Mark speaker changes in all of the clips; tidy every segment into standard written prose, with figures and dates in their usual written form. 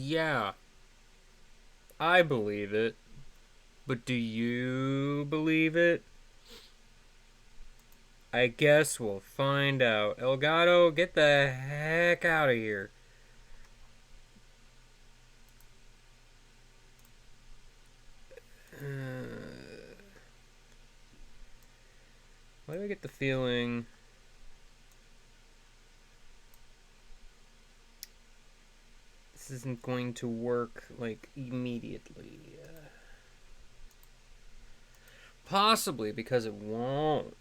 Speaker 1: Yeah, I believe it. But do you believe it? I guess we'll find out. Elgato, get the heck out of here. Why do I get the feeling... this isn't going to work, like, immediately? Possibly because it won't.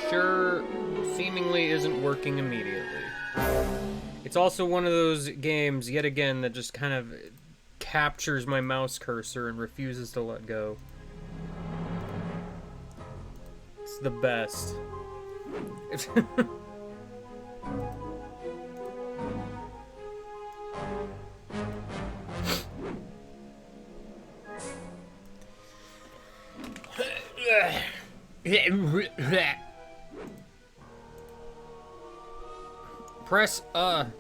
Speaker 1: Sure, seemingly isn't working immediately. It's also one of those games, yet again, that just kind of captures my mouse cursor and refuses to let go. It's the best. Press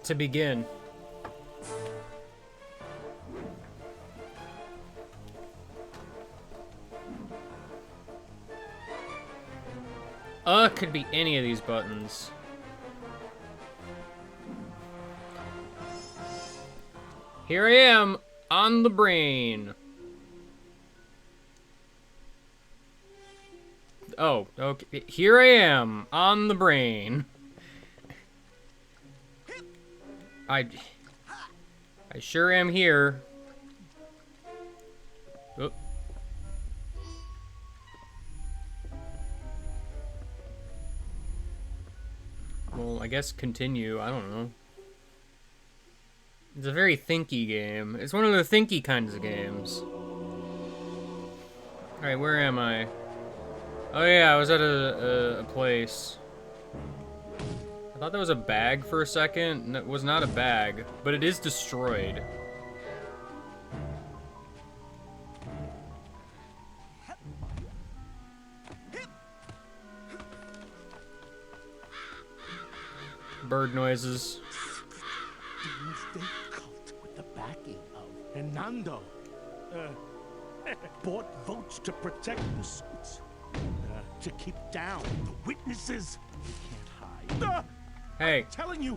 Speaker 1: to begin. Could be any of these buttons. Here I am, on the brain. Oh, okay. Here I am, on the brain. I sure am here. Oh. Well, I guess continue. I don't know. It's a very thinky game. It's one of the thinky kinds of games. Alright, where am I? Oh yeah, I was at a place. I thought that was a bag for a second, and it was not a bag, but it is destroyed. Bird noises.
Speaker 2: Doomsday cult with the backing of Hernando. Bought votes to protect the suits. To keep down the witnesses. You can't hide.
Speaker 1: Hey.
Speaker 2: I'm telling you,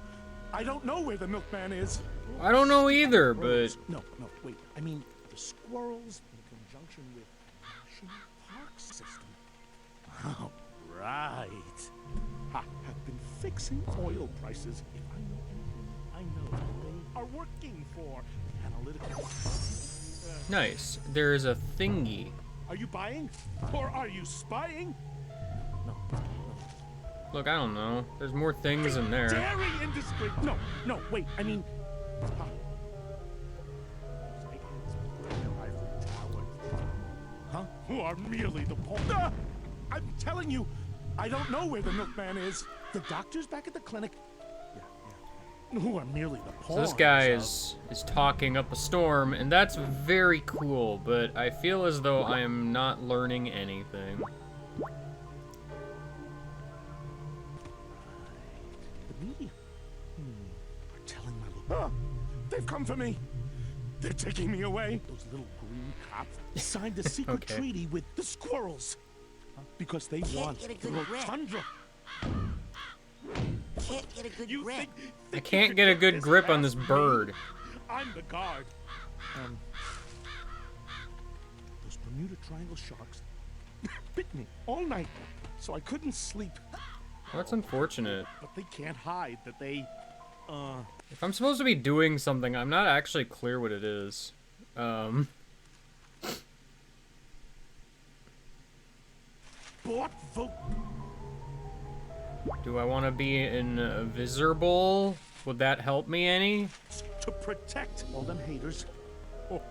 Speaker 2: I don't know where the milkman is.
Speaker 1: I don't know either, but...
Speaker 2: No, wait. I mean, the squirrels in conjunction with the national park system. Oh, right. Have been fixing oil prices. If I know anything, I know that they are working for analytical.
Speaker 1: Nice. There is a thingy.
Speaker 2: Are you buying? Or are you spying? No.
Speaker 1: Look, I don't know. There's more things in there.
Speaker 2: Dairy industry! No, wait, I mean... Huh? Who are merely the poor... I'm telling you, I don't know where the milkman is. The doctor's back at the clinic. Yeah. Who are merely the poor...
Speaker 1: So this guy is talking up a storm, and that's very cool, but I feel as though I am not learning anything.
Speaker 2: The media are telling my little... they've come for me. They're taking me away. Those little green cops signed a secret treaty with the squirrels. Because they want the rotundra.
Speaker 3: Can't get a good grip.
Speaker 1: I can't get a good grip on this bird.
Speaker 2: I'm the guard. Those Bermuda Triangle sharks bit me all night, so I couldn't sleep.
Speaker 1: Well, that's unfortunate.
Speaker 2: But they can't hide that they,
Speaker 1: If I'm supposed to be doing something, I'm not actually clear what it is.
Speaker 2: bought vote.
Speaker 1: Do I want to be invisible? Would that help me any?
Speaker 2: To protect all them haters. And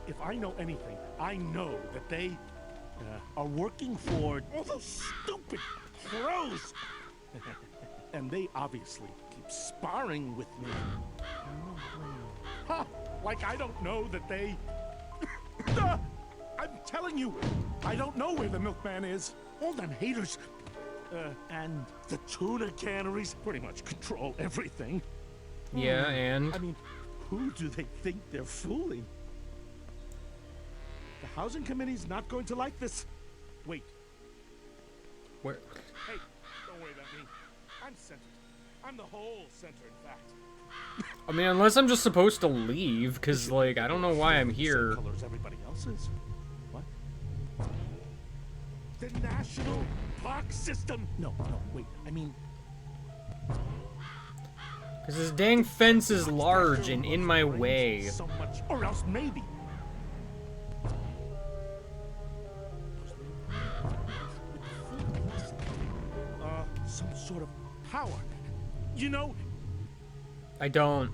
Speaker 2: if I know anything, I know that they are working for all those stupid crows. And they obviously keep sparring with me. Like I don't know that they... I'm telling you, I don't know where the milkman is. All them haters, and the tuna canneries pretty much control everything.
Speaker 1: Yeah, and
Speaker 2: I mean, who do they think they're fooling? The housing committee's not going to like this. Wait.
Speaker 1: where?
Speaker 2: Hey, don't worry about me. I'm centered. I'm the whole center, in fact.
Speaker 1: I mean, unless I'm just supposed to leave, because, like, I don't know why I'm here.
Speaker 2: Same color as everybody else's. What? The National Park System. No, wait. I mean,
Speaker 1: Because this dang fence is large and in my way.
Speaker 2: so much, or else maybe. Some sort of power. You know,
Speaker 1: I don't.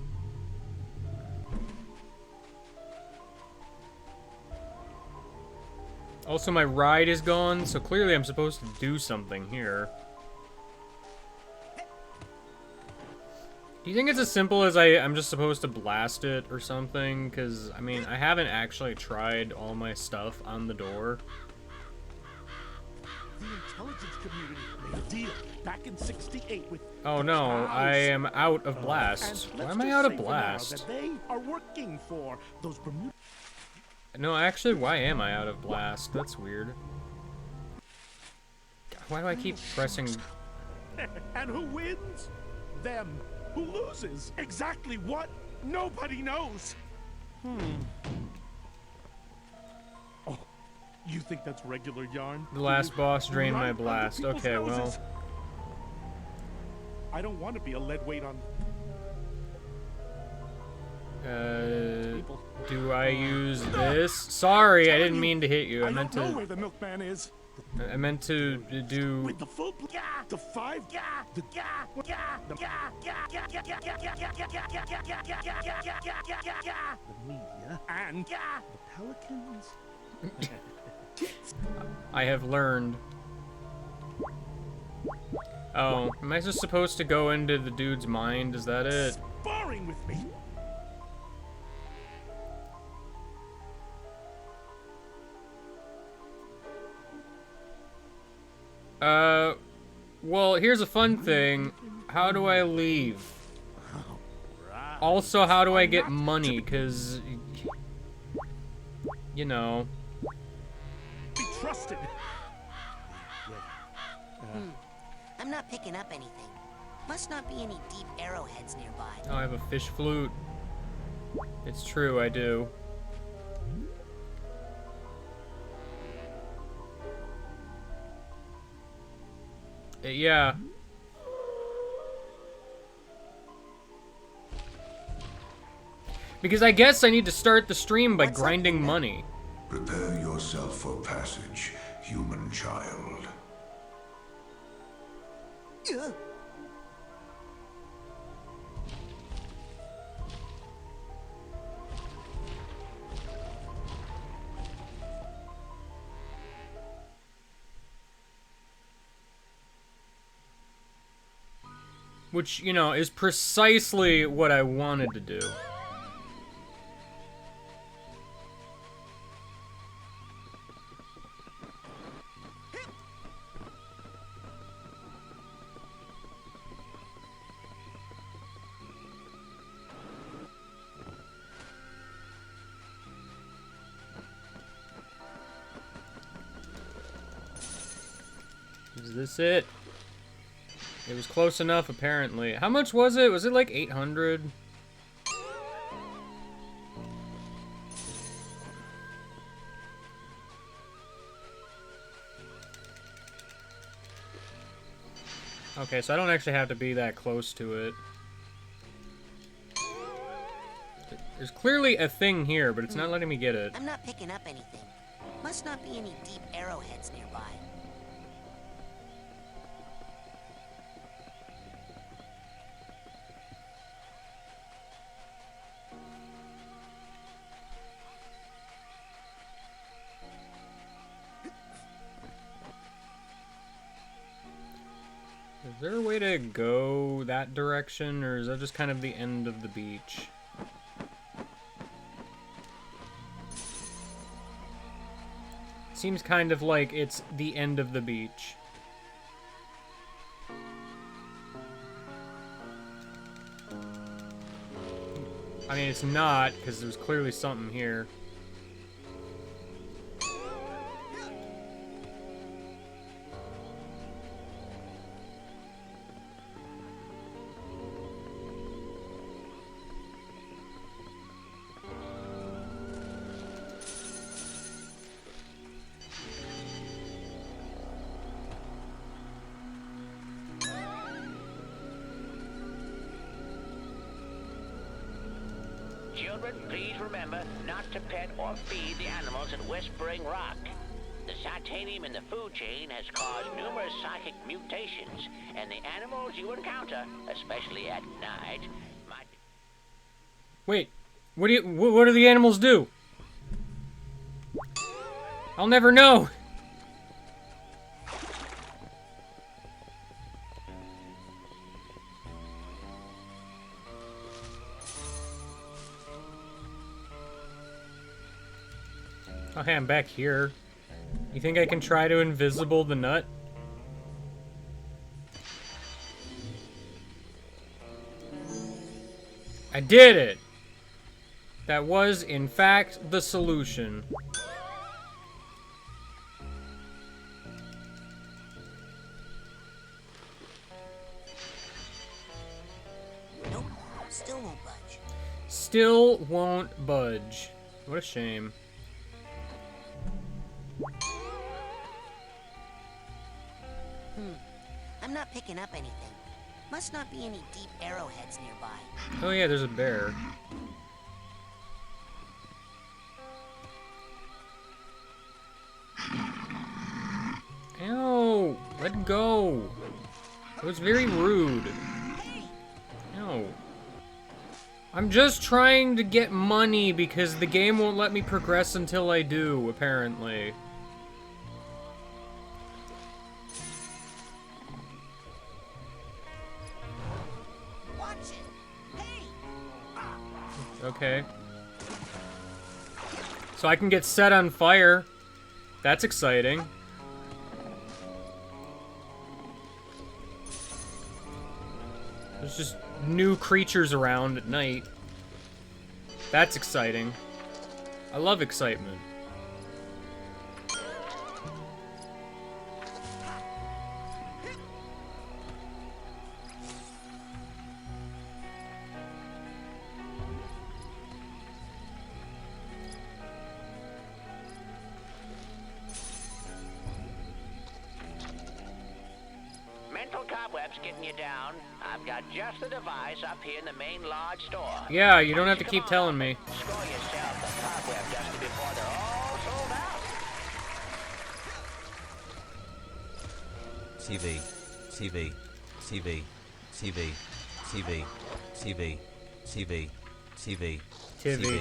Speaker 1: Also, my ride is gone, so clearly I'm supposed to do something here. Do you think it's as simple as I'm just supposed to blast it or something? Because, I mean, I haven't actually tried all my stuff on the door.
Speaker 2: the intelligence community made a deal back in '68 with.
Speaker 1: Oh no, I am out of blast. Why am I out of blast?
Speaker 2: That they are working for those Bermuda.
Speaker 1: No, actually, why am I out of blast? That's weird. Why do I keep pressing...
Speaker 2: And who wins? Them. Who loses? Exactly what? Nobody knows. Oh, you think that's regular yarn?
Speaker 1: The last boss drained my
Speaker 2: Right under
Speaker 1: blast.
Speaker 2: people's
Speaker 1: Okay, well...
Speaker 2: noses. I don't want to be a lead weight on people.
Speaker 1: Do I use this? Sorry, I didn't mean to hit you. I meant
Speaker 2: don't know
Speaker 1: to...
Speaker 2: where the milkman is.
Speaker 1: I meant to do...
Speaker 2: With the full, the five, the media and the pelicans.
Speaker 1: I have learned. Oh, am I just supposed to go into the dude's mind? Is that it?
Speaker 2: Sparring with me.
Speaker 1: Well, here's a fun thing. How do I leave? Also, how do I get money? Because, you know.
Speaker 2: Be trusted.
Speaker 3: I'm not picking up anything. Must not be any deep arrowheads nearby.
Speaker 1: Oh, I have a fish flute. It's true, I do. Yeah. Because I guess I need to start the stream by grinding money.
Speaker 4: Prepare yourself for passage, human child.
Speaker 1: Which, you know, is precisely what I wanted to do. Is this it? It was close enough, apparently. How much was it? Was it like 800? Okay, so I don't actually have to be that close to it. There's clearly a thing here, but it's not letting me get it.
Speaker 3: I'm not picking up anything. Must not be any deep arrowheads nearby.
Speaker 1: Is there a way to go that direction, or is that just kind of the end of the beach? Seems kind of like it's the end of the beach. I mean, it's not, because there's clearly something here.
Speaker 5: Children, please remember not to pet or feed the animals at Whispering Rock. The titanium in the food chain has caused numerous psychic mutations, and the animals you encounter, especially at night, might...
Speaker 1: Wait, what do the animals do? I'll never know. Okay, I'm back here. You think I can try to invisible the nut? I did it! That was, in fact, the solution.
Speaker 3: Nope, still won't budge.
Speaker 1: Still won't budge. What a shame.
Speaker 3: I'm not picking up anything. Must not be any deep arrowheads nearby.
Speaker 1: Oh yeah, there's a bear. Ew, let go. It was very rude. No. I'm just trying to get money because the game won't let me progress until I do, apparently.
Speaker 3: Watch it. Hey!
Speaker 1: Okay. So I can get set on fire. That's exciting. There's just new creatures around at night. That's exciting. I love excitement.
Speaker 5: Mental cobwebs getting you down. I've got just the device up here in the main lodge store.
Speaker 1: Yeah, you don't have to keep telling me.
Speaker 5: Score yourself the cobweb duster before they're all sold out.
Speaker 6: CV, CV, CV, CV, CV, CV, CV, CV,
Speaker 1: Tivy,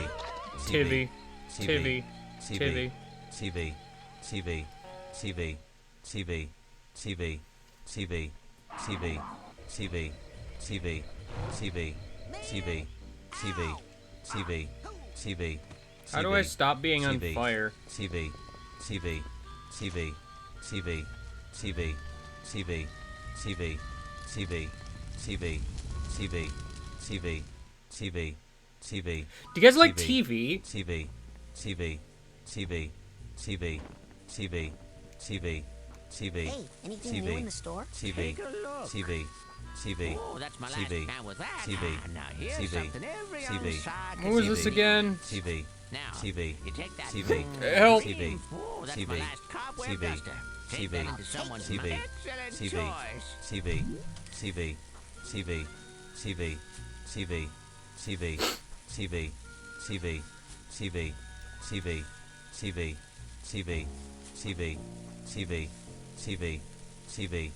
Speaker 1: Tivy, Tivy, Tivy.
Speaker 6: CV, CV, CV, CV, CV, CV, CV, CV, CV, CV, CV, CV, CV, CV.
Speaker 1: How do I stop being on fire?
Speaker 6: CV, CV, CV, CV, CV, CV, CV, CV, CV, CV, CV, CV, CV.
Speaker 1: Do you guys like TV?
Speaker 6: CV, CV, CV, CV, CV, CV, CV.
Speaker 3: Hey, anything new in the store?
Speaker 6: CV,
Speaker 5: Take a look.
Speaker 6: CV, CV,
Speaker 5: Oh, that's my last
Speaker 6: CV,
Speaker 5: count with that.
Speaker 6: CV,
Speaker 5: Now here's
Speaker 6: CV,
Speaker 5: something every
Speaker 6: CV.
Speaker 5: other side
Speaker 1: What was
Speaker 5: can
Speaker 1: this
Speaker 5: see.
Speaker 1: again?
Speaker 6: CV,
Speaker 5: Now,
Speaker 6: CV,
Speaker 5: you take that.
Speaker 6: CV,
Speaker 1: Help.
Speaker 6: CV,
Speaker 5: Oh, that's my
Speaker 6: CV,
Speaker 5: last cobweb
Speaker 6: CV,
Speaker 5: duster. Take
Speaker 6: CV,
Speaker 5: that into someone's
Speaker 6: CV,
Speaker 5: excellent
Speaker 6: CV,
Speaker 5: choice.
Speaker 6: CV, CV, CV, CV, CV, CV, CV, CV, CV, CV, CV, CV, CV, CV, CV, CV,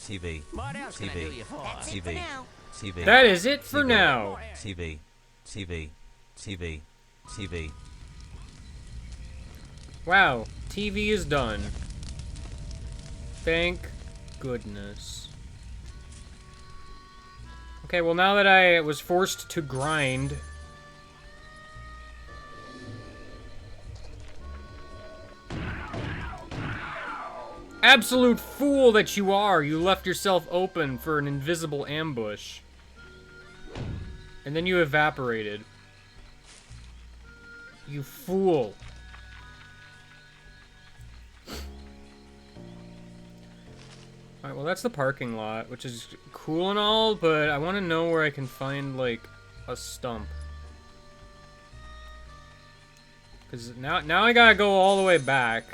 Speaker 6: CV,
Speaker 5: What else can I do you for?
Speaker 3: That's it for
Speaker 6: CV,
Speaker 3: now.
Speaker 6: CV.
Speaker 1: That is it for
Speaker 6: CV.
Speaker 1: now.
Speaker 6: CV, CV, CV, CV.
Speaker 1: Wow, TV is done. Thank goodness. Okay, well now that I was forced to grind... Absolute fool that you are! You left yourself open for an invisible ambush. And then you evaporated. You fool. Alright, well that's the parking lot, which is cool and all, but I want to know where I can find, like, a stump. Because now I gotta go all the way back.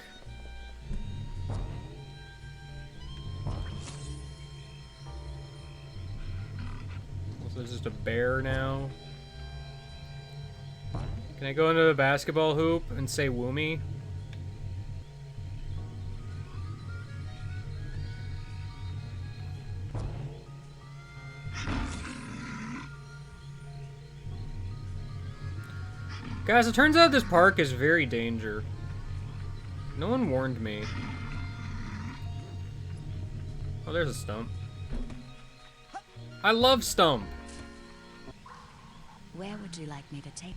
Speaker 1: So there's just a bear now. Can I go into the basketball hoop and say Woomy? Guys, it turns out this park is very dangerous. No one warned me. Oh, there's a stump. I love stump.
Speaker 7: Where would you like me to take?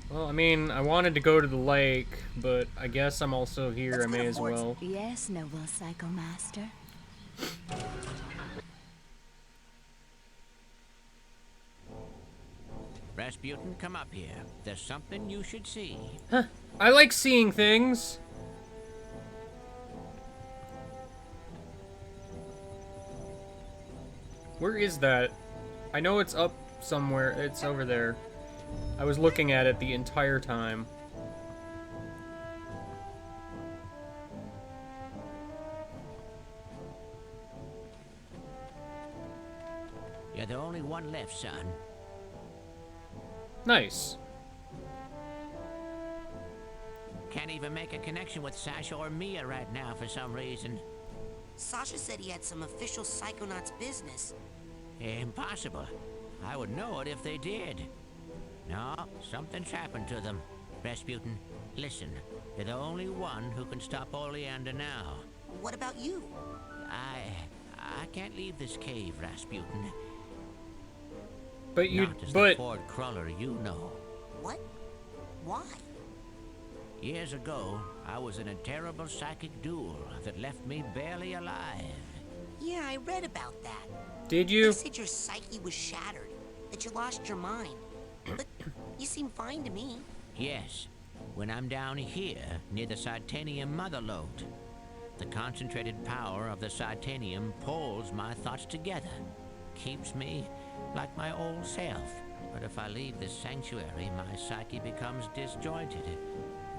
Speaker 1: Well, I mean, I wanted to go to the lake, but I guess I'm also here. I may as well.
Speaker 7: Yes, noble Psycho Master.
Speaker 5: Rasputin, come up here. There's something you should see.
Speaker 1: Huh. I like seeing things. Where is that? I know it's up somewhere. It's over there. I was looking at it the entire time.
Speaker 5: You're the only one left, son.
Speaker 1: Nice.
Speaker 5: Can't even make a connection with Sasha or Mia right now for some reason.
Speaker 3: Sasha said he had some official Psychonauts business.
Speaker 5: Impossible. I would know it if they did. No, something's happened to them. Rasputin, listen. You're the only one who can stop Oleander now.
Speaker 3: What about you?
Speaker 5: I can't leave this cave, Rasputin.
Speaker 1: But you,
Speaker 5: Not as
Speaker 1: but
Speaker 5: the Ford crawler you know.
Speaker 3: What? Why?
Speaker 5: Years ago, I was in a terrible psychic duel that left me barely alive.
Speaker 3: Yeah, I read about that.
Speaker 1: did
Speaker 3: They
Speaker 1: you?
Speaker 3: said your psyche was shattered, that you lost your mind. But you seem fine to me.
Speaker 5: Yes, when I'm down here near the Psytanium mother lode. The concentrated power of the Psytanium pulls my thoughts together, keeps me like my old self. But if I leave this sanctuary, my psyche becomes disjointed,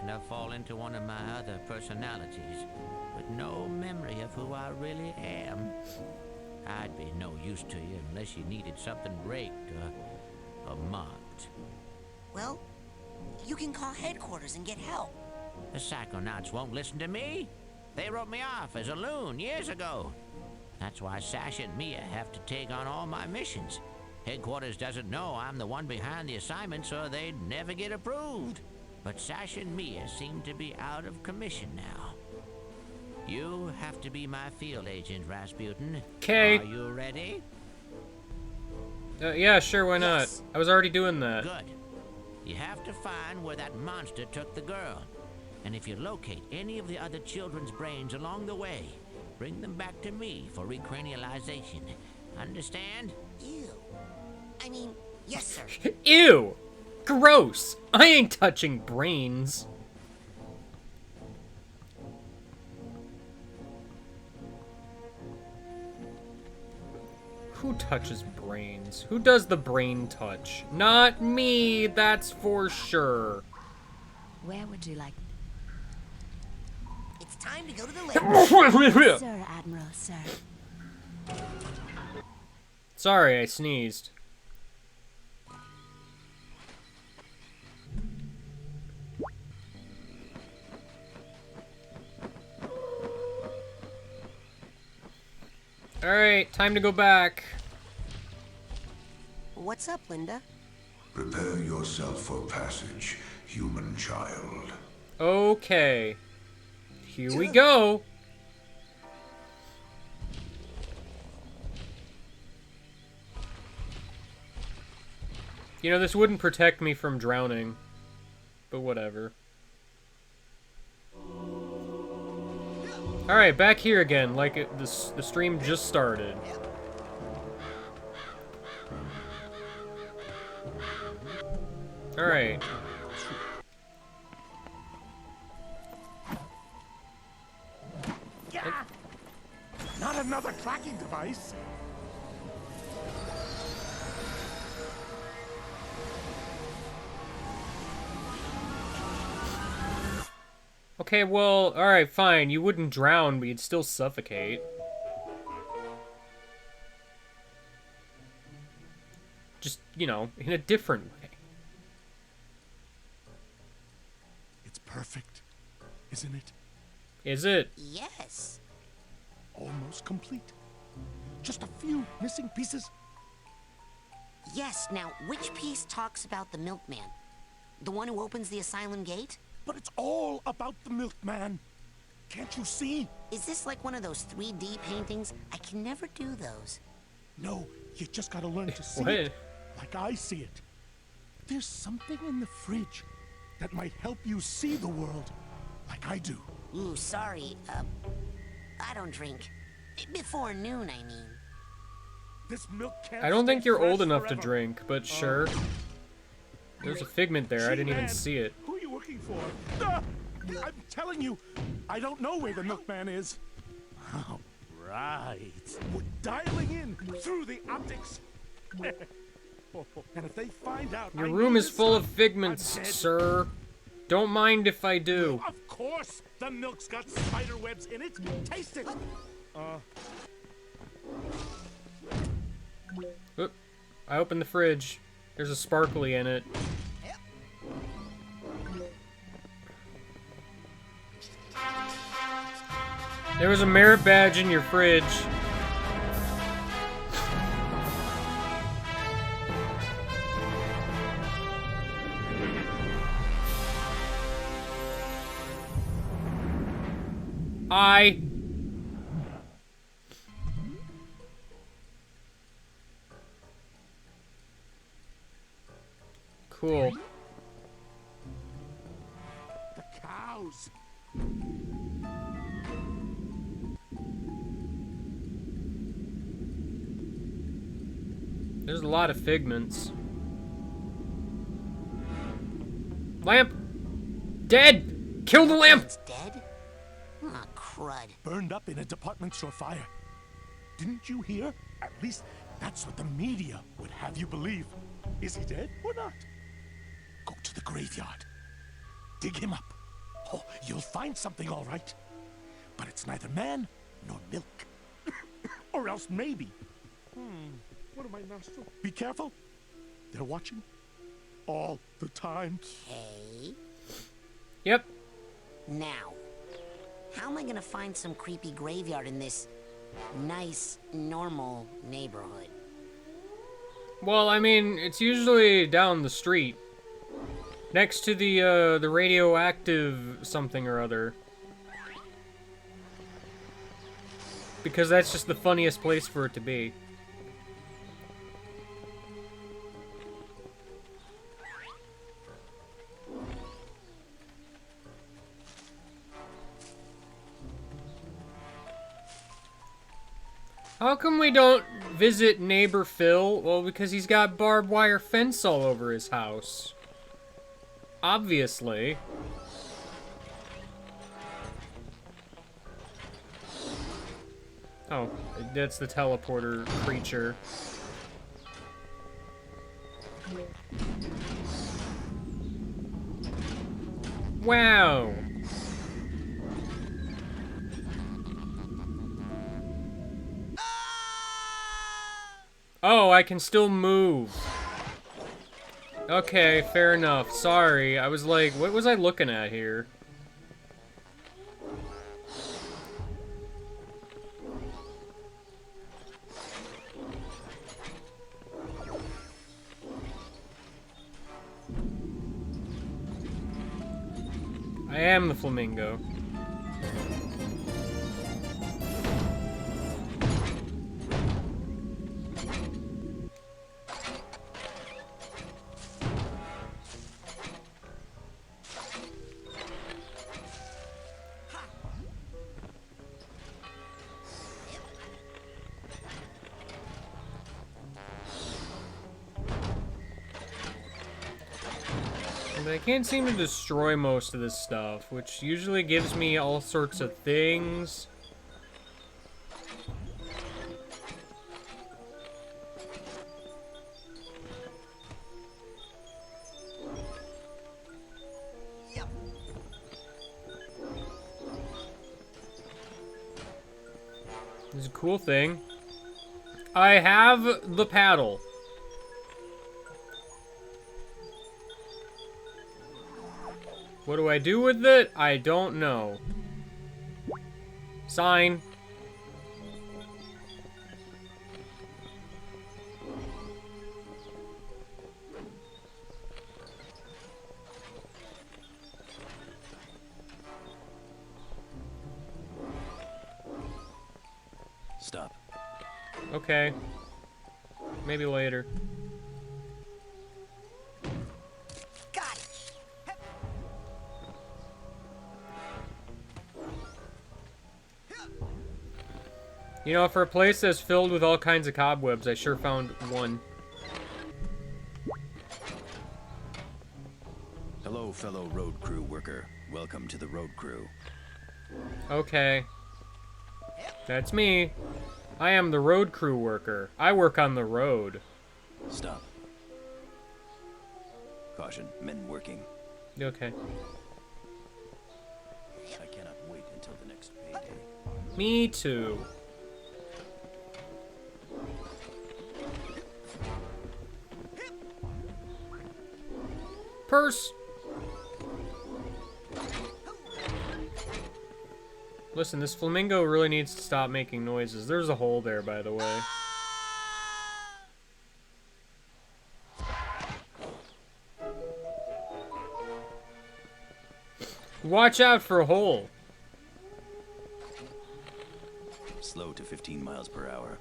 Speaker 5: and I fall into one of my other personalities, with no memory of who I really am. I'd be no use to you unless you needed something raked or marked.
Speaker 3: Well, you can call headquarters and get help.
Speaker 5: The Psychonauts won't listen to me. They wrote me off as a loon years ago. That's why Sasha and Mia have to take on all my missions. Headquarters doesn't know I'm the one behind the assignment, so they'd never get approved. But Sasha and Mia seem to be out of commission now. You have to be my field agent, Rasputin.
Speaker 1: 'Kay.
Speaker 5: Are you ready?
Speaker 1: Yeah, sure, why not?
Speaker 3: Yes.
Speaker 1: I was already doing that.
Speaker 5: Good. You have to find where that monster took the girl. And if you locate any of the other children's brains along the way, bring them back to me for recranialization. Understand?
Speaker 3: Ew. I mean, yes, sir.
Speaker 1: Ew! Gross! I ain't touching brains. Who touches brains? Who does the brain touch? Not me, that's for sure.
Speaker 7: Where would you like?
Speaker 3: It's time to go to the lake.
Speaker 7: Sir, Admiral, sir.
Speaker 1: Sorry, I sneezed. Alright, time to go back.
Speaker 3: What's up, Linda?
Speaker 4: Prepare yourself for passage, human child.
Speaker 1: Okay. Here we go. You know, this wouldn't protect me from drowning, but whatever. Alright, back here again, like the stream just started. Alright.
Speaker 2: Yeah. Not another tracking device.
Speaker 1: Okay, well, alright, fine. You wouldn't drown, but you'd still suffocate. Just, you know, in a different way.
Speaker 2: It's perfect, isn't it?
Speaker 1: Is it?
Speaker 3: Yes.
Speaker 2: Almost complete. Just a few missing pieces.
Speaker 3: Yes, now, which piece talks about the milkman? The one who opens the asylum gate?
Speaker 2: But it's all about the milkman. Can't you see?
Speaker 3: Is this like one of those 3D paintings? I can never do those.
Speaker 2: No, you just gotta learn to see
Speaker 1: What?
Speaker 2: it like I see it. There's something in the fridge that might help you see the world like I do.
Speaker 3: Ooh, sorry. I don't drink. Before noon, I mean.
Speaker 2: This milk can't
Speaker 1: I don't think
Speaker 2: stay
Speaker 1: you're old
Speaker 2: fresh
Speaker 1: enough to
Speaker 2: forever.
Speaker 1: drink, but sure. There's a figment there, I didn't even
Speaker 2: G-Man,
Speaker 1: see it.
Speaker 2: Who are you looking for? Ah! I'm telling you, I don't know where the milkman is. Oh, right. We're dialing in through the optics. And if they find out
Speaker 1: Your
Speaker 2: I
Speaker 1: room
Speaker 2: knew
Speaker 1: is
Speaker 2: this
Speaker 1: full
Speaker 2: stuff,
Speaker 1: of figments,
Speaker 2: I'm dead.
Speaker 1: sir. Don't mind if I do.
Speaker 2: Of course, the milk's got spider webs in it. Taste it.
Speaker 1: Oop. I opened the fridge. There's a sparkly in it. There was a merit badge in your fridge. I... Cool.
Speaker 2: The cows.
Speaker 1: There's a lot of figments. Lamp! Dead! Kill the lamp!
Speaker 3: It's dead? Aw, crud.
Speaker 2: Burned up in a department store fire. Didn't you hear? At least that's what the media would have you believe. Is he dead or not? Go to the graveyard. Dig him up. Oh, you'll find something all right. But it's neither man nor milk. Or else maybe. What am I nostril? Be careful. They're watching. All the time.
Speaker 3: Okay.
Speaker 1: Yep.
Speaker 3: Now, how am I gonna find some creepy graveyard in this nice, normal neighborhood?
Speaker 1: Well, I mean, it's usually down the street. Next to the radioactive something or other. Because that's just the funniest place for it to be. How come we don't visit neighbor Phil? Well, because he's got barbed wire fence all over his house. Obviously. Oh, that's the teleporter creature. Wow. Oh, I can still move. Okay, fair enough. Sorry, I was like, what was I looking at here? I am the flamingo. But I can't seem to destroy most of this stuff, which usually gives me all sorts of things. This is a cool thing. I have the paddle. What do I do with it? I don't know. Sign.
Speaker 8: Stop.
Speaker 1: Okay. Maybe later.
Speaker 3: Got it.
Speaker 1: You know, for a place that's filled with all kinds of cobwebs, I sure found one.
Speaker 8: Hello, fellow road crew worker. Welcome to the road crew.
Speaker 1: Okay. That's me. I am the road crew worker. I work on the road.
Speaker 8: Stop. Caution, men working.
Speaker 1: Okay.
Speaker 8: I cannot wait until the next payday.
Speaker 1: Me too. Purse. Listen, this flamingo really needs to stop making noises. There's a hole there, by the way. Watch out for a hole.
Speaker 8: Slow to 15 miles per hour.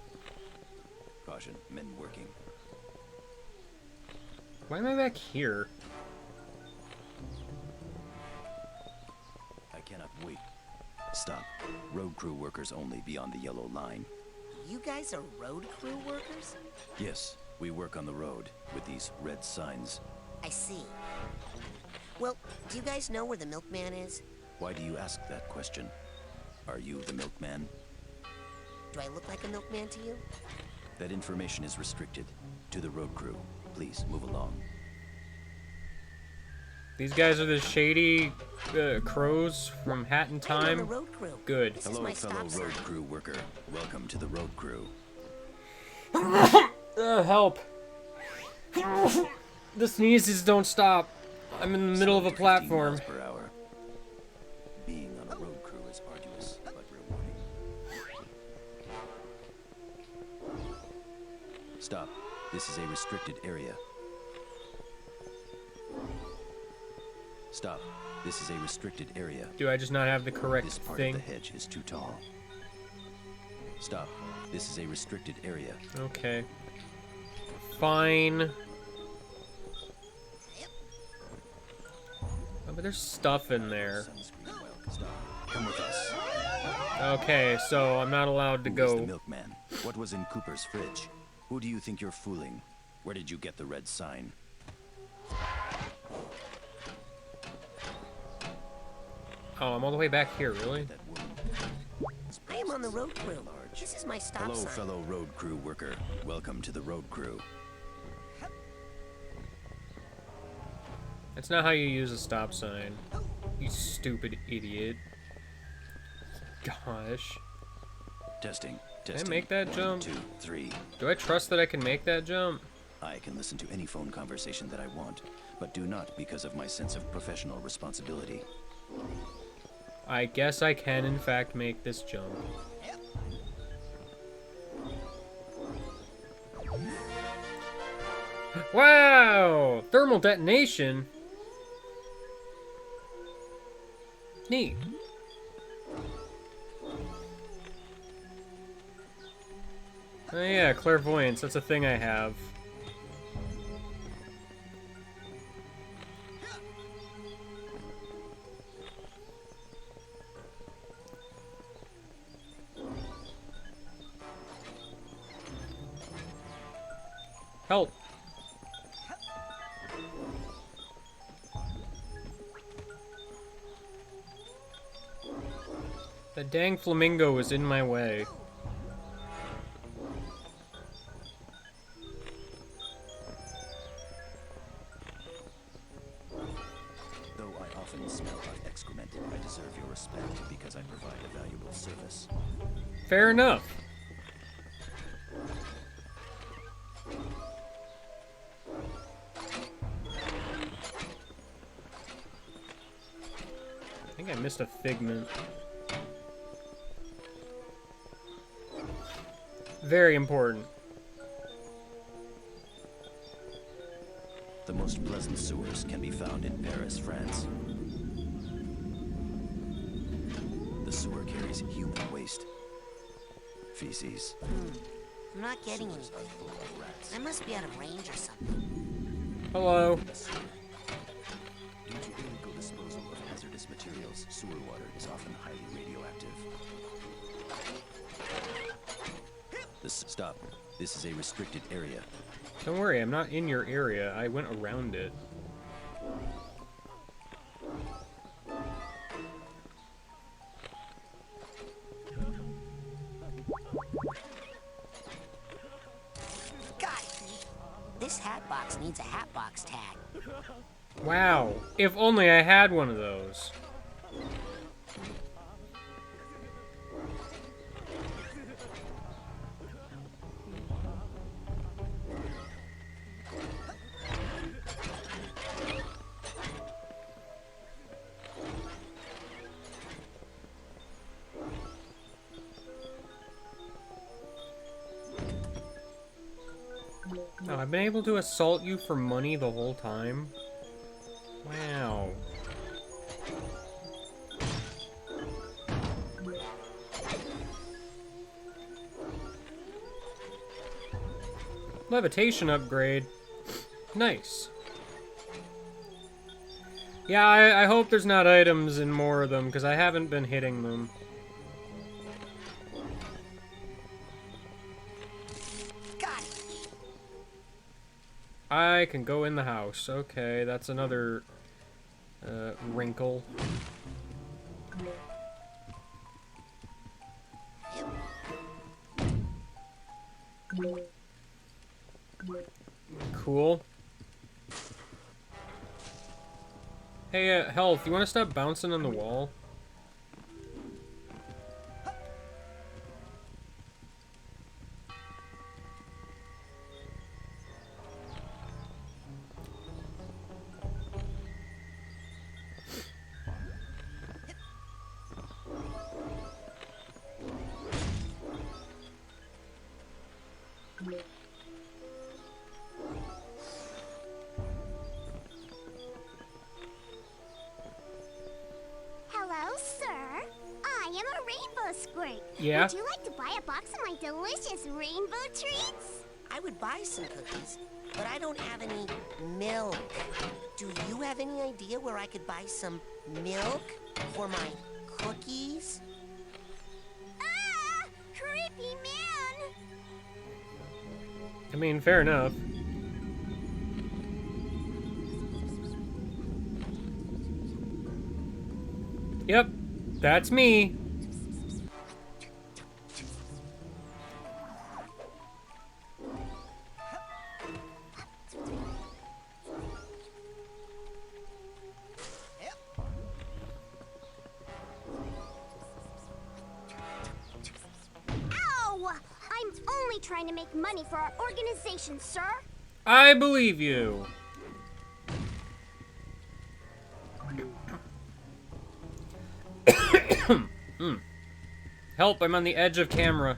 Speaker 8: Caution, men working.
Speaker 1: Why am I back here?
Speaker 8: I cannot wait. Stop. Road crew workers only beyond the yellow line.
Speaker 3: You guys are road crew workers?
Speaker 8: Yes, we work on the road with these red signs.
Speaker 3: I see. Well, do you guys know where the milkman is?
Speaker 8: Why do you ask that question? Are you the milkman?
Speaker 3: Do I look like a milkman to you?
Speaker 8: That information is restricted to the road crew. Please move along.
Speaker 1: These guys are the shady crows from Hat in
Speaker 3: I'm on the
Speaker 1: Time.
Speaker 3: road crew.
Speaker 1: Good.
Speaker 3: This is
Speaker 8: Hello,
Speaker 3: my
Speaker 8: fellow
Speaker 3: stop
Speaker 8: road
Speaker 3: sign.
Speaker 8: crew worker. Welcome to the road crew.
Speaker 1: Help. The sneezes don't stop. I'm in the middle of a
Speaker 8: 15
Speaker 1: platform.
Speaker 8: miles per hour. Being on a road crew is arduous but rewarding. Stop. This is a restricted area. Stop. This is a restricted area.
Speaker 1: Do I just not have the correct
Speaker 8: This part
Speaker 1: thing?
Speaker 8: of the hedge is too tall. Stop. This is a restricted area.
Speaker 1: Okay. Fine. Oh, but there's stuff in there.
Speaker 8: Sunscreen well. Stop. Come with us.
Speaker 1: Okay, so I'm not allowed to
Speaker 8: Who is the
Speaker 1: go.
Speaker 8: milkman? What was in Cooper's fridge? Who do you think you're fooling? Where did you get the red sign?
Speaker 1: Oh, I'm all the way back here, really?
Speaker 8: That woman.
Speaker 3: I am on the road crew. This is my stop
Speaker 8: Hello,
Speaker 3: sign.
Speaker 8: fellow road crew worker. Welcome to the road crew.
Speaker 1: That's not how you use a stop sign. You stupid idiot. Gosh.
Speaker 8: Testing.
Speaker 1: Can
Speaker 8: Testing.
Speaker 1: I make that jump?
Speaker 8: 1, 2, 3.
Speaker 1: Do I trust that I can make that jump?
Speaker 8: I can listen to any phone conversation that I want, but do not because of my sense of professional responsibility.
Speaker 1: I guess I can, in fact, make this jump. Wow! Thermal detonation? Neat. Oh yeah, clairvoyance. That's a thing I have. Help. That dang flamingo is in my way.
Speaker 8: Though I often smell like excrement, I deserve your respect because I provide a valuable service.
Speaker 1: Fair enough. I think I missed a figment. Very important.
Speaker 8: The most pleasant sewers can be found in Paris, France. The sewer carries human waste. Feces.
Speaker 3: I'm not getting
Speaker 8: Sewers
Speaker 3: anything.
Speaker 8: are full of rats.
Speaker 3: I must be out of range or something.
Speaker 1: Hello.
Speaker 8: In the sewer. Due to illegal disposal of hazardous materials, sewer water is often highly radioactive. Stop. This is a restricted area.
Speaker 1: Don't worry, I'm not in your area. I went around it.
Speaker 3: God, this hat box needs a hat box tag.
Speaker 1: Wow. If only I had one of those. Oh, I've been able to assault you for money the whole time? Wow. Levitation upgrade. Nice. Yeah, I hope there's not items in more of them, because I haven't been hitting them. I can go in the house. Okay, that's another wrinkle. Cool. Hey, Health, you want to stop bouncing on the wall?
Speaker 9: Hello, sir. I am a rainbow squirt.
Speaker 1: Yeah?
Speaker 9: Would you like to buy a box of my delicious rainbow treats?
Speaker 3: I would buy some cookies, but I don't have any milk. Do you have any idea where I could buy some milk for my cookies?
Speaker 9: Ah! Creepy man!
Speaker 1: I mean, fair enough. Yep, that's me.
Speaker 9: Ow! I'm only trying to make money for our organization, sir.
Speaker 1: I believe you. Help, I'm on the edge of camera.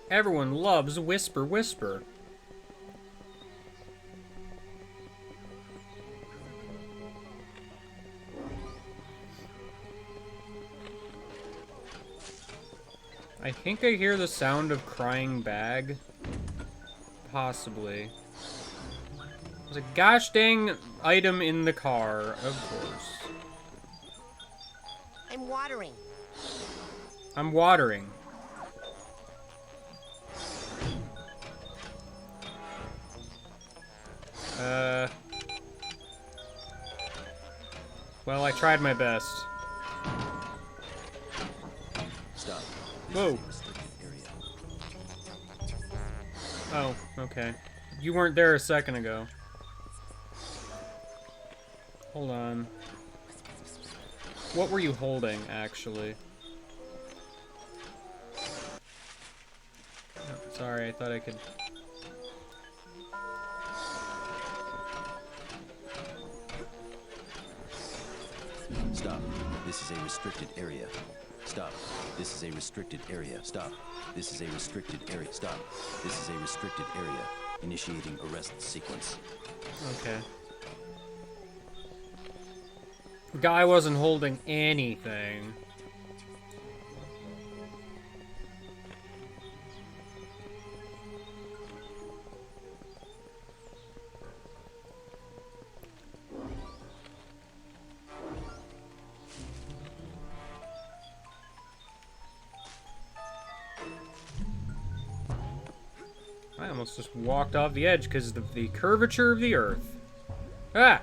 Speaker 1: Everyone loves Whisper Whisper. I think I hear the sound of crying bag. Possibly. There's a gosh dang item in the car, of course.
Speaker 3: I'm watering.
Speaker 1: I'm watering. Well, I tried my best.
Speaker 8: Stop.
Speaker 1: Whoa.
Speaker 8: This is a restricted area.
Speaker 1: Oh, okay. You weren't there a second ago. Hold on. What were you holding, actually? Oh, sorry, I thought I could...
Speaker 8: Stop. This is a restricted area. Stop. This is a restricted area. Stop. This is a restricted area. Stop. This is a restricted area. Initiating arrest sequence.
Speaker 1: Okay. Guy wasn't holding anything. I almost just walked off the edge because of the curvature of the earth. Ah!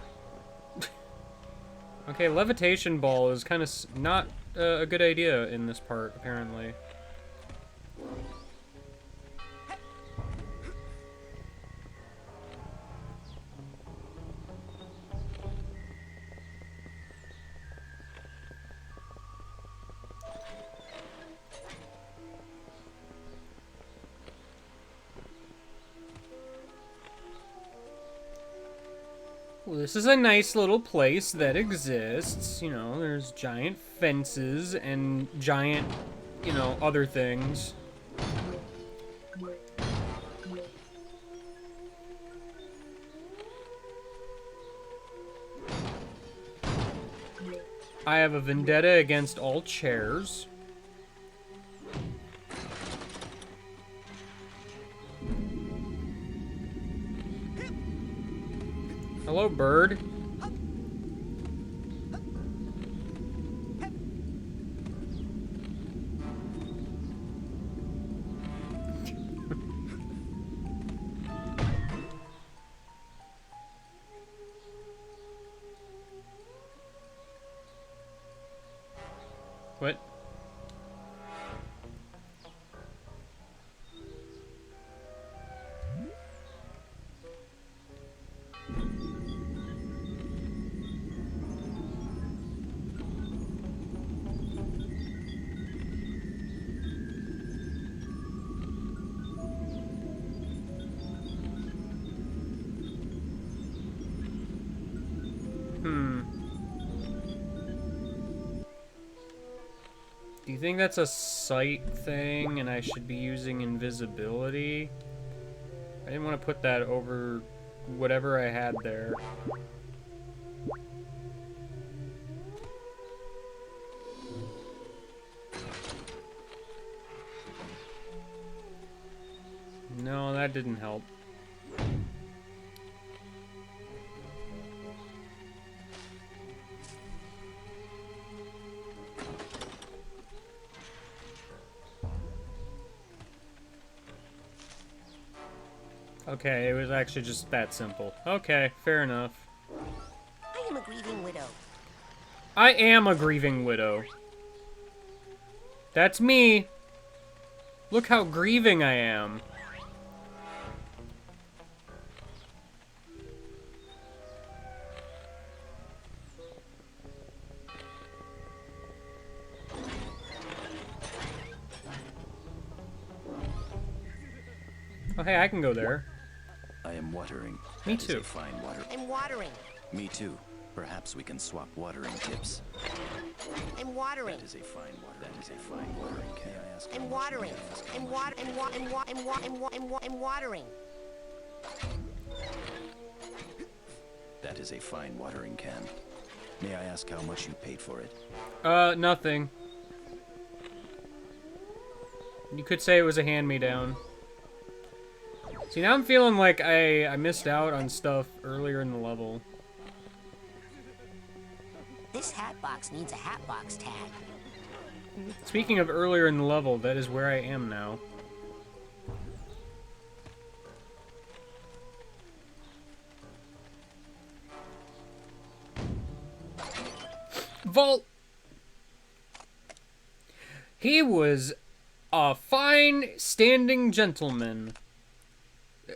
Speaker 1: Okay, levitation ball is kind of not a good idea in this part, apparently. Well, this is a nice little place that exists. You know, there's giant fences and giant, you know, other things. I have a vendetta against all chairs. Hello, bird. What? Do you think that's a sight thing and I should be using invisibility? I didn't want to put that over whatever I had there. No, that didn't help. Okay, it was actually just that simple. Okay, fair enough.
Speaker 3: I am a grieving widow.
Speaker 1: I am a grieving widow. That's me. Look how grieving I am. Oh, hey, I can go there.
Speaker 8: I am watering.
Speaker 1: Me
Speaker 8: That is
Speaker 1: too.
Speaker 8: a fine water.
Speaker 3: I'm watering.
Speaker 8: Me too. Perhaps we can swap watering tips.
Speaker 3: I'm watering.
Speaker 8: That is a fine water. That is a fine watering. Can I ask?
Speaker 3: I'm watering. I'm watering.
Speaker 8: That is a fine watering can. May I ask how much you paid for it?
Speaker 1: Nothing. You could say it was a hand-me-down. See, now I'm feeling like I missed out on stuff earlier in the level.
Speaker 3: This hat box needs a hat box tag.
Speaker 1: Speaking of earlier in the level, that is where I am now. Vault! He was a fine, standing gentleman.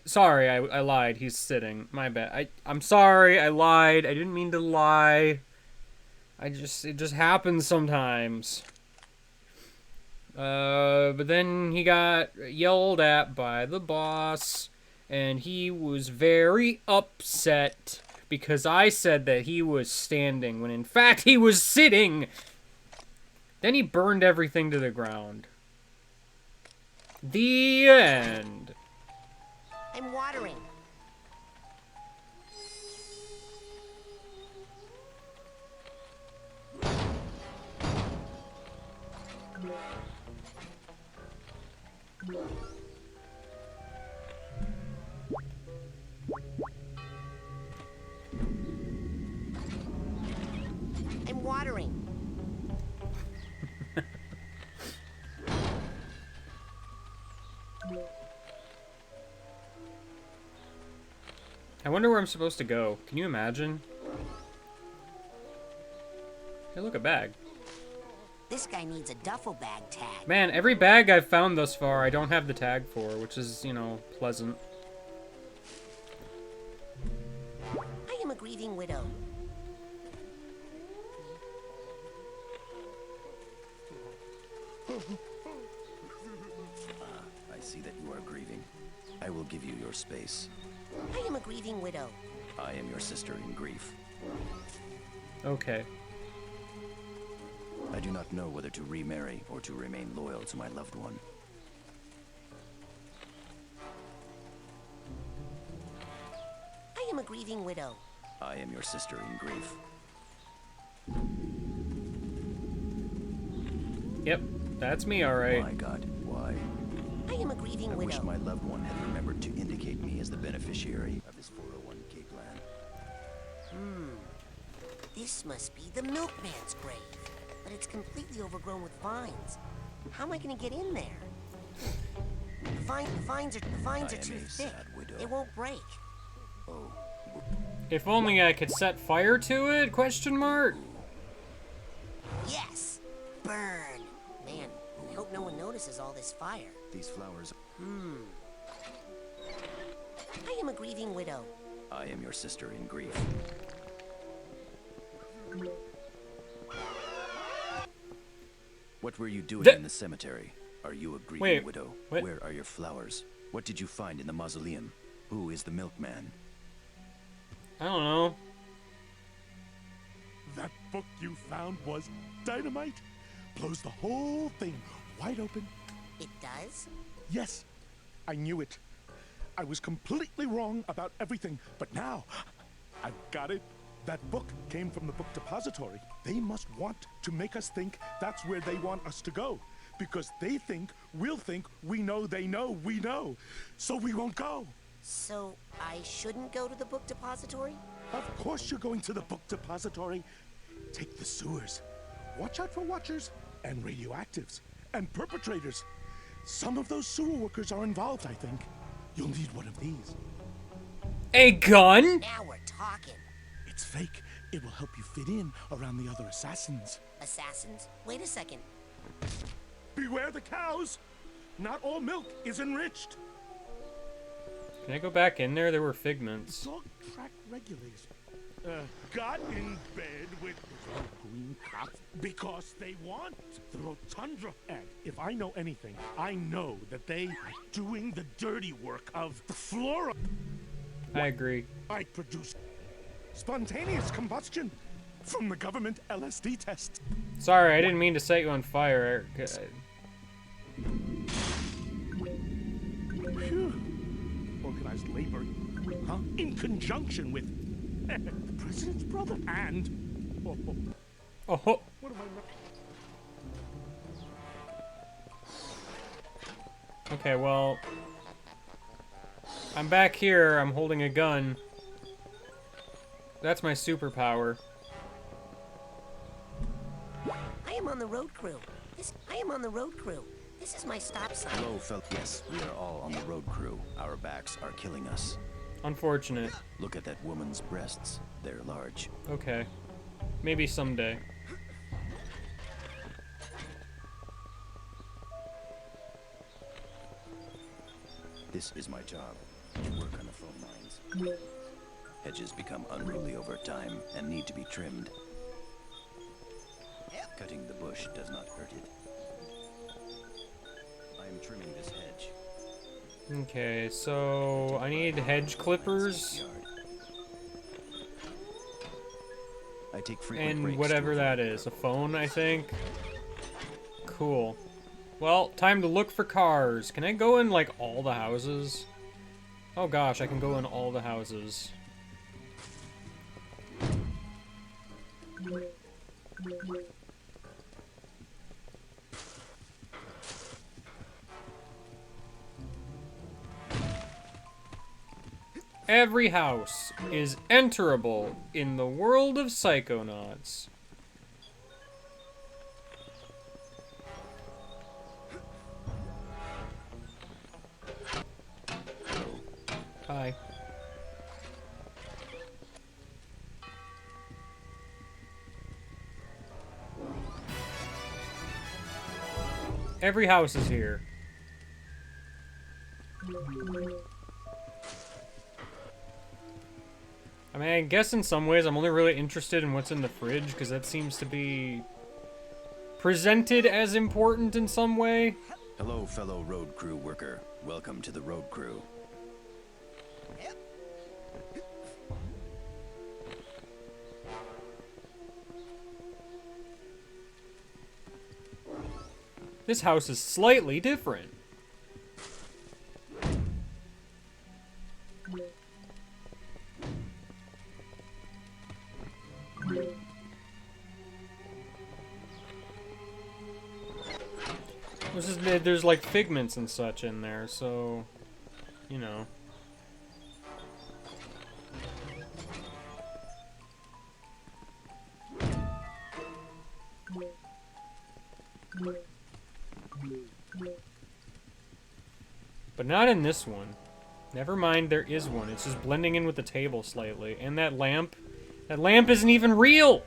Speaker 1: Sorry, I lied. He's sitting. My bad. I'm sorry, I lied. I didn't mean to lie. It just happens sometimes. But then he got yelled at by the boss, and he was very upset because I said that he was standing when in fact he was sitting. Then he burned everything to the ground. The end.
Speaker 3: I'm watering. I'm watering.
Speaker 1: I wonder where I'm supposed to go. Can you imagine? Hey, look, a bag.
Speaker 3: This guy needs a duffel bag tag.
Speaker 1: Man, every bag I've found thus far, I don't have the tag for, which is, you know, pleasant.
Speaker 3: I am a grieving widow.
Speaker 8: I see that you are grieving. I will give you your space.
Speaker 3: I am a grieving widow.
Speaker 8: I am your sister in grief.
Speaker 1: Okay.
Speaker 8: I do not know whether to remarry or to remain loyal to my loved one.
Speaker 3: I am a grieving widow.
Speaker 8: I am your sister in grief.
Speaker 1: Yep, that's me, alright.
Speaker 8: My God, why?
Speaker 3: I am a grieving
Speaker 8: I
Speaker 3: widow.
Speaker 8: wish my loved one had remembered to indicate me as the beneficiary of his 401k plan.
Speaker 3: This must be the milkman's grave. But it's completely overgrown with vines. How am I gonna get in there? The vines are too thick.
Speaker 8: Sad widow.
Speaker 3: It won't break.
Speaker 8: Oh,
Speaker 1: If only I could set fire to it? Question mark?
Speaker 3: Yes! Burn! Man, I hope no one notices all this fire.
Speaker 8: these flowers.
Speaker 3: I am a grieving widow.
Speaker 8: I am your sister in grief. What were you doing in the cemetery? Are you a grieving widow?
Speaker 1: What?
Speaker 8: Where are your flowers? What did you find in the mausoleum? Who is the milkman?
Speaker 1: I don't know.
Speaker 2: That book you found was dynamite. Blows the whole thing wide open.
Speaker 3: It does?
Speaker 2: Yes, I knew it. I was completely wrong about everything, but now I've got it. That book came from the book depository. They must want to make us think that's where they want us to go. Because they think we'll think we know they know we know. So we won't go.
Speaker 3: So I shouldn't go to the book depository?
Speaker 2: Of course you're going to the book depository. Take the sewers. Watch out for watchers and radioactives and perpetrators. Some of those sewer workers are involved, I think. You'll need one of these.
Speaker 1: A gun?
Speaker 3: Now we're talking.
Speaker 2: It's fake. It will help you fit in around the other assassins.
Speaker 3: Assassins? Wait a second.
Speaker 2: Beware the cows! Not all milk is enriched.
Speaker 1: Can I go back in there? There were figments.
Speaker 2: Dog track regulators got in bed with the green cops because they want the rotundra. And if I know anything, I know that they are doing the dirty work of the flora.
Speaker 1: I agree.
Speaker 2: I produce spontaneous combustion from the government LSD test.
Speaker 1: Sorry, I didn't mean to set you on fire.
Speaker 2: Phew. Organized labor, huh? In conjunction with the president's brother and
Speaker 1: Oh,
Speaker 2: what am I?
Speaker 1: Okay, well... I'm back here, I'm holding a gun. That's my superpower.
Speaker 3: I am on the road crew. I am on the road crew. This is my stop sign.
Speaker 8: Hello, fellow. Yes, we are all on the road crew. Our backs are killing us.
Speaker 1: Unfortunate.
Speaker 8: Look at that woman's breasts. They're large.
Speaker 1: Okay. Maybe someday.
Speaker 8: This is my job, to work on the phone lines. Hedges become unruly over time and need to be trimmed. Cutting the bush does not hurt it. I am trimming this hedge.
Speaker 1: Okay, so I need hedge clippers
Speaker 8: I take frequent
Speaker 1: and
Speaker 8: breaks
Speaker 1: whatever
Speaker 8: to
Speaker 1: that
Speaker 8: avoid
Speaker 1: is. A phone, I think. Cool. Well, time to look for cars. Can I go in, like, all the houses? Oh gosh, I can go in all the houses. Every house is enterable in the world of Psychonauts. Hi. Every house is here. I mean, I guess in some ways I'm only really interested in what's in the fridge, because that seems to be presented as important in some way.
Speaker 8: Hello, fellow road crew worker. Welcome to the road crew.
Speaker 1: This house is slightly different. There's like figments and such in there, so, you know. But not in this one. Never mind, there is one. It's just blending in with the table slightly. And that lamp isn't even real!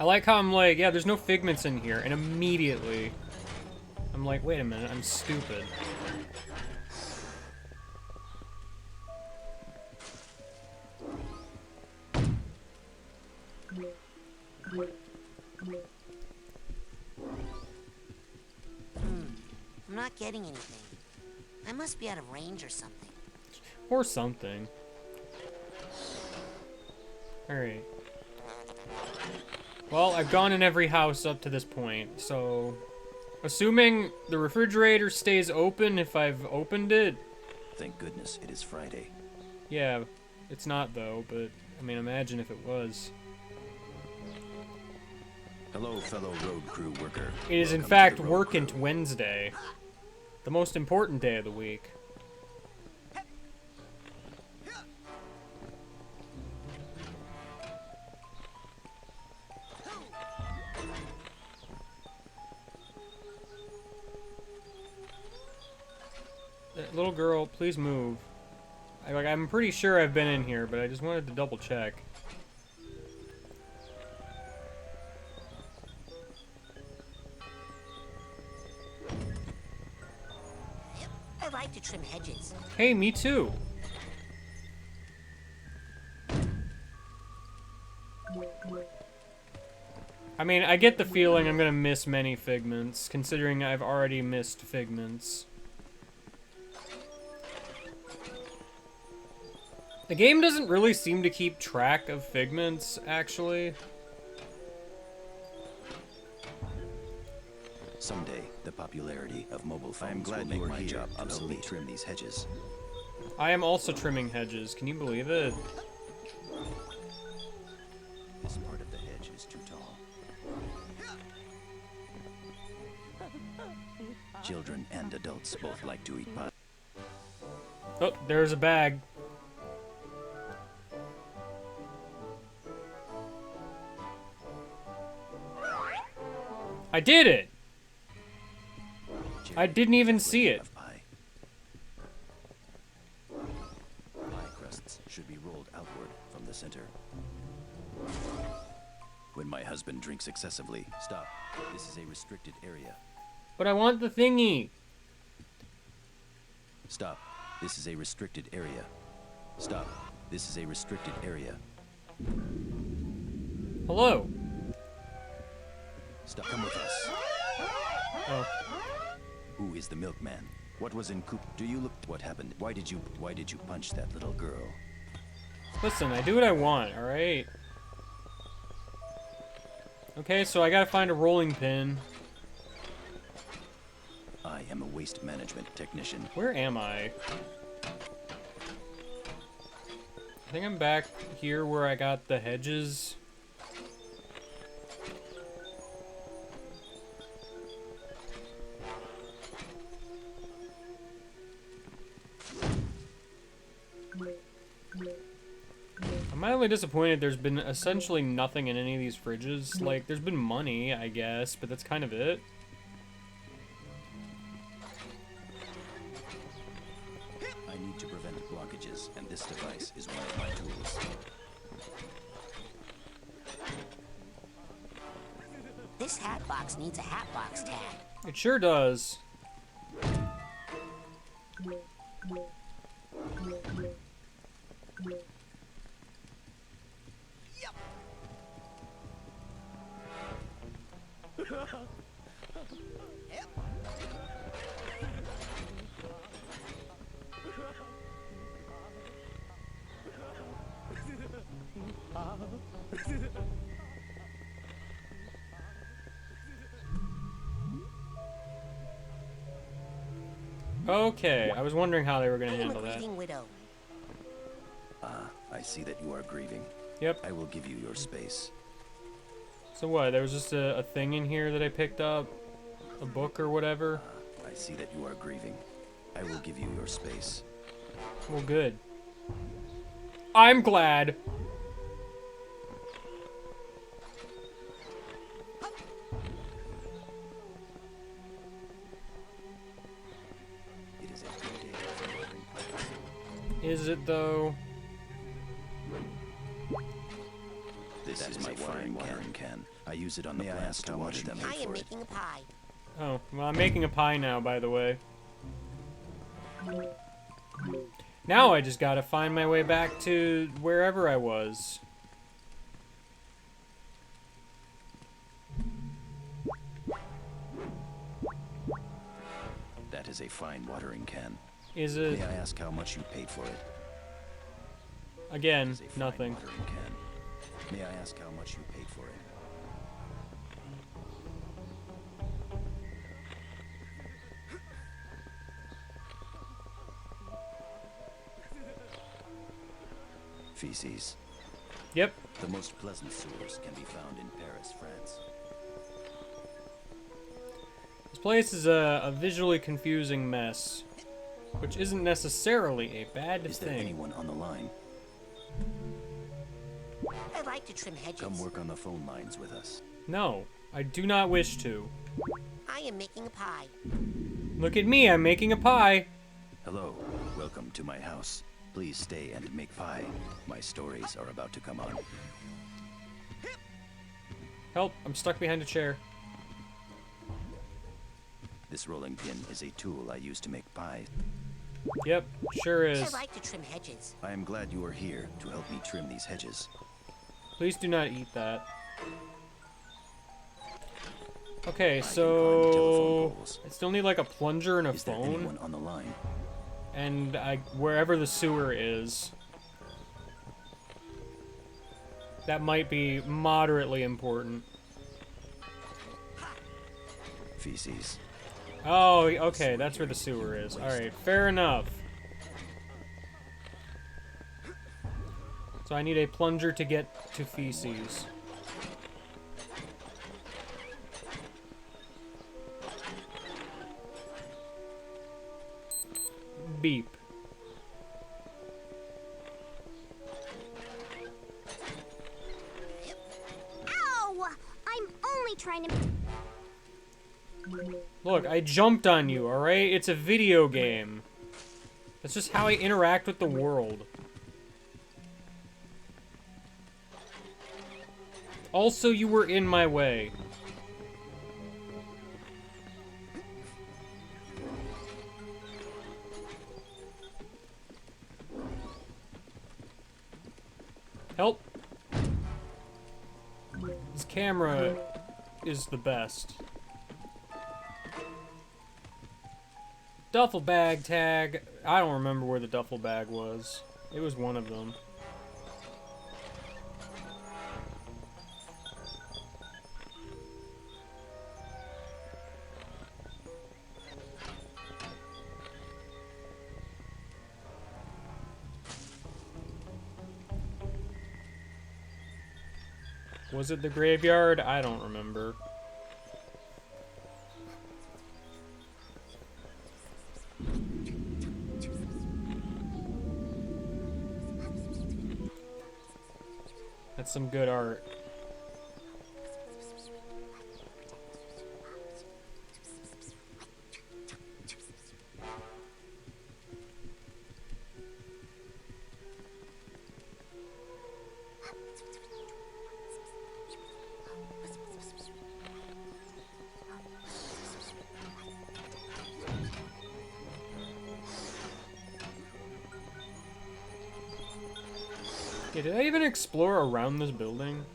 Speaker 1: I like how I'm like, yeah, there's no figments in here, and immediately I'm like, wait a minute, I'm stupid.
Speaker 3: I'm not getting anything. I must be out of range or something.
Speaker 1: Or something. Alright. Well, I've gone in every house up to this point, so... Assuming the refrigerator stays open if I've opened it.
Speaker 8: Thank goodness it is Friday.
Speaker 1: Yeah, it's not though, but, I mean, imagine if it was.
Speaker 8: Hello, fellow road crew worker.
Speaker 1: It is in
Speaker 8: Welcome
Speaker 1: fact
Speaker 8: to the road crew.
Speaker 1: Workint Wednesday. The most important day of the week. Little girl, please move. I'm pretty sure I've been in here, but I just wanted to double check.
Speaker 3: I like to trim hedges.
Speaker 1: Hey, me too. I mean, I get the feeling I'm gonna miss many figments, considering I've already missed figments. The game doesn't really seem to keep track of figments, actually.
Speaker 8: Someday, the popularity of mobile phones will make my job obsolete. Trim these hedges.
Speaker 1: I am also trimming hedges. Can you believe it?
Speaker 8: This part of the hedge is too tall. Children and adults both like to eat pie.
Speaker 1: Oh, there's a bag. I did it! I didn't even see it.
Speaker 8: Pie. Pie crusts should be rolled outward from the center. When my husband drinks excessively, stop. This is a restricted area.
Speaker 1: But I want the thingy.
Speaker 8: Stop. This is a restricted area. Stop. This is a restricted area.
Speaker 1: Hello.
Speaker 8: Stop. Come with us.
Speaker 1: Oh.
Speaker 8: Who is the milkman? What was in Coop? Do you look? What happened? Why did you punch that little girl?
Speaker 1: Listen, I do what I want, alright? Okay, so I gotta find a rolling pin.
Speaker 8: I am a waste management technician.
Speaker 1: Where am I? I think I'm back here where I got the hedges. I'm mildly disappointed there's been essentially nothing in any of these fridges. Like, there's been money, I guess, but that's kind of it.
Speaker 8: I need to prevent blockages, and this device is one of my tools.
Speaker 3: This hat box needs a hat box tag.
Speaker 1: It sure does. Okay, I was wondering how they were going to handle that.
Speaker 3: Widow.
Speaker 8: I see that you are grieving.
Speaker 1: Yep.
Speaker 8: I will give you your space.
Speaker 1: So what, there was just a thing in here that I picked up? A book or whatever?
Speaker 8: I see that you are grieving. I will give you your space.
Speaker 1: Well, good. I'm glad.
Speaker 8: It is a good day for watering plants.
Speaker 1: Is it, though?
Speaker 8: This is my watering can. I use it on the plants to water them.
Speaker 3: I am making a pie.
Speaker 1: Oh, well, I'm making a pie now, by the way. Now I just gotta find my way back to wherever I was.
Speaker 8: That is a fine watering can.
Speaker 1: Is it?
Speaker 8: May I ask how much you paid for it?
Speaker 1: Again,
Speaker 8: It is a fine
Speaker 1: nothing.
Speaker 8: watering can. May I ask how much you paid for it? Feces.
Speaker 1: Yep.
Speaker 8: The most pleasant sewers can be found in Paris, France.
Speaker 1: This place is a visually confusing mess, which isn't necessarily a bad
Speaker 8: Is there
Speaker 1: thing.
Speaker 8: anyone on the line?
Speaker 3: I'd like to trim hedges.
Speaker 8: Come work on the phone lines with us.
Speaker 1: No, I do not wish to.
Speaker 3: I am making a pie.
Speaker 1: Look at me, I'm making a pie.
Speaker 8: Hello, welcome to my house. Please stay and make pie. My stories are about to come on.
Speaker 1: Help, I'm stuck behind a chair.
Speaker 8: This rolling pin is a tool I use to make pie.
Speaker 1: Yep, sure is.
Speaker 3: I'd like to trim hedges.
Speaker 8: I am glad you are here to help me trim these hedges.
Speaker 1: Please do not eat that. Okay,
Speaker 8: I can climb the
Speaker 1: so
Speaker 8: telephone poles.
Speaker 1: I still need like a plunger and a
Speaker 8: Is there
Speaker 1: phone,
Speaker 8: anyone on the line?
Speaker 1: and wherever the sewer is. That might be moderately important.
Speaker 8: Feces.
Speaker 1: Oh, okay, that's where the sewer is. Alright, fair enough. So I need a plunger to get to feces. beep.
Speaker 9: Ow! I'm only trying to...
Speaker 1: Look, I jumped on you, alright? It's a video game. That's just how I interact with the world. Also, you were in my way. Help. This camera is the best. Duffel bag tag. I don't remember where the duffel bag was. It was one of them. Was it the graveyard? I don't remember. That's some good art. Yeah, did I even explore around this building?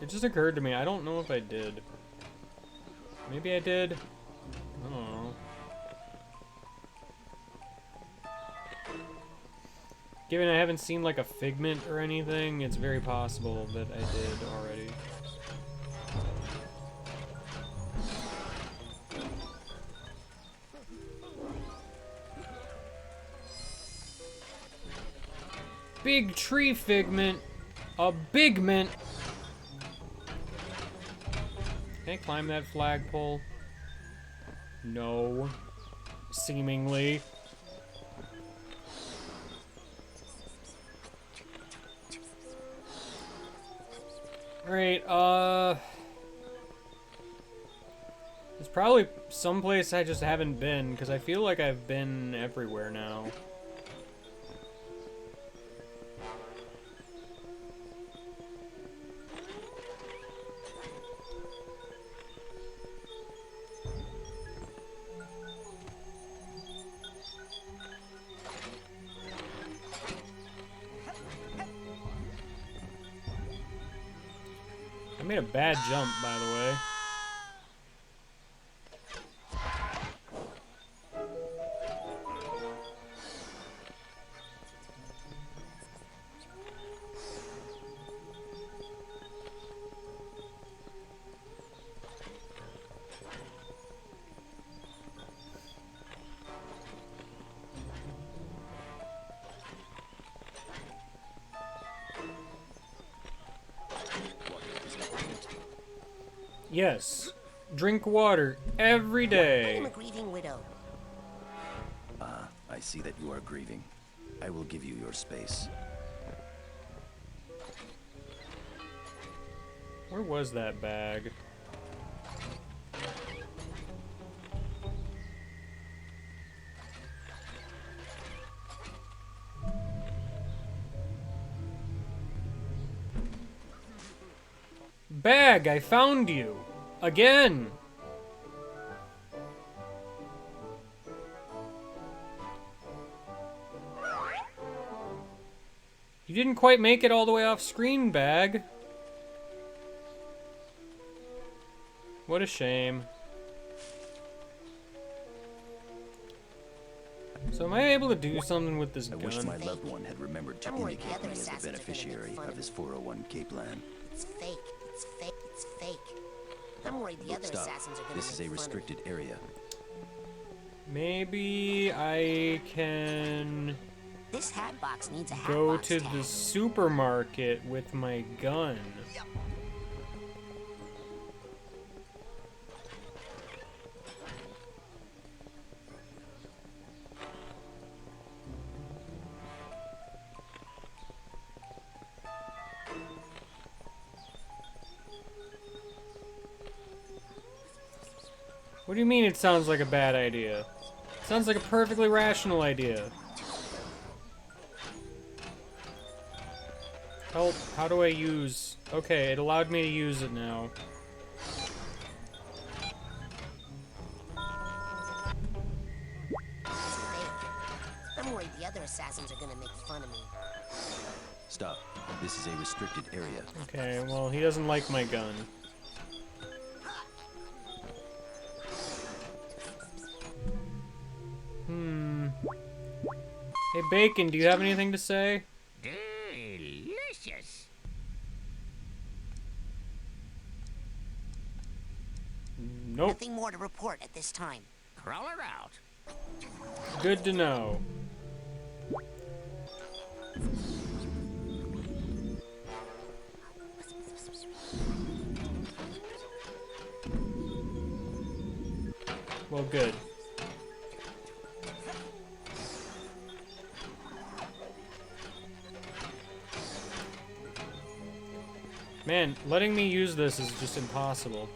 Speaker 1: It just occurred to me, I don't know if I did. Maybe I did? I don't know. Given I haven't seen like a figment or anything, it's very possible that I did already. Big tree figment. A big mint. Can I climb that flagpole? No. Seemingly. Alright, there's probably someplace I just haven't been, because I feel like I've been everywhere now. I made a bad jump, by the way. Yes. Drink water every
Speaker 3: I
Speaker 1: day.
Speaker 3: am a grieving widow.
Speaker 8: Ah, I see that you are grieving. I will give you your space.
Speaker 1: Where was that bag? Bag, I found you. Again. You didn't quite make it all the way off screen, Bag. What a shame. So am I able to do something with this
Speaker 8: I
Speaker 1: gun?
Speaker 8: wish my loved one had remembered to
Speaker 3: I'm worried the
Speaker 8: indicate
Speaker 3: other
Speaker 8: me as the
Speaker 3: assassins are gonna make
Speaker 8: beneficiary
Speaker 3: fun
Speaker 8: of
Speaker 3: of
Speaker 8: his
Speaker 3: me.
Speaker 8: 401k plan.
Speaker 3: It's fake. It's fake. It's fake. I'm worried the other
Speaker 8: Stop.
Speaker 3: assassins are gonna
Speaker 8: This is a
Speaker 3: make fun of me.
Speaker 8: restricted area.
Speaker 1: Maybe I can
Speaker 3: This hat box needs a hat
Speaker 1: go
Speaker 3: box
Speaker 1: to
Speaker 3: tag.
Speaker 1: the supermarket with my gun. What do you mean it sounds like a bad idea? It sounds like a perfectly rational idea. Help, how do I use... Okay, it allowed me to use it now.
Speaker 3: I'm worried the other assassins are gonna make fun of me.
Speaker 8: Stop. This is a restricted area.
Speaker 1: Okay, well, he doesn't like my gun. Hey, Bacon, do you have anything to say?
Speaker 5: Delicious.
Speaker 1: Nope.
Speaker 3: Nothing more to report at this time.
Speaker 5: Crawler out.
Speaker 1: Good to know. Well, good. Man, letting me use this is just impossible.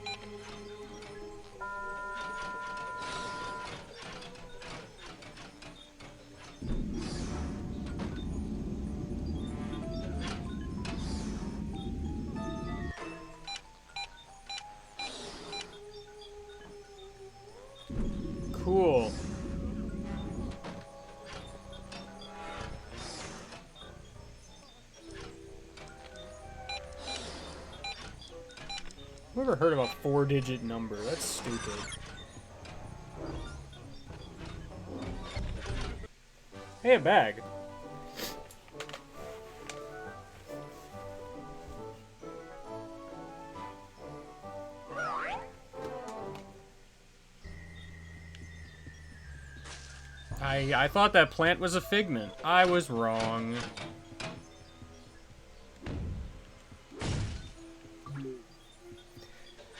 Speaker 1: Cool. Whoever heard of a 4-digit number? That's stupid. Hey, a bag. I thought that plant was a figment. I was wrong.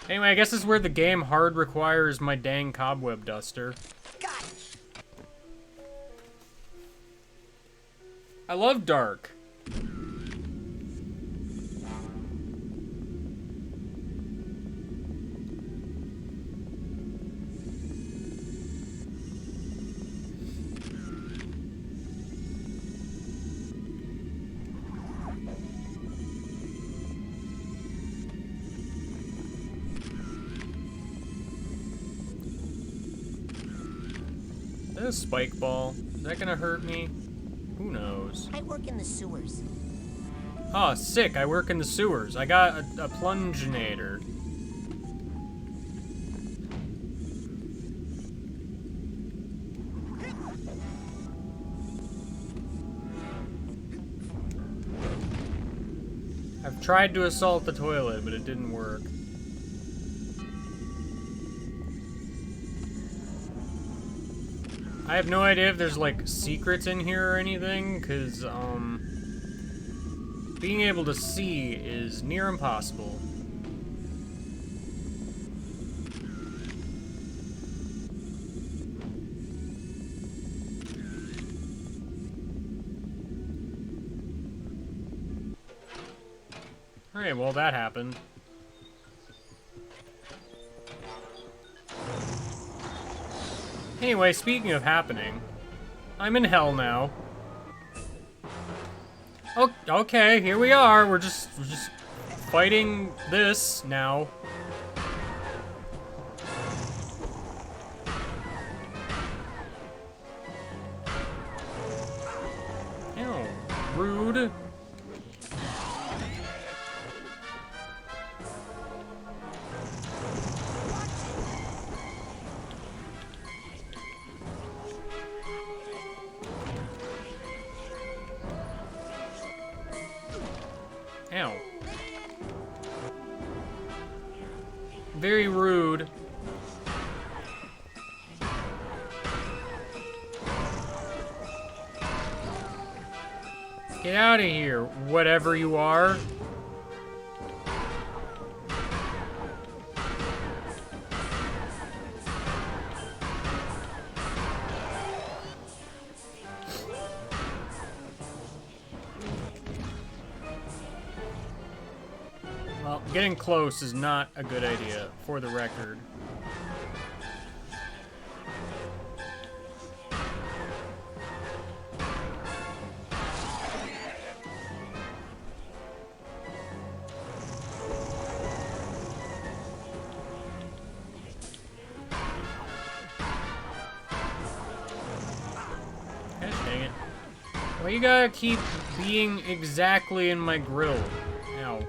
Speaker 1: Anyway, I guess this is where the game hard requires my dang cobweb duster.
Speaker 3: God.
Speaker 1: I love dark. Is that a spike ball? Is that gonna hurt me? Who knows?
Speaker 3: I work in the sewers.
Speaker 1: Oh, sick. I work in the sewers. I got a plunginator. I've tried to assault the toilet, but it didn't work. I have no idea if there's, like, secrets in here or anything, because, being able to see is near impossible. Alright, well, that happened. Anyway, speaking of happening, I'm in hell now. Oh, okay, here we are. We're just fighting this now. Ew, rude. Ow. Very rude. Get out of here, whatever you are. Well, getting close is not a good idea, for the record. Why you gotta keep being exactly in my grill? Ow.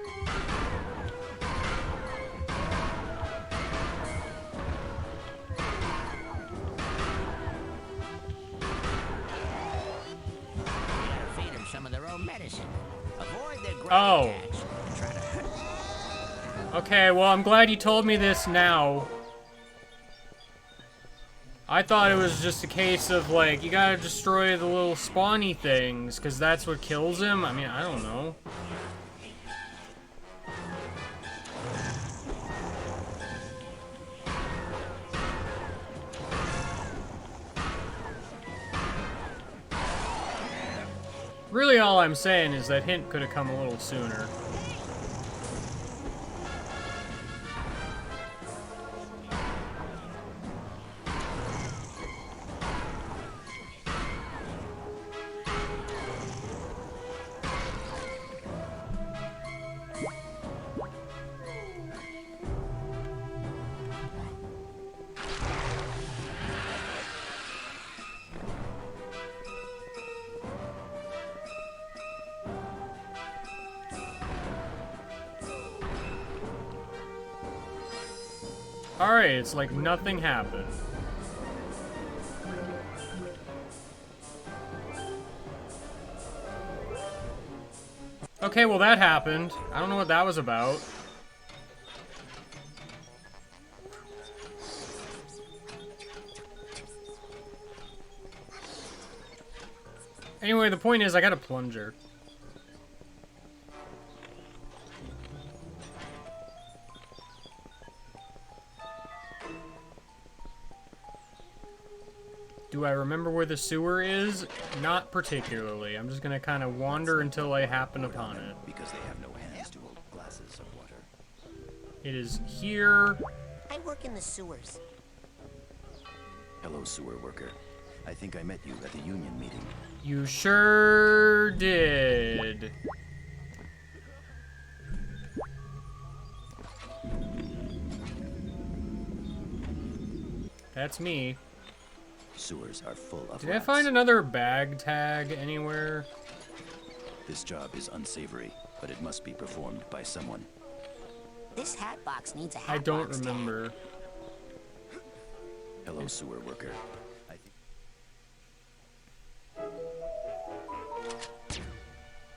Speaker 5: Feed them some of their own medicine. Avoid their
Speaker 1: Oh.
Speaker 5: attacks. Try to hurt.
Speaker 1: Okay, well, I'm glad you told me this now. I thought it was just a case of, like, you gotta destroy the little spawny things, because that's what kills him? I mean, I don't know. Really, all I'm saying is that hint could have come a little sooner. Alright, it's like nothing happened. Okay, well that happened. I don't know what that was about. Anyway, the point is I got a plunger. Do I remember where the sewer is? Not particularly. I'm just gonna kind of wander until I happen upon it.
Speaker 8: Because they have no hands to hold glasses of water.
Speaker 1: It is here.
Speaker 3: I work in the sewers.
Speaker 8: Hello, sewer worker. I think I met you at the union meeting.
Speaker 1: You sure did. That's me.
Speaker 8: Sewers are full of
Speaker 1: Did I
Speaker 8: rats.
Speaker 1: find another bag tag anywhere?
Speaker 8: This job is unsavory, but it must be performed by someone.
Speaker 3: This hat box needs a hat
Speaker 1: I don't
Speaker 3: box tag.
Speaker 1: remember.
Speaker 8: Hello, sewer worker.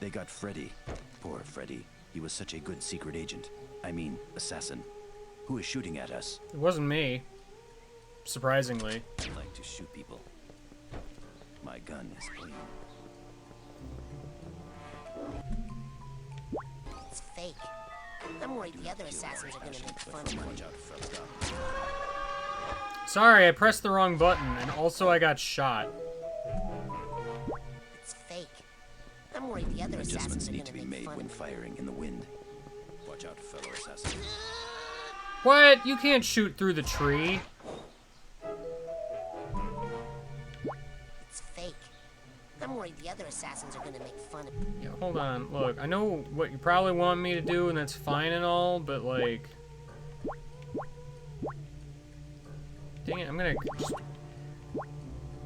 Speaker 8: They got Freddy. Poor Freddy. He was such a good secret agent. I mean, assassin. Who is shooting at us?
Speaker 1: It wasn't me. Surprisingly.
Speaker 8: I like to shoot people. My gun is clean.
Speaker 3: It's fake. I'm worried the other assassins are gonna make fun of me.
Speaker 8: Watch out, fella.
Speaker 1: Sorry, I pressed the wrong button, and also I got shot.
Speaker 3: It's fake. I'm worried the other
Speaker 8: Adjustments
Speaker 3: assassins are
Speaker 8: need
Speaker 3: gonna
Speaker 8: to be
Speaker 3: make
Speaker 8: made
Speaker 3: fun
Speaker 8: when
Speaker 3: of me.
Speaker 8: firing in the wind. Watch out, fellow assassin.
Speaker 1: What? You can't shoot through the tree.
Speaker 3: It's fake. I'm worried the other assassins are gonna make fun of me.
Speaker 1: Yeah, hold on. Look, I know what you probably want me to do, and that's fine and all, but like... Dang it, I'm gonna just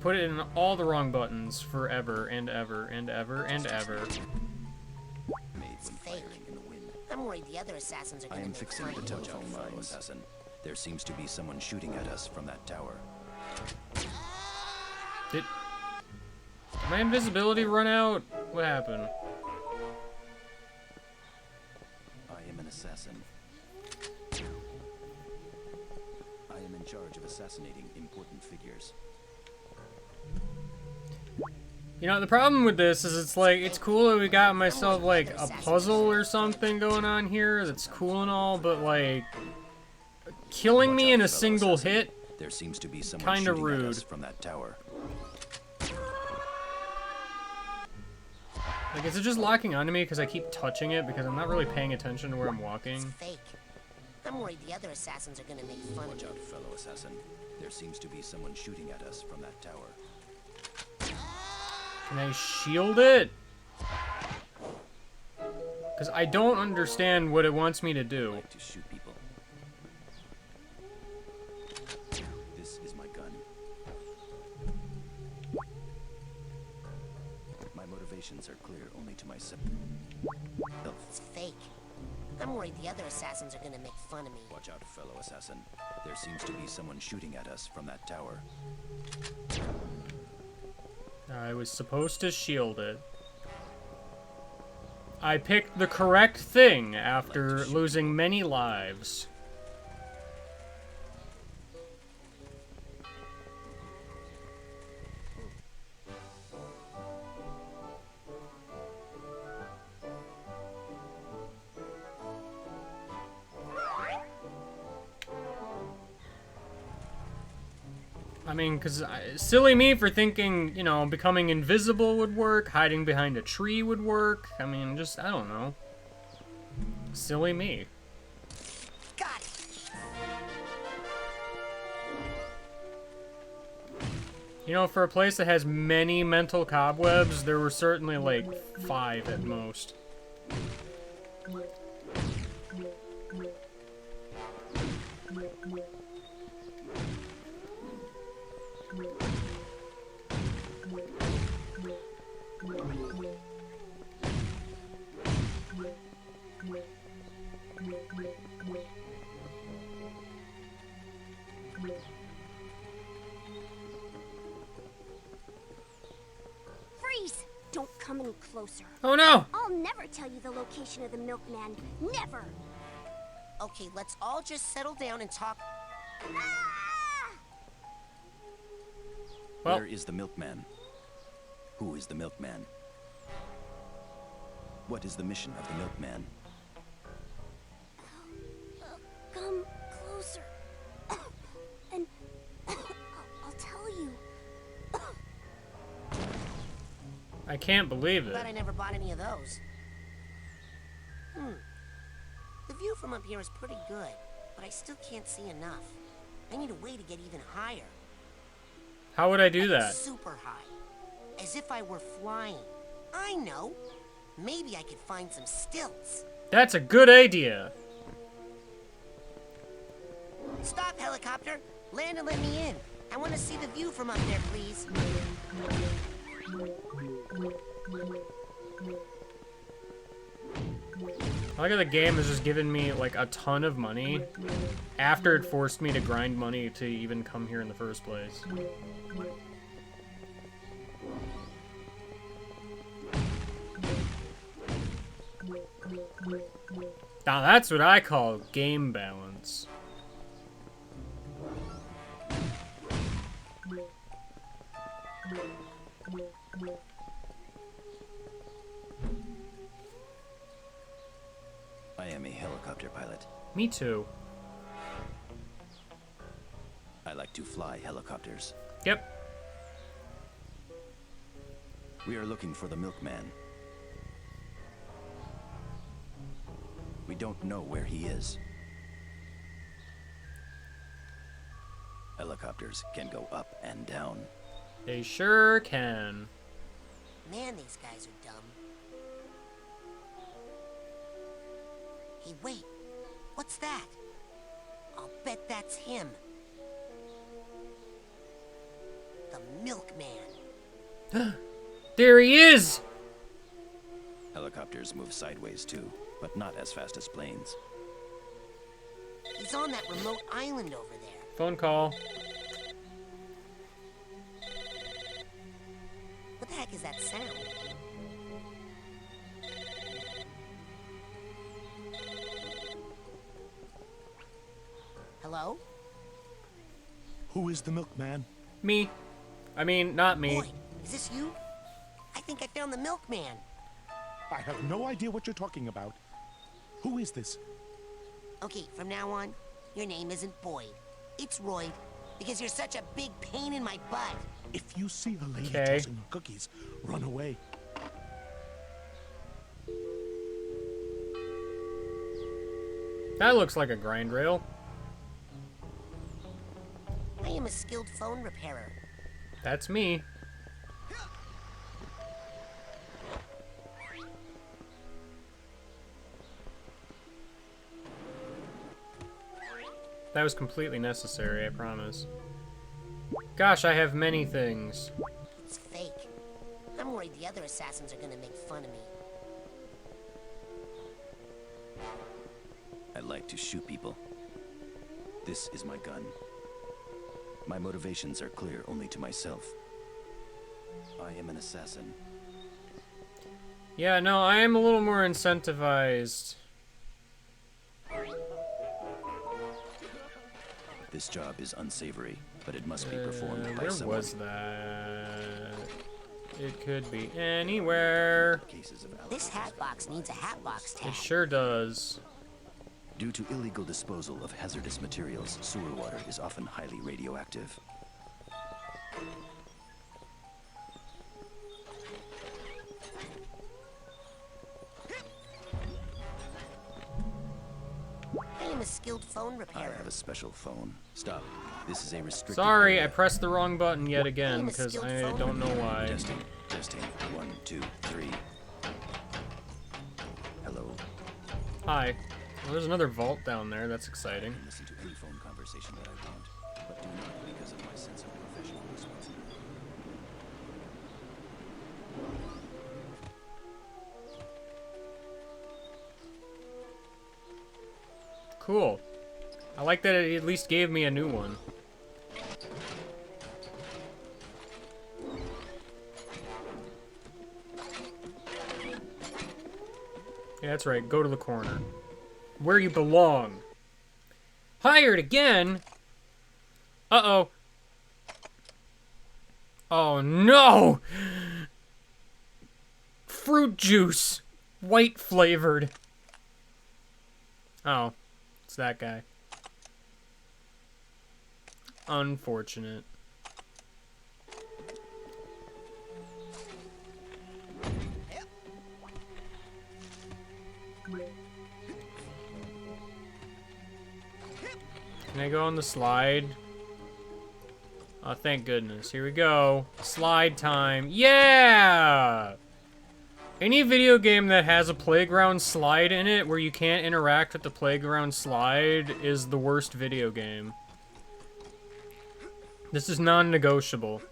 Speaker 1: put it in all the wrong buttons forever and ever and ever and ever.
Speaker 8: Made when
Speaker 3: fake.
Speaker 8: firing in the wind.
Speaker 3: I'm worried the other assassins are
Speaker 8: I
Speaker 3: gonna
Speaker 8: am
Speaker 3: make
Speaker 8: fixing
Speaker 3: fun
Speaker 8: the
Speaker 3: of me.
Speaker 8: telephone, fellow assassin. There seems to be someone shooting at us from that tower.
Speaker 1: Did my invisibility run out? What happened?
Speaker 8: I am an assassin. I am in charge of assassinating important figures.
Speaker 1: You know, the problem with this is it's like, it's cool that we got myself like a puzzle or something going on here that's cool and all, but like, killing me in a single hit?
Speaker 8: There seems to be someone
Speaker 1: Kinda
Speaker 8: shooting at us
Speaker 1: rude.
Speaker 8: from that tower.
Speaker 1: Like, is it just locking onto me because I keep touching it because I'm not really paying attention to where I'm walking?
Speaker 3: It's fake. I'm worried the other assassins are gonna make fun of
Speaker 8: Watch
Speaker 3: me.
Speaker 8: out, fellow assassin. There seems to be someone shooting at us from that tower.
Speaker 1: Can I shield it? Because I don't understand what it wants me to
Speaker 8: I
Speaker 1: do.
Speaker 8: like to shoot people. This is my gun. My motivation intentions are clear only to myself.
Speaker 3: It's fake. I'm worried the other assassins are gonna make fun of me.
Speaker 8: Watch out, fellow assassin. There seems to be someone shooting at us from that tower.
Speaker 1: I was supposed to shield it. I picked the correct thing after losing many lives. I mean, because silly me for thinking, you know, becoming invisible would work, hiding behind a tree would work. I mean, just, I don't know. Silly me.
Speaker 3: Got it.
Speaker 1: You know, for a place that has many mental cobwebs, there were certainly like 5 at most.
Speaker 9: Freeze! Don't come any closer.
Speaker 1: Oh no!
Speaker 9: I'll never tell you the location of the milkman. Never!
Speaker 3: Okay, let's all just settle down and talk.
Speaker 9: Ah!
Speaker 1: Well,
Speaker 8: Where is the milkman? Who is the milkman? What is the mission of the milkman?
Speaker 9: Come closer. And I'll tell you.
Speaker 1: I can't believe it.
Speaker 3: Glad I never bought any of those. The view from up here is pretty good, but I still can't see enough. I need a way to get even higher.
Speaker 1: How would I do
Speaker 3: Like
Speaker 1: that?
Speaker 3: super high. As if I were flying. I know. Maybe I could find some stilts.
Speaker 1: That's a good idea.
Speaker 3: Stop, helicopter. Land and let me in. I want to see the view from up there, please.
Speaker 1: I like how the game has just given me like a ton of money after it forced me to grind money to even come here in the first place. Now that's what I call game balance.
Speaker 8: I am a helicopter pilot.
Speaker 1: Me too.
Speaker 8: I like to fly helicopters.
Speaker 1: Yep.
Speaker 8: We are looking for the milkman. We don't know where he is. Helicopters can go up and down.
Speaker 1: They sure can.
Speaker 3: Man, these guys are dumb. Hey, wait. What's that? I'll bet that's him. The milkman.
Speaker 1: There he is!
Speaker 8: Helicopters move sideways too, but not as fast as planes.
Speaker 3: He's on that remote island over there.
Speaker 1: Phone call.
Speaker 3: What the heck is that sound? Hello?
Speaker 2: Who is the milkman?
Speaker 1: Me. I mean, not me.
Speaker 3: Boy, is this you? I think I found the milkman.
Speaker 2: I have no idea what you're talking about. Who is this?
Speaker 3: Okay, from now on, your name isn't Boyd. It's Royd, because you're such a big pain in my butt.
Speaker 2: If you see a lady
Speaker 1: Okay.
Speaker 2: tossing her cookies, run away.
Speaker 1: That looks like a grind rail.
Speaker 3: I am a skilled phone repairer.
Speaker 1: That's me. That was completely necessary, I promise. Gosh, I have many things.
Speaker 3: It's fake. I'm worried The other assassins are gonna make fun of me.
Speaker 8: I like to shoot people. This is my gun. My motivations are clear only to myself. I am an assassin.
Speaker 1: Yeah, no, I am a little more incentivized.
Speaker 8: This job is unsavory, but it must be performed by
Speaker 1: Where
Speaker 8: someone.
Speaker 1: was that? It could be anywhere.
Speaker 8: Cases of
Speaker 3: This hat box needs a hat box tag.
Speaker 1: It sure does.
Speaker 8: Due to illegal disposal of hazardous materials, sewer water is often highly radioactive.
Speaker 3: I am a skilled phone
Speaker 8: I
Speaker 3: repairer.
Speaker 8: have a special phone. Stop. This is a restricted
Speaker 1: Sorry, I
Speaker 8: area.
Speaker 1: pressed the wrong button yet again,
Speaker 3: I'm a
Speaker 1: because
Speaker 3: skilled
Speaker 1: I
Speaker 3: phone
Speaker 1: don't know why.
Speaker 8: Testing. 1, 2, 3. Hello.
Speaker 1: Hi. Well, there's another vault down there, that's exciting.
Speaker 8: I can listen to any phone conversation that I want, but do not because of my sense of professional responsibility.
Speaker 1: Cool. I like that it at least gave me a new one. Yeah, that's right. Go to the corner. Where you belong. Hired again? Uh-oh. Oh, no! Fruit juice. White flavored. Oh. It's that guy. Unfortunate. Can I go on the slide? Oh, thank goodness. Here we go. Slide time. Yeah! Any video game that has a playground slide in it where you can't interact with the playground slide is the worst video game. This is non-negotiable.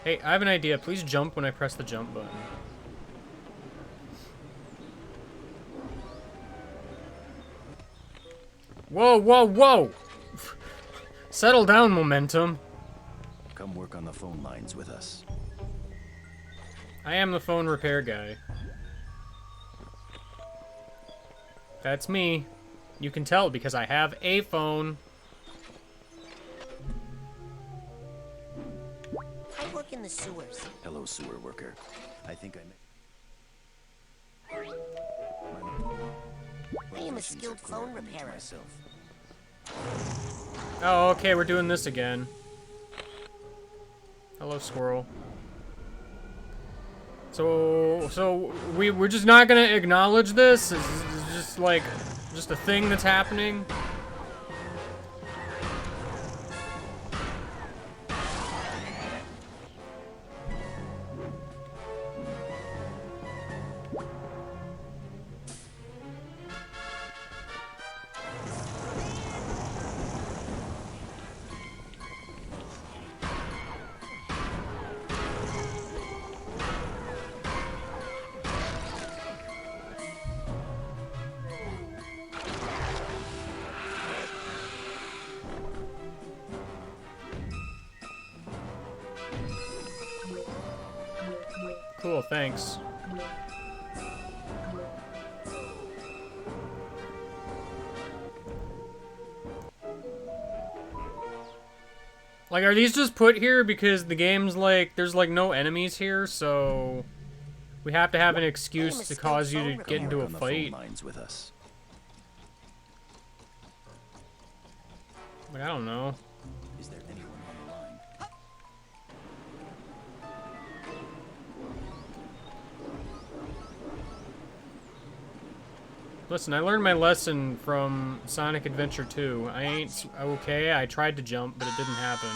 Speaker 1: Hey, I have an idea. Please jump when I press the jump button. Whoa, whoa, whoa! Settle down, momentum.
Speaker 8: Come work on the phone lines with us.
Speaker 1: I am the phone repair guy. That's me. You can tell because I have a phone.
Speaker 3: I work in the sewers.
Speaker 8: Hello, sewer worker. I think
Speaker 3: I am a skilled phone repairer.
Speaker 8: myself.
Speaker 1: Oh, okay, we're doing this again. Hello, squirrel. So we're just not gonna acknowledge this? Is just like, just a thing that's happening? Cool, thanks. Like, are these just put here because the game's like, there's like no enemies here, so we have to have an excuse to cause you to get into a fight?
Speaker 8: Lines with us.
Speaker 1: Like, I don't know.
Speaker 8: Is there anyone on the line?
Speaker 1: Listen, I learned my lesson from Sonic Adventure 2. I ain't okay. I tried to jump, but it didn't happen.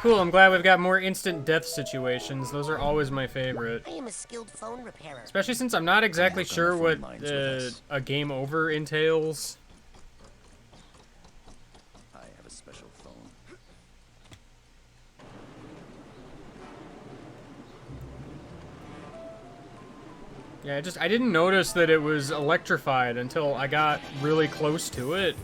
Speaker 1: Cool, I'm glad we've got more instant death situations. Those are always my favorite.
Speaker 3: I am a skilled phone repairer.
Speaker 1: Especially since I'm not exactly sure what a game over entails.
Speaker 8: I have a special phone.
Speaker 1: Yeah, I didn't notice that it was electrified until I got really close to it.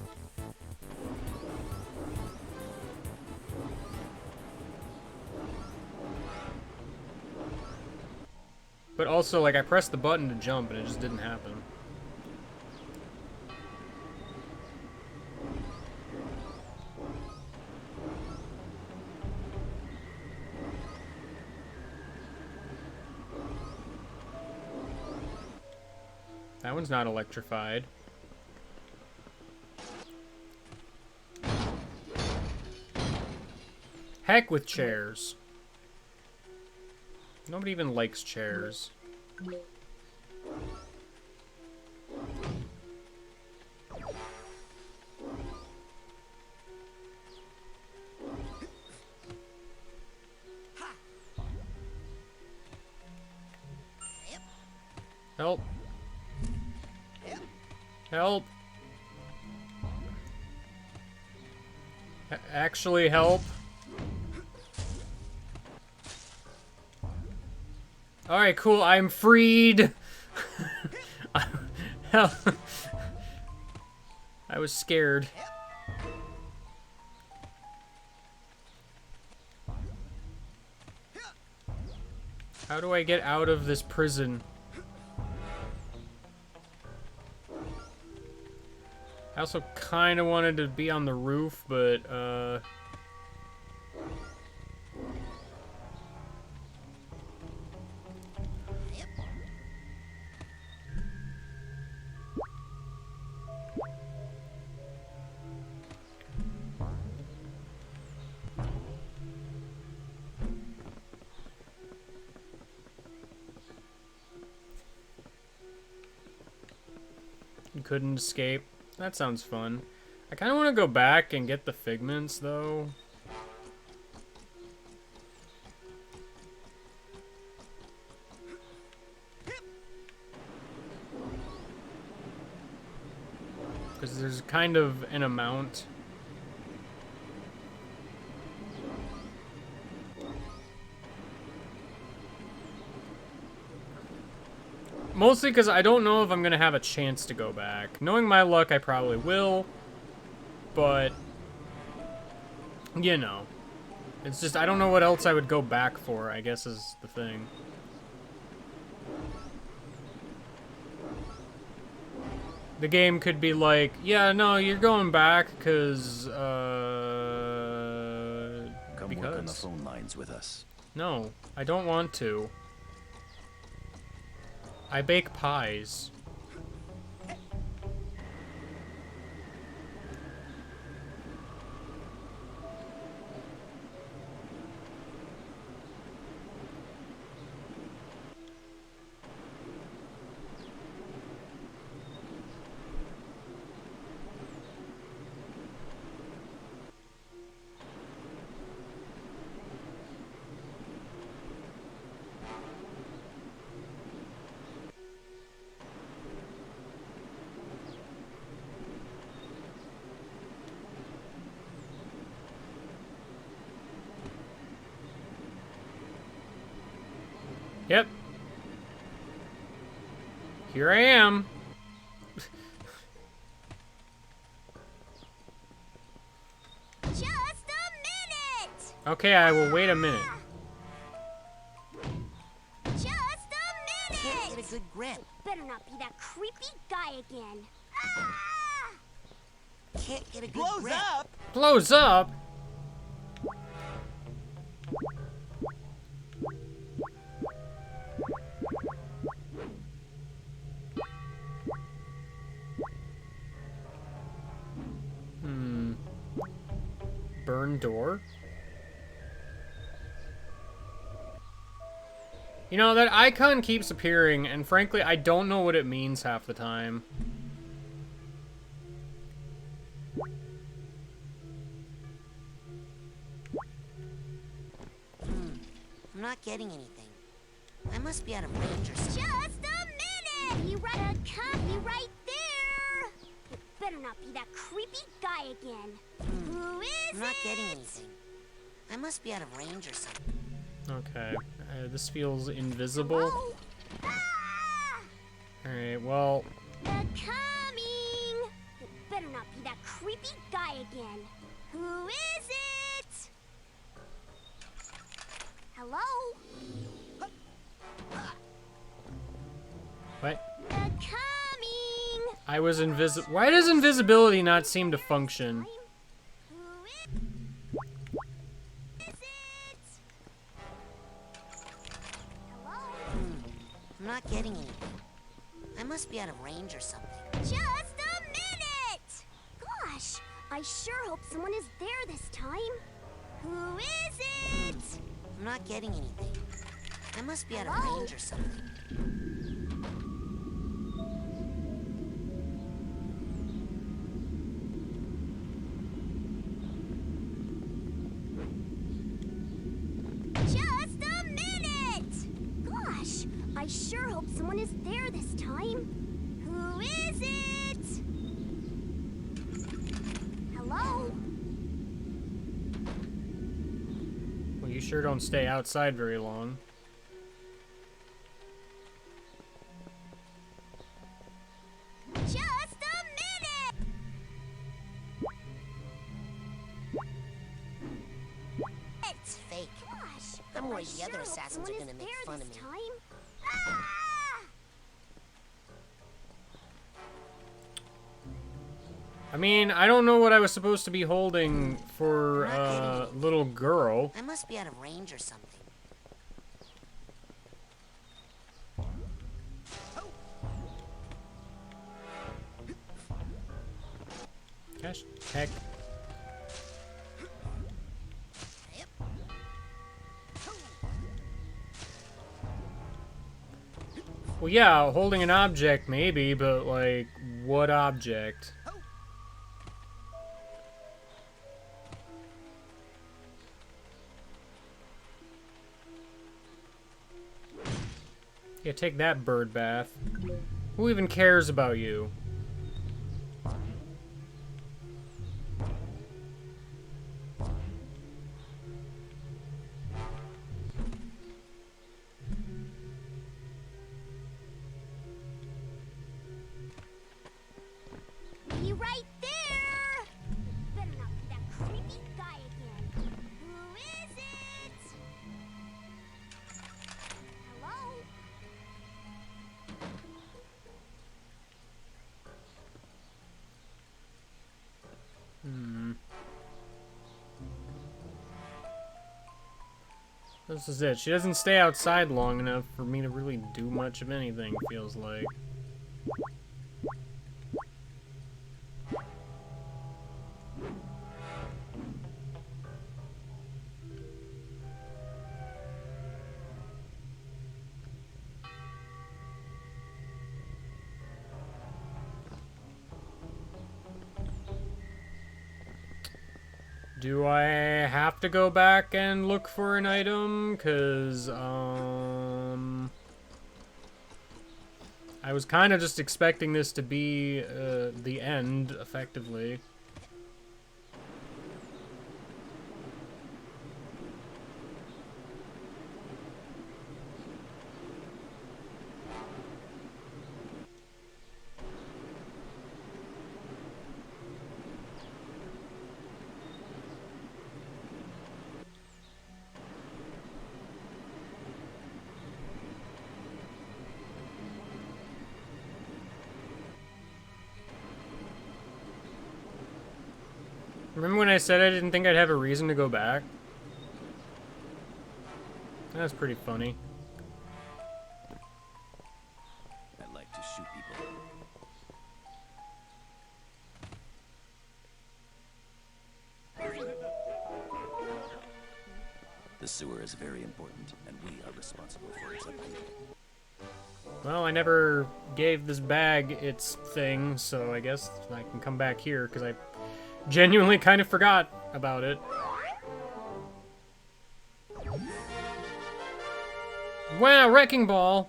Speaker 1: But also, like, I pressed the button to jump and it just didn't happen. That one's not electrified. Heck with chairs. Nobody even likes chairs. Help. Help. Actually help. Alright, cool. I'm freed. Hell. I was scared. How do I get out of this prison? I also kind of wanted to be on the roof, but, you couldn't escape. That sounds fun. I kind of want to go back and get the figments, though. Because there's kind of an amount. Mostly because I don't know if I'm going to have a chance to go back. Knowing my luck, I probably will. But, you know. It's just, I don't know what else I would go back for, I guess is the thing. The game could be like, yeah, no, you're going back because,
Speaker 8: Come work on the phone lines with us.
Speaker 1: No, I don't want to. I bake pies. Yep. Here I am.
Speaker 9: Just a minute!
Speaker 1: Okay, I will wait a minute.
Speaker 9: Just a minute!
Speaker 3: Can't get a good grip.
Speaker 9: Better not be that creepy guy again. Ah!
Speaker 3: Can't get a good grip.
Speaker 1: Blows up? Burn door? You know, that icon keeps appearing, and frankly, I don't know what it means half the time.
Speaker 3: I'm not getting anything. I must be out of range or something.
Speaker 9: Just a minute! Be right there! It better not be that creepy guy again. Who is it?
Speaker 3: I'm not getting anything. I must be out of range or something.
Speaker 1: Okay, this feels invisible.
Speaker 9: Oh. Ah!
Speaker 1: Alright, well...
Speaker 9: Coming! It better not be that creepy guy again. Who is it? Hello?
Speaker 1: What?
Speaker 9: Coming!
Speaker 1: I was invisible. Why does invisibility not seem to function?
Speaker 9: Who is it? Hello?
Speaker 3: I'm not getting anything. I must be out of range or something.
Speaker 9: Just a minute! Gosh, I sure hope someone is there this time. Who is it?
Speaker 3: I'm not getting anything. I must be out of
Speaker 9: Hello?
Speaker 3: range or something.
Speaker 9: Just a minute! Gosh, I sure hope someone is there this time. Who is it? Hello?
Speaker 1: Well, you sure don't stay outside very long.
Speaker 9: Just a minute!
Speaker 3: It's fake.
Speaker 9: Gosh,
Speaker 3: I'm worried
Speaker 9: I
Speaker 3: the other
Speaker 9: sure hope
Speaker 3: assassins
Speaker 9: someone
Speaker 3: are
Speaker 9: is
Speaker 3: gonna make
Speaker 9: there
Speaker 3: fun
Speaker 9: this
Speaker 3: of me.
Speaker 9: time. Ah!
Speaker 1: I mean, I don't know what I was supposed to be holding for a little girl.
Speaker 3: I must be out of range or something.
Speaker 1: Gosh, heck. Well, yeah, holding an object maybe, but like, what object? Yeah, take that, bird bath. Who even cares about you?
Speaker 9: Be right there! It better not be that creepy guy again. Who is it? Hello?
Speaker 1: This is it. She doesn't stay outside long enough for me to really do much of anything, feels like. Do I have to go back and look for an item? 'Cause, I was kind of just expecting this to be, the end, effectively. Remember when I said I didn't think I'd have a reason to go back? That's pretty funny.
Speaker 8: I like to shoot people. The sewer is very important, and we are responsible for its upkeep.
Speaker 1: Well, I never gave this bag its thing, so I guess I can come back here, because I genuinely kind of forgot about it. Wow, Wrecking Ball!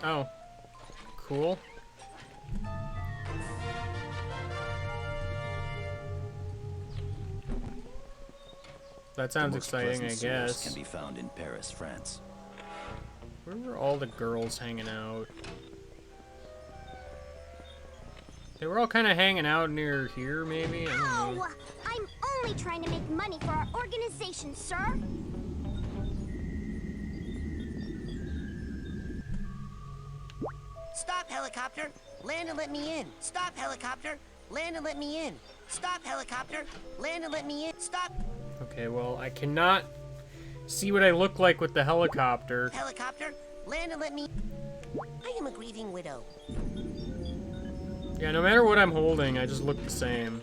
Speaker 1: Oh. Cool. That
Speaker 8: The
Speaker 1: sounds
Speaker 8: most
Speaker 1: exciting, I
Speaker 8: pleasant sewers
Speaker 1: guess.
Speaker 8: can be found in Paris, France.
Speaker 1: Where were all the girls hanging out? They were all kind of hanging out near here, maybe? I don't know.
Speaker 9: Oh, I'm only trying to make money for our organization, sir.
Speaker 3: Stop, helicopter! Land and let me in! Stop, helicopter! Land and let me in! Stop, helicopter! Land and let me in! Stop!
Speaker 1: Okay, well, I cannot see what I look like with the helicopter.
Speaker 3: Helicopter! Land and let me... I am a grieving widow.
Speaker 1: Yeah, no matter what I'm holding, I just look the same.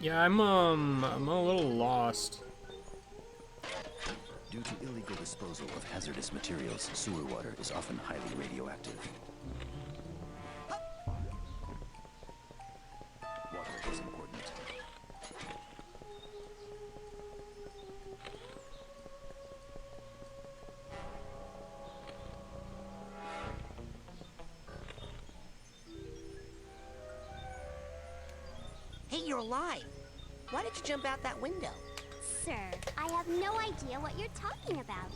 Speaker 1: Yeah, I'm a little lost.
Speaker 8: Due to illegal disposal of hazardous materials, sewer water is often highly radioactive. Water is important.
Speaker 3: Hey, you're alive! Why did you jump out that window?
Speaker 9: Sir, I have no idea what you're talking about.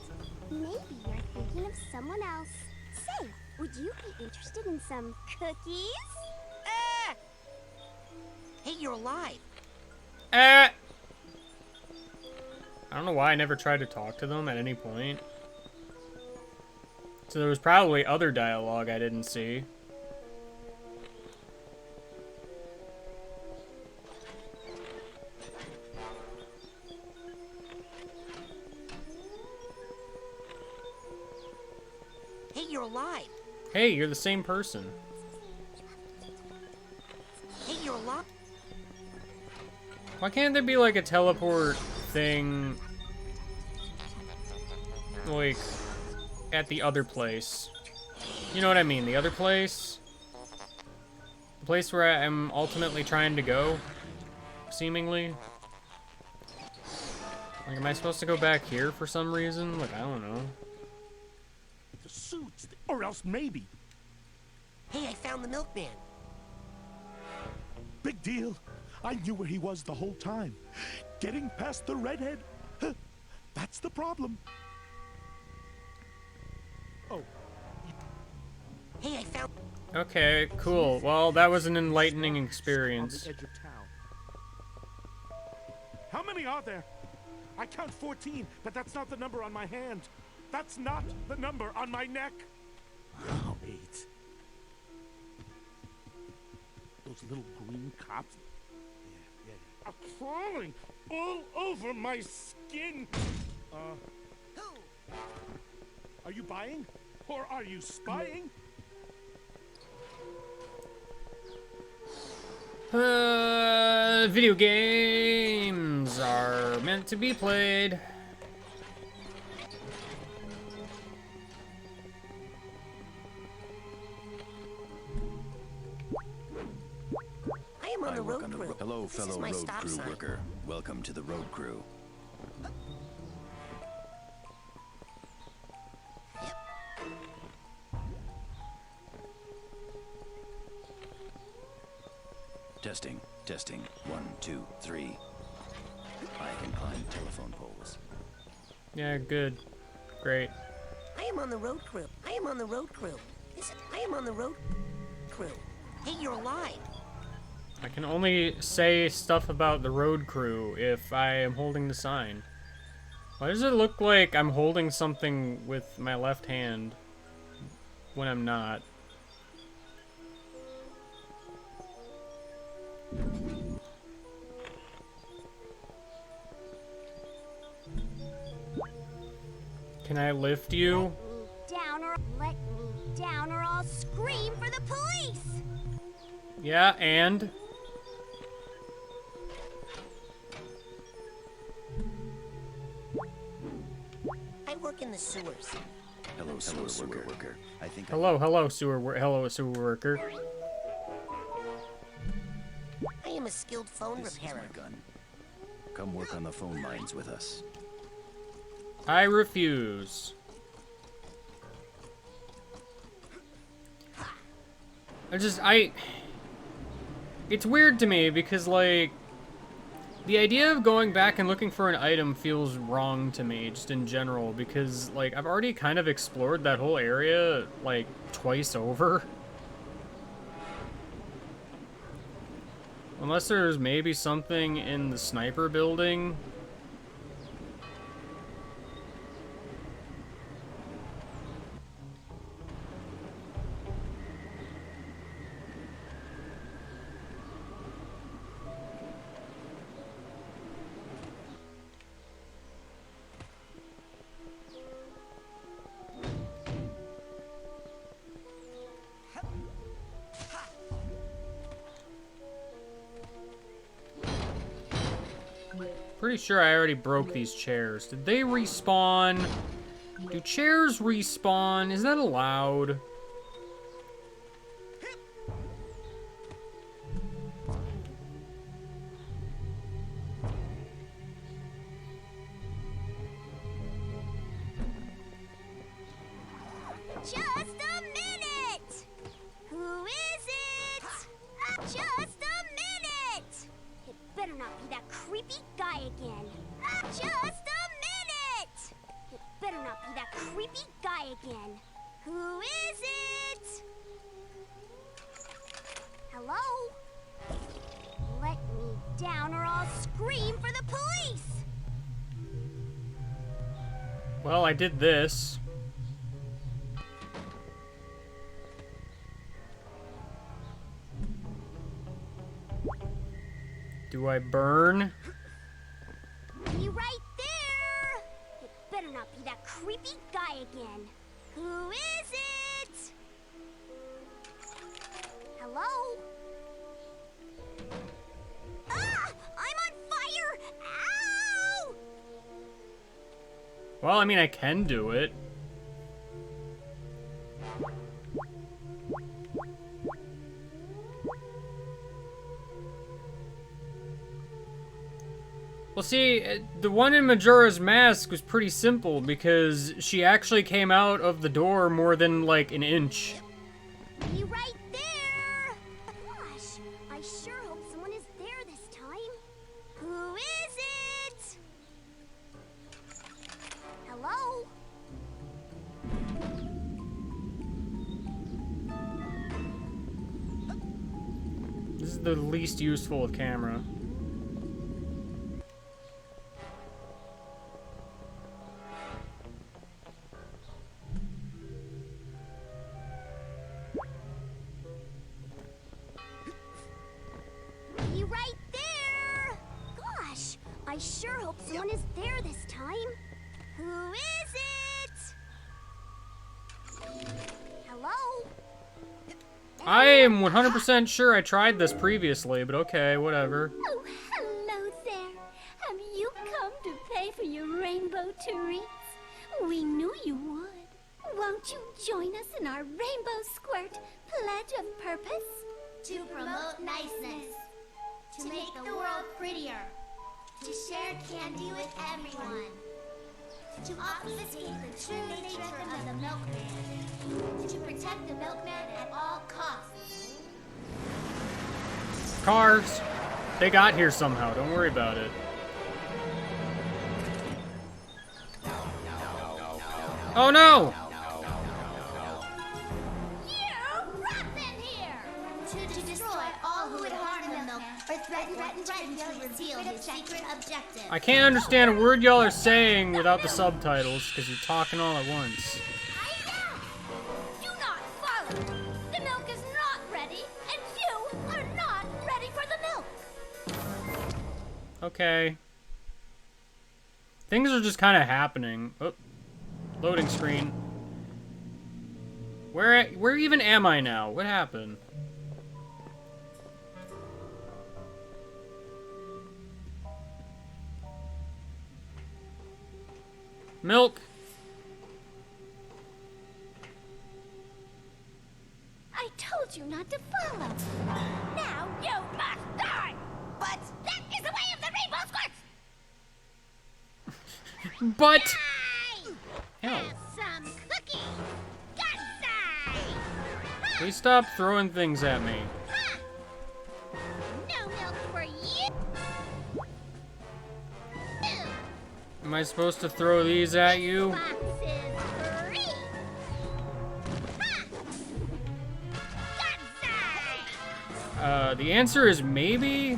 Speaker 9: Maybe you're thinking of someone else. Say, would you be interested in some cookies?
Speaker 3: Ah! Hey, you're alive!
Speaker 1: I don't know why I never tried to talk to them at any point. So there was probably other dialogue I didn't see.
Speaker 3: Hey, you're alive!
Speaker 1: Hey, you're the same person.
Speaker 3: Hey, you're alive!
Speaker 1: Why can't there be like a teleport thing, like, at the other place? You know what I mean, the other place? The place where I'm ultimately trying to go, seemingly. Like, am I supposed to go back here for some reason? Like, I don't know.
Speaker 2: The suits, or else maybe.
Speaker 3: Hey, I found the milkman.
Speaker 2: Big deal. I knew where he was the whole time. Getting past the redhead. Huh, that's the problem. Oh.
Speaker 3: Hey, I found...
Speaker 1: Okay, cool. Well, that was an enlightening
Speaker 2: On
Speaker 1: experience.
Speaker 2: the edge of town. How many are there? I count 14, but that's not the number on my hand. That's not the number on my neck. Oh, 8. Those little green cops. Yeah. Are crawling all over my skin. Are you buying? Or are you spying?
Speaker 1: Video games are meant to be played.
Speaker 3: I am on the road
Speaker 8: On the
Speaker 3: crew.
Speaker 8: Hello,
Speaker 3: This is
Speaker 8: fellow
Speaker 3: my
Speaker 8: road
Speaker 3: stop
Speaker 8: crew
Speaker 3: sign.
Speaker 8: worker. Welcome to the road crew. Testing, testing. 1, 2, 3. I can climb telephone poles.
Speaker 1: Yeah, good. Great.
Speaker 3: I am on the road crew. I am on the road crew. I am on the road crew. Hey, you're alive.
Speaker 1: I can only say stuff about the road crew if I am holding the sign. Why does it look like I'm holding something with my left hand when I'm not? Can I lift you?
Speaker 9: Let me down or I'll scream for the police.
Speaker 1: Yeah, and?
Speaker 3: I work in the sewers.
Speaker 8: Hello, sewer worker. I think
Speaker 1: Hello, sewer worker.
Speaker 3: I am a skilled phone
Speaker 8: this is
Speaker 3: repairer.
Speaker 8: my gun. come work on the phone lines with us.
Speaker 1: I refuse. It's weird to me because, like, the idea of going back and looking for an item feels wrong to me, just in general, because, like, I've already kind of explored that whole area, like, twice over. Unless there's maybe something in the sniper building. Pretty sure I already broke these chairs. Did they respawn? Do chairs respawn? Is that allowed?
Speaker 9: Just a minute! Who is it? Just a minute! It better not be that creepy guy again. Just a minute! It better not be that creepy guy again. Who is it? Hello? Let me down or I'll scream for the police!
Speaker 1: Well, I did this. Do I burn?
Speaker 9: Be right there! It better not be that creepy guy again. Who is it? Hello? Ah! I'm on fire! Ow!
Speaker 1: Well, I mean, I can do it. Well, see, the one in Majora's Mask was pretty simple because she actually came out of the door more than, like, an inch.
Speaker 9: Be right there! Gosh, I sure hope someone is there this time. Who is it? Hello?
Speaker 1: This is the least useful of camera.
Speaker 9: Be right there! Gosh, I sure hope someone is there this time. Who is it? Hello?
Speaker 1: I am 100% sure I tried this previously, but okay, whatever.
Speaker 10: Oh, hello there. Have you come to pay for your rainbow treats? We knew you would. Won't you join us in our Rainbow Squirt Pledge of Purpose?
Speaker 11: To promote niceness, to make the world prettier, to share candy with everyone, to obfuscate the true nature of the milkman, to protect the milkman at all costs.
Speaker 1: Cars! They got here somehow, don't worry about it. Oh no!
Speaker 11: You brought them here! To destroy all who would harm the milk or threaten to reveal his secret objective.
Speaker 1: I can't understand a word y'all are saying without the subtitles, because you're talking all at once.
Speaker 10: Do not follow. The milk is not ready, and you are not ready for the milk.
Speaker 1: Okay. Things are just kind of happening. Oh, loading screen. Where even am I now? What happened? Milk.
Speaker 10: I told you not to follow. Now you must die. But that is the way of the Rainbow Squirts.
Speaker 1: But... Ow.
Speaker 9: Some cookies. Gutsy.
Speaker 1: Please stop throwing things at me.
Speaker 9: No milk for you.
Speaker 1: Am I supposed to throw these at you?
Speaker 9: Box is free. Gutsy.
Speaker 1: The answer is maybe?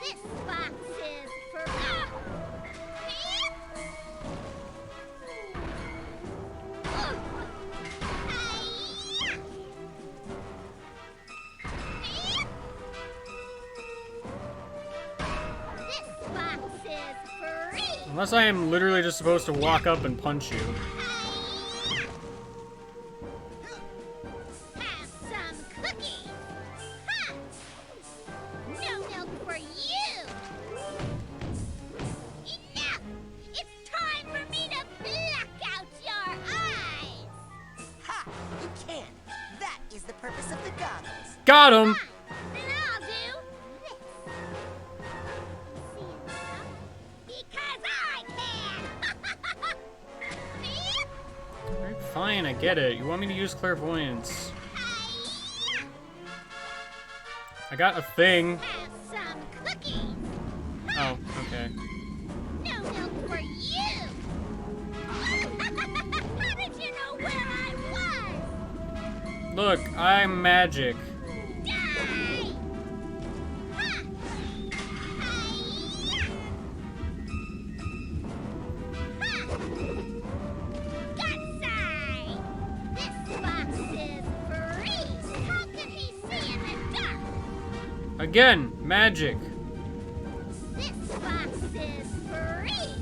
Speaker 9: This box is for This box is free.
Speaker 1: Unless I am literally just supposed to walk up and punch you.
Speaker 9: Have some cookies. Ha! No milk for you. Enough! It's time for me to black out your eyes.
Speaker 3: Ha! You can't. That is the purpose of the goggles.
Speaker 1: Got him!
Speaker 9: Then I'll do this. Because I can.
Speaker 1: Alright, fine, I get it. You want me to use clairvoyance. I got a thing.
Speaker 9: Have some cookies.
Speaker 1: Oh, okay.
Speaker 9: No milk for you. How did you know where I was?
Speaker 1: Look, I'm magic.
Speaker 9: Die! Ha! Gutsy! This box is free. How can he see in the dark?
Speaker 1: Again, magic.
Speaker 9: This box is free.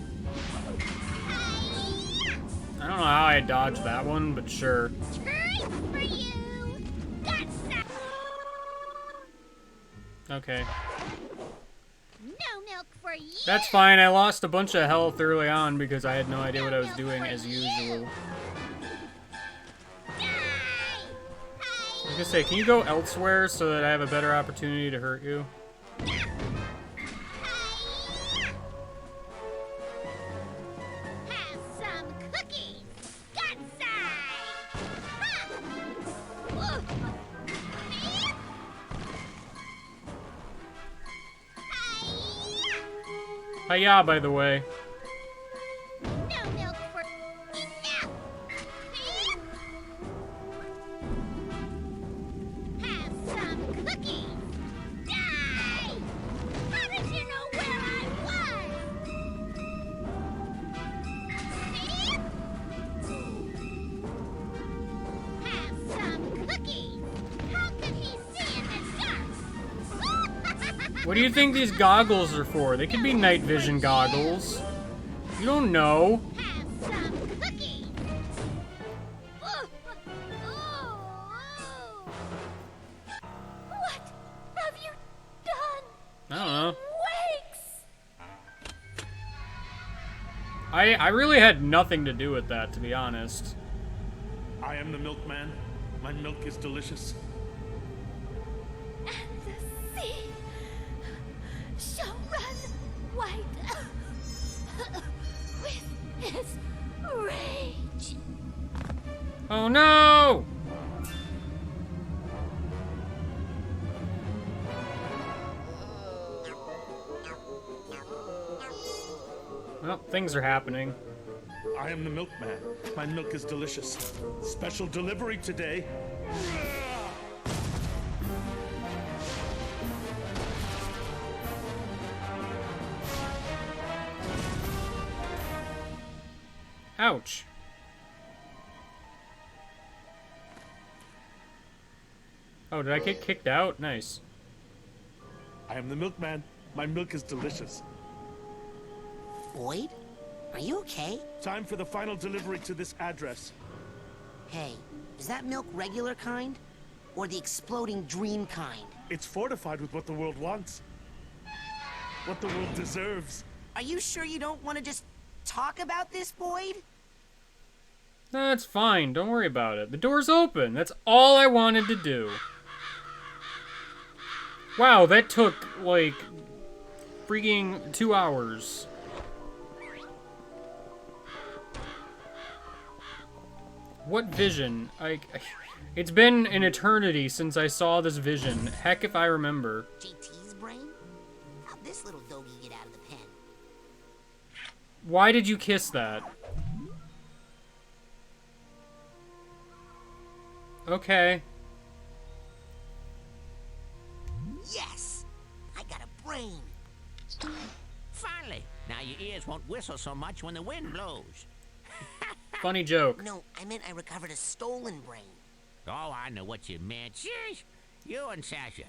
Speaker 1: I don't know how I dodged that one, but sure.
Speaker 9: Treat for you. Gutsy!
Speaker 1: Okay.
Speaker 9: No milk for you.
Speaker 1: That's fine, I lost a bunch of health early on because I had no idea what I was doing as usual. I was gonna say, can you go elsewhere so that I have a better opportunity to hurt you?
Speaker 9: Have some cookies. Gutsy!
Speaker 1: Hiya, by the way.
Speaker 9: No milk for enough. Have some cookies. Die! How did you know where I was? Have some cookies. How can he see in the dark?
Speaker 1: What do you think these goggles are for? They could be night vision goggles. You don't know.
Speaker 9: Have some cookies. What have you done?
Speaker 1: I don't know.
Speaker 9: Wakes.
Speaker 1: I really had nothing to do with that, to be honest.
Speaker 2: I am the milkman. My milk is delicious.
Speaker 10: And the sea shall run white with his rage.
Speaker 1: Oh no! Well, things are happening.
Speaker 2: I am the milkman. My milk is delicious. Special delivery today.
Speaker 1: Ouch. Oh, did I get kicked out? Nice.
Speaker 2: I am the milkman. My milk is delicious.
Speaker 3: Boyd? Are you okay?
Speaker 2: Time for the final delivery to this address.
Speaker 3: Hey, is that milk regular kind? Or the exploding dream kind?
Speaker 2: It's fortified with what the world wants. What the world deserves.
Speaker 3: Are you sure you don't want to just talk about this, Boyd?
Speaker 1: That's fine. Don't worry about it. The door's open. That's all I wanted to do. Wow, that took, like, freaking 2 hours. What vision? It's been an eternity since I saw this vision. Heck if I remember.
Speaker 3: JT's brain? How'd this little doggy get out of the pen?
Speaker 1: Why did you kiss that? Okay.
Speaker 3: Yes! I got a brain!
Speaker 5: Finally! Now your ears won't whistle so much when the wind blows.
Speaker 1: Funny joke.
Speaker 3: No, I meant I recovered a stolen brain.
Speaker 5: Oh, I know what you meant. Sheesh! You and Sasha.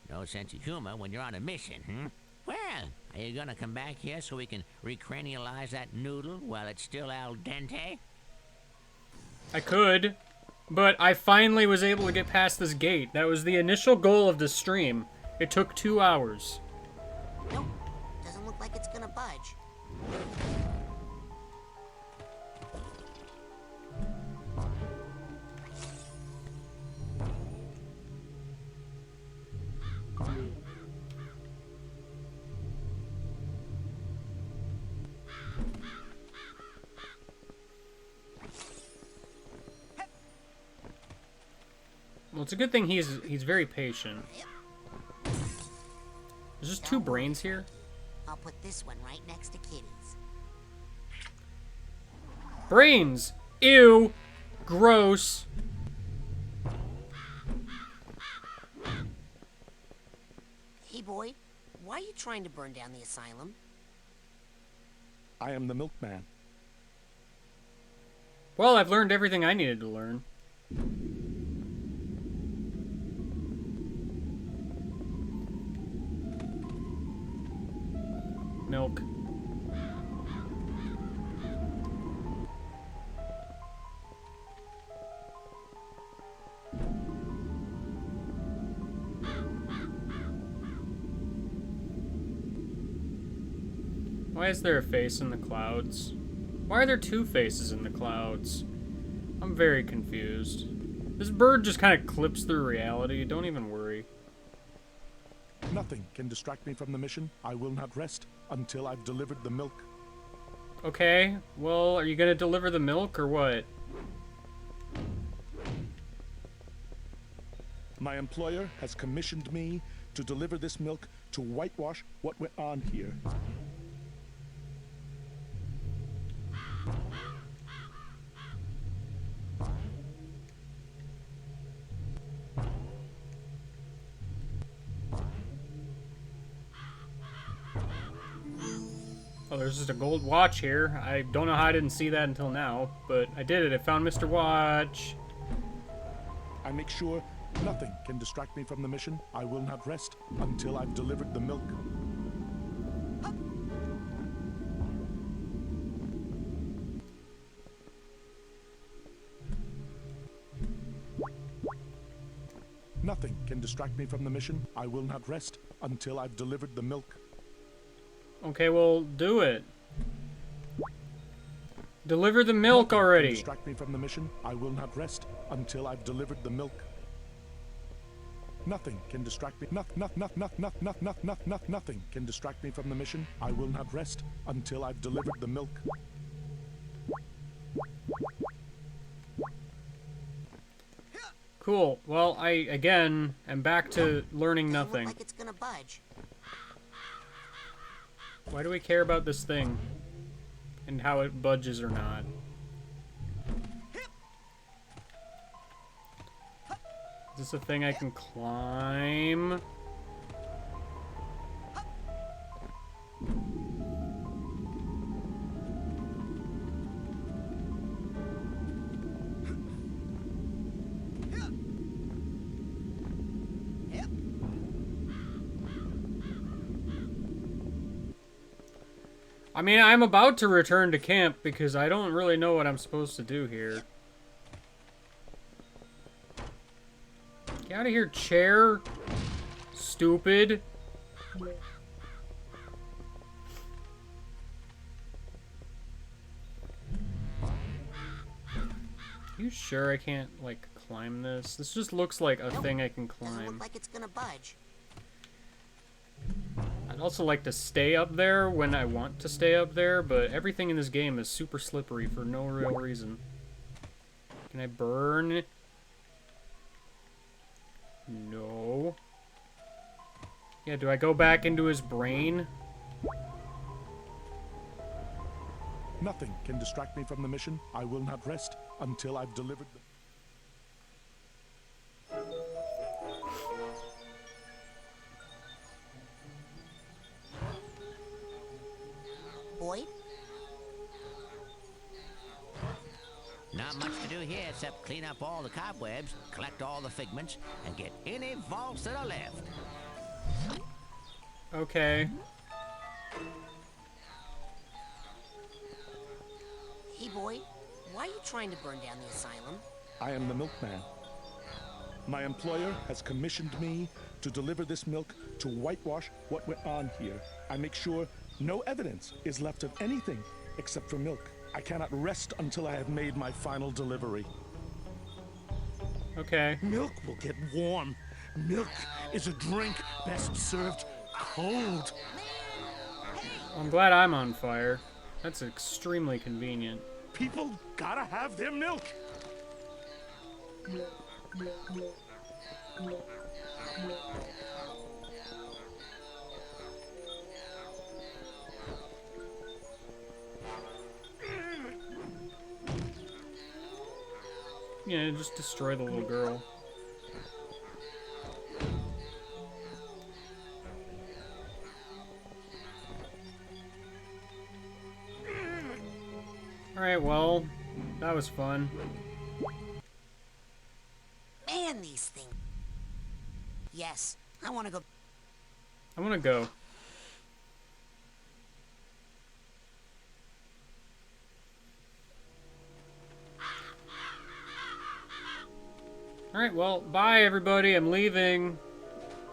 Speaker 5: No sense of humor when you're on a mission, hmm? Well, are you gonna come back here so we can recranialize that noodle while it's still al dente?
Speaker 1: I could, but I finally was able to get past this gate. That was the initial goal of this stream. It took 2 hours.
Speaker 3: Nope. Doesn't look like it's gonna budge.
Speaker 1: Well, it's a good thing he's very patient. There's just 2 brains here.
Speaker 3: I'll put this one right next to Kitty's.
Speaker 1: Brains! Ew! Gross!
Speaker 3: Hey, boy. Why are you trying to burn down the asylum?
Speaker 2: I am the milkman.
Speaker 1: Well, I've learned everything I needed to learn. Milk. Why is there a face in the clouds? Why are there 2 faces in the clouds? I'm very confused. This bird just kind of clips through reality. Don't even worry.
Speaker 2: Nothing can distract me from the mission. I will not rest until I've delivered the milk.
Speaker 1: Okay, well, are you gonna deliver the milk or what?
Speaker 2: My employer has commissioned me to deliver this milk to whitewash what went on here.
Speaker 1: Oh, there's just a gold watch here. I don't know how I didn't see that until now, but I did it. I found Mr. Watch.
Speaker 2: I make sure nothing can distract me from the mission. I will not rest until I've delivered the milk. Nothing can distract me from the mission. I will not rest until I've delivered the milk.
Speaker 1: Okay, well, do it. Deliver the milk already.
Speaker 2: Distract me from the mission. I will not rest until I've delivered the milk. Nothing can distract me. Nothing can distract me from the mission. I will not rest until I've delivered the milk.
Speaker 1: Cool. Well, I, again, am back to learning nothing.
Speaker 3: Like it's gonna budge.
Speaker 1: Why do we care about this thing? And how it budges or not? Is this a thing I can climb? I mean, I'm about to return to camp because I don't really know what I'm supposed to do here. Get out of here, chair. Stupid. You sure I can't, like, climb this? This just looks like a thing I can
Speaker 3: Doesn't
Speaker 1: climb.
Speaker 3: look like it's gonna budge.
Speaker 1: I'd also like to stay up there when I want to stay up there, but everything in this game is super slippery for no real reason. Can I burn? No. Yeah, do I go back into his brain?
Speaker 2: Nothing can distract me from the mission. I will not rest until I've delivered the...
Speaker 3: Boyd?
Speaker 5: Not much to do here except clean up all the cobwebs, collect all the figments, and get any vaults that are left.
Speaker 1: Okay.
Speaker 3: Hey, Boyd, why are you trying to burn down the asylum?
Speaker 2: I am the milkman. My employer has commissioned me to deliver this milk to whitewash what went on here. I make sure no evidence is left of anything except for milk. I cannot rest until I have made my final delivery.
Speaker 1: Okay.
Speaker 2: Milk will get warm. Milk is a drink best served cold.
Speaker 1: I'm glad I'm on fire. That's extremely convenient.
Speaker 2: People gotta have their milk.
Speaker 1: Yeah, just destroy the little girl. Alright, well, that was fun.
Speaker 3: Man, these things. Yes, I want to go.
Speaker 1: I want to go. Alright, well, bye everybody. I'm leaving.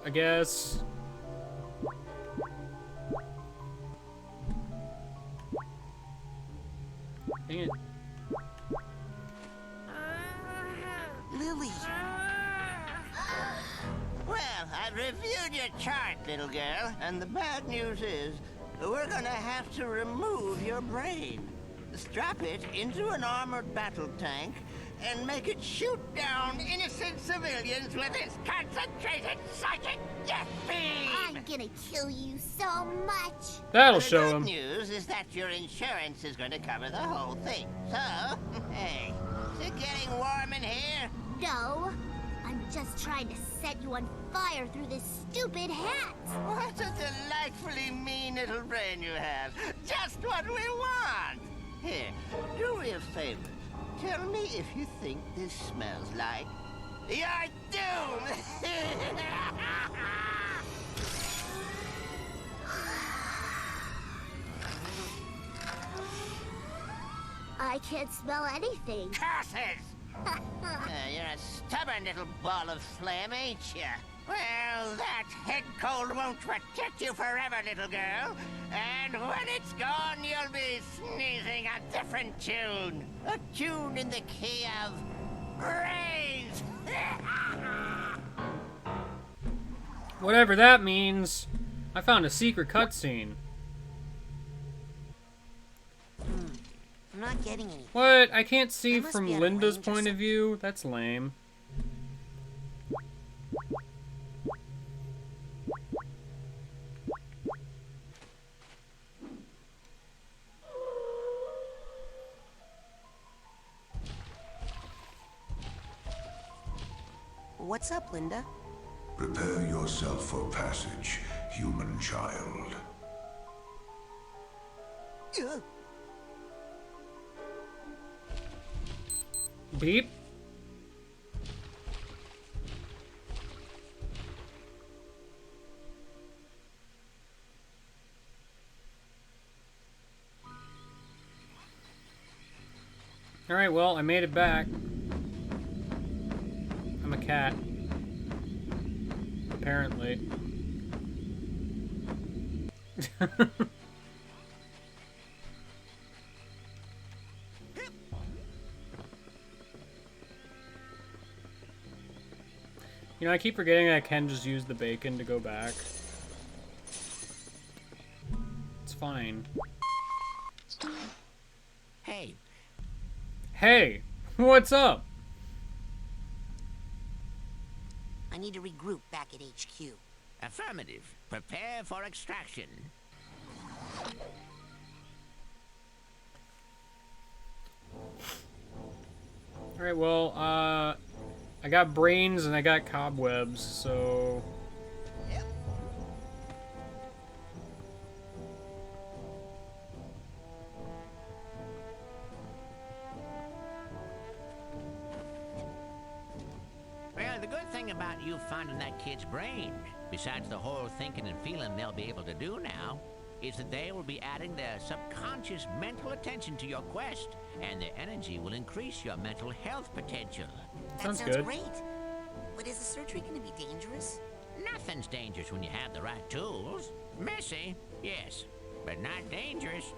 Speaker 1: I guess. Dang it.
Speaker 3: Lily!
Speaker 5: Well, I've reviewed your chart, little girl, and the bad news is we're gonna have to remove your brain. Strap it into an armored battle tank and make it shoot down innocent civilians with its concentrated psychic death beam!
Speaker 11: I'm gonna kill you so much.
Speaker 1: That'll show
Speaker 5: The
Speaker 1: him.
Speaker 5: good news is that your insurance is going to cover the whole thing. So, hey, is it getting warm in here?
Speaker 11: No, I'm just trying to set you on fire through this stupid hat.
Speaker 5: What a delightfully mean little brain you have. Just what we want. Here, do me a favor. Tell me if you think this smells like your doom.
Speaker 11: I can't smell anything.
Speaker 5: Curses! You're a stubborn little ball of phlegm, ain't you? Well, that head cold won't protect you forever, little girl. And when it's gone, you'll be sneezing a different tune. A tune in the key of praise.
Speaker 1: Whatever that means. I found a secret cutscene.
Speaker 3: I'm not getting any.
Speaker 1: What? I can't see
Speaker 3: There must
Speaker 1: from
Speaker 3: be a
Speaker 1: Linda's
Speaker 3: range or
Speaker 1: point of view? That's lame.
Speaker 3: What's up, Linda?
Speaker 4: Prepare yourself for passage, human child.
Speaker 3: Ugh.
Speaker 1: Beep. Alright, well, I made it back. I'm a cat. Apparently. You know, I keep forgetting I can just use the bacon to go back. fine.
Speaker 5: Hey,
Speaker 1: Hey, what's up?
Speaker 3: I need to regroup back at HQ.
Speaker 5: affirmative. Prepare for extraction.
Speaker 1: Alright, well, I got brains and I got cobwebs, so...
Speaker 5: Well, the good thing about you finding that kid's brain, besides the whole thinking and feeling they'll be able to do now, is that they will be adding their subconscious mental attention to your quest, and their energy will increase your mental health potential.
Speaker 3: That
Speaker 1: Sounds
Speaker 3: sounds
Speaker 1: good.
Speaker 3: great. But is the surgery going to be dangerous?
Speaker 5: Nothing's dangerous when you have the right tools. Messy, yes, but not dangerous.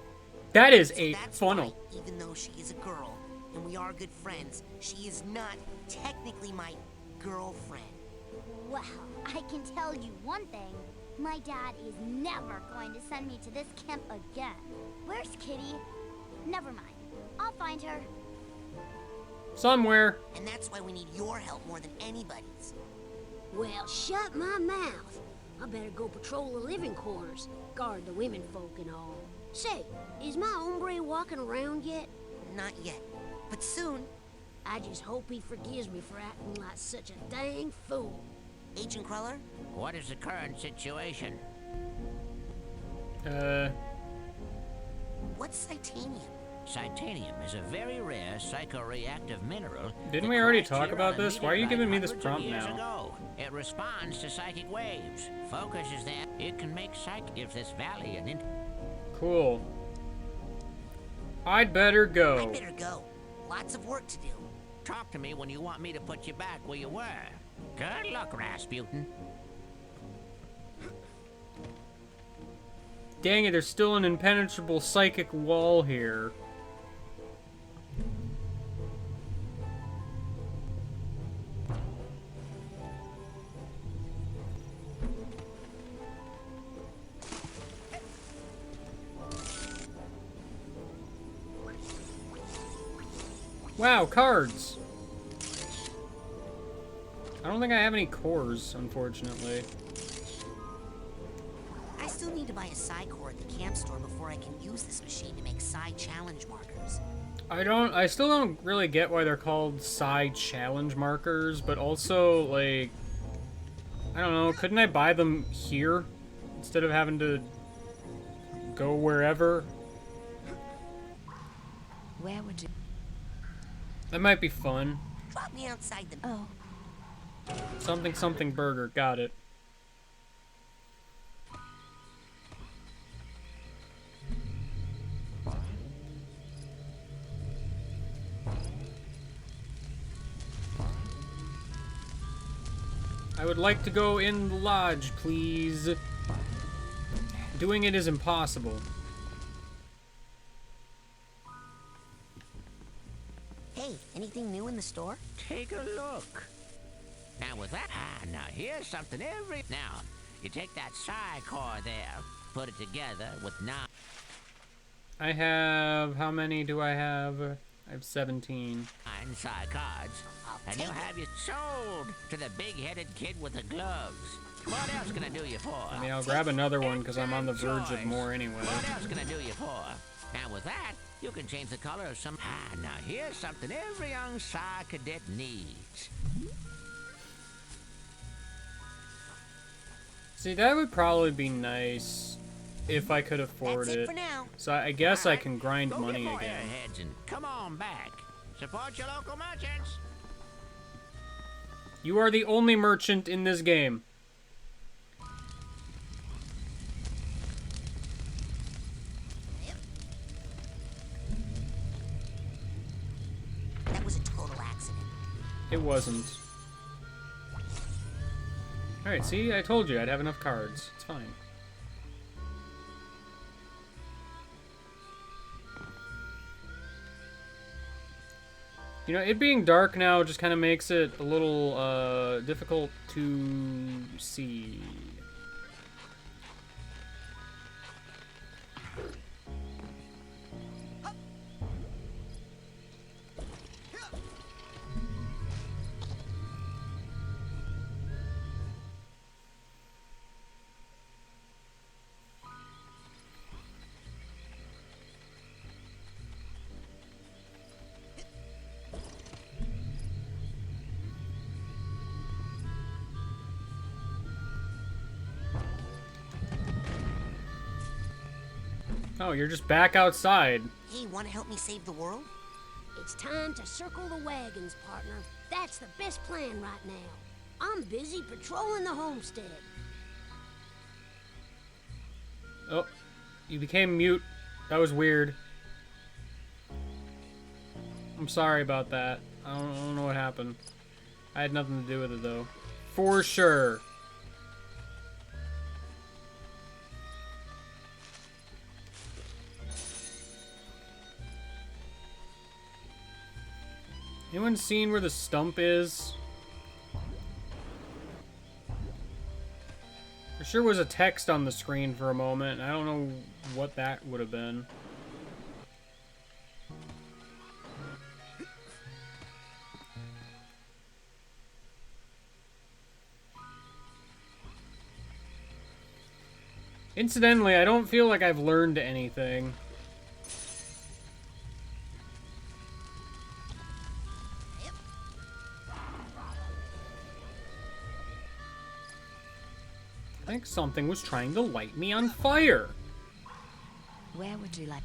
Speaker 1: That is
Speaker 3: So
Speaker 1: a
Speaker 3: that's
Speaker 1: funnel.
Speaker 3: why, even though she is a girl and we are good friends, she is not technically my girlfriend.
Speaker 11: Well, I can tell you one thing. My dad is never going to send me to this camp again. Where's Kitty? Never mind. I'll find her.
Speaker 1: Somewhere.
Speaker 3: And that's why we need your help more than anybody's.
Speaker 12: Well, shut my mouth. I better go patrol the living quarters, guard the women folk and all. Say, is my hombre walking around yet?
Speaker 3: Not yet, but soon.
Speaker 12: I just hope he forgives me for acting like such a dang fool.
Speaker 3: Agent Cruller?
Speaker 5: What is the current situation?
Speaker 3: What's Psytanium?
Speaker 5: Psychonauts is a very rare psychoreactive mineral.
Speaker 1: Didn't
Speaker 5: that
Speaker 1: we already
Speaker 5: crashed
Speaker 1: talk
Speaker 5: here
Speaker 1: about
Speaker 5: on a
Speaker 1: this? Why are you
Speaker 5: meteorite
Speaker 1: giving me this
Speaker 5: hundreds of
Speaker 1: prompt
Speaker 5: years
Speaker 1: now?
Speaker 5: ago. It responds to psychic waves. Focuses them. It can make gives this valley an
Speaker 1: Cool. I'd better go.
Speaker 3: I better go. Lots of work to do.
Speaker 5: Talk to me when you want me to put you back where you were. Good luck, Rasputin.
Speaker 1: Dang it, there's still an impenetrable psychic wall here. Wow, cards! I don't think I have any cores, unfortunately.
Speaker 3: I still need to buy a Psy core at the camp store before I can use this machine to make Psy challenge markers.
Speaker 1: I still don't really get why they're called Psy challenge markers, but also, like, I don't know, couldn't I buy them here instead of having to go wherever?
Speaker 7: Where would you...
Speaker 1: That might be fun.
Speaker 3: Drop me outside the...
Speaker 7: Oh,
Speaker 1: Something something burger, got it. I would like to go in the lodge, please. Doing it is impossible.
Speaker 3: Hey, anything new in the store?
Speaker 5: Take a look. Now with that, now here's something Now, you take that Psy core there, put it together with
Speaker 1: I have... How many do I have? I have 17.
Speaker 5: 9 Psy cards, and you'll have you sold to the big-headed kid with the gloves. What else can I do you for?
Speaker 1: I mean, I'll grab another one because I'm on the verge of more anyway.
Speaker 5: What else can I do you for? Now with that, you can change the color of some... now here's something every young Psy cadet needs.
Speaker 1: See, that would probably be nice if I could afford
Speaker 3: That's it
Speaker 1: it.
Speaker 3: for now.
Speaker 1: So I guess I
Speaker 5: Alright,
Speaker 1: can grind
Speaker 5: go
Speaker 1: money
Speaker 5: get more
Speaker 1: again.
Speaker 5: airheads and come on back. Support your local merchants.
Speaker 1: You are the only merchant in this game.
Speaker 3: That was a total accident.
Speaker 1: It wasn't. Alright, see? I told you I'd have enough cards. It's fine. You know, it being dark now just kind of makes it a little, difficult to see. Oh, you're just back outside.
Speaker 3: Hey, wanna help me save the world?
Speaker 12: It's time to circle the wagons, partner. That's the best plan right now. I'm busy patrolling the homestead.
Speaker 1: Oh, you became mute. That was weird. I'm sorry about that. I don't know what happened. I had nothing to do with it, though. For sure. Anyone seen where the stump is? There sure was a text on the screen for a moment. I don't know what that would have been. Incidentally, I don't feel like I've learned anything. I think something was trying to light me on fire.
Speaker 7: Where would you like?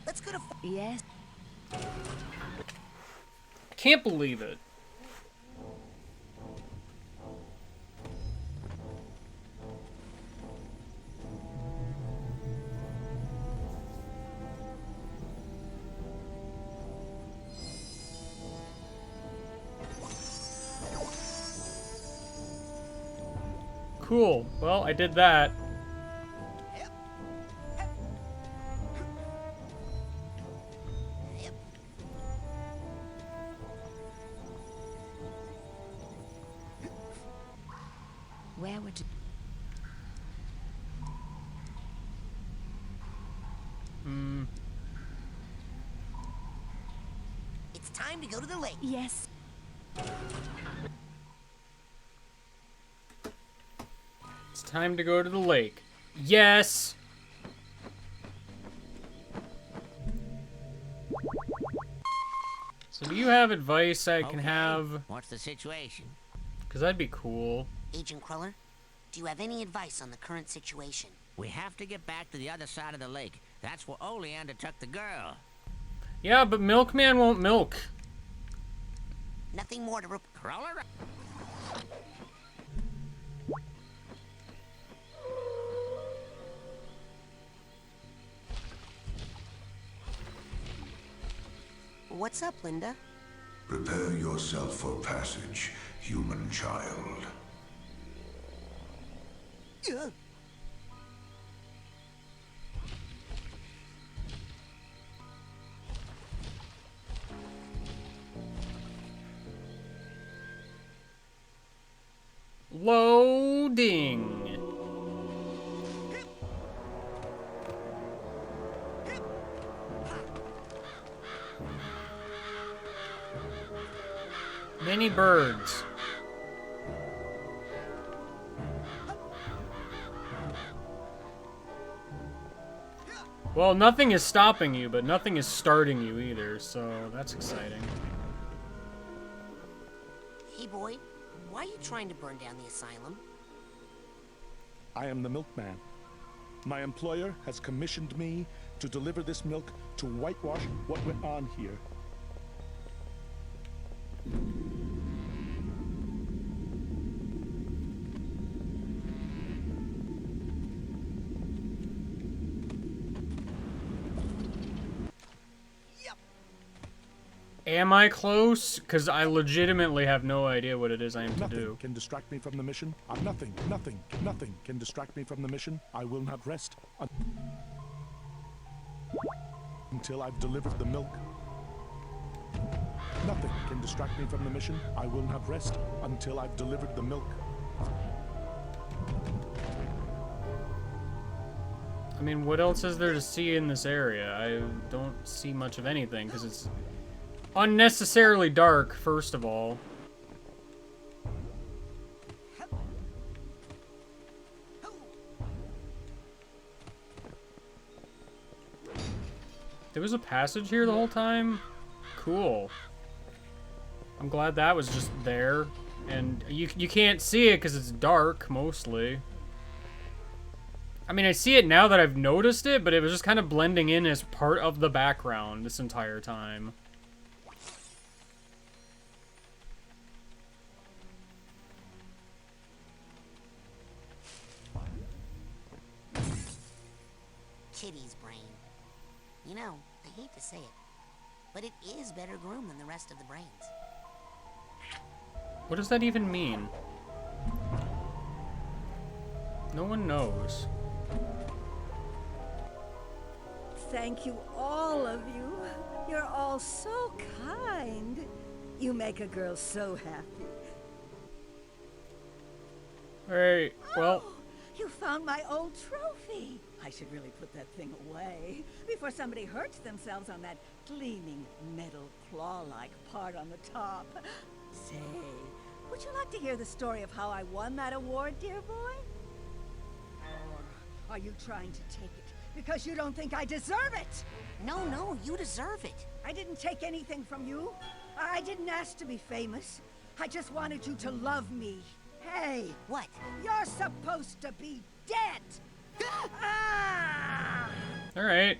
Speaker 3: Let's go to...
Speaker 7: Yes.
Speaker 1: Can't believe it. Cool. Well, I did that.
Speaker 7: Where would you?
Speaker 3: It's time to go to the lake.
Speaker 7: Yes.
Speaker 1: It's time to go to the lake. Yes! So do you have advice I can have?
Speaker 5: What's the situation?
Speaker 1: Because that'd be cool.
Speaker 3: Agent Cruller, do you have any advice on the current situation?
Speaker 5: We have to get back to the other side of the lake. That's where Oleander took the girl.
Speaker 1: Yeah, but Milkman won't milk.
Speaker 3: Nothing more to
Speaker 5: Cruller?
Speaker 3: What's up, Linda?
Speaker 4: Prepare yourself for passage, human child.
Speaker 1: Loading. Many birds. Well, nothing is stopping you, but nothing is starting you either, so that's exciting.
Speaker 3: Hey, boy, why are you trying to burn down the asylum?
Speaker 2: I am the milkman. My employer has commissioned me to deliver this milk to whitewash what went on here.
Speaker 1: Am I close? Because I legitimately have no idea what it is I am to do.
Speaker 2: Nothing can distract me from the mission. Nothing can distract me from the mission. I will not rest until I've delivered the milk. Nothing can distract me from the mission. I will not rest until I've delivered the milk.
Speaker 1: I mean, what else is there to see in this area? I don't see much of anything, because it's unnecessarily dark, first of all. There was a passage here the whole time? Cool. I'm glad that was just there. And you can't see it because it's dark, mostly. I mean, I see it now that I've noticed it, but it was just kind of blending in as part of the background this entire time.
Speaker 3: Kitty's brain. You know, I hate to say it, but it is better groomed than the rest of the brains.
Speaker 1: What does that even mean? No one knows.
Speaker 13: Thank you, all of you. You're all so kind. You make a girl so happy.
Speaker 1: Alright, well...
Speaker 13: Oh, you found my old trophy. I should really put that thing away before somebody hurts themselves on that gleaming metal claw-like part on the top. Say, would you like to hear the story of how I won that award, dear boy? Or are you trying to take it because you don't think I deserve it?
Speaker 3: No, you deserve it.
Speaker 13: I didn't take anything from you. I didn't ask to be famous. I just wanted you to love me. Hey!
Speaker 3: What?
Speaker 13: You're supposed to be dead! Ah!
Speaker 1: Alright.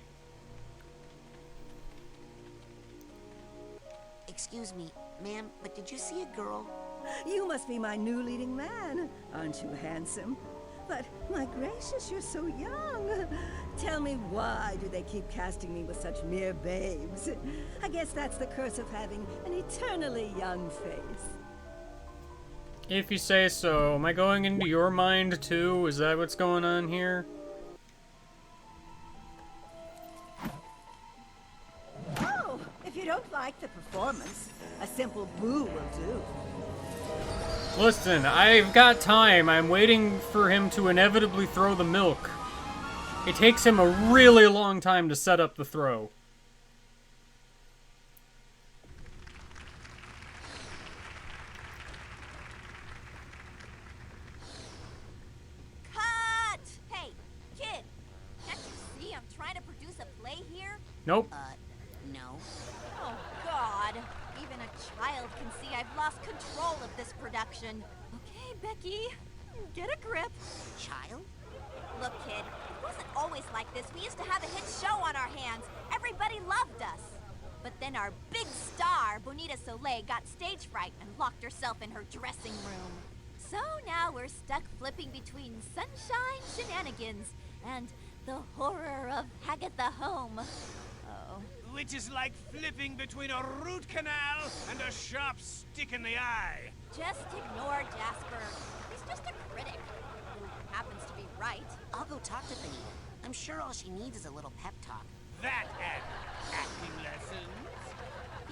Speaker 3: Excuse me, ma'am, but did you see a girl?
Speaker 13: You must be my new leading man. Aren't you handsome? But, my gracious, you're so young. Tell me, why do they keep casting me with such mere babes? I guess that's the curse of having an eternally young face.
Speaker 1: If you say so. Am I going into your mind, too? Is that what's going on here?
Speaker 13: Oh, if you don't like the performance, a simple boo will do.
Speaker 1: Listen, I've got time. I'm waiting for him to inevitably throw the milk. It takes him a really long time to set up the throw.
Speaker 11: Cut! Hey, kid! Can't you see I'm trying to produce a play here?
Speaker 1: Nope.
Speaker 3: No.
Speaker 11: Oh, God. Even a child can see I've lost control of this production. Okay, Becky, get a grip.
Speaker 3: Child?
Speaker 11: Look, kid, it wasn't always like this. We used to have a hit show on our hands. Everybody loved us. But then our big star, Bonita Soleil, got stage fright and locked herself in her dressing room. So now we're stuck flipping between sunshine shenanigans and the horror of Hagatha Home. Oh.
Speaker 2: Which is like flipping between a root canal and a sharp stick in the eye.
Speaker 11: Just ignore Jasper. He's just a critic who happens to be right.
Speaker 3: I'll go talk to Bonita. I'm sure all she needs is a little pep talk.
Speaker 2: That and acting lessons.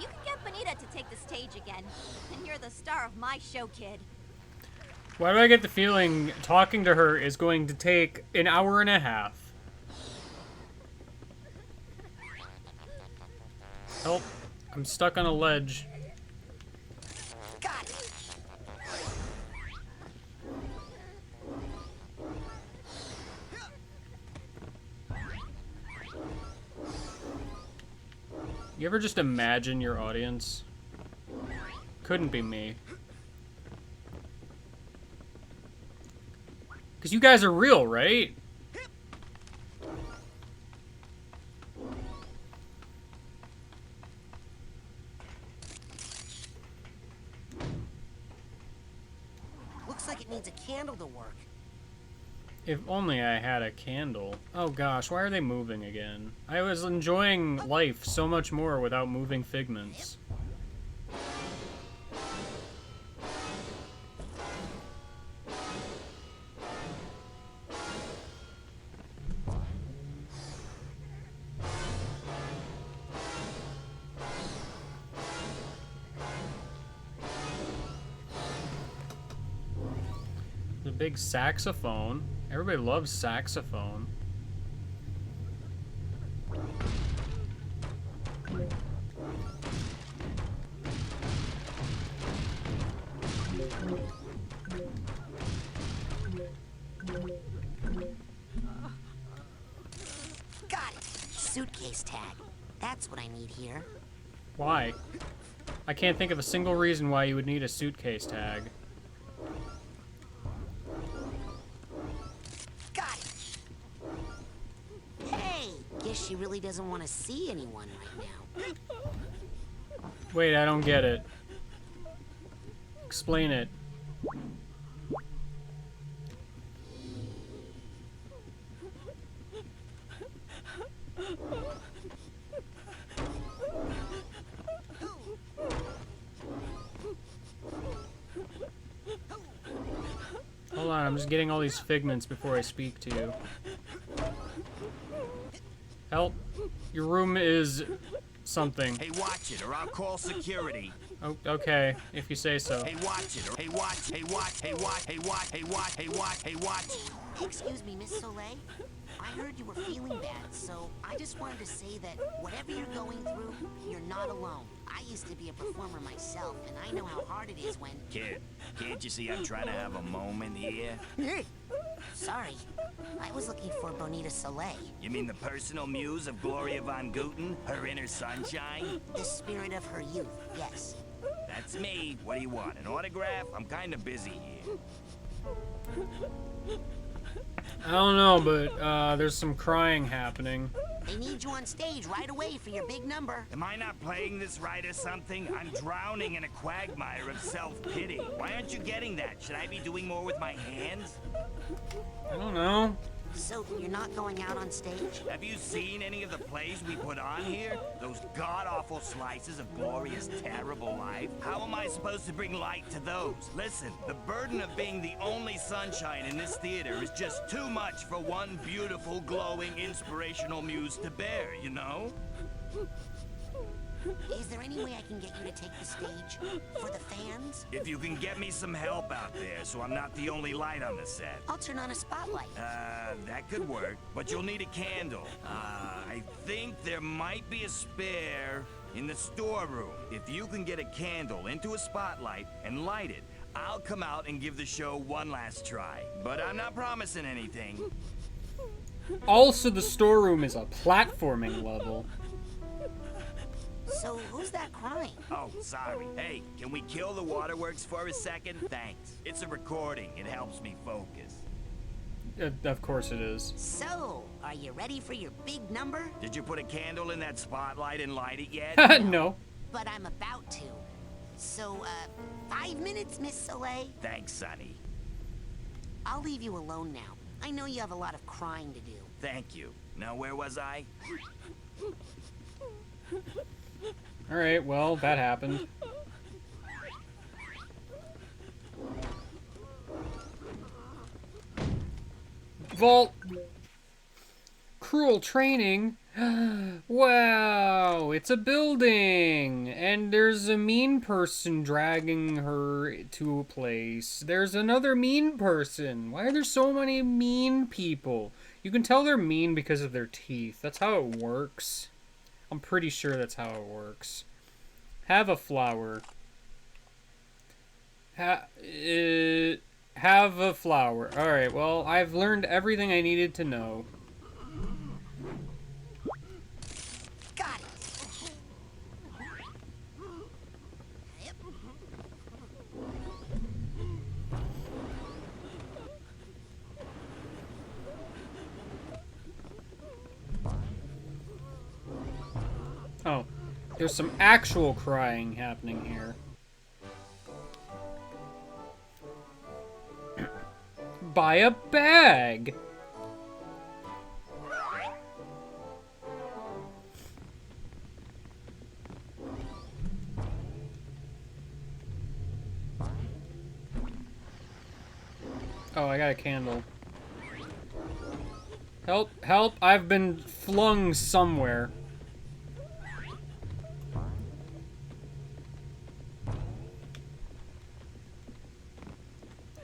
Speaker 11: You can get Bonita to take the stage again, and you're the star of my show, kid.
Speaker 1: Why do I get the feeling talking to her is going to take an hour and a half? Help. I'm stuck on a ledge.
Speaker 3: Got it.
Speaker 1: You ever just imagine your audience? Couldn't be me. Because you guys are real, right?
Speaker 3: Looks like it needs a candle to work.
Speaker 1: If only I had a candle. Oh gosh, why are they moving again? I was enjoying life so much more without moving figments. The big saxophone. Everybody loves saxophone.
Speaker 3: Got it. Suitcase tag. That's what I need here.
Speaker 1: Why? I can't think of a single reason why you would need a suitcase tag.
Speaker 3: Got it. she really doesn't want to see anyone right now.
Speaker 1: Wait, I don't get it. Explain it. Hold on, I'm just getting all these figments before I speak to you. Help. Your room is something.
Speaker 14: Hey, watch it, or I'll call security.
Speaker 1: Oh, okay, if you say so.
Speaker 14: Hey, watch it, or hey, watch, hey, watch, hey, watch, hey, watch, hey, watch, hey, watch, hey, watch.
Speaker 3: Excuse me, Miss Soleil. I heard you were feeling bad, so I just wanted to say that whatever you're going through, you're not alone. I used to be a performer myself, and I know how hard it is when...
Speaker 14: Kid, can't you see I'm trying to have a moment here?
Speaker 3: Sorry, I was looking for Bonita Soleil.
Speaker 14: You mean the personal muse of Gloria von Guten? Her inner sunshine?
Speaker 3: The spirit of her youth, yes.
Speaker 14: That's me. What do you want, an autograph? I'm kind of busy here.
Speaker 1: I don't know, but there's some crying happening.
Speaker 3: They need you on stage right away for your big number.
Speaker 14: Am I not playing this right or something? I'm drowning in a quagmire of self-pity. Why aren't you getting that? Should I be doing more with my hands?
Speaker 1: I don't know.
Speaker 3: So, you're not going out on stage?
Speaker 14: Have you seen any of the plays we put on here? Those god-awful slices of Gloria's terrible life? How am I supposed to bring light to those? Listen, the burden of being the only sunshine in this theater is just too much for one beautiful, glowing, inspirational muse to bear, you know?
Speaker 3: Is there any way I can get you to take the stage? For the fans?
Speaker 14: If you can get me some help out there so I'm not the only light on the set.
Speaker 3: I'll turn on a spotlight.
Speaker 14: That could work, but you'll need a candle. I think there might be a spare in the storeroom. If you can get a candle into a spotlight and light it, I'll come out and give the show one last try. But I'm not promising anything.
Speaker 1: Also, the storeroom is a platforming level.
Speaker 3: So, who's that crying?
Speaker 14: Oh, sorry. Hey, can we kill the waterworks for a second? Thanks. It's a recording. It helps me focus.
Speaker 1: Of course it is.
Speaker 3: So, are you ready for your big number?
Speaker 14: Did you put a candle in that spotlight and light it yet?
Speaker 1: No.
Speaker 3: But I'm about to. So, 5 minutes, Miss Soleil?
Speaker 14: Thanks, Sonny.
Speaker 3: I'll leave you alone now. I know you have a lot of crying to do.
Speaker 14: Thank you. Now, where was I?
Speaker 1: Alright, well, that happened. Vault! Cruel training? Wow, it's a building! And there's a mean person dragging her to a place. There's another mean person. Why are there so many mean people? You can tell they're mean because of their teeth. That's how it works. I'm pretty sure that's how it works. Have a flower. Have a flower. Alright, well, I've learned everything I needed to know.
Speaker 3: Got it! Yep.
Speaker 1: Oh, there's some actual crying happening here. Buy a bag! Oh, I got a candle. Help, help, I've been flung somewhere.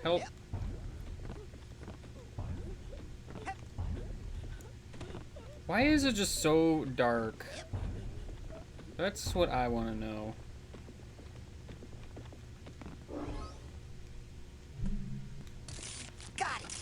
Speaker 1: Help. Why is it just so dark? That's what I want to know.
Speaker 3: Got it!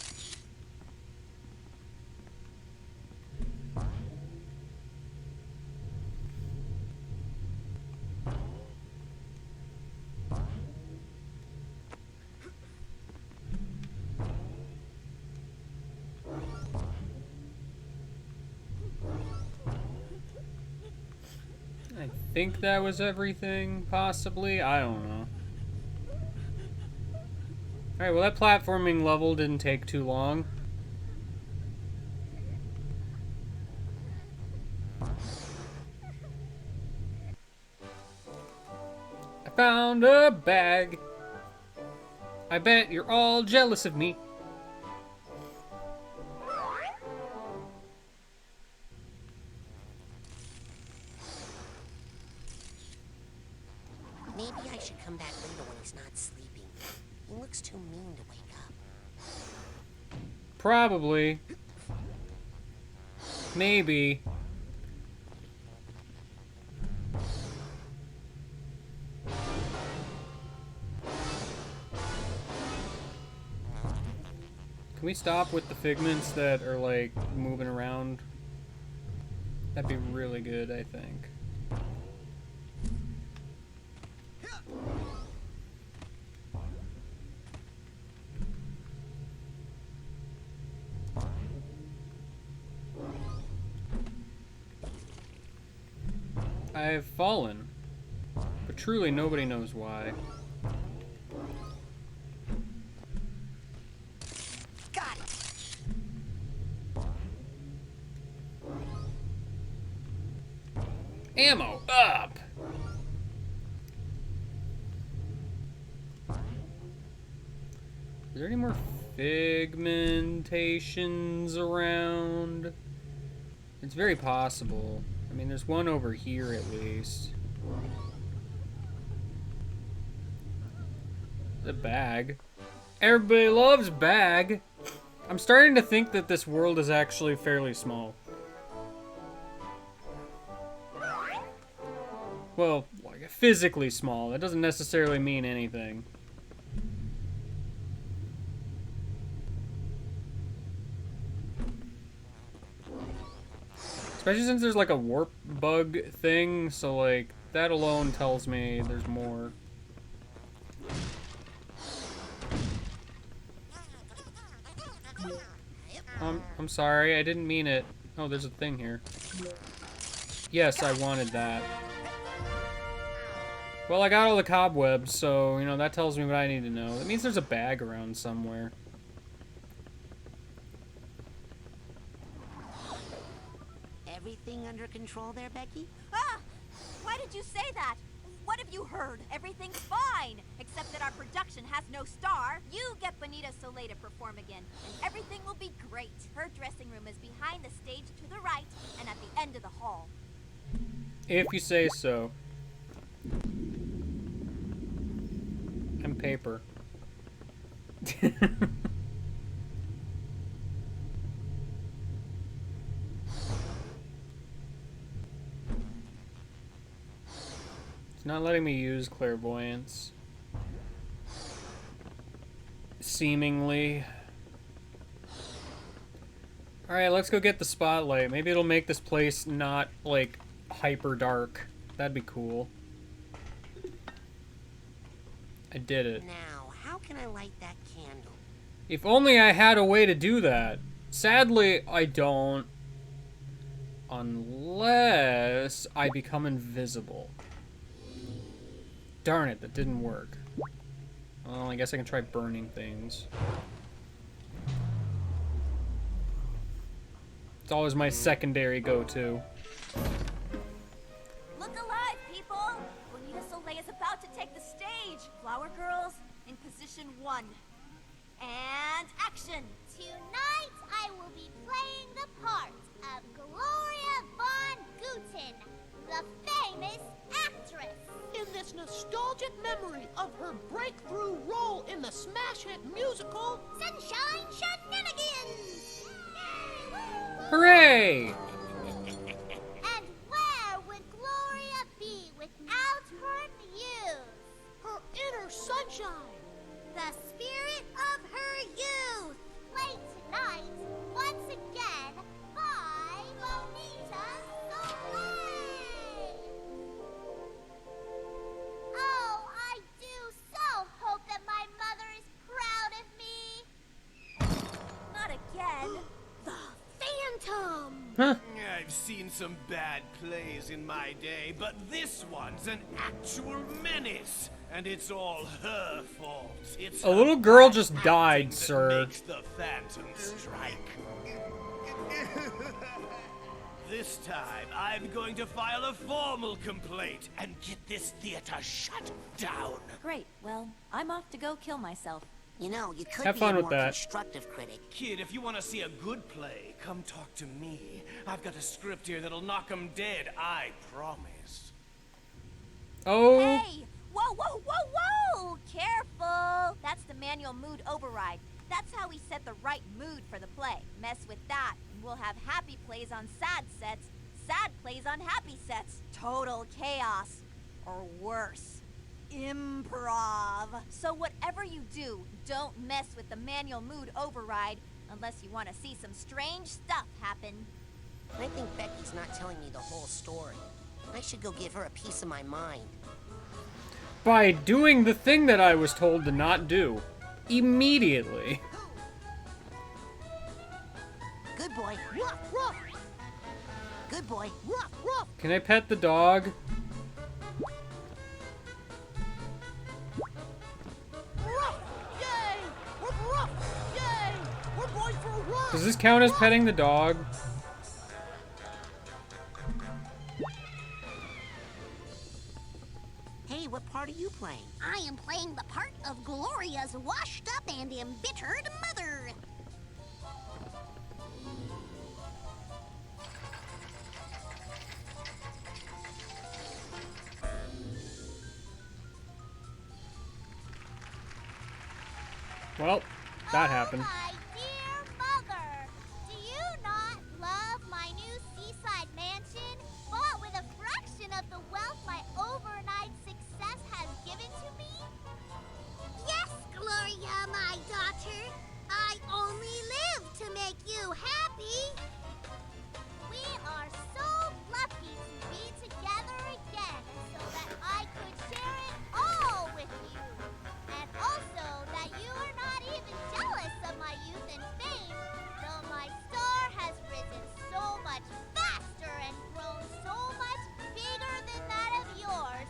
Speaker 1: think that was everything, possibly. I don't know. Alright, well that platforming level didn't take too long. I found a bag. I bet you're all jealous of me.
Speaker 3: Maybe I should come back later when he's not sleeping. He looks too mean to wake up.
Speaker 1: Probably. Maybe. Can we stop with the figments that are like moving around? That'd be really good, I think. I have fallen, but truly nobody knows why.
Speaker 3: Got it.
Speaker 1: Ammo up! Is there any more figmentations around? It's very possible. I mean, there's one over here at least. The bag. Everybody loves bag. I'm starting to think that this world is actually fairly small. Well, like physically small. That doesn't necessarily mean anything. Especially since there's like a warp bug thing, so like that alone tells me there's more. I'm sorry, I didn't mean it. Oh, there's a thing here. Yes, I wanted that. Well, I got all the cobwebs, so, you know, that tells me what I need to know. That means there's a bag around somewhere.
Speaker 3: Everything under control there, Becky?
Speaker 15: Ah! Why did you say that? What have you heard? Everything's fine, except that our production has no star. You get Bonita Soleil to perform again, and everything will be great. Her dressing room is behind the stage to the right and at the end of the hall.
Speaker 1: If you say so. And paper. Not letting me use clairvoyance. Seemingly. Alright, let's go get the spotlight. Maybe it'll make this place not, like, hyper dark. That'd be cool. I did it.
Speaker 3: Now, how can I light that candle?
Speaker 1: If only I had a way to do that. Sadly, I don't. Unless I become invisible. Darn it, that didn't work. Well, I guess I can try burning things. It's always my secondary go-to.
Speaker 15: Look alive, people! Bonita Soleil is about to take the stage. Flower girls, in position 1. And action!
Speaker 11: Tonight, I will be playing the part of Gloria von Guten, the famous actress.
Speaker 16: In this nostalgic memory of her breakthrough role in the smash hit musical
Speaker 11: Sunshine Shenanigans!
Speaker 1: Hooray!
Speaker 11: And where would Gloria be without her muse?
Speaker 16: Her inner sunshine!
Speaker 11: The spirit of her youth! Played tonight, once again, by Bonita Soleil! Oh, I do so hope that my mother is proud of me!
Speaker 15: Not again!
Speaker 16: The Phantom!
Speaker 1: Huh?
Speaker 2: I've seen some bad plays in my day, but this one's an actual menace. And it's all her fault. It's
Speaker 1: A little girl just died, sir.
Speaker 2: makes the Phantom strike. This time, I'm going to file a formal complaint and get this theater shut down.
Speaker 15: Great. Well, I'm off to go kill myself.
Speaker 3: You know, you could
Speaker 1: Have
Speaker 3: be
Speaker 1: fun
Speaker 3: a
Speaker 1: with
Speaker 3: more
Speaker 1: that.
Speaker 3: constructive critic.
Speaker 2: Kid, if you want to see a good play, come talk to me. I've got a script here that'll knock 'em dead, I promise.
Speaker 1: Oh.
Speaker 15: Hey! Whoa, whoa, whoa, whoa! Careful! That's the manual mood override. That's how we set the right mood for the play. Mess with that, and we'll have happy plays on sad sets, sad plays on happy sets. Total chaos. Or worse. Improv. So whatever you do, don't mess with the manual mood override unless you want to see some strange stuff happen.
Speaker 3: I think Becky's not telling me the whole story. I should go give her a piece of my mind.
Speaker 1: By doing the thing that I was told to not do. Immediately.
Speaker 3: Good boy. Ruff, ruff. Good boy. Ruff, ruff.
Speaker 1: Can I pet the dog?
Speaker 16: Ruff! Yay! We're rough! Yay! We're going for a run!
Speaker 1: Does this count as petting the dog?
Speaker 3: Hey, what part are you playing?
Speaker 11: I am playing the part of Gloria's washed-up and embittered mother.
Speaker 1: Well, that happened.
Speaker 11: My dear mother, do you not love my new seaside mansion, bought with a fraction of the wealth my overnight success has given to me? Yes, Gloria, my daughter. I only live to make you happy. We are so lucky to be together again so that I could share it all with you. And also that you are not even jealous of my youth and fame, though my star has risen so much faster and grown so much bigger than that of yours,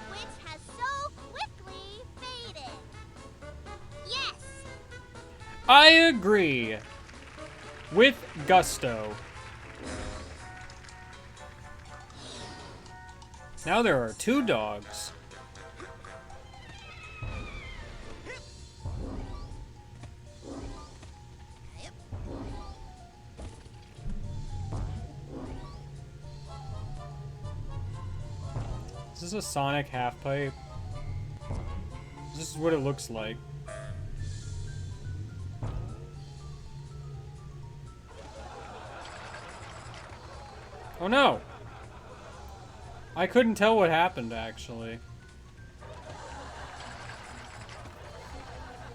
Speaker 11: which has so quickly faded. Yes!
Speaker 1: I agree. With gusto. Now there are 2 dogs. Is this a Sonic half pipe? This is what it looks like. Oh no! I couldn't tell what happened, actually.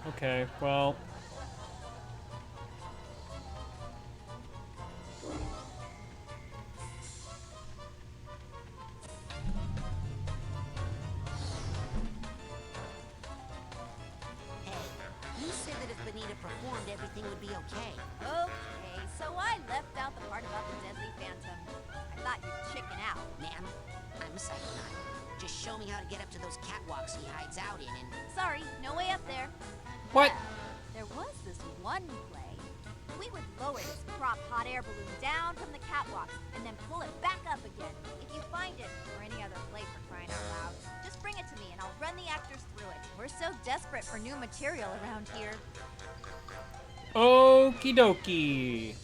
Speaker 1: Okay, well...
Speaker 3: You said that if Benita performed, everything would be okay.
Speaker 15: Okay, so I left out the part about the deadly phantom. I thought you'd chicken out.
Speaker 3: Ma'am, I'm a Psychonaut. Just show me how to get up to those catwalks he hides out in and...
Speaker 15: Sorry, no way up there.
Speaker 1: What?
Speaker 15: There was this one play. We would lower this prop hot air balloon down from the catwalk and then pull it back up again. If you find it, or any other play for crying out loud, just bring it to me and I'll run the actors through it. We're so desperate for new material around here.
Speaker 1: Okie dokie.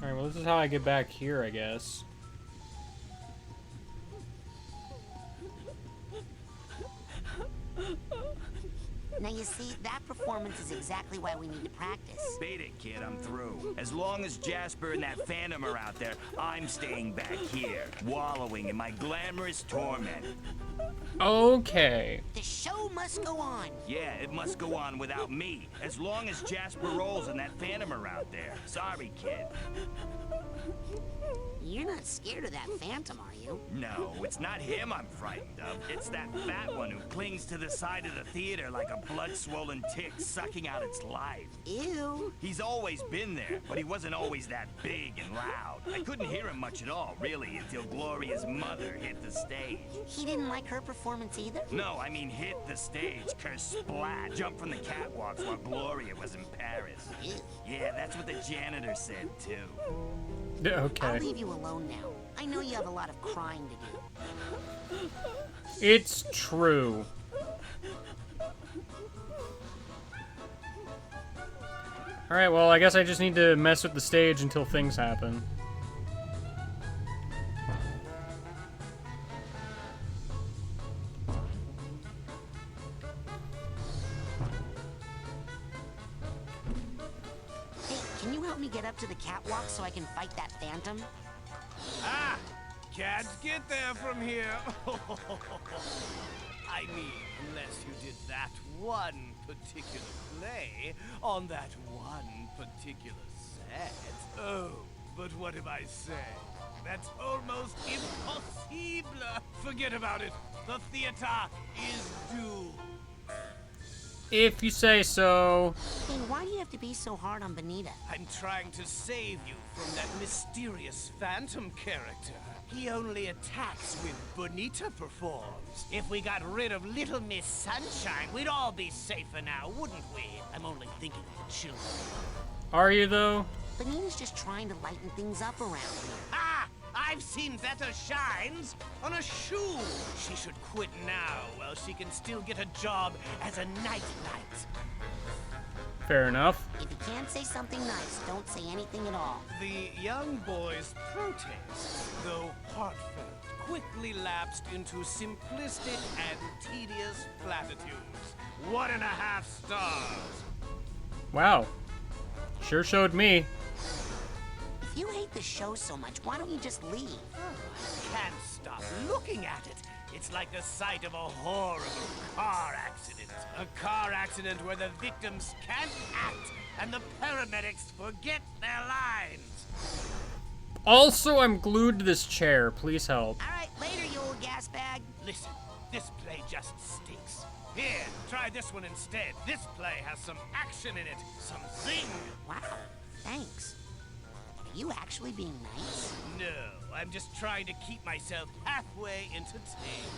Speaker 1: Alright, well this is how I get back here, I guess.
Speaker 3: Now you see, that performance is exactly why we need to practice.
Speaker 14: Beat it, kid, I'm through. As long as Jasper and that Phantom are out there, I'm staying back here, wallowing in my glamorous torment.
Speaker 1: Okay.
Speaker 3: The show must go on.
Speaker 14: Yeah, it must go on without me, as long as Jasper Rolls and that Phantom are out there. Sorry, kid.
Speaker 3: You're not scared of that Phantom, are you?
Speaker 14: No, it's not him I'm frightened of. It's that fat one who clings to the side of the theater like a blood-swollen tick sucking out its life.
Speaker 3: Ew.
Speaker 14: He's always been there, but he wasn't always that big and loud. I couldn't hear him much at all, really, until Gloria's mother hit the stage.
Speaker 3: He didn't like her performance either?
Speaker 14: No, I mean hit the stage, kersplat, jumped from the catwalks while Gloria was in Paris.
Speaker 3: Ew.
Speaker 14: Yeah, that's what the janitor said, too.
Speaker 1: Okay.
Speaker 3: I'll leave you alone now. I know you have a lot of crying to do.
Speaker 1: It's true. Alright, well, I guess I just need to mess with the stage until things happen.
Speaker 3: Hey, can you help me get up to the catwalk so I can fight that Phantom?
Speaker 17: Ah! Can't get there from here. I mean, unless you did that one particular play on that one particular set. Oh, but what if I say? That's almost impossible. Forget about it. The theater is doomed.
Speaker 1: If you say so.
Speaker 3: Hey, why do you have to be so hard on Bonita?
Speaker 17: I'm trying to save you from that mysterious Phantom character. He only attacks when Bonita performs. If we got rid of Little Miss Sunshine, we'd all be safer now, wouldn't we? I'm only thinking of the children.
Speaker 1: Are you, though?
Speaker 3: Bonita's just trying to lighten things up around here.
Speaker 17: Ah! I've seen better shines on a shoe. She should quit now while she can still get a job as a nightlight.
Speaker 1: Fair enough.
Speaker 3: If you can't say something nice, don't say anything at all.
Speaker 17: The young boy's protest, though heartfelt, quickly lapsed into simplistic and tedious platitudes. 1.5 stars.
Speaker 1: Wow. Sure showed me.
Speaker 3: If you hate the show so much, why don't you just leave?
Speaker 17: I can't stop looking at it. It's like the sight of a horrible car accident. A car accident where the victims can't act and the paramedics forget their lines.
Speaker 1: Also, I'm glued to this chair. Please help.
Speaker 3: All right, later, you old gas bag.
Speaker 17: Listen, this play just stinks. Here, try this one instead. This play has some action in it, some zing.
Speaker 3: Wow, thanks. Are you actually being nice?
Speaker 17: No, I'm just trying to keep myself halfway entertained.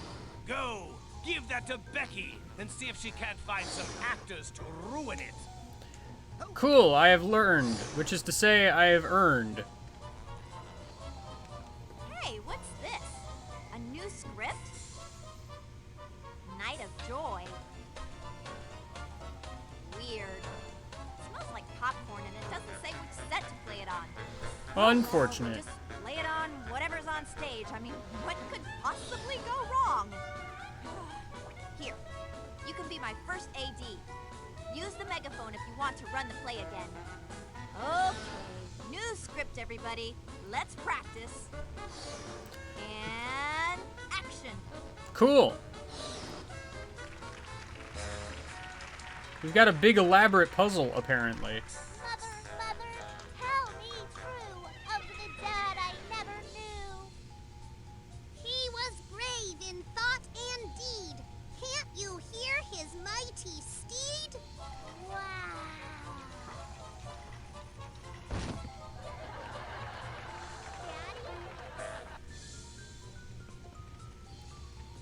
Speaker 17: Go, give that to Becky, and see if she can't find some actors to ruin it.
Speaker 1: Cool, I have learned, which is to say, I have earned.
Speaker 15: Hey, what's this? A new script? Night of Joy. Weird. It smells like popcorn and it doesn't say which set to play it on.
Speaker 1: Unfortunate.
Speaker 15: Just lay it on whatever's on stage. I mean, what could possibly go wrong? Here, you can be my first AD. Use the megaphone if you want to run the play again. Okay, new script, everybody. Let's practice. And action.
Speaker 1: Cool. We've got a big elaborate puzzle, apparently.
Speaker 11: Mother, tell me true of the dad I never knew. He was brave in thought and deed. Can't you hear his mighty steed? Wow.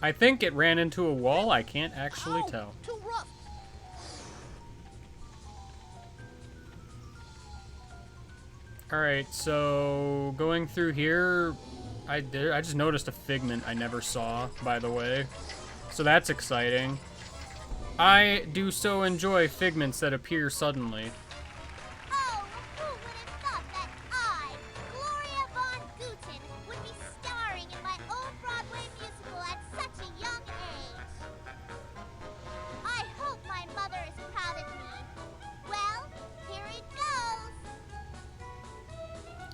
Speaker 1: I think it ran into a wall. I can't actually tell.
Speaker 16: Too rough.
Speaker 1: Alright, so going through here, I just noticed a figment I never saw, by the way. So that's exciting. I do so enjoy figments that appear suddenly.
Speaker 11: Oh, who would have thought that I, Gloria Von Guten, would be starring in my own Broadway musical at such a young age? I hope my mother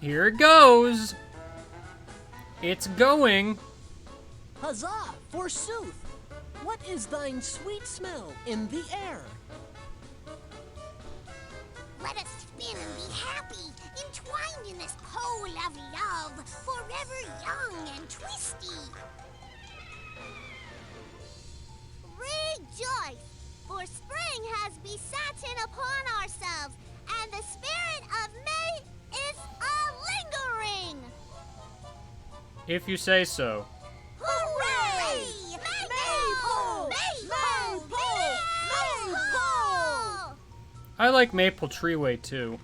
Speaker 1: Here it goes. It's going.
Speaker 16: Huzzah, forsooth! What is thine sweet smell in the air?
Speaker 9: Let us spin and be happy, entwined in this pole of love, forever young and twisty. Rejoice, for spring has besatten upon ourselves, and the spirit of May is a-lingering.
Speaker 1: If you say so.
Speaker 9: Hooray! Maypole! Maypole! Maypole!
Speaker 1: I like Maple Treeway too.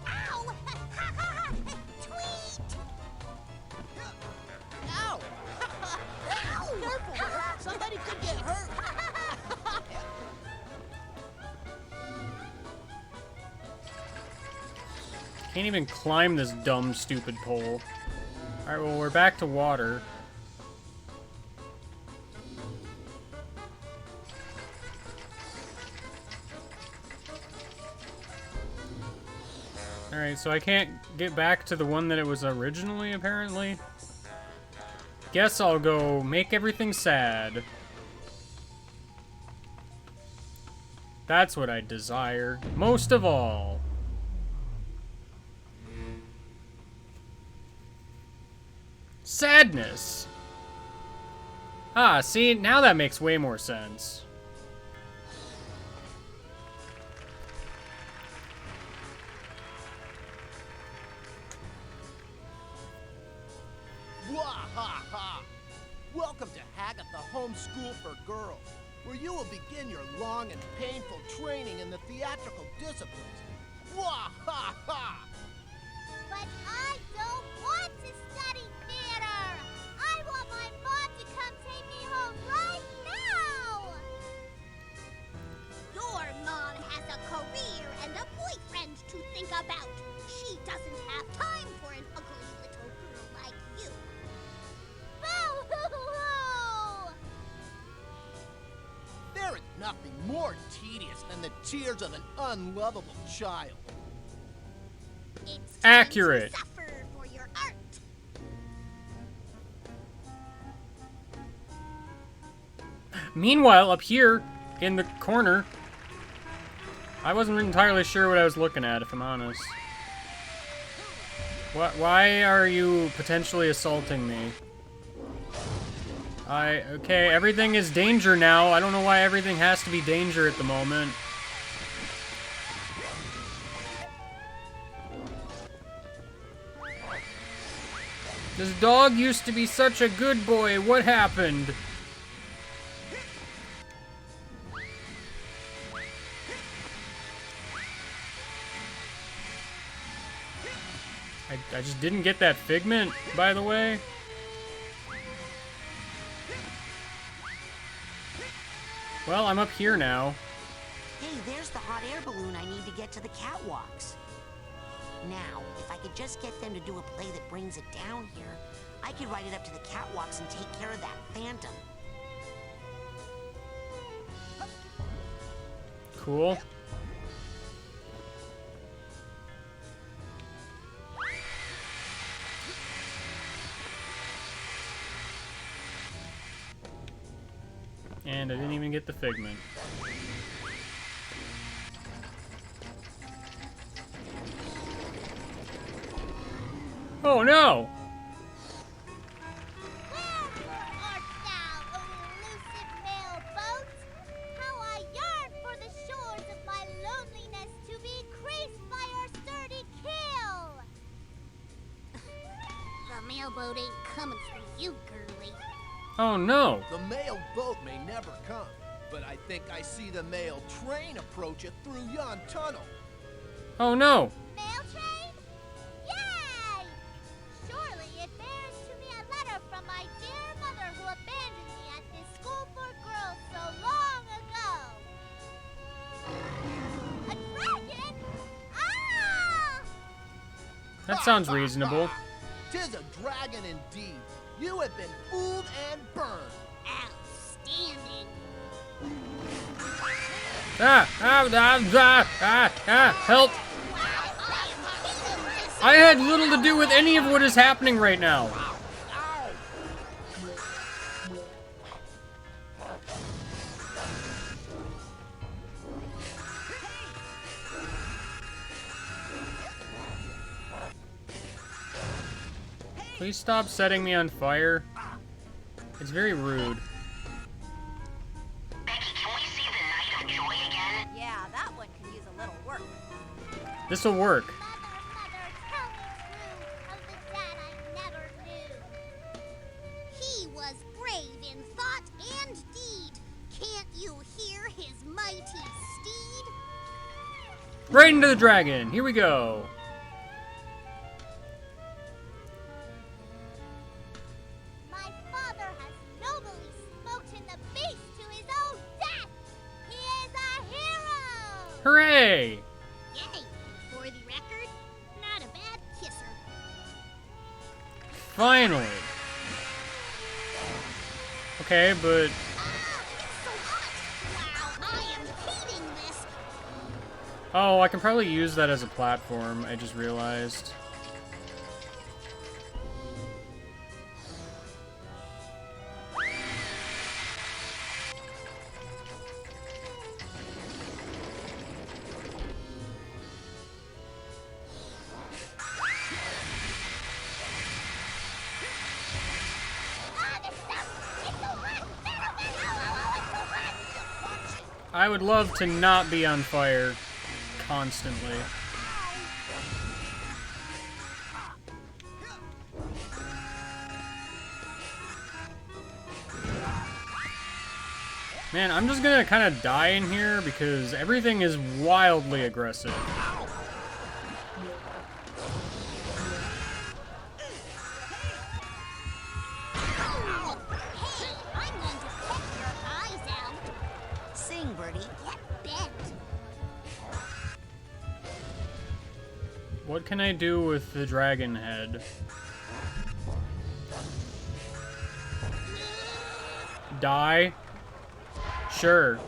Speaker 9: Ow! Tweet!
Speaker 16: Ow! Careful there! Somebody could get hurt!
Speaker 1: Can't even climb this dumb, stupid pole. Alright, well, we're back to water. Alright, so I can't get back to the one that it was originally, apparently. Guess I'll go make everything sad. That's what I desire, most of all. Sadness! Ah, see, now that makes way more sense.
Speaker 17: Wahaha! Welcome to Hagatha Homeschool for Girls, where you will begin your long and painful training in the theatrical disciplines. Wahaha!
Speaker 9: But I don't want to study theater! I want my mom to come take me home right now! Your mom has a career and a boyfriend to think about. She doesn't have time for an ugly little girl like you. Boo-hoo-hoo!
Speaker 17: There is nothing more tedious than the tears of an unlovable child.
Speaker 9: It's
Speaker 1: Accurate.
Speaker 9: suffer for your art.
Speaker 1: Meanwhile, up here, in the corner, I wasn't entirely sure what I was looking at, if I'm honest. Why are you potentially assaulting me? Okay, everything is danger now. I don't know why everything has to be danger at the moment. This dog used to be such a good boy. What happened? I just didn't get that figment, by the way. Well, I'm up here now.
Speaker 3: Hey, there's the hot air balloon I need to get to the catwalks. Now, if I could just get them to do a play that brings it down here, I could ride it up to the catwalks and take care of that phantom.
Speaker 1: Cool. And I didn't even get the figment. Oh no!
Speaker 9: Art thou, O elusive male boat? How I yearn for the shores of my loneliness to be creased by your sturdy keel! The mailboat ain't coming for you, girlie.
Speaker 1: Oh no!
Speaker 17: The mail boat may never come, but I think I see the mail train approach it through yon tunnel.
Speaker 1: Oh no!
Speaker 9: Mail train? Yay! Surely it bears to me a letter from my dear mother who abandoned me at this school for girls so long ago. A
Speaker 1: That sounds reasonable.
Speaker 17: 'Tis a dragon indeed. You have been fooled and burned.
Speaker 9: Outstanding.
Speaker 1: Help! I had little to do with any of what is happening right now. Please stop setting me on fire. It's very rude.
Speaker 15: Yeah, that one can use a little work.
Speaker 1: This'll work.
Speaker 9: He was brave in thought and deed. Can't you hear his mighty steed?
Speaker 1: Right into the dragon. Here we go.
Speaker 9: My father has nobly smoten the beast to his own death. He is a hero.
Speaker 1: Hooray!
Speaker 9: Yay! For the record, not a bad kisser.
Speaker 1: Finally. Okay, but
Speaker 9: Wow, I am hating this.
Speaker 1: oh, I can probably use that as a platform. I just realized. I would love to not be on fire constantly. Man, I'm just gonna kind of die in here because everything is wildly aggressive.
Speaker 3: Sing, Birdie.
Speaker 9: Get bent.
Speaker 1: What can I do with the dragon head? Die? Sure.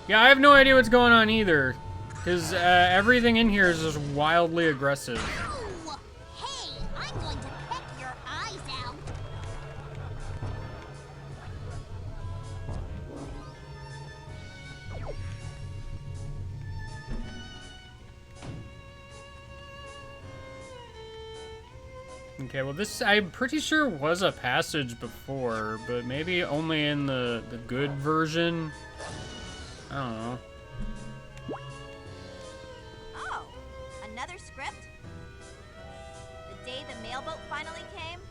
Speaker 1: Yeah, I have no idea what's going on either. Because everything in here is just wildly aggressive.
Speaker 9: Ow! Hey, I'm going to peck your eyes out.
Speaker 1: Okay, well this, I'm pretty sure was a passage before, but maybe only in the good version? I don't know.
Speaker 15: Oh, another script? The day the mailboat finally came?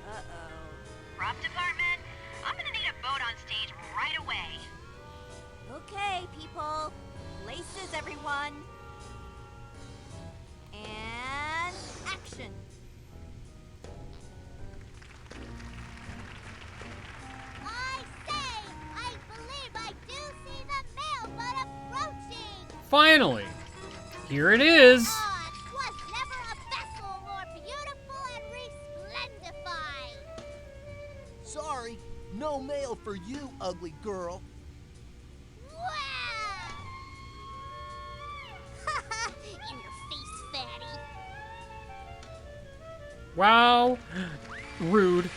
Speaker 15: Uh-oh.
Speaker 18: Prop department, I'm gonna need a boat on stage right away.
Speaker 15: Okay, people. Laces, everyone. And action.
Speaker 9: I say, I believe I do see the mailboat approaching.
Speaker 1: Finally! Here it is!
Speaker 9: Was never a vessel more beautiful and resplendified.
Speaker 17: Sorry, no mail for you, ugly girl.
Speaker 9: In your face, fatty.
Speaker 1: Wow! Rude.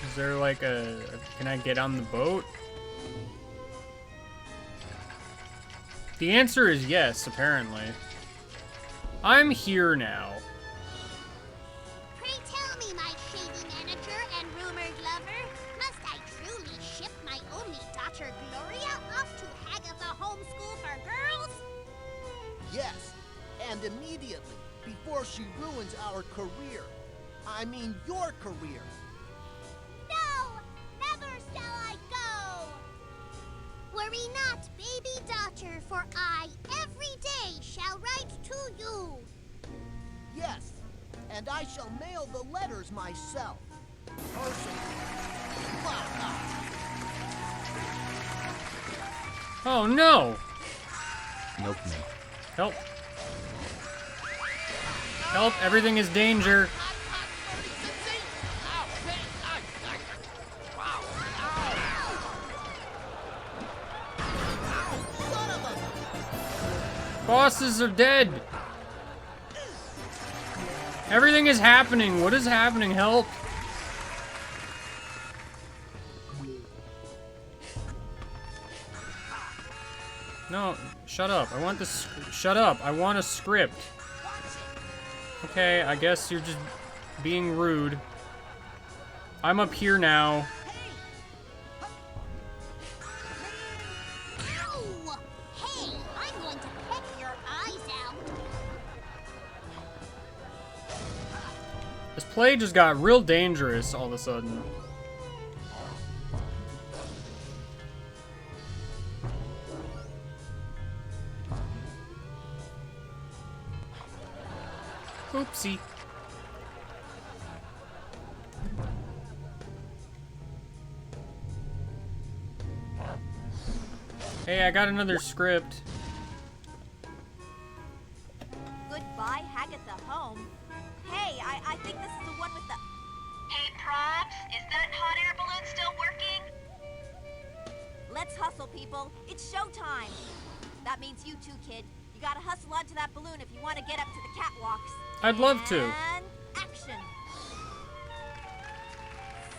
Speaker 1: Is there like can I get on the boat? The answer is yes, apparently. I'm here now.
Speaker 9: Pray tell me, my shady manager and rumored lover, must I truly ship my only daughter Gloria off to Hagatha Homeschool for Girls?
Speaker 17: Yes, and immediately, before she ruins our career. I mean your career.
Speaker 9: No! Never shall I go! Worry not, baby daughter.
Speaker 11: letter, for I every day shall write to you.
Speaker 16: Yes, and I shall mail the letters myself. Personally.
Speaker 1: Oh no!
Speaker 6: Milk me.
Speaker 1: Help. Help, everything is danger. Bosses are dead. Everything is happening. What is happening? Help. No, shut up. I want this. Shut up. I want a script. Okay, I guess you're just being rude. I'm up here now.
Speaker 11: Ow! Hey, I'm going to peck your eyes out.
Speaker 1: This play just got real dangerous all of a sudden. Oopsie. Hey, I got another script.
Speaker 15: Goodbye, Hagatha home. Hey, I think this is the one with the...
Speaker 18: Hey, Props, is that hot air balloon still working?
Speaker 15: Let's hustle, people. It's showtime. That means you too, kid. You gotta hustle onto that balloon if you want to get up to the catwalks.
Speaker 1: I'd love to.
Speaker 15: And action.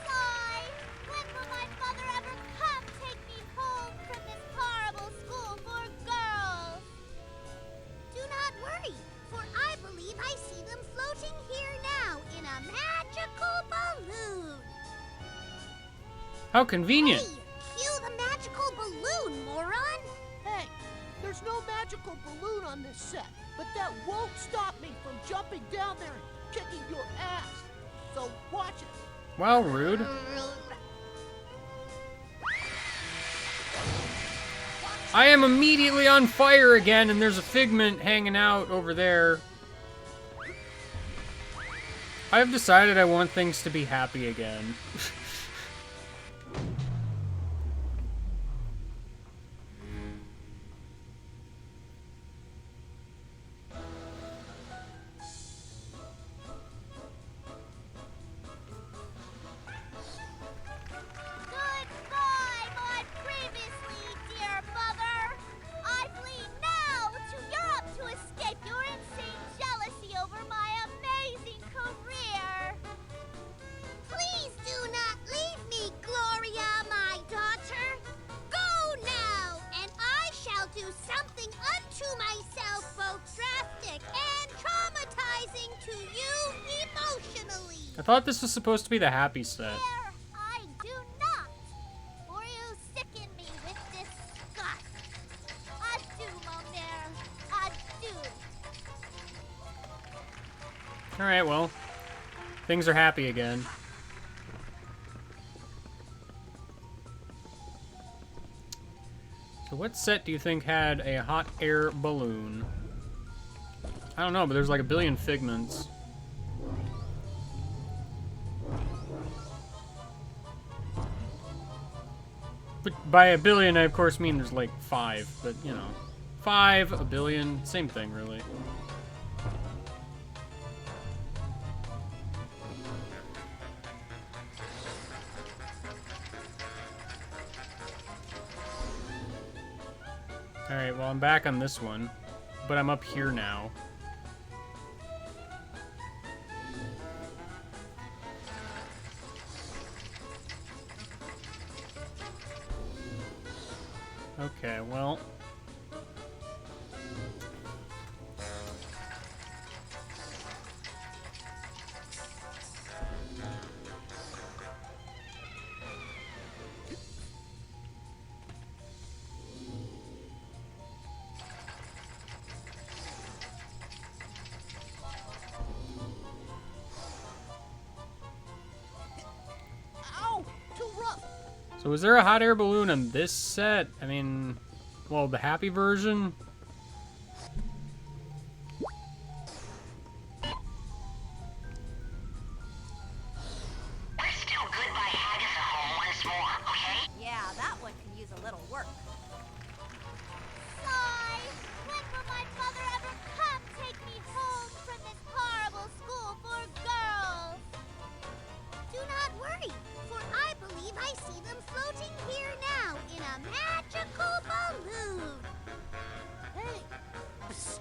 Speaker 11: Sigh, when will my mother ever come take me home from this horrible school for girls? Do not worry, for I believe I see them floating here now in a magical balloon.
Speaker 1: How convenient.
Speaker 11: Hey, cue the magical balloon, moron.
Speaker 16: Hey, there's no magical balloon on this set, but that won't stop me from jumping down there and kicking your ass. So watch it.
Speaker 1: Wow, rude. I am immediately on fire again, and there's a figment hanging out over there. I've decided I want things to be happy again.
Speaker 11: Goodbye, my previously dear mother. I flee now to Europe to escape your insane jealousy over my amazing career. Please do not leave me, Gloria, my daughter. Go now, and I shall do something unto myself both drastic and traumatizing to you emotionally.
Speaker 1: I thought this was supposed to be the happy set.
Speaker 11: I do not, for you sicken me with disgust. Adieu, mon mère. Adieu.
Speaker 1: Alright, well, things are happy again. So what set do you think had a hot air balloon? I don't know, but there's like a billion figments. But by a billion, I of course mean there's like 5, but you know. 5, a billion, same thing really. Alright, well I'm back on this one, but I'm up here now. Okay, well...
Speaker 16: Ow! Too rough!
Speaker 1: So is there a hot air balloon on this set? I mean... Well, the happy version?
Speaker 18: We're still goodbye Haggis at home once more, okay?
Speaker 15: Yeah, that one can use a little work.
Speaker 9: Sigh! When will my mother ever come take me home from this horrible school for girls? Do not worry, for I believe I see them floating here now in a magical balloon.
Speaker 16: Hey! Psst.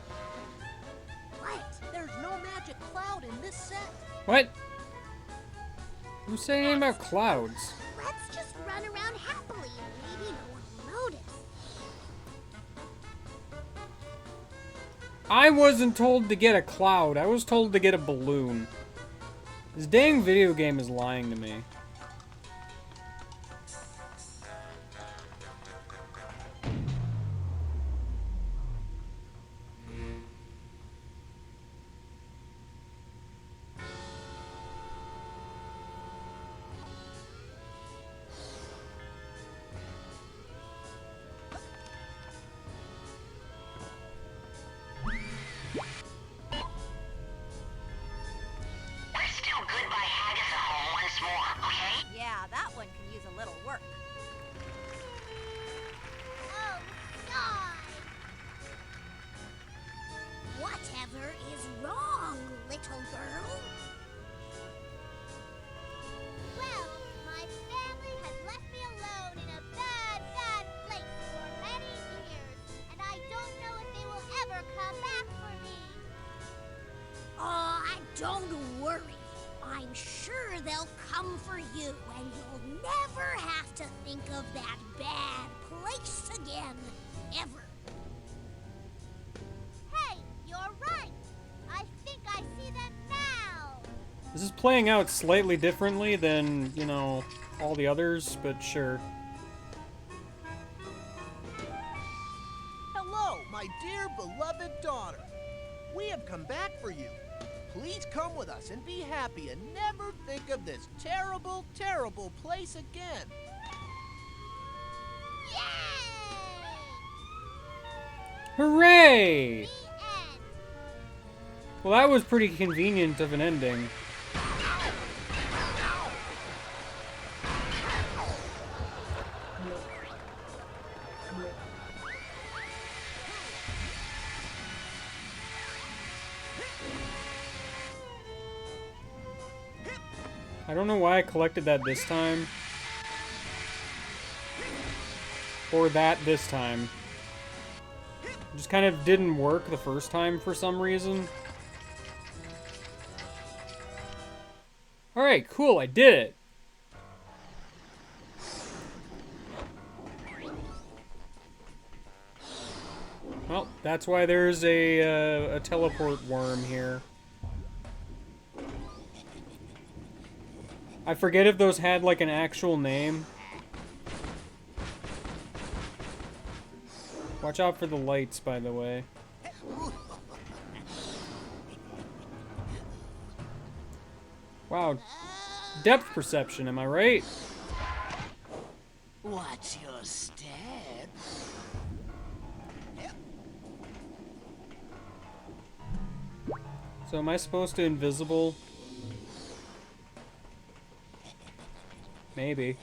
Speaker 16: What? There's no magic cloud in this set.
Speaker 1: What? Who's saying anything about clouds?
Speaker 9: Let's just run around happily and maybe no one will notice.
Speaker 1: I wasn't told to get a cloud. I was told to get a balloon. This dang video game is lying to me.
Speaker 18: We're still goodbye Haggis at home once more, okay?
Speaker 15: Yeah, that one can use a little work.
Speaker 9: Oh, sigh! Whatever is wrong, little girl? Well, my family has left me alone in a bad, bad place for many years, and I don't know if they will ever come back for me.
Speaker 12: Oh, don't worry. I'm sure they'll come for you, and you'll never have to think of that bad place again, ever.
Speaker 9: Hey, you're right. I think I see them now.
Speaker 1: This is playing out slightly differently than, you know, all the others, but sure.
Speaker 16: Hello, my dear beloved daughter. We have come back for you. Please come with us and be happy and never think of this terrible, terrible place again.
Speaker 1: Hooray! Well, that was pretty convenient of an ending. I don't know why I collected that this time. Or that this time. It just kind of didn't work the first time for some reason. Alright, cool, I did it! Well, that's why there's a teleport worm here. I forget if those had, like, an actual name. Watch out for the lights, by the way. Wow. Depth perception, am I right?
Speaker 14: Watch your step.
Speaker 1: So am I supposed to invisible? Maybe.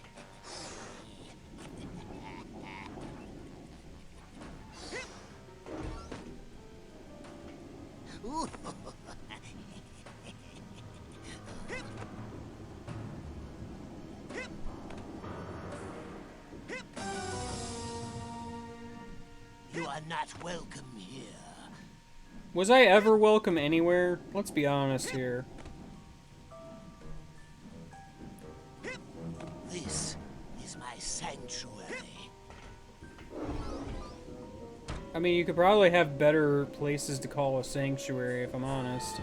Speaker 14: You are not welcome here.
Speaker 1: Was I ever welcome anywhere? Let's be honest here.
Speaker 14: This is my sanctuary.
Speaker 1: I mean, you could probably have better places to call a sanctuary, if I'm honest.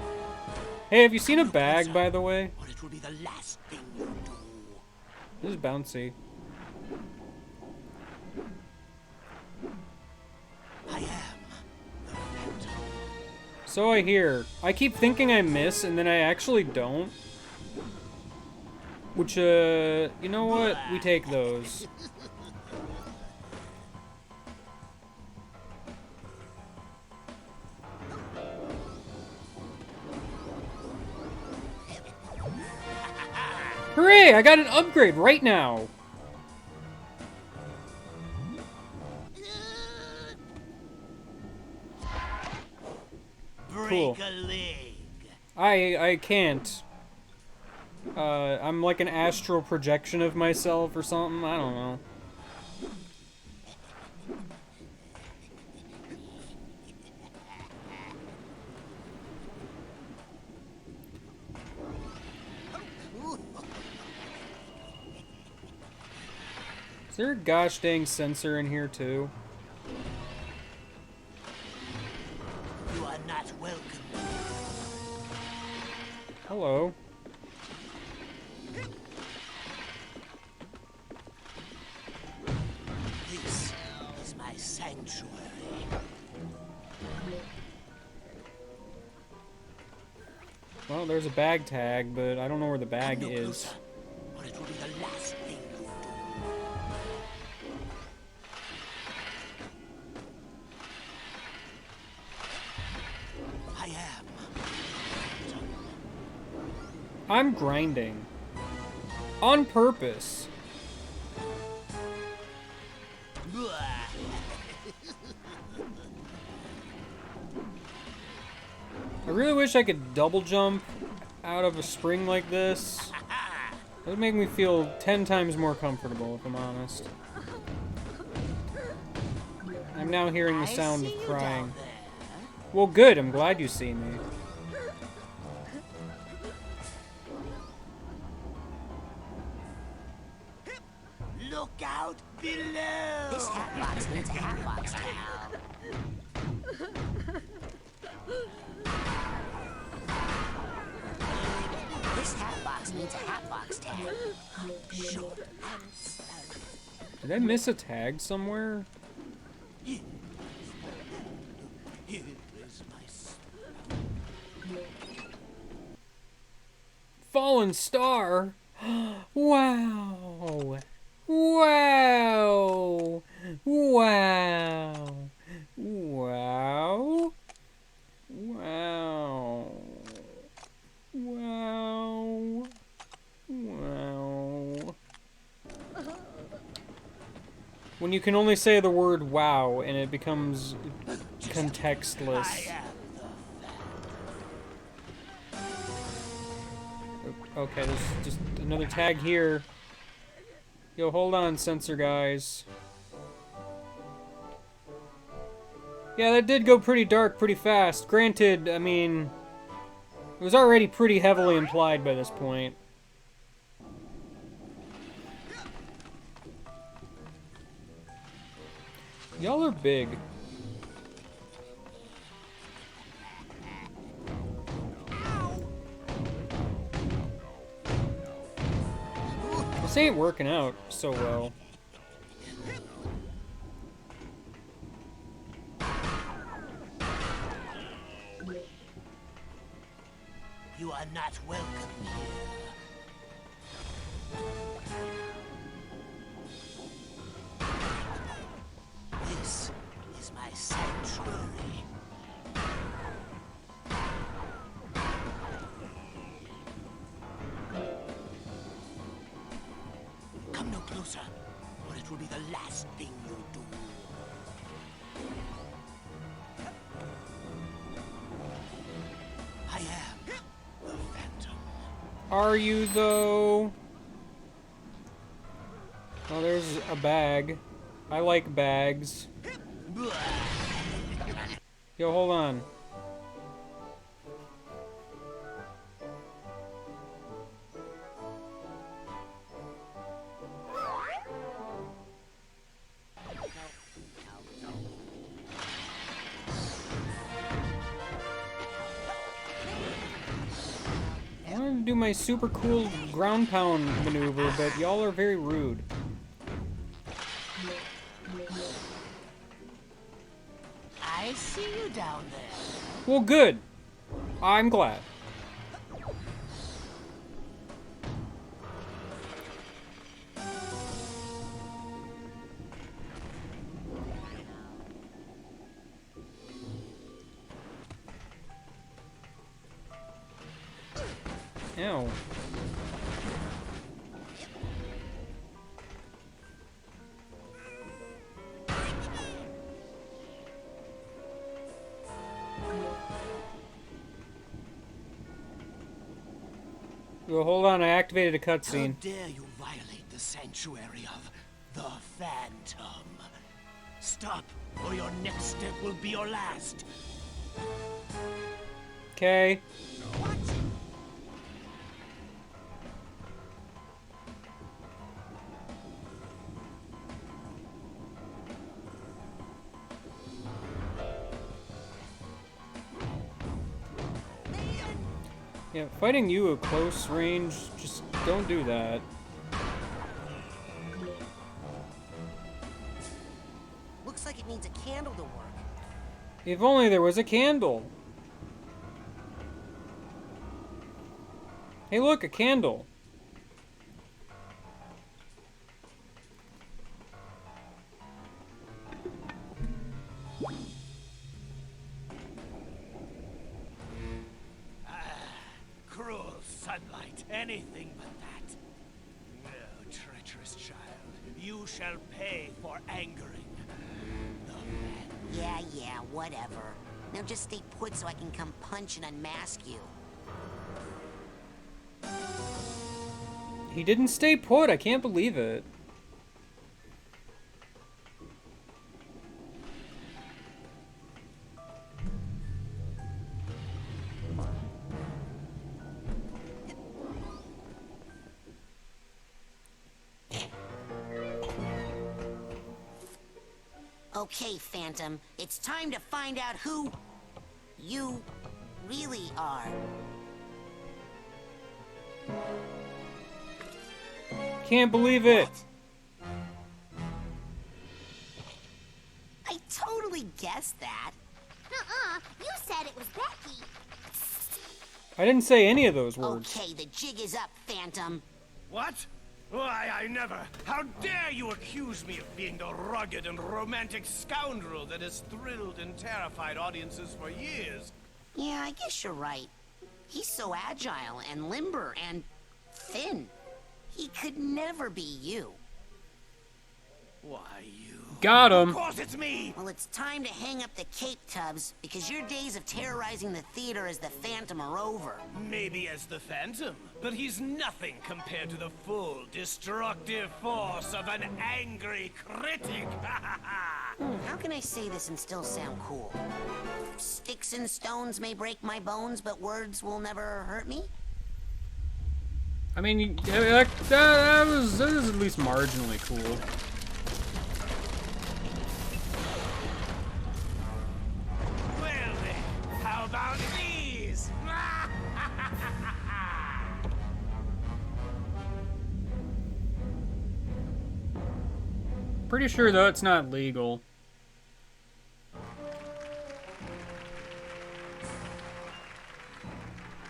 Speaker 1: Hey, have you seen a bag, by the way?
Speaker 14: Or it will be the last thing you do.
Speaker 1: This is bouncy.
Speaker 14: I am.
Speaker 1: So I hear. I keep thinking I miss, and then I actually don't. Which, you know what? We take those. Hooray! I got an upgrade right now! Cool.
Speaker 14: Break a leg.
Speaker 1: I can't. I'm like an astral projection of myself or something. I don't know. Is there a gosh dang sensor in here too?
Speaker 14: You are not welcome.
Speaker 1: Hello.
Speaker 14: This is my sanctuary.
Speaker 1: Well, there's a bag tag, but I don't know where the bag
Speaker 14: Come no
Speaker 1: is.
Speaker 14: closer, or it will be the last thing you do. I am.
Speaker 1: I'm grinding. On purpose. I really wish I could double jump out of a spring like this. It would make me feel 10 times more comfortable, if I'm honest. I'm now hearing the sound of crying. Well, good. I'm glad you see me.
Speaker 14: Look out below!
Speaker 3: This hat box needs a hat box towel. This hat box needs a hat box tag.
Speaker 14: Sure.
Speaker 1: Did I miss a tag somewhere?
Speaker 14: Here is my
Speaker 1: Fallen star? Wow. Wow. Wow. Wow. Wow. Wow. Wow. When you can only say the word wow and it becomes contextless. Okay, there's just another tag here. Yo, hold on, sensor guys. Yeah, that did go pretty dark pretty fast. Granted, I mean, it was already pretty heavily implied by this point. Y'all are big. This ain't working out so well.
Speaker 14: You are not welcome here. This is my sanctuary. Come no closer, or it will be the last thing you do. I am the Phantom.
Speaker 1: Are you, though? Oh, there's a bag. I like bags. Yo, hold on. I wanted to do my super cool ground pound maneuver, but y'all are very rude.
Speaker 14: I see you down there.
Speaker 1: Well, good. I'm glad. Ow. Well, hold on, I activated a cutscene.
Speaker 16: How dare you violate the sanctuary of the Phantom? Stop, or your next step will be your last.
Speaker 1: Okay. Yeah, fighting you at close range, just don't do that.
Speaker 3: Looks like it needs a candle to work.
Speaker 1: If only there was a candle. Hey look, a candle.
Speaker 17: Cruel sunlight, anything but that. No, treacherous child, you shall pay for angering the man.
Speaker 3: Yeah, whatever. Now just stay put so I can come punch and unmask you.
Speaker 1: He didn't stay put, I can't believe it.
Speaker 3: Okay, Phantom, it's time to find out who you really are.
Speaker 1: Can't believe it.
Speaker 3: I totally guessed that.
Speaker 9: You said it was Becky.
Speaker 1: I didn't say any of those words.
Speaker 3: Okay, the jig is up, Phantom.
Speaker 17: What? Why, I never. How dare you accuse me of being the rugged and romantic scoundrel that has thrilled and terrified audiences for years?
Speaker 3: Yeah, I guess you're right. He's so agile and limber and thin. He could never be you.
Speaker 17: Why, you...
Speaker 1: Got him.
Speaker 17: Of course it's me!
Speaker 3: Well, it's time to hang up the cape, Tubbs, because your days of terrorizing the theater as the Phantom are over.
Speaker 17: Maybe as the Phantom, but he's nothing compared to the full, destructive force of an angry critic.
Speaker 3: How can I say this and still sound cool? Sticks and stones may break my bones, but words will never hurt me?
Speaker 1: I mean, that was at least marginally cool.
Speaker 17: Well then, how about these?
Speaker 1: Pretty sure though it's not legal.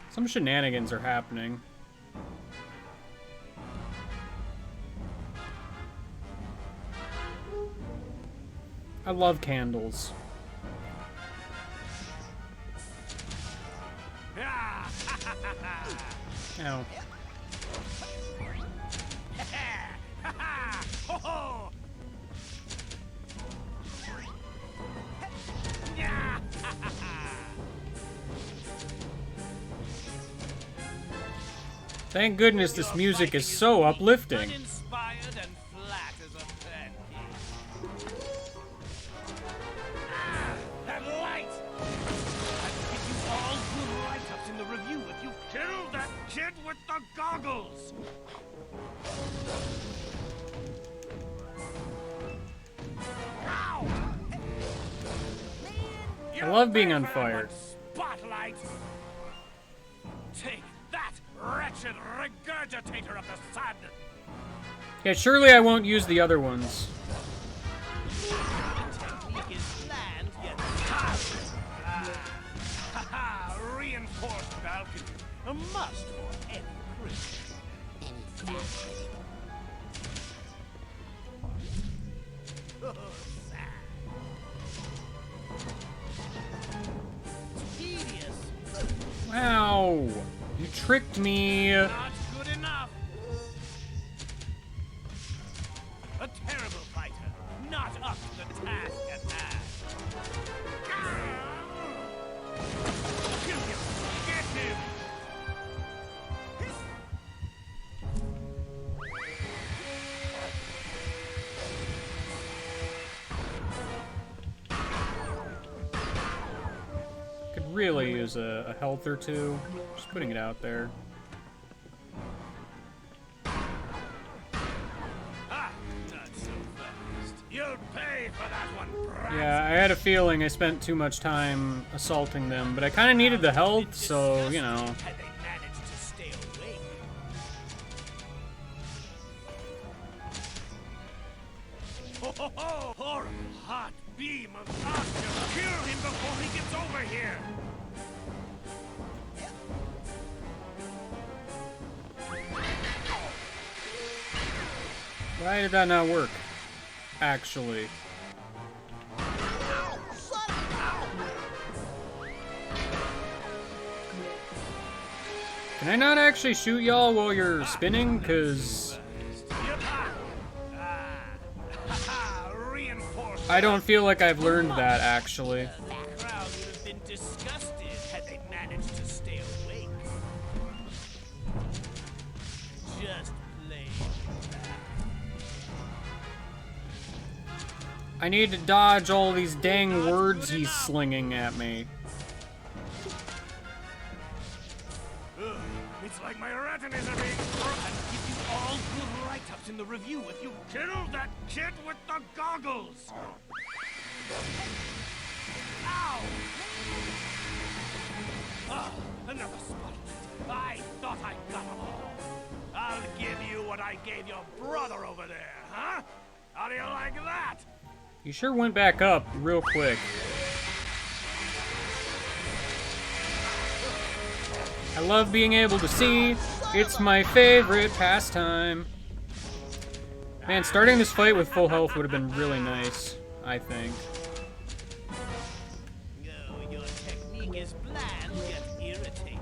Speaker 1: Some shenanigans are happening. I love candles. Ow. Thank goodness this music is so uplifting.
Speaker 17: Uninspired and flat as a pancake. That light! I'd give you all good write-ups in the review if you killed that kid with the goggles! Ow!
Speaker 1: I love being on fire.
Speaker 17: Spotlight! Take that, wretched regurgitator of the sun!
Speaker 1: Yeah, surely I won't use the other ones.
Speaker 17: Technique is planned, yet reinforced balcony. A must for any critic.
Speaker 3: Any fat critic.
Speaker 17: Oh, sad. Tedious.
Speaker 1: Wow! You tricked me!
Speaker 17: Not good enough. A terrible fighter, not up to the task at hand.
Speaker 1: really use a health or two. Just putting it out there.
Speaker 17: You'll pay for that one, brat.
Speaker 1: Yeah, I had a feeling I spent too much time assaulting them, but I kind of needed the health, so, you know.
Speaker 17: Had they managed to stay awake. Ho ho ho! Horrible hot beam of Oscar! Kill him before he gets over here!
Speaker 1: Why did that not work? Actually. Can I not actually shoot y'all while you're spinning? Cause I don't feel like I've learned that actually.
Speaker 17: The crowd would have been disgusted had they managed to stay awake. Just plain bad.
Speaker 1: I need to dodge all these dang words he's slinging at me.
Speaker 17: It's like my retinas are being I'll give you all good write-ups in the review if you kill that kid with the goggles! Ow! Ah, another spotlight. I thought I got them all. I'll give you what I gave your brother over there, huh? How do you like that?
Speaker 1: You sure went back up real quick. I love being able to see. It's my favorite pastime. Man, starting this fight with full health would have been really nice, I think.
Speaker 17: No, your technique is bland yet irritating.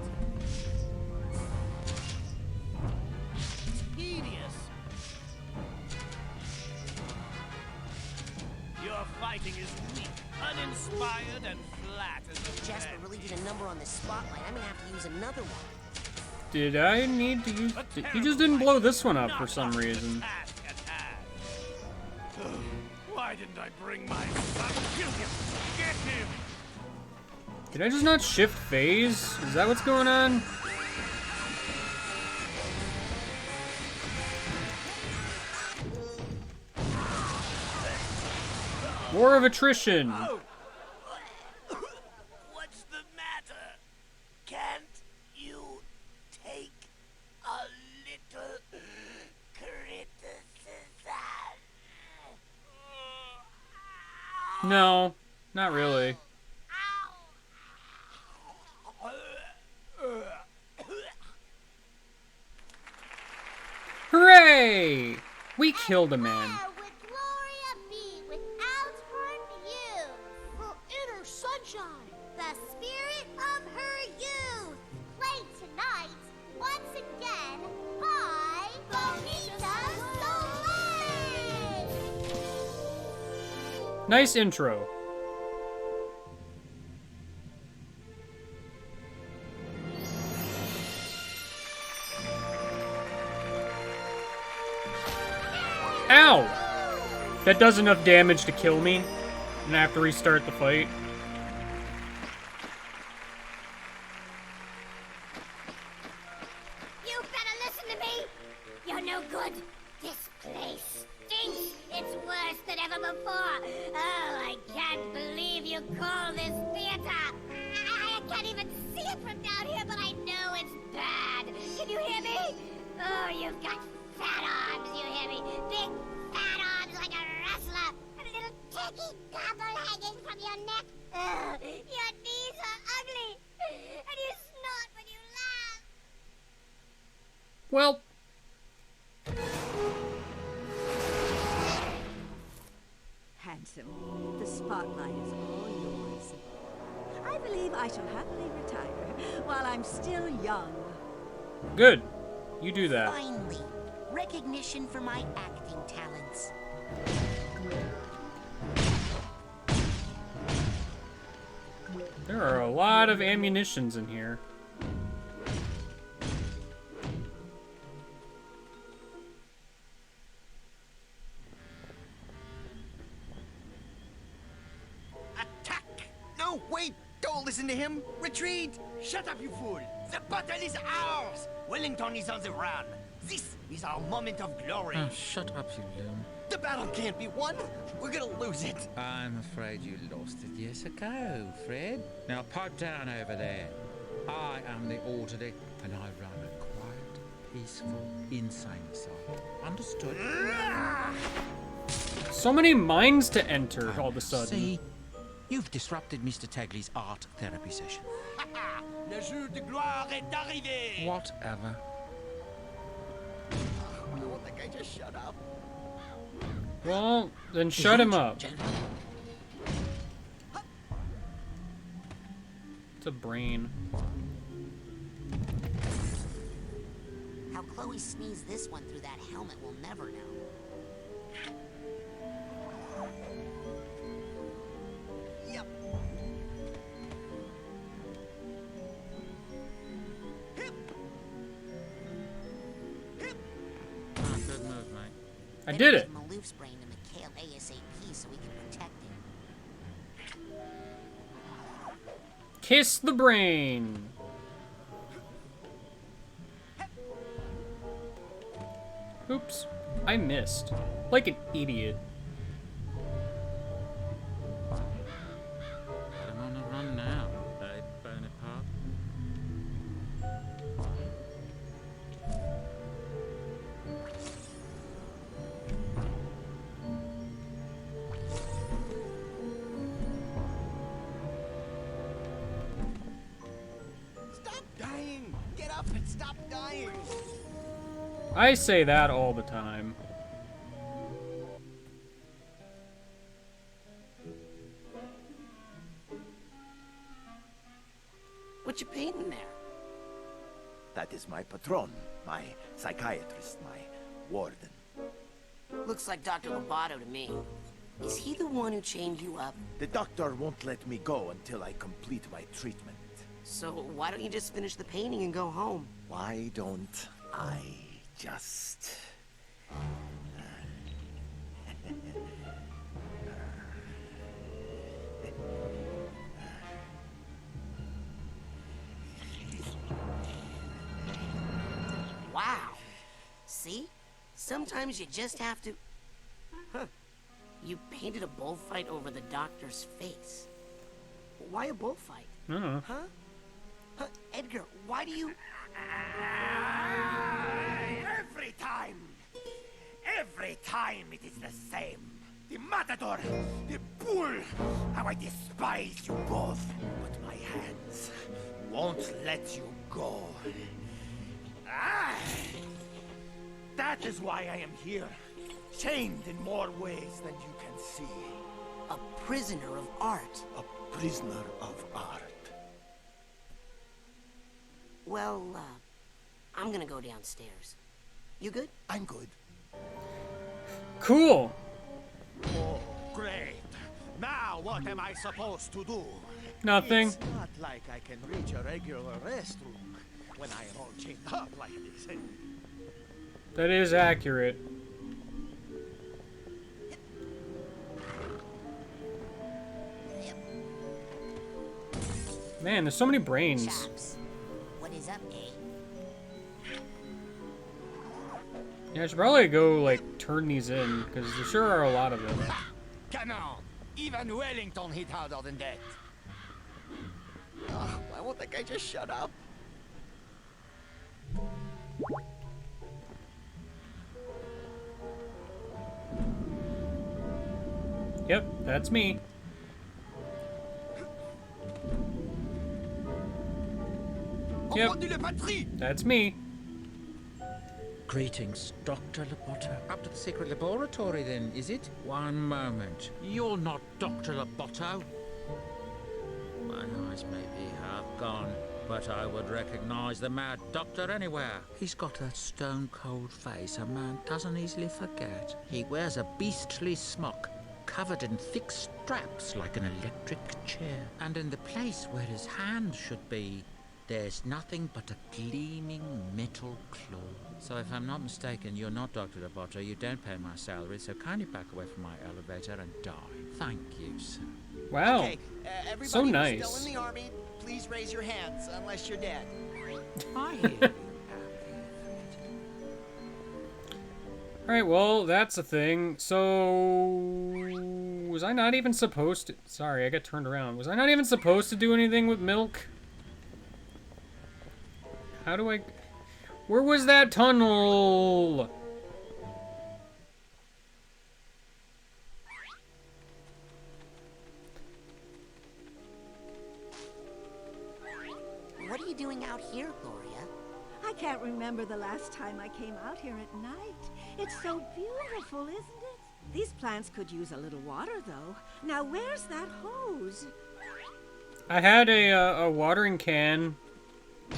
Speaker 17: Tedious. Your fighting is weak, uninspired, and flat as a
Speaker 3: Jasper really did a number on this spotlight. I'm gonna have to use another one.
Speaker 1: Did I need to use... He just didn't blow this one up for some reason.
Speaker 17: Why didn't I bring my son? Kill him! Get him!
Speaker 1: Did I just not shift phase? Is that what's going on? War of attrition.
Speaker 17: What's the matter? Can't you take a little criticism?
Speaker 1: No, not really. Hooray! We killed a man.
Speaker 9: Would Gloria be without her youth? Her inner sunshine. The spirit of her youth. Played tonight, once again, by Bonita Soleil.
Speaker 1: Nice intro. Ow! That does enough damage to kill me, and I have to restart the fight.
Speaker 9: You better listen to me. You're no good. This place stinks. It's worse than ever before. Oh, I can't believe you call this theater. I can't even see it from down here, but I know it's bad. Can you hear me? Oh, you've got fat arms, you hear me? Big fat arms like a wrestler. And a little tacky gobble hanging from your neck. Ugh, your knees are ugly. And you snort when you laugh.
Speaker 1: Well.
Speaker 13: Handsome, the spotlight is all yours. I believe I shall happily retire while I'm still young.
Speaker 1: Good. You do that.
Speaker 3: Finally, recognition for my acting talents.
Speaker 1: There are a lot of ammunitions in here.
Speaker 16: Attack! No, wait!
Speaker 14: Don't listen to him. Retreat. Shut up, you fool. The battle is ours. Wellington is on the run. This is our moment of glory.
Speaker 6: Oh, shut up, you loon.
Speaker 14: The battle can't be won. We're gonna lose it.
Speaker 6: I'm afraid you lost it years ago, Fred. Now pipe down over there. I am the orderly, and I run a quiet, peaceful, insane asylum. Understood?
Speaker 1: So many minds to enter all of a sudden.
Speaker 6: See, you've disrupted Mr. Tagley's art therapy session.
Speaker 14: Le jour de gloire est arrivé.
Speaker 6: Whatever.
Speaker 14: I don't think I just shut up.
Speaker 1: Well, then shut him up. It's a brain.
Speaker 3: How Chloe sneezed this one through that helmet, we'll never know.
Speaker 14: Yep.
Speaker 6: Good move, mate.
Speaker 1: I did it.
Speaker 3: Maloof's brain to Mikhail ASAP so we can protect him.
Speaker 1: Kiss the brain. Oops, I missed. Like an idiot.
Speaker 6: I'm on a run now, eh, Bonaparte?
Speaker 14: Stop dying. Get up and stop dying.
Speaker 1: I say that all the time.
Speaker 3: What you painting there?
Speaker 16: That is my patron, my psychiatrist, my warden.
Speaker 3: Looks like Dr. Lobato to me. Is he the one who chained you up?
Speaker 16: The doctor won't let me go until I complete my treatment.
Speaker 3: So why don't you just finish the painting and go home?
Speaker 16: Why don't I just...
Speaker 3: Wow. See? Sometimes you just have to... Huh. You painted a bullfight over the doctor's face. Why a bullfight?
Speaker 1: Uh-huh.
Speaker 3: Huh? Huh? Edgar, why do you...
Speaker 14: Every time it is the same. The matador, the bull. How I despise you both. But my hands won't let you go. Ah! That is why I am here. Chained in more ways than you can see.
Speaker 3: A prisoner of art.
Speaker 16: A prisoner of art.
Speaker 3: Well, I'm gonna go downstairs. You good?
Speaker 16: I'm good.
Speaker 1: Cool.
Speaker 2: Oh, great. Now what am I supposed to do?
Speaker 1: Nothing.
Speaker 2: It's not like I can reach a regular restroom when I am all chained up like this.
Speaker 1: That is accurate. Man, there's so many brains.
Speaker 3: Chaps, what is up, eh?
Speaker 1: Yeah, I should probably go, like, turn these in, because there sure are a lot of them.
Speaker 14: Come on. Even Wellington hit harder than that.
Speaker 16: Why won't that guy just shut up?
Speaker 1: Yep, that's me. Yep, that's me.
Speaker 6: Greetings, Dr. Loboto. Up to the secret laboratory, then, is it? One moment. You're not Dr. Loboto. My eyes may be half gone, but I would recognize the mad doctor anywhere. He's got that stone-cold face a man doesn't easily forget. He wears a beastly smock, covered in thick straps like an electric chair. And in the place where his hand should be, there's nothing but a gleaming metal claw. So if I'm not mistaken, you're not Dr. Loboto. You don't pay my salary, so kindly back away from my elevator and die. Thank you, sir.
Speaker 1: Wow.
Speaker 16: Okay, everybody
Speaker 1: So
Speaker 16: who's
Speaker 1: nice.
Speaker 16: still in the army, please raise your hands, unless you're dead.
Speaker 1: Alright, well, that's a thing. So... Was I not even supposed to... Sorry, I got turned around. Was I not even supposed to do anything with milk? How do I... Where was that tunnel?
Speaker 3: What are you doing out here, Gloria?
Speaker 13: I can't remember the last time I came out here at night. It's so beautiful, isn't it? These plants could use a little water, though. Now, where's that hose?
Speaker 1: I had a watering can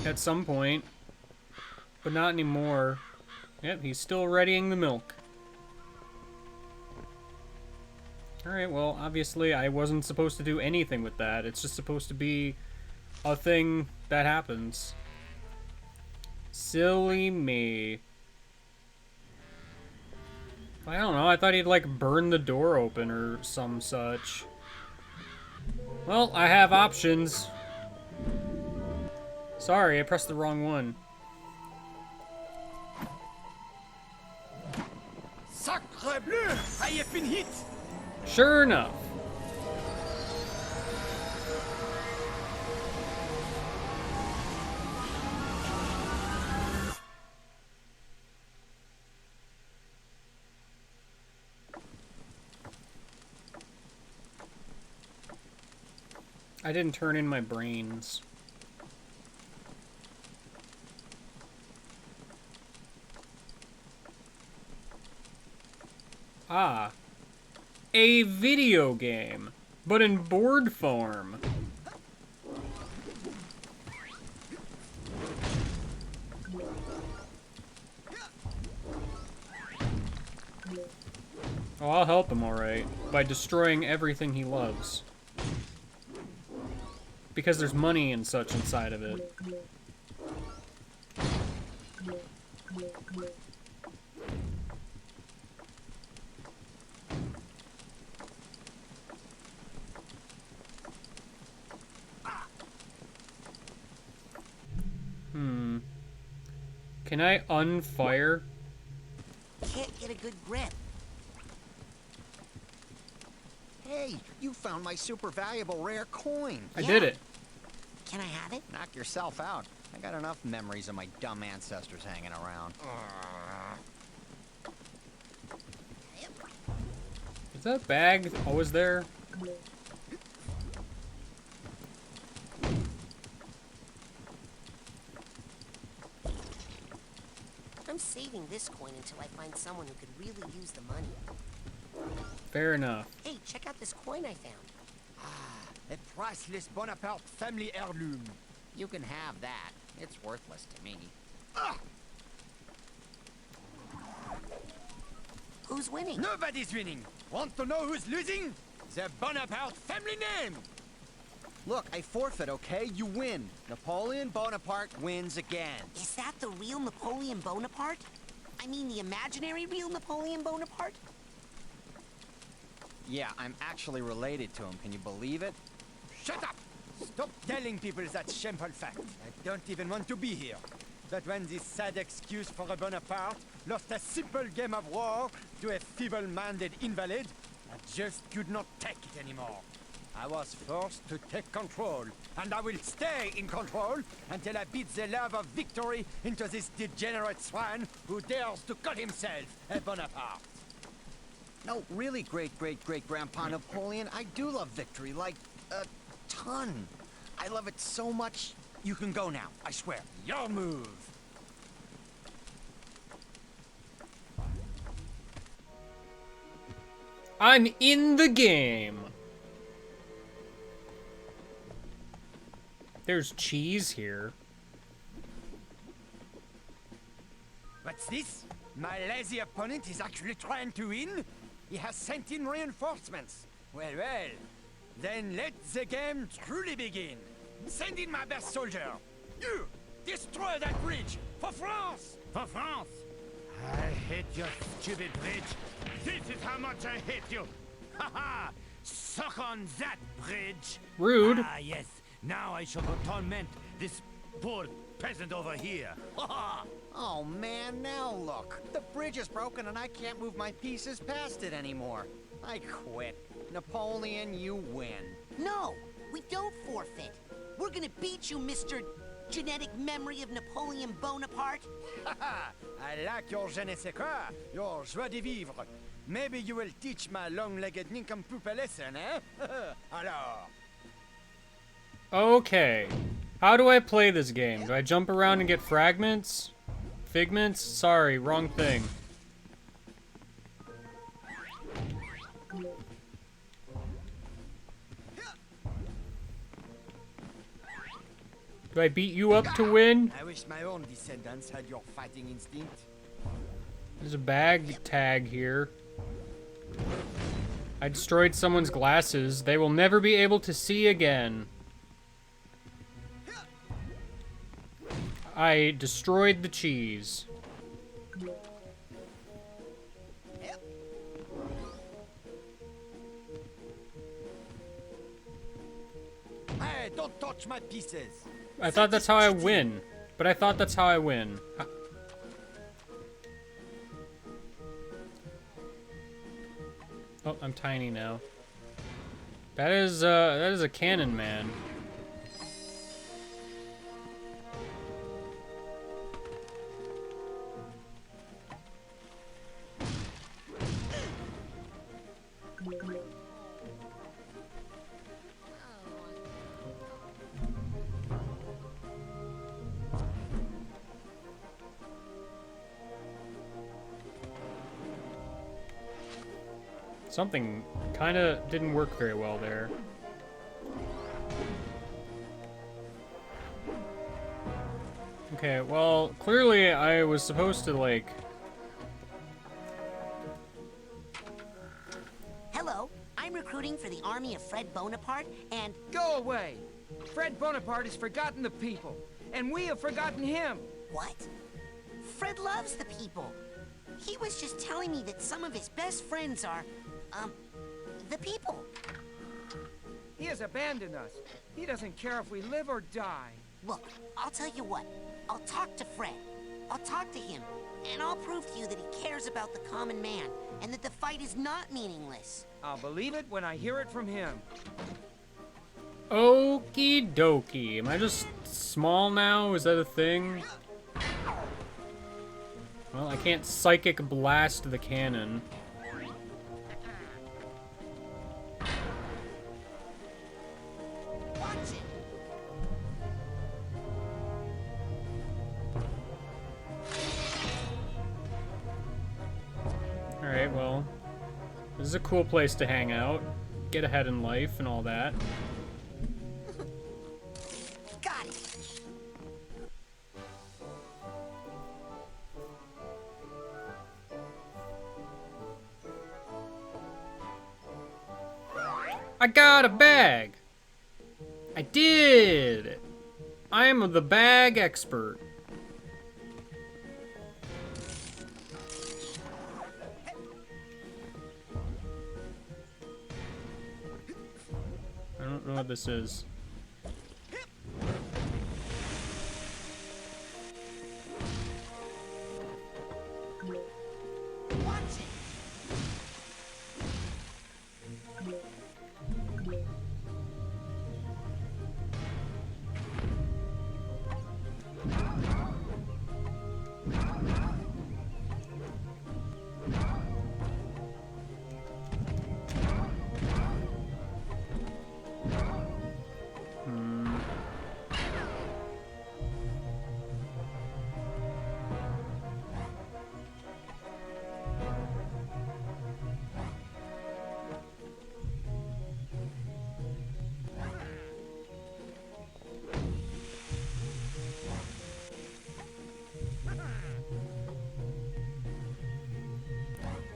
Speaker 1: at some point, but not anymore. Yep, he's still readying the milk. Alright, well, obviously I wasn't supposed to do anything with that. It's just supposed to be a thing that happens. Silly me. I don't know, I thought he'd, like, burn the door open or some such. Well, I have options. Sorry, I pressed the wrong one.
Speaker 14: Sacre bleu! I have been hit!
Speaker 1: Sure enough. I didn't turn in my brains. Ah. A video game, but in board form. Oh, I'll help him, alright, by destroying everything he loves. Because there's money and such inside of it. Can I unfire?
Speaker 3: Can't get a good grip.
Speaker 16: Hey, you found my super valuable rare coin.
Speaker 1: I did it.
Speaker 3: Can I have it?
Speaker 16: Knock yourself out. I got enough memories of my dumb ancestors hanging around.
Speaker 1: Is that bag always there?
Speaker 3: I'm saving this coin until I find someone who could really use the money.
Speaker 1: Fair enough.
Speaker 3: Hey, check out this coin I found.
Speaker 16: A priceless Bonaparte family heirloom. You can have that. It's worthless to me.
Speaker 3: Who's winning?
Speaker 14: Nobody's winning. Want to know who's losing? The Bonaparte family name.
Speaker 16: Look, I forfeit, okay? You win. Napoleon Bonaparte wins again.
Speaker 3: Is that the real Napoleon Bonaparte? I mean the imaginary real Napoleon Bonaparte?
Speaker 16: Yeah, I'm actually related to him. Can you believe it?
Speaker 14: Shut up! Stop telling people that shameful fact. I don't even want to be here. But when this sad excuse for a Bonaparte lost a simple game of war to a feeble-minded invalid, I just could not take it anymore. I was forced to take control, and I will stay in control until I beat the love of victory into this degenerate swine who dares to call himself a Bonaparte.
Speaker 16: No, really, great-great-great-grandpa Napoleon, I do love victory, like, a ton. I love it so much, you can go now, I swear.
Speaker 14: Your move.
Speaker 1: I'm in the game. There's cheese here.
Speaker 14: What's this? My lazy opponent is actually trying to win? He has sent in reinforcements. Well, well. Then let the game truly begin. Send in my best soldier. You! Destroy that bridge! For France! For France! I hate your stupid bridge. This is how much I hate you. Ha ha! Suck on that, bridge!
Speaker 1: Rude.
Speaker 14: Ah, yes. Now I shall go torment this poor peasant over here.
Speaker 19: Oh man, now look. The bridge is broken and I can't move my pieces past it anymore. I quit. Napoleon, you win.
Speaker 3: No, we don't forfeit. We're gonna beat you, Mr. Genetic Memory of Napoleon Bonaparte.
Speaker 19: I like your je ne sais quoi, your joie de vivre. Maybe you will teach my long-legged nincompoop a lesson, eh? Alors.
Speaker 1: Okay. How do I play this game? Do I jump around and get fragments? Figments? Sorry, wrong thing. Do I beat you up to win?
Speaker 19: I wish my own descendants had your fighting instinct.
Speaker 1: There's a bag tag here. I destroyed someone's glasses. They will never be able to see again. I destroyed the cheese.
Speaker 19: Hey, don't touch my pieces.
Speaker 1: I thought that's how I win. But I thought that's how I win. Oh, I'm tiny now. That is a cannon man. Something kind of didn't work very well there. Okay, well, clearly I was supposed to, like...
Speaker 3: Hello, I'm recruiting for the army of Fred Bonaparte, and...
Speaker 20: Go away! Fred Bonaparte has forgotten the people, and we have forgotten him!
Speaker 3: What? Fred loves the people. He was just telling me that some of his best friends are... the people.
Speaker 20: He has abandoned us. He doesn't care if we live or die.
Speaker 3: Look, I'll tell you what. I'll talk to Fred. I'll talk to him, and I'll prove to you that he cares about the common man, and that the fight is not meaningless.
Speaker 20: I'll believe it when I hear it from him.
Speaker 1: Okie dokie. Am I just small now? Is that a thing? Well, I can't psychic blast the cannon. Alright, well, this is a cool place to hang out, get ahead in life and all that.
Speaker 3: Got it.
Speaker 1: I got a bag! I did! I'm the bag expert. I don't know what this is.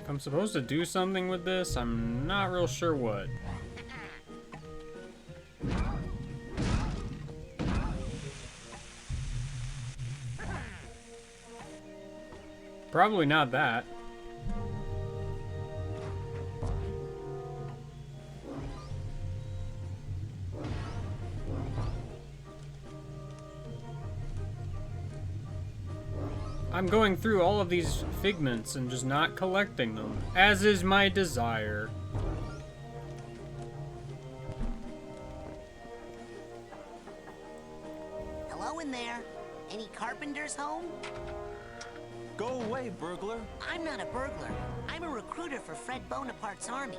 Speaker 1: If I'm supposed to do something with this, I'm not real sure what. Probably not that. I'm going through all of these figments and just not collecting them, as is my desire.
Speaker 3: Hello in there. Any carpenters home?
Speaker 8: Go away, burglar.
Speaker 3: I'm not a burglar. I'm a recruiter for Fred Bonaparte's army.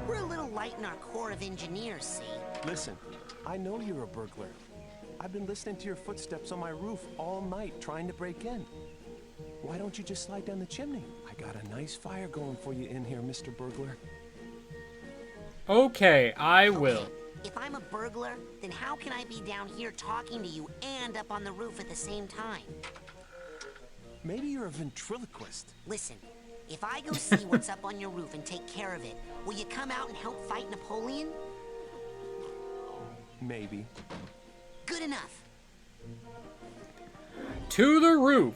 Speaker 3: We're a little light in our corps of engineers, see?
Speaker 8: Listen, I know you're a burglar. I've been listening to your footsteps on my roof all night trying to break in. Why don't you just slide down the chimney? I got a nice fire going for you in here, Mr. Burglar.
Speaker 1: Okay, I will.
Speaker 3: If I'm a burglar, then how can I be down here talking to you and up on the roof at the same time?
Speaker 8: Maybe you're a ventriloquist.
Speaker 3: Listen, if I go see what's up on your roof and take care of it, will you come out and help fight Napoleon?
Speaker 8: Maybe.
Speaker 3: Good enough.
Speaker 1: To the roof.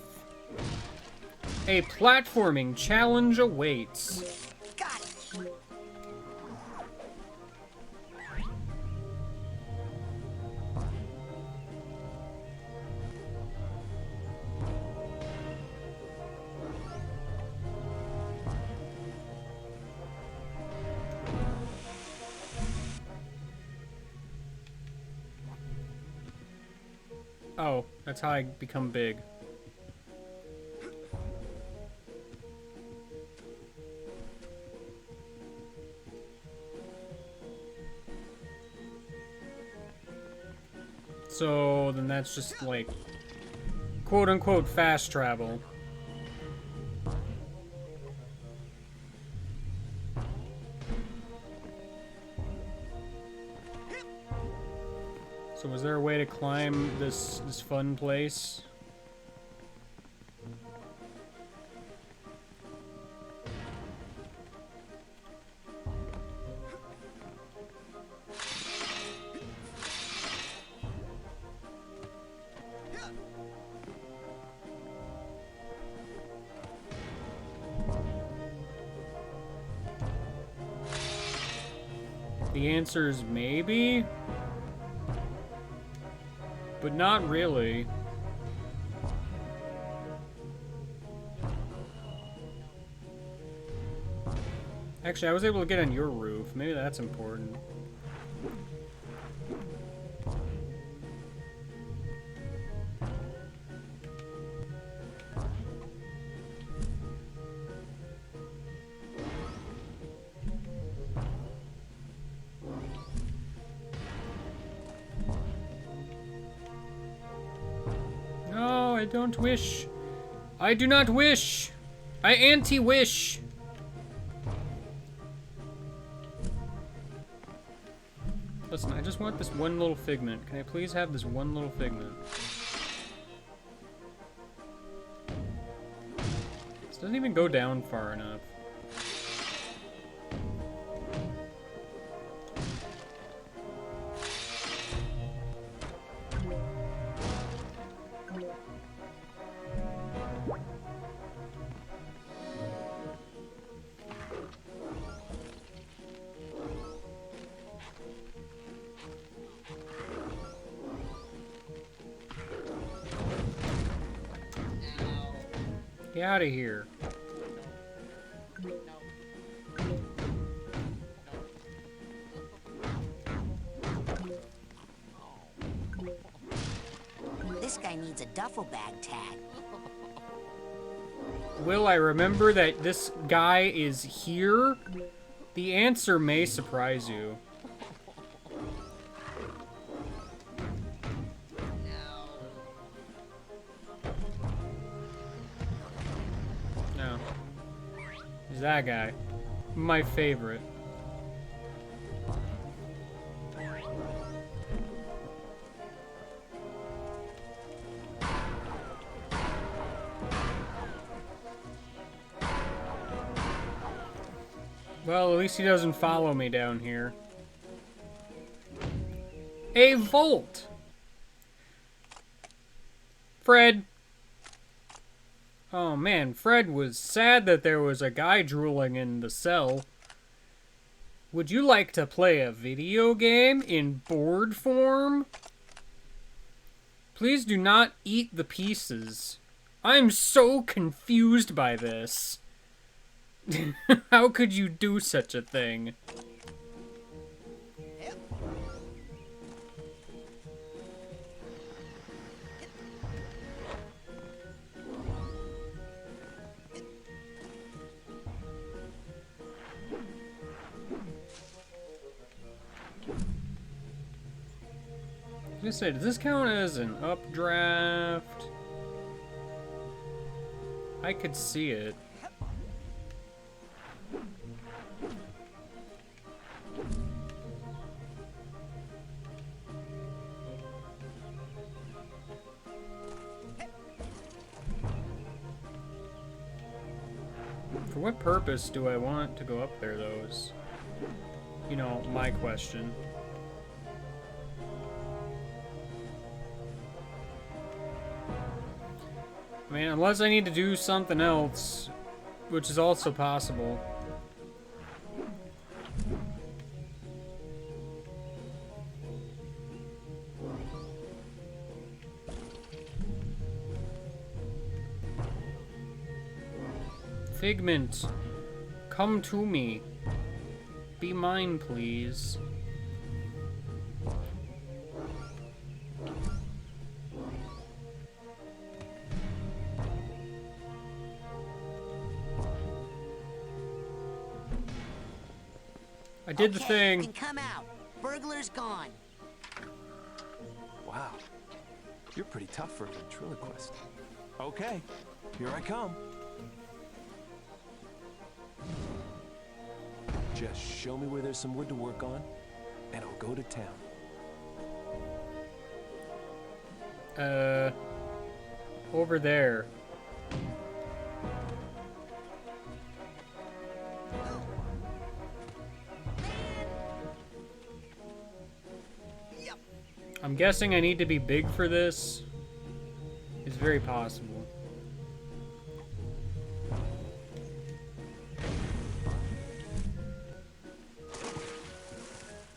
Speaker 1: A platforming challenge awaits.
Speaker 3: Got it.
Speaker 1: Oh, that's how I become big. So then that's just like quote-unquote fast travel. So was there a way to climb this fun place? The answer is maybe, but not really. Actually, I was able to get on your roof. Maybe that's important. No, I don't wish. I do not wish. I anti-wish. Listen, I just want this one little figment. Can I please have this one little figment? This doesn't even go down far enough. Get out of here.
Speaker 3: This guy needs a duffel bag tag.
Speaker 1: Will I remember that this guy is here? The answer may surprise you. No. He's that guy. My favorite. Well, at least he doesn't follow me down here. A vault! Fred. Oh man, Fred was sad that there was a guy drooling in the cell. Would you like to play a video game in board form? Please do not eat the pieces. I'm so confused by this. How could you do such a thing? I was gonna say, does this count as an updraft? I could see it. For what purpose do I want to go up there, though, is, you know, my question. I mean, unless I need to do something else, which is also possible. Figment, come to me. Be mine, please. I did the thing.
Speaker 3: You can come out. Burglar's gone.
Speaker 21: Wow. You're pretty tough for a ventriloquist. Okay, here I come. Just show me where there's some wood to work on, and I'll go to town.
Speaker 1: Over there. I'm guessing I need to be big for this. It's very possible.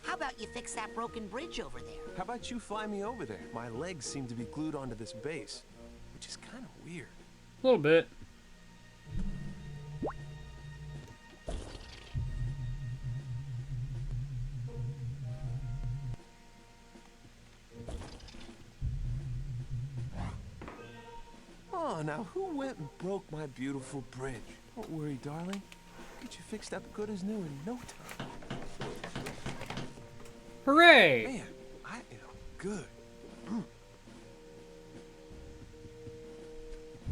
Speaker 3: How about you fix that broken bridge over there?
Speaker 21: How about you fly me over there? My legs seem to be glued onto this base, which is kind of weird.
Speaker 1: A little bit.
Speaker 21: Oh, now who went and broke my beautiful bridge? Don't worry, darling. I'll get you fixed up good as new in no time.
Speaker 1: Hooray!
Speaker 21: Man, I am good.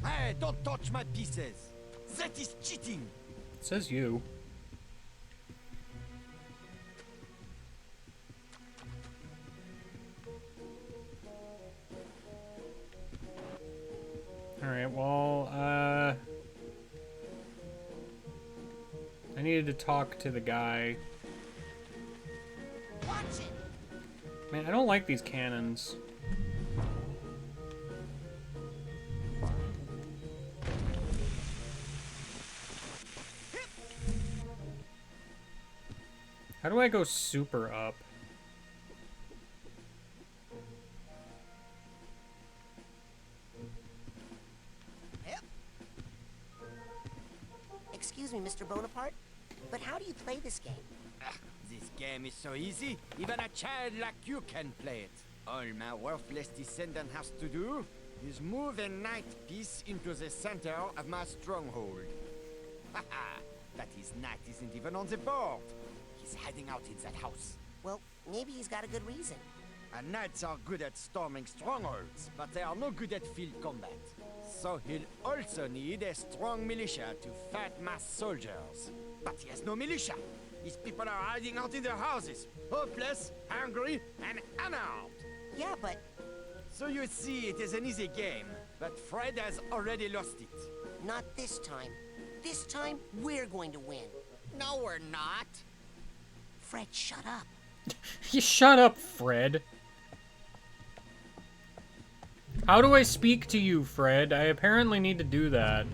Speaker 19: Hey, don't touch my pieces. That is cheating.
Speaker 1: It says you. Alright, well, I needed to talk to the guy.
Speaker 3: Watch it.
Speaker 1: Man, I don't like these cannons. How do I go super up?
Speaker 3: Excuse me, Mr. Bonaparte, but how do you play this game?
Speaker 19: This game is so easy, even a child like you can play it. All my worthless descendant has to do is move a knight piece into the center of my stronghold. Haha, that his knight isn't even on the board. He's hiding out in that house.
Speaker 3: Well, maybe he's got a good reason.
Speaker 19: And knights are good at storming strongholds, but they are no good at field combat. So he'll also need a strong militia to fight mass soldiers. But he has no militia. His people are hiding out in their houses, hopeless, hungry, and unarmed.
Speaker 3: Yeah, but...
Speaker 19: So you see, it is an easy game, but Fred has already lost it.
Speaker 3: Not this time. This time, we're going to win.
Speaker 19: No, we're not.
Speaker 3: Fred, shut up.
Speaker 1: You shut up, Fred. How do I speak to you, Fred? I apparently need to do that.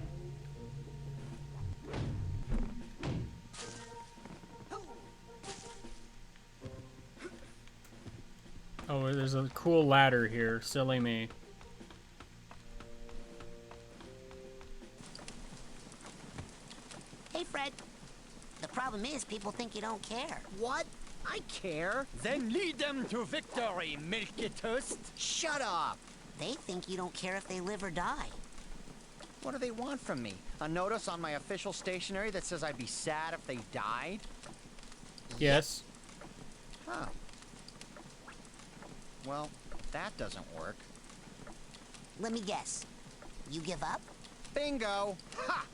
Speaker 1: Oh, there's a cool ladder here. Silly me.
Speaker 3: people think you don't care.
Speaker 19: What? I care. Then lead them to victory, Milky Toast. Shut up.
Speaker 3: They think you don't care if they live or die.
Speaker 19: What do they want from me? A notice on my official stationery that says I'd be sad if they died?
Speaker 1: Yes.
Speaker 19: Huh. Well, that doesn't work.
Speaker 3: Let me guess. You give up?
Speaker 19: Bingo! Ha!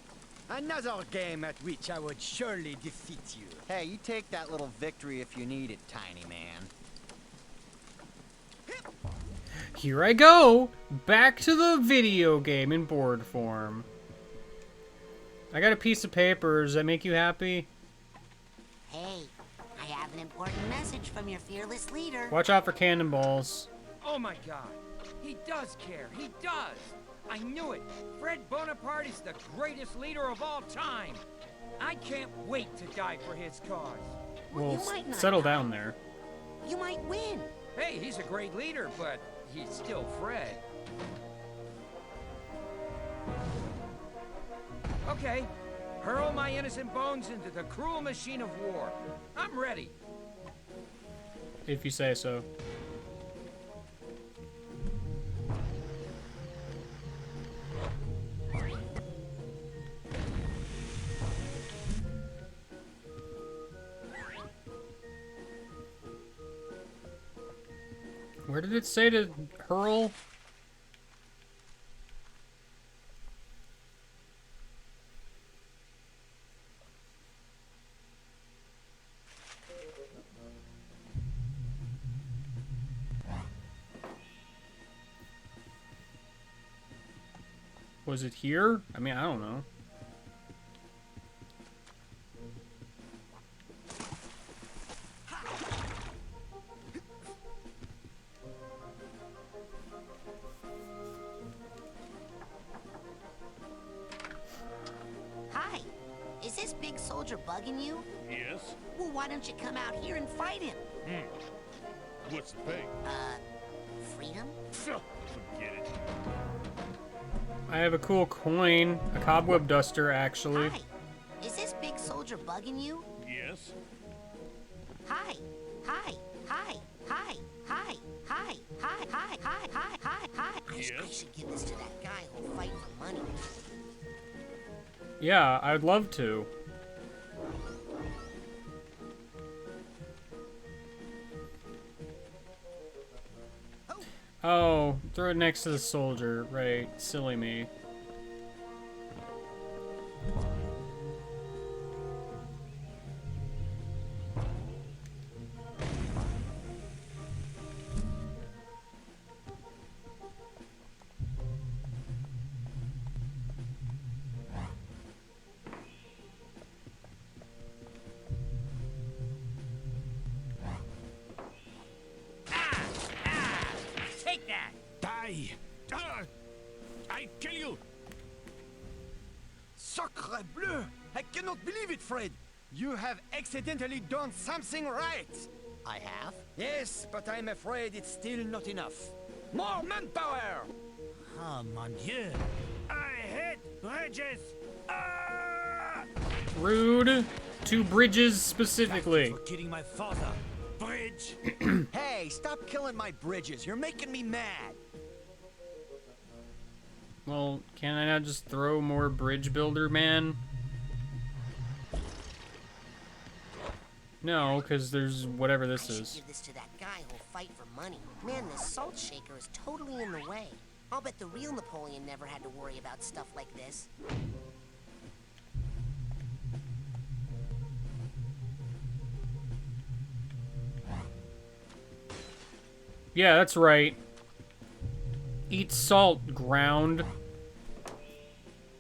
Speaker 19: Another game at which I would surely defeat you. Hey, you take that little victory if you need it, tiny man.
Speaker 1: Here I go! Back to the video game in board form. I got a piece of paper. Does that make you happy?
Speaker 3: Hey, I have an important message from your fearless leader.
Speaker 1: Watch out for cannonballs.
Speaker 20: Oh my god. He does care. He does. I knew it. Fred Bonaparte is the greatest leader of all time. I can't wait to die for his cause.
Speaker 1: Well, settle down there.
Speaker 3: You might win.
Speaker 20: Hey, he's a great leader, but he's still Fred. Okay, hurl my innocent bones into the cruel machine of war. I'm ready.
Speaker 1: If you say so. Where did it say to hurl? Was it here? I mean, I don't know.
Speaker 3: Hi. Is this big soldier bugging you?
Speaker 2: Yes?
Speaker 3: Well, why don't you come out here and fight him?
Speaker 2: What's the pay?
Speaker 3: Freedom?
Speaker 2: Forget it.
Speaker 1: I have a cool coin, a cobweb duster, actually.
Speaker 3: Hi. Is this big soldier bugging you?
Speaker 2: Yes?
Speaker 3: Hi. Hi. Hi. Hi. Hi. Hi. Hi. Hi. Hi. Hi. Hi. Hi. I should give this to that guy who'll fight for money.
Speaker 1: Yeah, I'd love to. Oh, throw it next to the soldier. Right, silly me.
Speaker 20: Take that!
Speaker 2: Die! I kill you!
Speaker 19: Sacre bleu! I cannot believe it, Fred! You have accidentally done something right! I have? Yes, but I'm afraid it's still not enough. More manpower!
Speaker 2: Oh, mon Dieu! I hate bridges!
Speaker 1: Rude. 2 bridges specifically.
Speaker 2: For kidding my father. Bridge!
Speaker 19: Hey, stop killing my bridges. You're making me mad.
Speaker 1: Well, can I not just throw more bridge builder, man? No, because there's whatever this is.
Speaker 3: Give this to that guy who'll fight for money. Man, this salt shaker is totally in the way. I'll bet the real Napoleon never had to worry about stuff like this.
Speaker 1: Yeah, that's right. Eat salt, ground.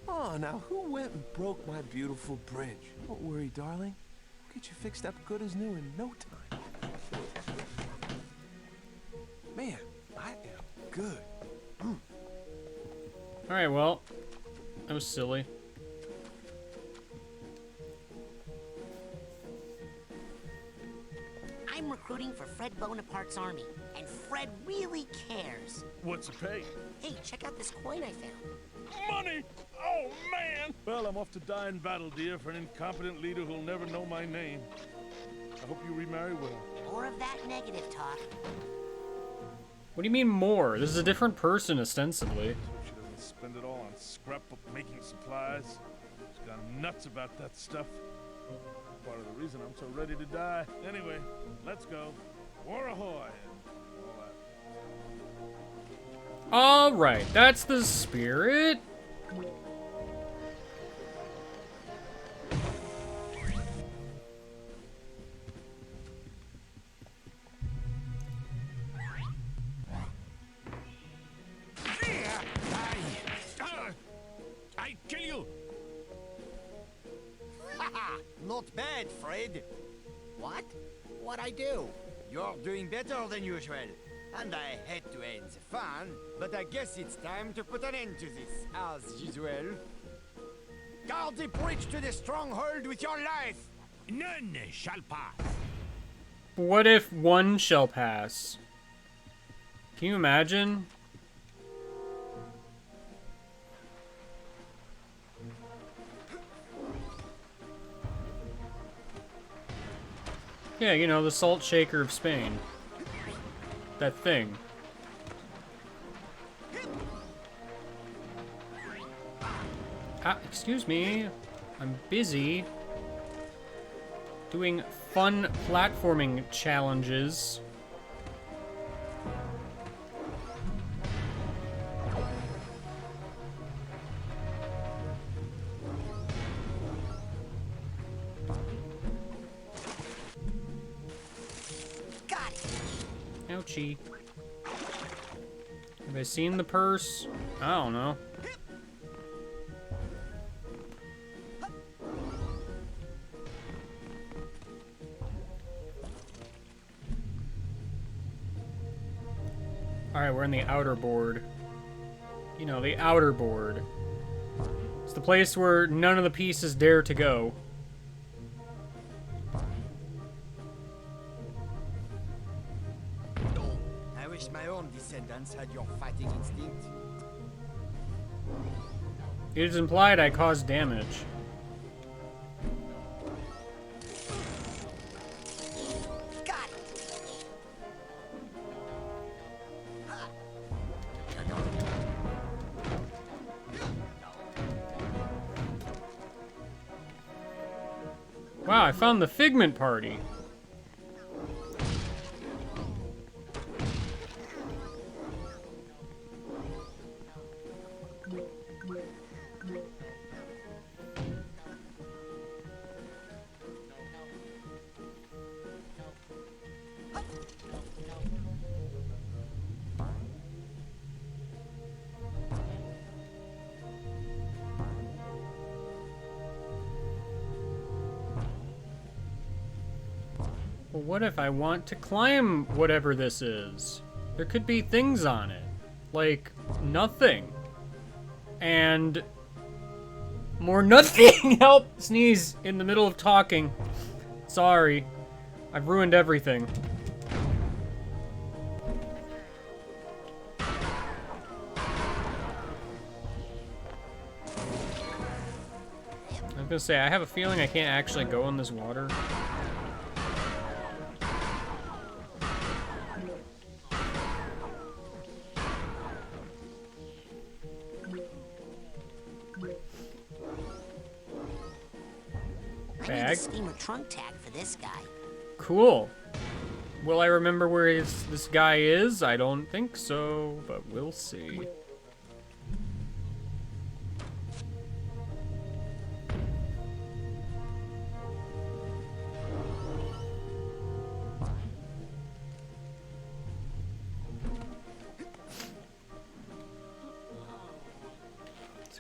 Speaker 21: Oh, now who went and broke my beautiful bridge? Don't worry, darling. We'll get you fixed up good as new in no time. Man, I am good.
Speaker 1: Alright, well, that was silly.
Speaker 3: I'm recruiting for Fred Bonaparte's army, and Fred really cares.
Speaker 2: What's the pay?
Speaker 3: Hey, check out this coin I found.
Speaker 2: Money! Oh, man! Well, I'm off to die in battle, dear, for an incompetent leader who'll never know my name. I hope you remarry well.
Speaker 3: More of that negative talk.
Speaker 1: What do you mean more? This is a different person, ostensibly.
Speaker 2: Hope she doesn't spend it all on scrapbook making supplies. She's gone nuts about that stuff. Part of the reason I'm so ready to die. Anyway, let's go. War ahoy! And all that.
Speaker 1: Alright, that's the spirit.
Speaker 14: I kill you! Haha! Not bad, Fred. What? What I do? You're doing better than usual. And I hate to end the fun, but I guess it's time to put an end to this, as usual. Guard the bridge to the stronghold with your life! None shall pass.
Speaker 1: What if one shall pass? Can you imagine? Yeah, you know, the salt shaker of Spain. That thing. Ah, excuse me. I'm busy doing fun platforming challenges. Ouchie. Have I seen the purse? I don't know. Alright, we're in the outer board. You know, the outer board. It's the place where none of the pieces dare to go.
Speaker 14: I wish my own descendants had your fighting instinct.
Speaker 1: It is implied I caused damage.
Speaker 3: Got it.
Speaker 1: Wow, I found the Figment Party. Well, what if I want to climb whatever this is? There could be things on it. Like, nothing. And... more nothing! Help! Sneeze in the middle of talking. Sorry. I've ruined everything. I was gonna say, I have a feeling I can't actually go in this water.
Speaker 3: I need a steamer trunk tag for this guy.
Speaker 1: Cool. Will I remember where this guy is? I don't think so, but we'll see.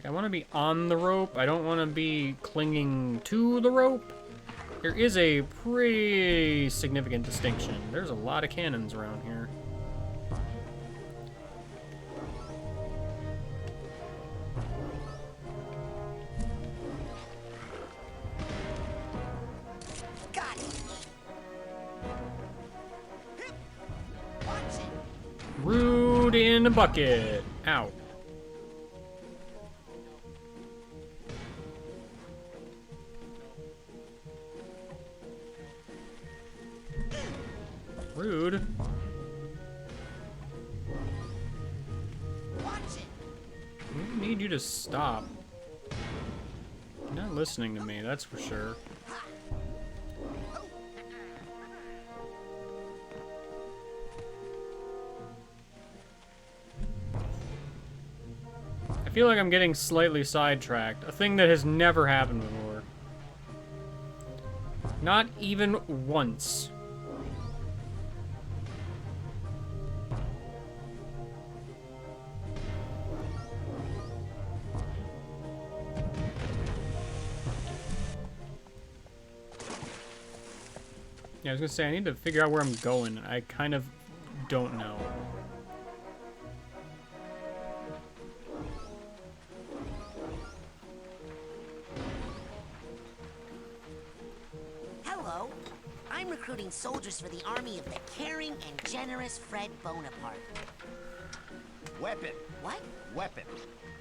Speaker 1: I want to be on the rope. I don't want to be clinging to the rope. There is a pretty significant distinction. There's a lot of cannons around here.
Speaker 3: Got it. Watch it.
Speaker 1: Rude in a bucket. Ow. Rude. I need you to stop. You're not listening to me, that's for sure. I feel like I'm getting slightly sidetracked. A thing that has never happened before. Not even once. Yeah, I was gonna say, I need to figure out where I'm going. I kind of don't know.
Speaker 3: Hello. I'm recruiting soldiers for the army of the caring and generous Fred Bonaparte.
Speaker 16: Weapon.
Speaker 3: What?
Speaker 16: Weapon.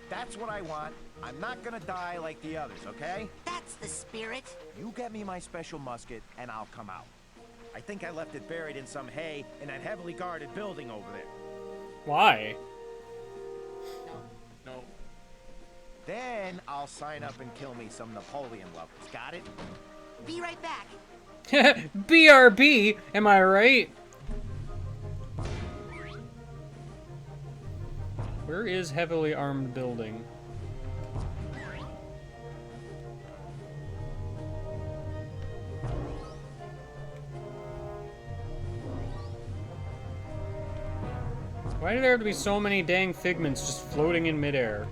Speaker 16: That's what I want. I'm not gonna die like the others, okay?
Speaker 3: That's the spirit.
Speaker 16: You get me my special musket, and I'll come out. I think I left it buried in some hay in that heavily guarded building over there.
Speaker 1: Why?
Speaker 16: No. Then I'll sign up and kill me some Napoleon lovers. Got it?
Speaker 3: Be right back.
Speaker 1: BRB, am I right? Where is heavily armed building? Why do there have to be so many dang figments just floating in midair?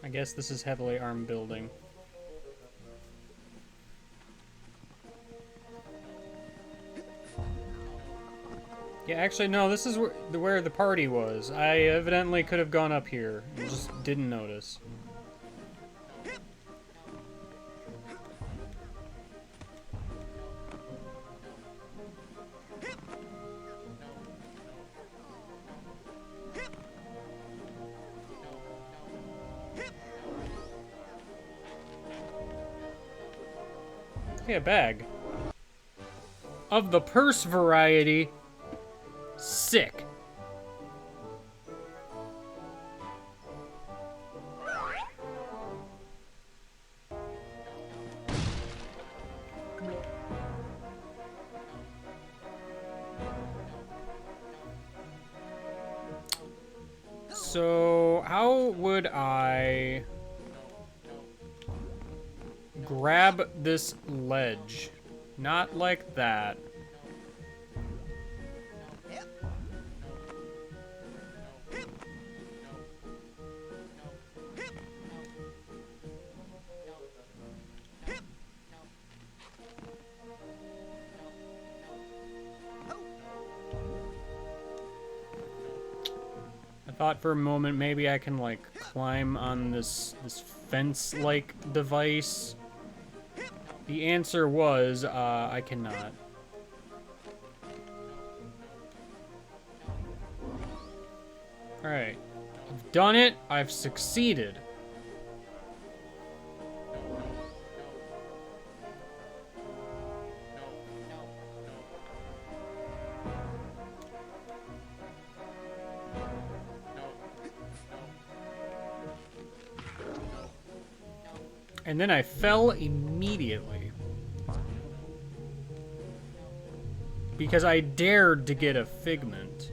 Speaker 1: I guess this is heavily armed building. Yeah, actually, no, this is where the party was. I evidently could have gone up here and just didn't notice. Hey, a bag. Of the purse variety. Sick. So, how would I grab this ledge? Not like that. I thought for a moment maybe I can like climb on this fence-like device. The answer was I cannot. Alright. I've done it. I've succeeded. And then I fell immediately. Because I dared to get a figment.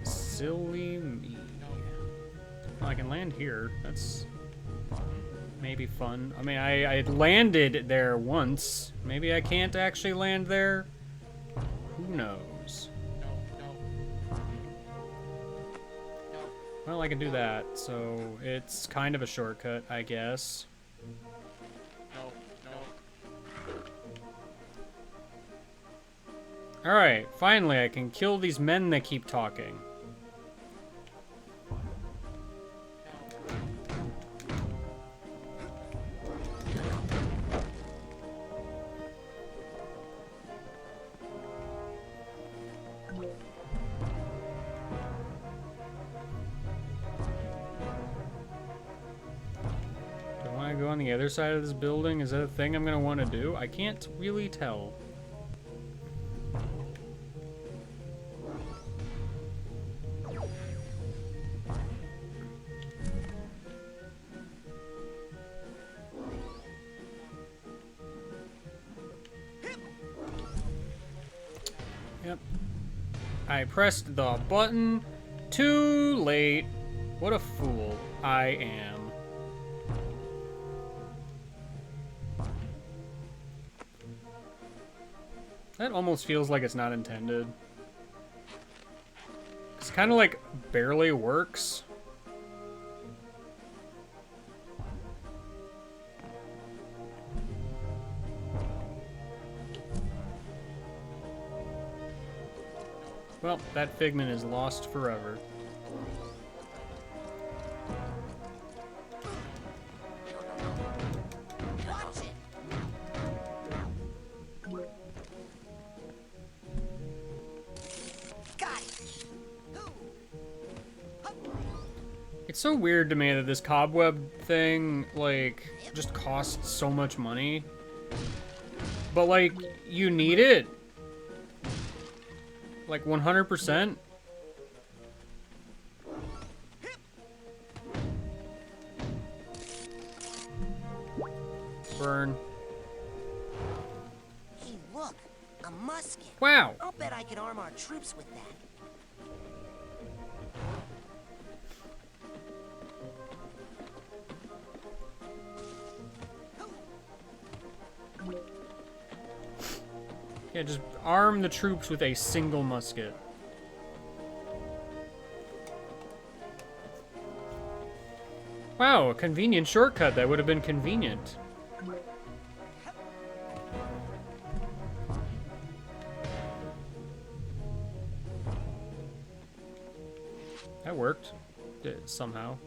Speaker 1: Silly me. Well, I can land here. That's maybe fun. I mean, I landed there once. Maybe I can't actually land there. Who knows? Well, I can do that, so it's kind of a shortcut, I guess. Alright, finally I can kill these men that keep talking. the other side of this building? Is that a thing I'm gonna want to do? I can't really tell. Yep. I pressed the button too late. What a fool I am. That almost feels like it's not intended. It's kind of like barely works. Well, that figment is lost forever. It's so weird to me that this cobweb thing, like, just costs so much money. But, like, you need it. Like, 100%. Burn.
Speaker 3: Hey, look, a musket.
Speaker 1: Wow.
Speaker 3: I'll bet I could arm our troops with that.
Speaker 1: Yeah, just arm the troops with a single musket. Wow, a convenient shortcut. That would have been convenient. That worked. Somehow.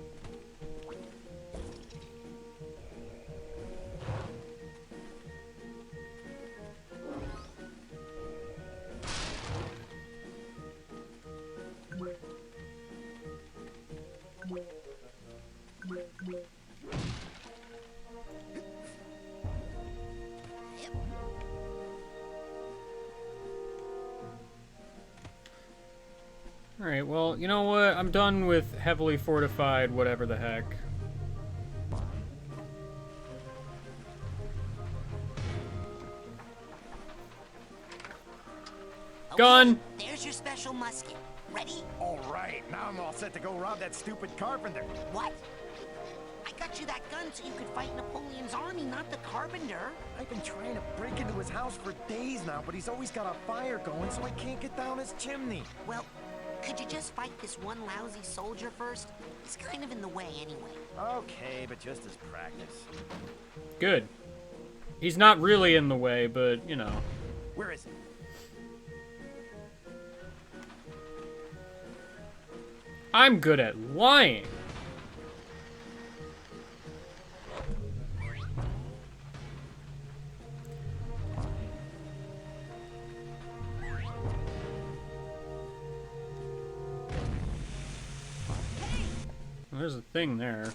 Speaker 1: Alright, well, you know what? I'm done with heavily fortified whatever the heck.
Speaker 3: Okay,
Speaker 1: Gun!
Speaker 3: There's your special musket. Ready?
Speaker 14: All right, now I'm all set to go rob that stupid carpenter.
Speaker 3: What? I got you that gun so you could fight Napoleon's army, not the carpenter.
Speaker 14: I've been trying to break into his house for days now, but he's always got a fire going, so I can't get down his chimney.
Speaker 3: Well, could you just fight this one lousy soldier first? He's kind of in the way anyway.
Speaker 14: Okay, but just as practice.
Speaker 1: Good. He's not really in the way, but, you know.
Speaker 14: Where is he?
Speaker 1: I'm good at lying. Well, there's a thing there.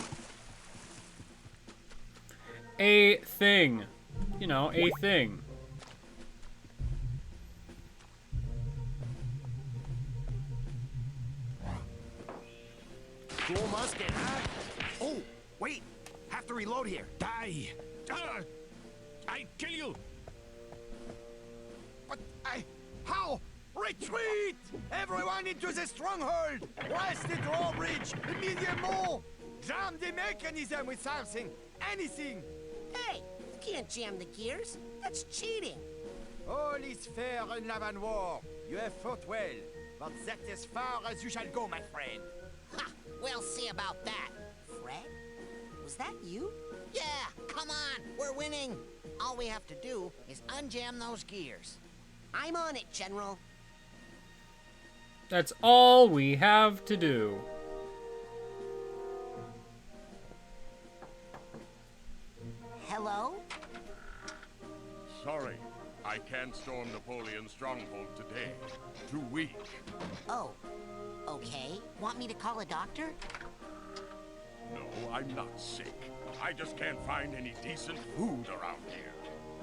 Speaker 1: A thing. You know, a thing.
Speaker 14: Cool musket, huh? Oh, wait. Have to reload here. Die. I kill you. But how? Retreat! Everyone into the stronghold! Blast the drawbridge! Immediately! Jam the mechanism with something! Anything!
Speaker 3: Hey, you can't jam the gears. That's cheating.
Speaker 19: All is fair in love and war. You have fought well, but that's as far as you shall go, my friend.
Speaker 3: Ha! We'll see about that. Fred? Was that you? Yeah, come on, we're winning. All we have to do is unjam those gears. I'm on it, General.
Speaker 1: That's all we have to do.
Speaker 3: Hello?
Speaker 10: Sorry, I can't storm Napoleon's stronghold today. Too weak.
Speaker 3: Oh, okay. Want me to call a doctor?
Speaker 10: No, I'm not sick. I just can't find any decent food around here.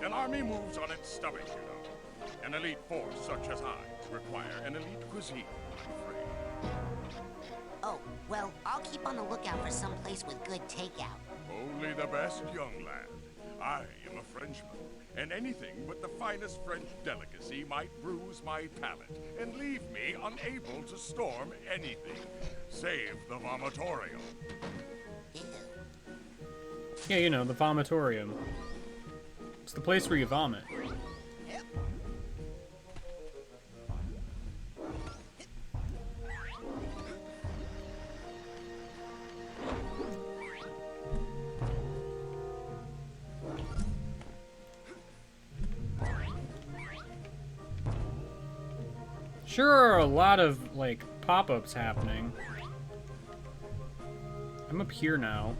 Speaker 10: An army moves on its stomach, you know. An elite force such as I require an elite cuisine, I'm afraid.
Speaker 3: Oh, well, I'll keep on the lookout for some place with good takeout.
Speaker 10: Only the best, young lad. I am a Frenchman, and anything but the finest French delicacy might bruise my palate and leave me unable to storm anything, save the vomitorium.
Speaker 1: Yeah, you know, the vomitorium. It's the place where you vomit. Sure are a lot of, like, pop-ups happening. I'm up here now.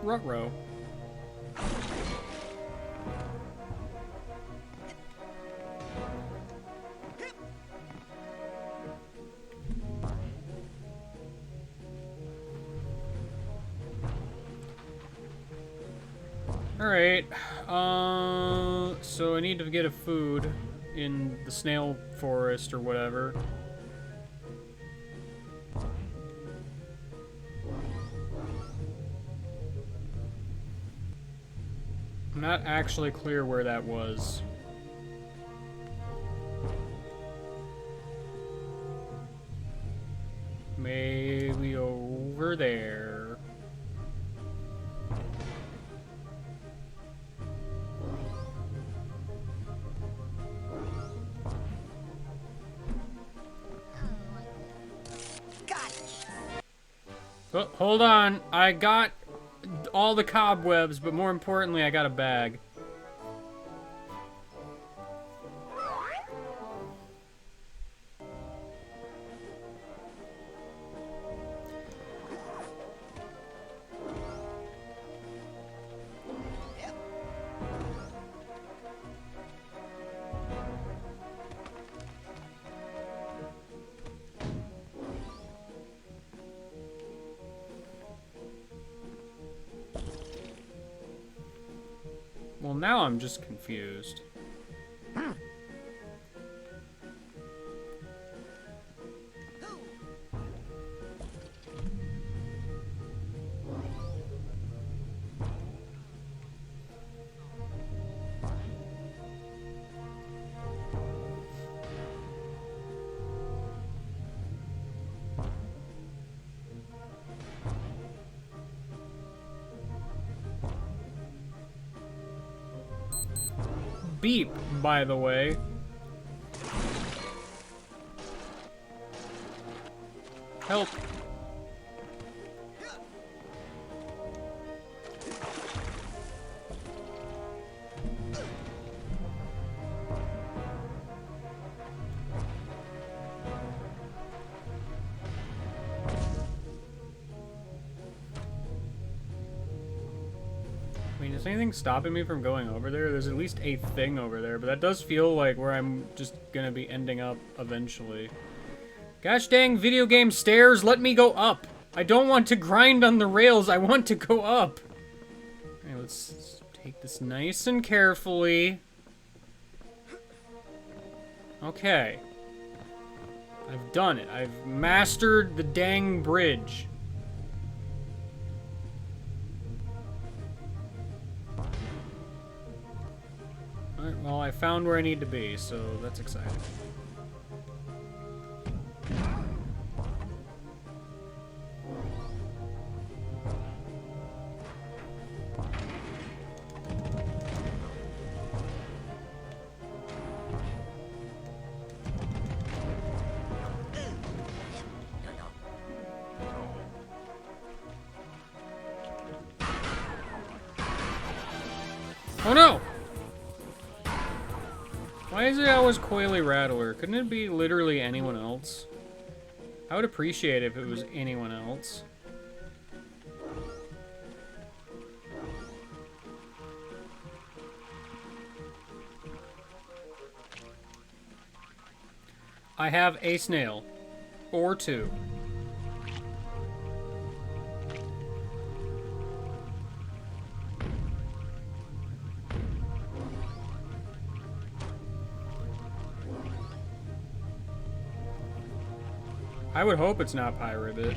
Speaker 1: Ruh-roh. Alright, so I need to get a food in the snail forest or whatever. I'm not actually clear where that was. Maybe over there. Oh, hold on, I got all the cobwebs, but more importantly, I got a bag. Well, now I'm just confused. Beep, by the way. Help. I mean, is anything stopping me from going over there? There's at least a thing over there, but that does feel like where I'm just gonna be ending up eventually. Gosh dang video game stairs, let me go up! I don't want to grind on the rails, I want to go up! Alright, let's take this nice and carefully. Okay. I've done it. I've mastered the dang bridge. Alright, well, I found where I need to be, so that's exciting. Oh no! Why is it always Coily Rattler? Couldn't it be literally anyone else? I would appreciate it if it was anyone else. I have a snail. Or two. I would hope it's not Pyribbit.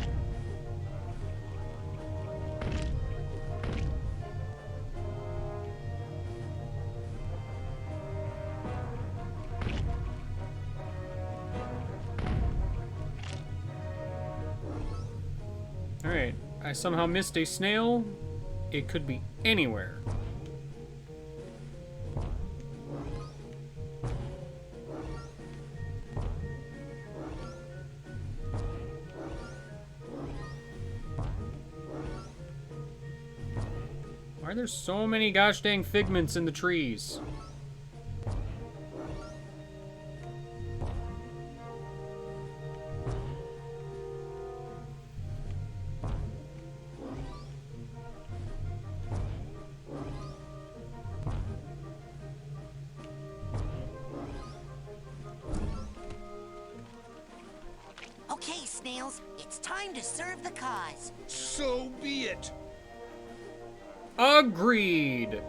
Speaker 1: Alright, I somehow missed a snail. It could be anywhere. Why are there so many gosh dang figments in the trees?
Speaker 3: Okay, snails, it's time to serve the cause.
Speaker 17: So be it.
Speaker 1: Agreed.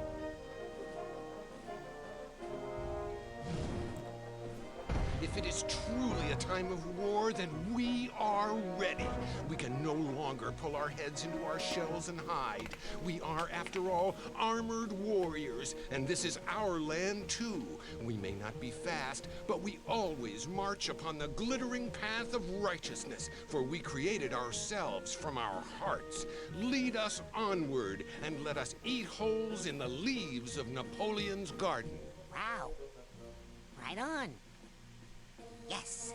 Speaker 17: If it is truly a time of war, then we are ready. We can no longer pull our heads into our shells and hide. We are, after all, armored warriors, and this is our land too. We may not be fast, but we always march upon the glittering path of righteousness, for we created ourselves from our hearts. Lead us onward, and let us eat holes in the leaves of Napoleon's garden.
Speaker 3: Wow. Right on. Yes.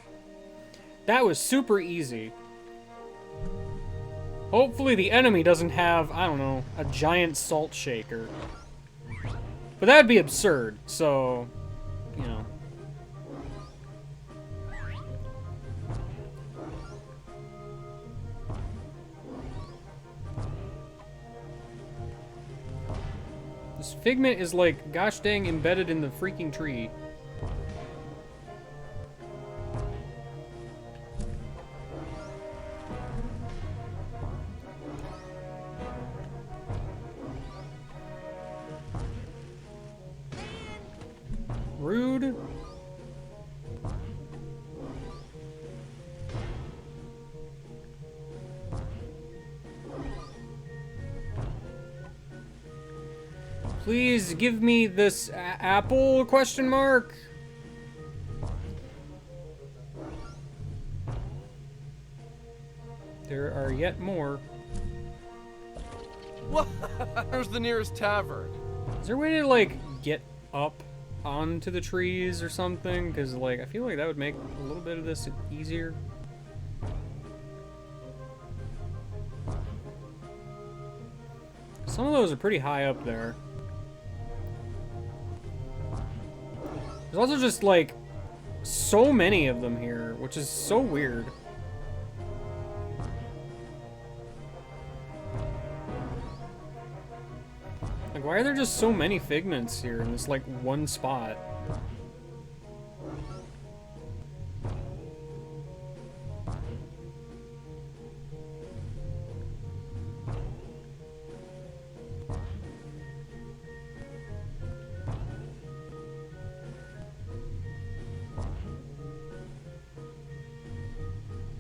Speaker 1: That was super easy. Hopefully the enemy doesn't have, I don't know, a giant salt shaker. But that'd be absurd, so, you know. This figment is like, gosh dang, embedded in the freaking tree. Rude. Please give me this apple, question mark? There are yet more.
Speaker 21: Where's the nearest tavern?
Speaker 1: Is there a way to, like, get up onto the trees or something? Because, like, I feel like that would make a little bit of this easier. Some of those are pretty high up there. There's also just, like, so many of them here, which is so weird. Like, why are there just so many figments here in this, like, one spot?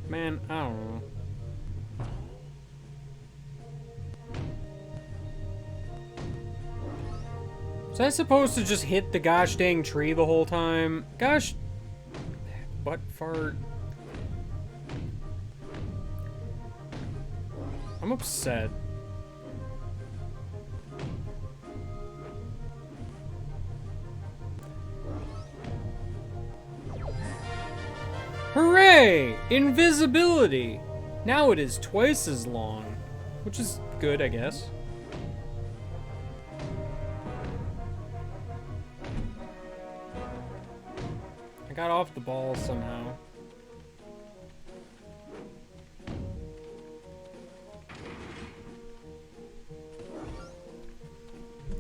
Speaker 1: Man, I don't know. Was I supposed to just hit the gosh dang tree the whole time? Gosh... butt fart. I'm upset. Hooray! Invisibility! Now it is twice as long. Which is good, I guess. I got off the ball somehow.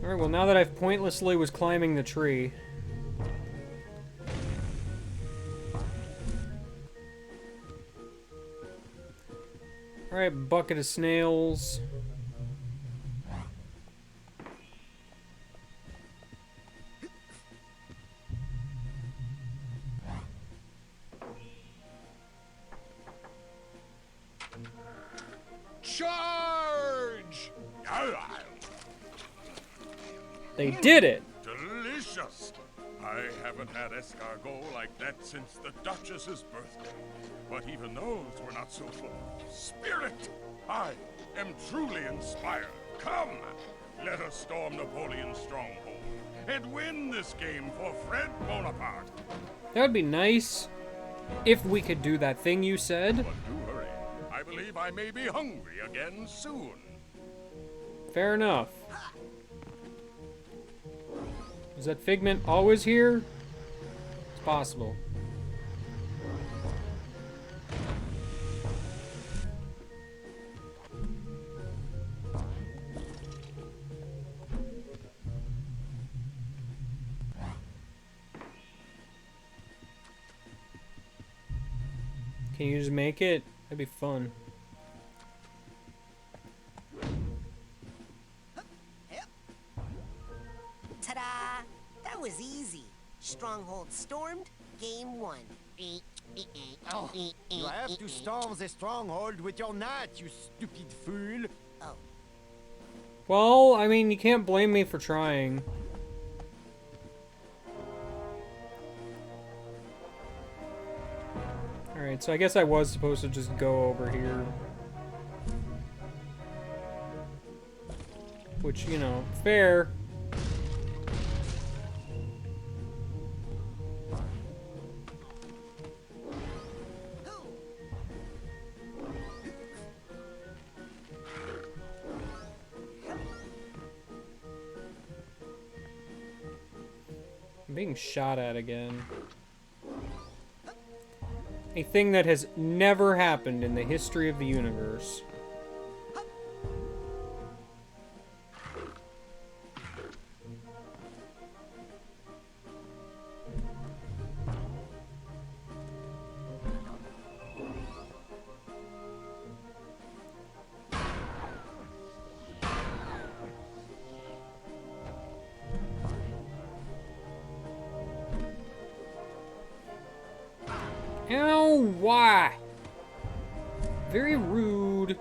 Speaker 1: Alright, well now that I've pointlessly was climbing the tree. Alright, bucket of snails.
Speaker 10: Charge!
Speaker 1: They did it!
Speaker 10: Delicious! I haven't had escargot like that since the Duchess's birthday. But even those were not so full of spirit. I am truly inspired. Come, let us storm Napoleon's stronghold and win this game for Fred Bonaparte.
Speaker 1: That would be nice if we could do that thing you said.
Speaker 10: But do hurry. I believe I may be hungry again soon.
Speaker 1: Fair enough. Is that Figment always here? It's possible. Can you just make it? That'd be fun.
Speaker 3: Ta-da! That was easy. Stronghold stormed, game won.
Speaker 19: Oh, you have to storm the stronghold with your knight, you stupid fool.
Speaker 3: Oh.
Speaker 1: Well, I mean, you can't blame me for trying. Alright, so I guess I was supposed to just go over here. Which, you know, fair. I'm being shot at again. A thing that has never happened in the history of the universe. Ow, why? Very rude.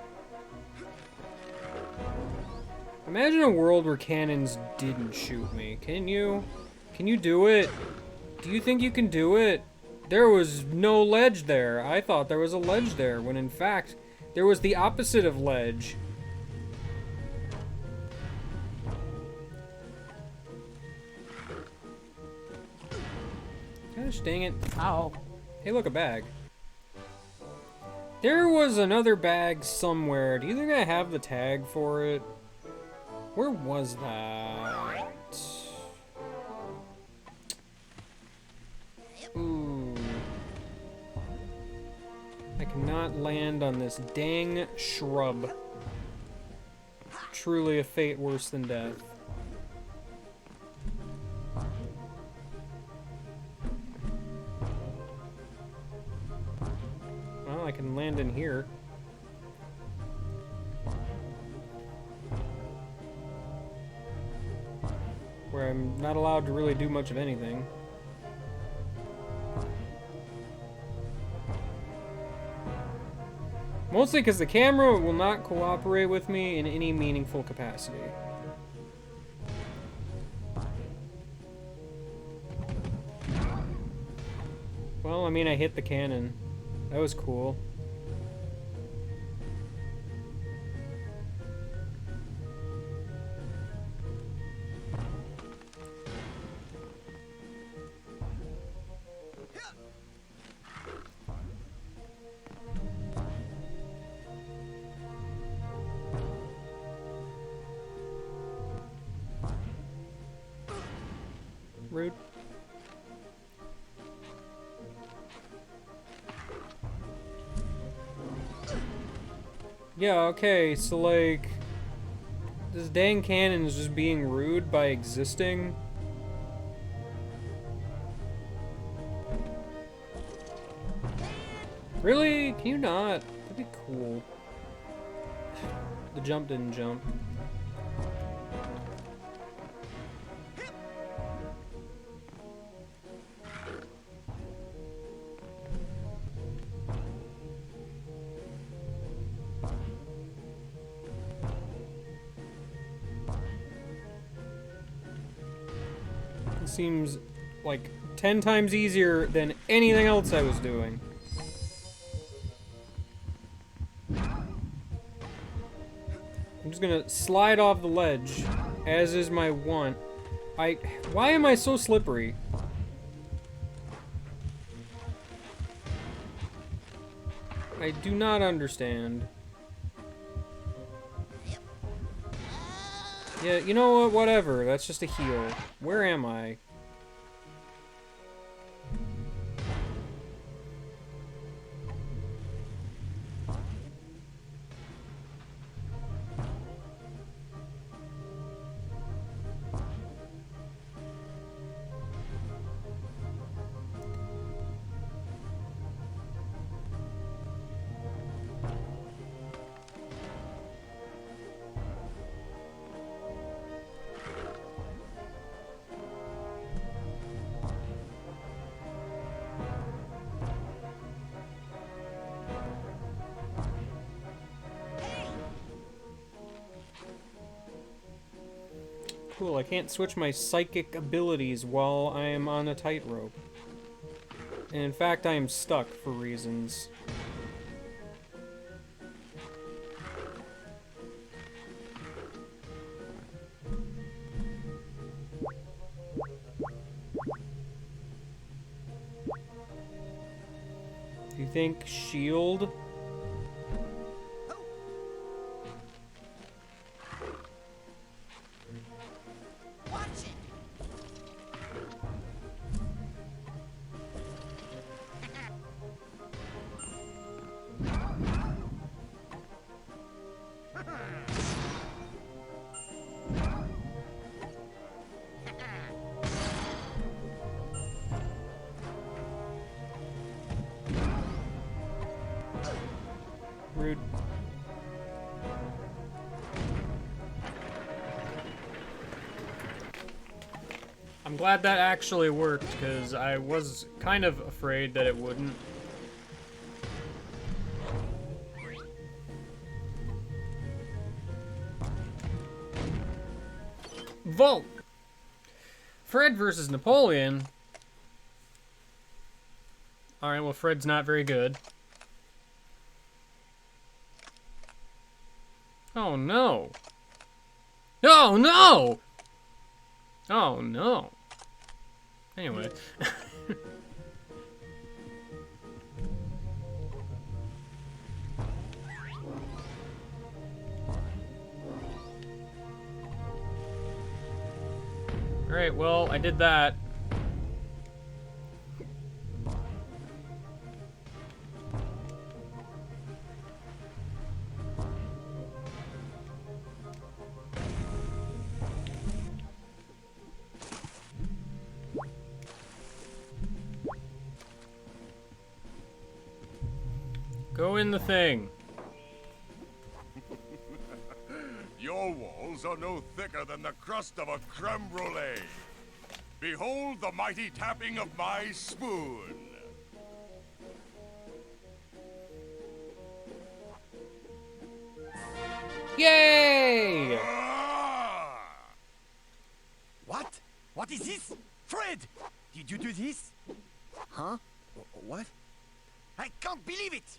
Speaker 1: Imagine a world where cannons didn't shoot me. Can you? Can you do it? Do you think you can do it? There was no ledge there. I thought there was a ledge there, when in fact, there was the opposite of ledge. Gosh dang it. Ow. Hey, look, a bag. There was another bag somewhere. Do you think I have the tag for it? Where was that? Ooh. I cannot land on this dang shrub. Truly a fate worse than death. Well, I can land in here. Where I'm not allowed to really do much of anything. Mostly because the camera will not cooperate with me in any meaningful capacity. Well, I mean, I hit the cannon. That was cool. Rude. Yeah, okay, so like, this dang cannon is just being rude by existing. Really? Can you not? That'd be cool. The jump didn't jump. It seems like 10 times easier than anything else I was doing. I'm just gonna slide off the ledge, as is my want. Why am I so slippery? I do not understand. Yeah, you know what? Whatever. That's just a heal. Where am I? Cool, I can't switch my psychic abilities while I am on a tightrope. And in fact, I am stuck for reasons. Do you think shield? Rude. I'm glad that actually worked, because I was kind of afraid that it wouldn't. Vault! Fred versus Napoleon. Alright, well, Fred's not very good. Oh no! Oh no! Oh no! Anyway. Alright, well, I did that. Go in the thing.
Speaker 10: Your walls are no thicker than the crust of a creme brulee. Behold the mighty tapping of my spoon.
Speaker 1: Yay!
Speaker 14: What? What is this? Fred! Did you do this?
Speaker 8: Huh? What?
Speaker 14: I can't believe it!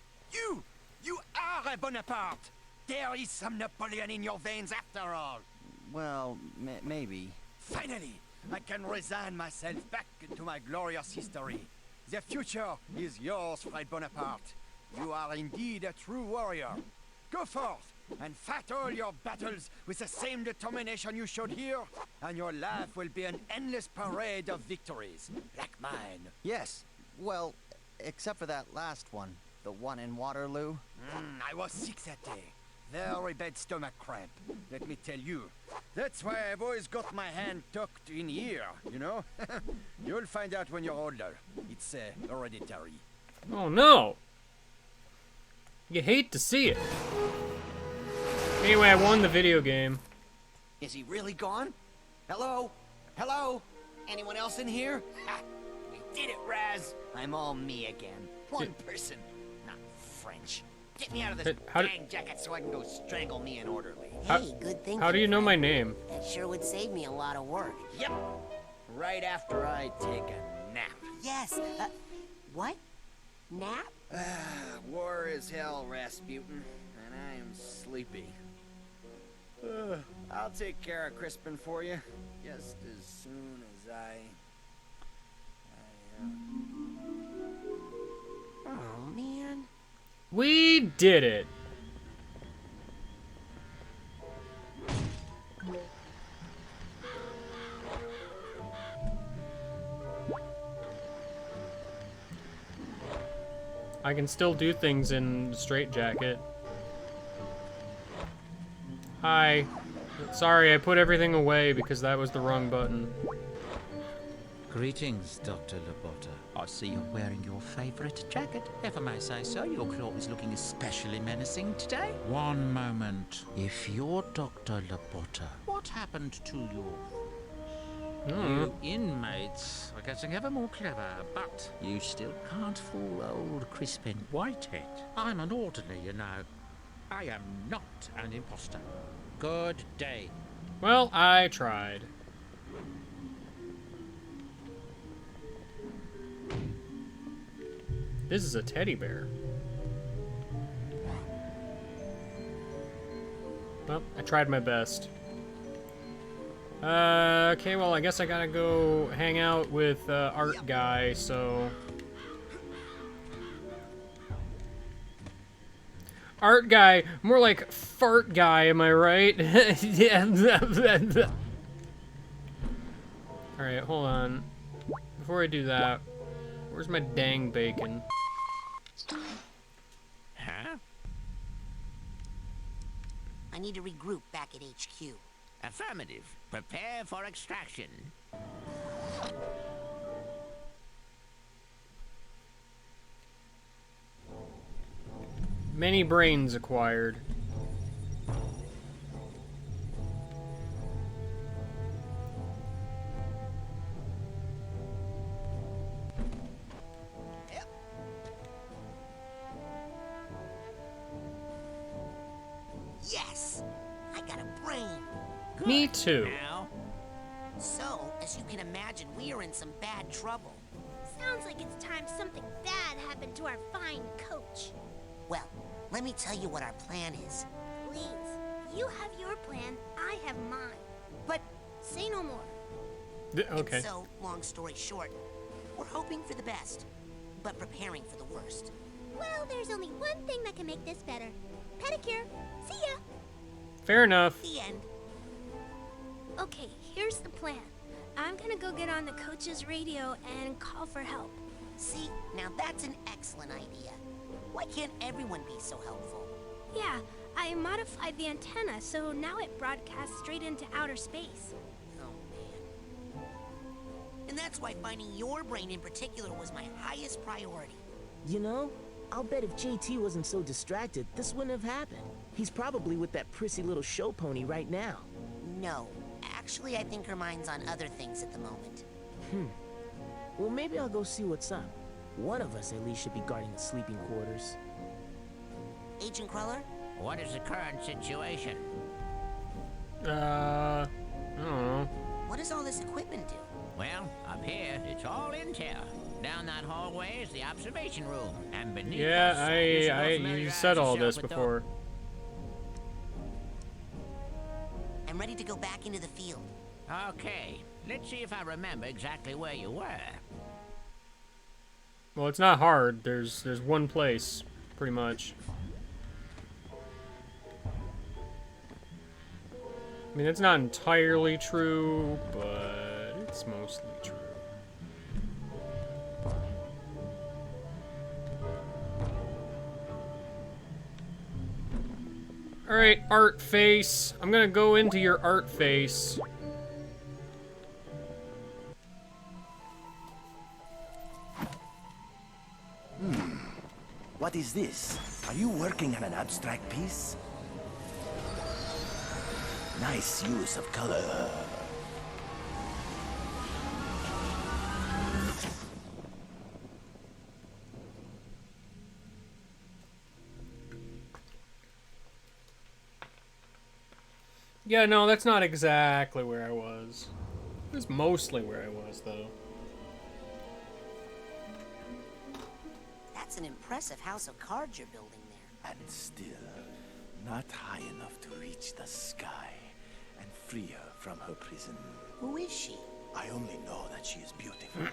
Speaker 14: You are a Bonaparte! There is some Napoleon in your veins after all!
Speaker 8: Well, maybe.
Speaker 14: Finally, I can resign myself back into my glorious history. The future is yours, Fred Bonaparte. You are indeed a true warrior. Go forth and fight all your battles with the same determination you showed here, and your life will be an endless parade of victories, like mine.
Speaker 8: Yes, well, except for that last one. The one in Waterloo?
Speaker 14: I was sick that day. Very bad stomach cramp, let me tell you. That's why I've always got my hand tucked in here, you know? You'll find out when you're older. It's hereditary.
Speaker 1: Oh no! You hate to see it. Anyway, I won the video game.
Speaker 14: Is he really gone? Hello? Hello? Anyone else in here? Ha! We did it, Raz! I'm all me again. One person. Not French. Get me out of this dang jacket so I can go strangle me an orderly.
Speaker 3: Hey, good thinking.
Speaker 1: How do you know my name?
Speaker 3: That sure would save me a lot of work.
Speaker 14: Yep. Right after I take a nap.
Speaker 3: Yes. What? Nap?
Speaker 14: War is hell, Rasputin. And I am sleepy. I'll take care of Crispin for you. Just as soon as
Speaker 3: Oh, man.
Speaker 1: We did it. I can still do things in straitjacket. Hi. Sorry, I put everything away because that was the wrong button.
Speaker 6: Greetings, Dr. Labotta. I see you're wearing your favorite jacket. If I may say so, your cloak is looking especially menacing today. One moment. If you're Dr. Labotta, what happened to you? You inmates are getting ever more clever, but you still can't fool old Crispin Whitehead. I'm an orderly, you know. I am not an imposter. Good day.
Speaker 1: Well, I tried. This is a teddy bear. Well, I tried my best. Okay, well, I guess I gotta go hang out with Art Guy, so... Art Guy, more like Fart Guy, am I right? Alright, hold on. Before I do that, where's my dang bacon?
Speaker 5: Huh?
Speaker 3: I need to regroup back at HQ.
Speaker 5: Affirmative. Prepare for extraction.
Speaker 1: Many brains acquired.
Speaker 3: Yes! I got a brain.
Speaker 1: Me too.
Speaker 3: So, as you can imagine, we are in some bad trouble.
Speaker 9: Sounds like it's time something bad happened to our fine coach.
Speaker 3: Well, let me tell you what our plan is.
Speaker 9: Please, you have your plan, I have mine.
Speaker 3: But
Speaker 9: say no more.
Speaker 1: Okay.
Speaker 3: And so, long story short, we're hoping for the best, but preparing for the worst.
Speaker 9: Well, there's only one thing that can make this better. Pedicure. See ya.
Speaker 1: Fair enough.
Speaker 3: The end.
Speaker 9: Okay, here's the plan. I'm gonna go get on the coach's radio and call for help.
Speaker 3: See, now that's an excellent idea. Why can't everyone be so helpful?
Speaker 9: Yeah, I modified the antenna, so now it broadcasts straight into outer space.
Speaker 3: Oh, man. And that's why finding your brain in particular was my highest priority.
Speaker 7: You know, I'll bet if JT wasn't so distracted, this wouldn't have happened. He's probably with that prissy little show pony right now.
Speaker 3: No. Actually, I think her mind's on other things at the moment.
Speaker 7: Well, maybe I'll go see what's up. One of us at least should be guarding the sleeping quarters.
Speaker 3: Agent Cruller?
Speaker 5: What is the current situation?
Speaker 1: I don't know.
Speaker 3: What does all this equipment do?
Speaker 5: Well, up here, it's all intel. Down that hallway is the observation room, and beneath
Speaker 1: Yeah, you said all this before.
Speaker 3: I'm ready to go back into the field.
Speaker 5: Okay, let's see if I remember exactly where you were.
Speaker 1: Well, it's not hard. There's one place, pretty much. I mean, it's not entirely true, but it's mostly true. Alright, art face. I'm gonna go into your art face.
Speaker 16: What is this? Are you working on an abstract piece? Nice use of color.
Speaker 1: Yeah, no, that's not exactly where I was. It was mostly where I was, though.
Speaker 3: That's an impressive house of cards you're building there.
Speaker 16: And still, not high enough to reach the sky and free her from her prison.
Speaker 3: Who is she?
Speaker 16: I only know that she is beautiful,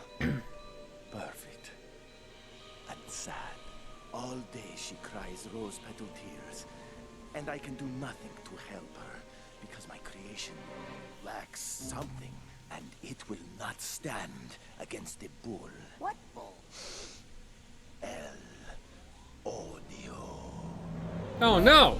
Speaker 16: perfect, and sad. All day she cries rose-petal tears, and I can do nothing to help her because my creation lacks something, and it will not stand against the bull.
Speaker 3: What bull?
Speaker 16: El Odio.
Speaker 1: Oh no!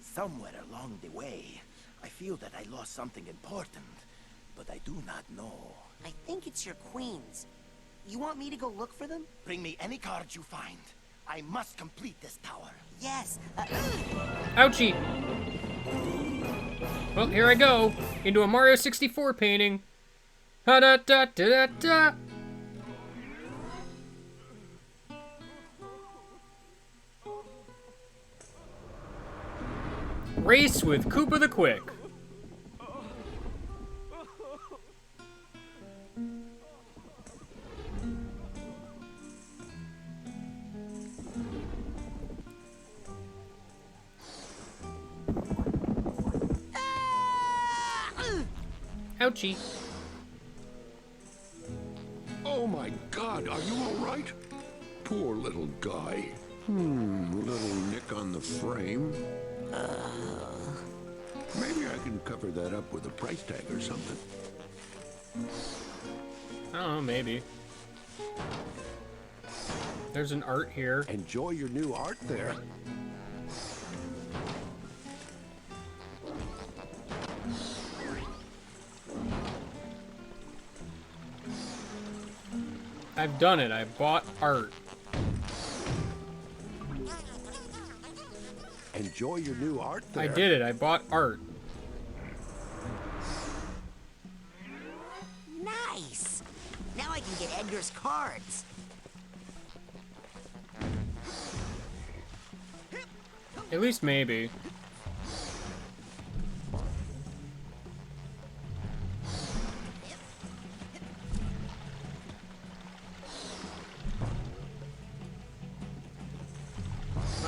Speaker 16: Somewhere along the way, I feel that I lost something important, but I do not know.
Speaker 3: I think it's your queens. You want me to go look for them?
Speaker 16: Bring me any cards you find. I must complete this tower.
Speaker 3: Yes.
Speaker 1: Ouchie! Well, here I go. Into a Mario 64 painting. Ha-da-da-da-da-da! Race with Koopa the Quick. Ouchie.
Speaker 4: Oh my God, are you all right? Poor little guy. Little nick on the frame. Maybe I can cover that up with a price tag or something.
Speaker 1: I don't know, maybe. There's an art here.
Speaker 4: Enjoy your new art there.
Speaker 1: I've done it. I bought art.
Speaker 4: Enjoy your new art there.
Speaker 1: I did it. I bought art.
Speaker 3: Nice. Now I can get Edgar's cards.
Speaker 1: At least maybe.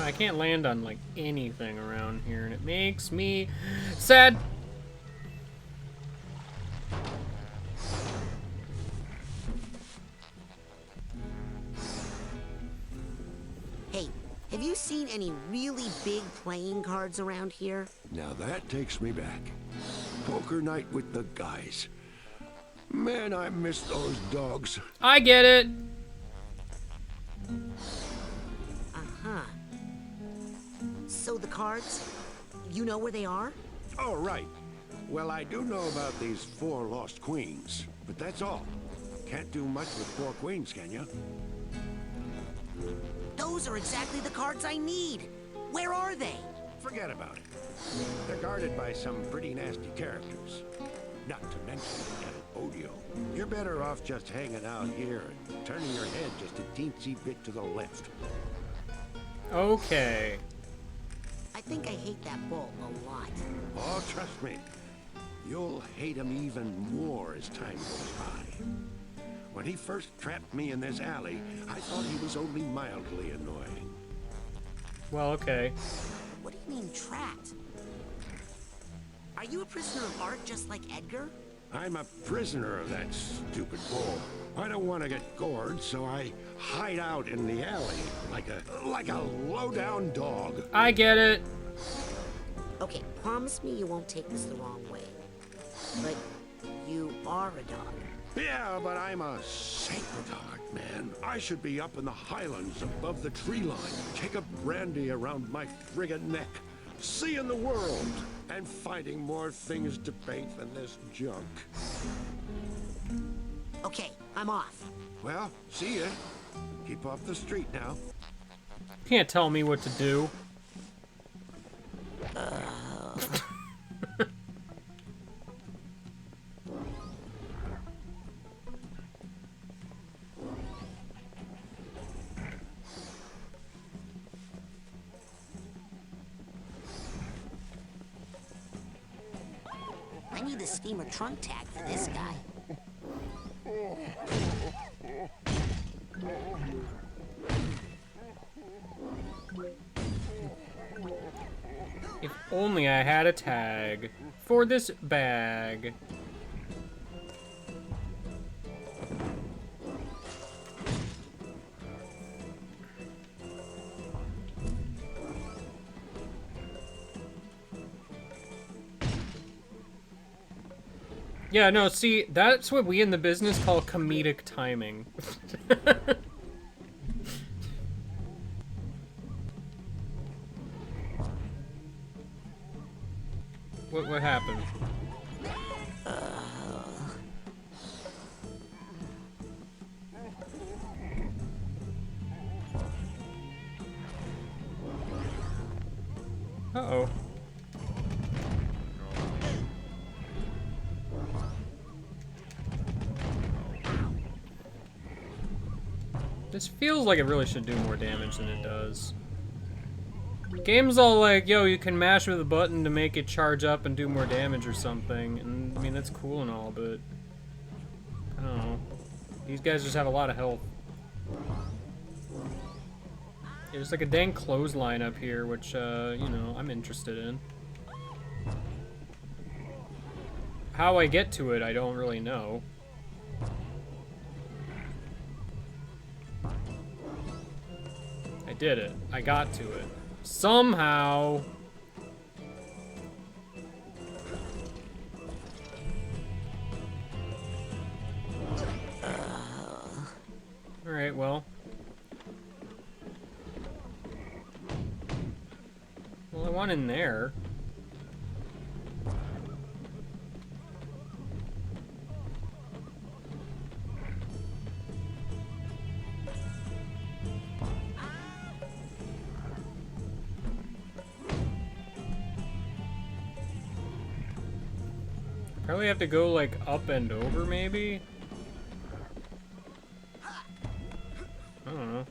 Speaker 1: I can't land on, like, anything around here, and it makes me sad.
Speaker 3: Hey, have you seen any really big playing cards around here?
Speaker 4: Now that takes me back. Poker night with the guys. Man, I miss those dogs.
Speaker 1: I get it.
Speaker 3: Uh-huh. So the cards, you know where they are?
Speaker 4: Oh, right. Well, I do know about these 4 lost queens, but that's all. Can't do much with 4 queens, can you?
Speaker 3: Those are exactly the cards I need. Where are they?
Speaker 4: Forget about it. They're guarded by some pretty nasty characters. Not to mention El Odio. You're better off just hanging out here and turning your head just a teensy bit to the left.
Speaker 1: Okay.
Speaker 3: I think I hate that bull a lot.
Speaker 4: Oh, trust me. You'll hate him even more as time goes by. When he first trapped me in this alley, I thought he was only mildly annoying.
Speaker 1: Well, okay.
Speaker 3: What do you mean trapped? Are you a prisoner of art just like Edgar?
Speaker 4: I'm a prisoner of that stupid bull. I don't want to get gored, so I hide out in the alley like a low-down dog.
Speaker 1: I get it.
Speaker 3: Okay, promise me you won't take this the wrong way. But you are a dog.
Speaker 4: Yeah, but I'm a sacred heart, man. I should be up in the highlands above the tree line. Take a brandy around my friggin' neck. Seeing the world. and finding more things to paint than this junk.
Speaker 3: Okay, I'm off.
Speaker 4: Well, see ya. Keep off the street now.
Speaker 1: Can't tell me what to do.
Speaker 3: I need the steamer trunk tag for this guy.
Speaker 1: If only I had a tag for this bag. Yeah, no, see, that's what we in the business call comedic timing. What happened? Uh-oh. This feels like it really should do more damage than it does. Game's all like, yo, you can mash with a button to make it charge up and do more damage or something. And, I mean, that's cool and all, but... I don't know. These guys just have a lot of health. There's like a dang clothesline up here, which, you know, I'm interested in. How I get to it, I don't really know. I did it. I got to it. Somehow. Alright, well. Well, I want in there. Probably have to go like up and over, maybe? I don't know.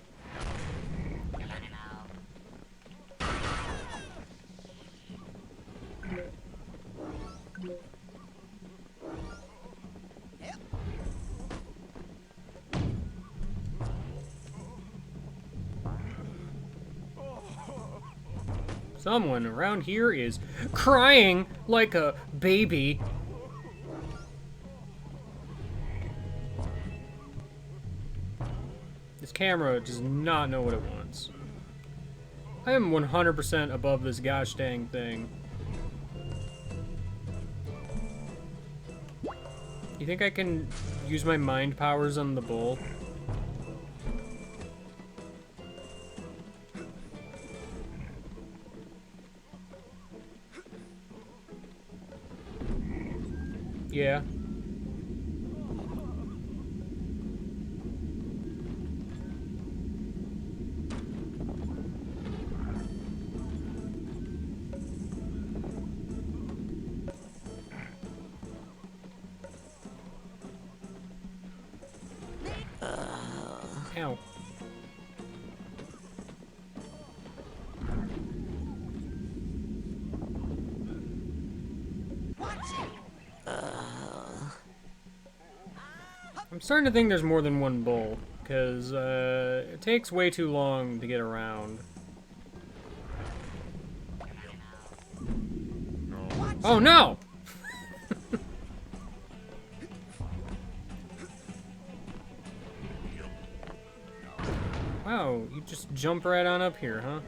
Speaker 1: Someone around here is crying like a baby. This camera does not know what it wants. I am 100% above this gosh dang thing. You think I can use my mind powers on the bull? Yeah. Ow. I'm starting to think there's more than one bull, because it takes way too long to get around. Oh no! Wow, you just jump right on up here, huh?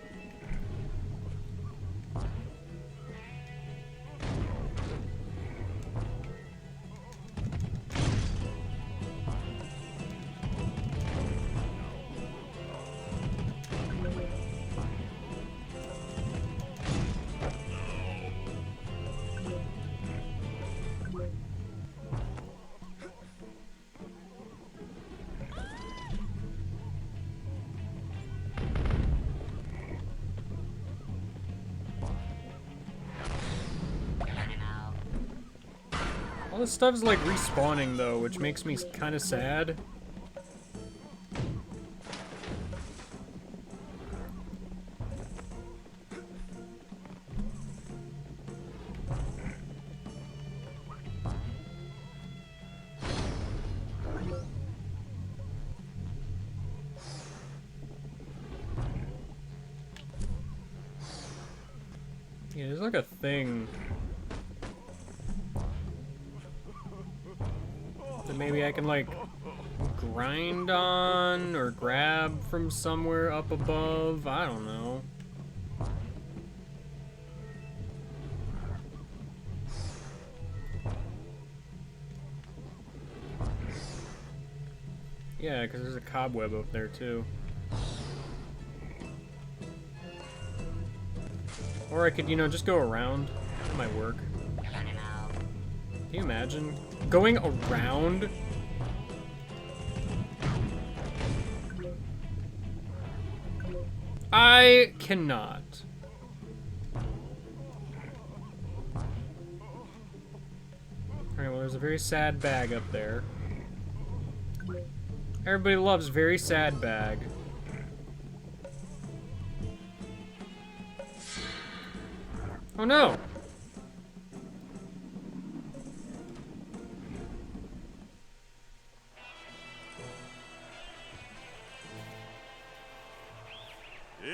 Speaker 1: All this stuff's like respawning though, which makes me kind of sad. Yeah, there's like a thing that maybe I can like grind on or grab from somewhere up above. I don't know. Yeah, because there's a cobweb up there too. Or I could, you know, just go around. That might work. Can you imagine? Going around? I cannot. Alright, well, there's a very sad bag up there. Everybody loves very sad bag. Oh no!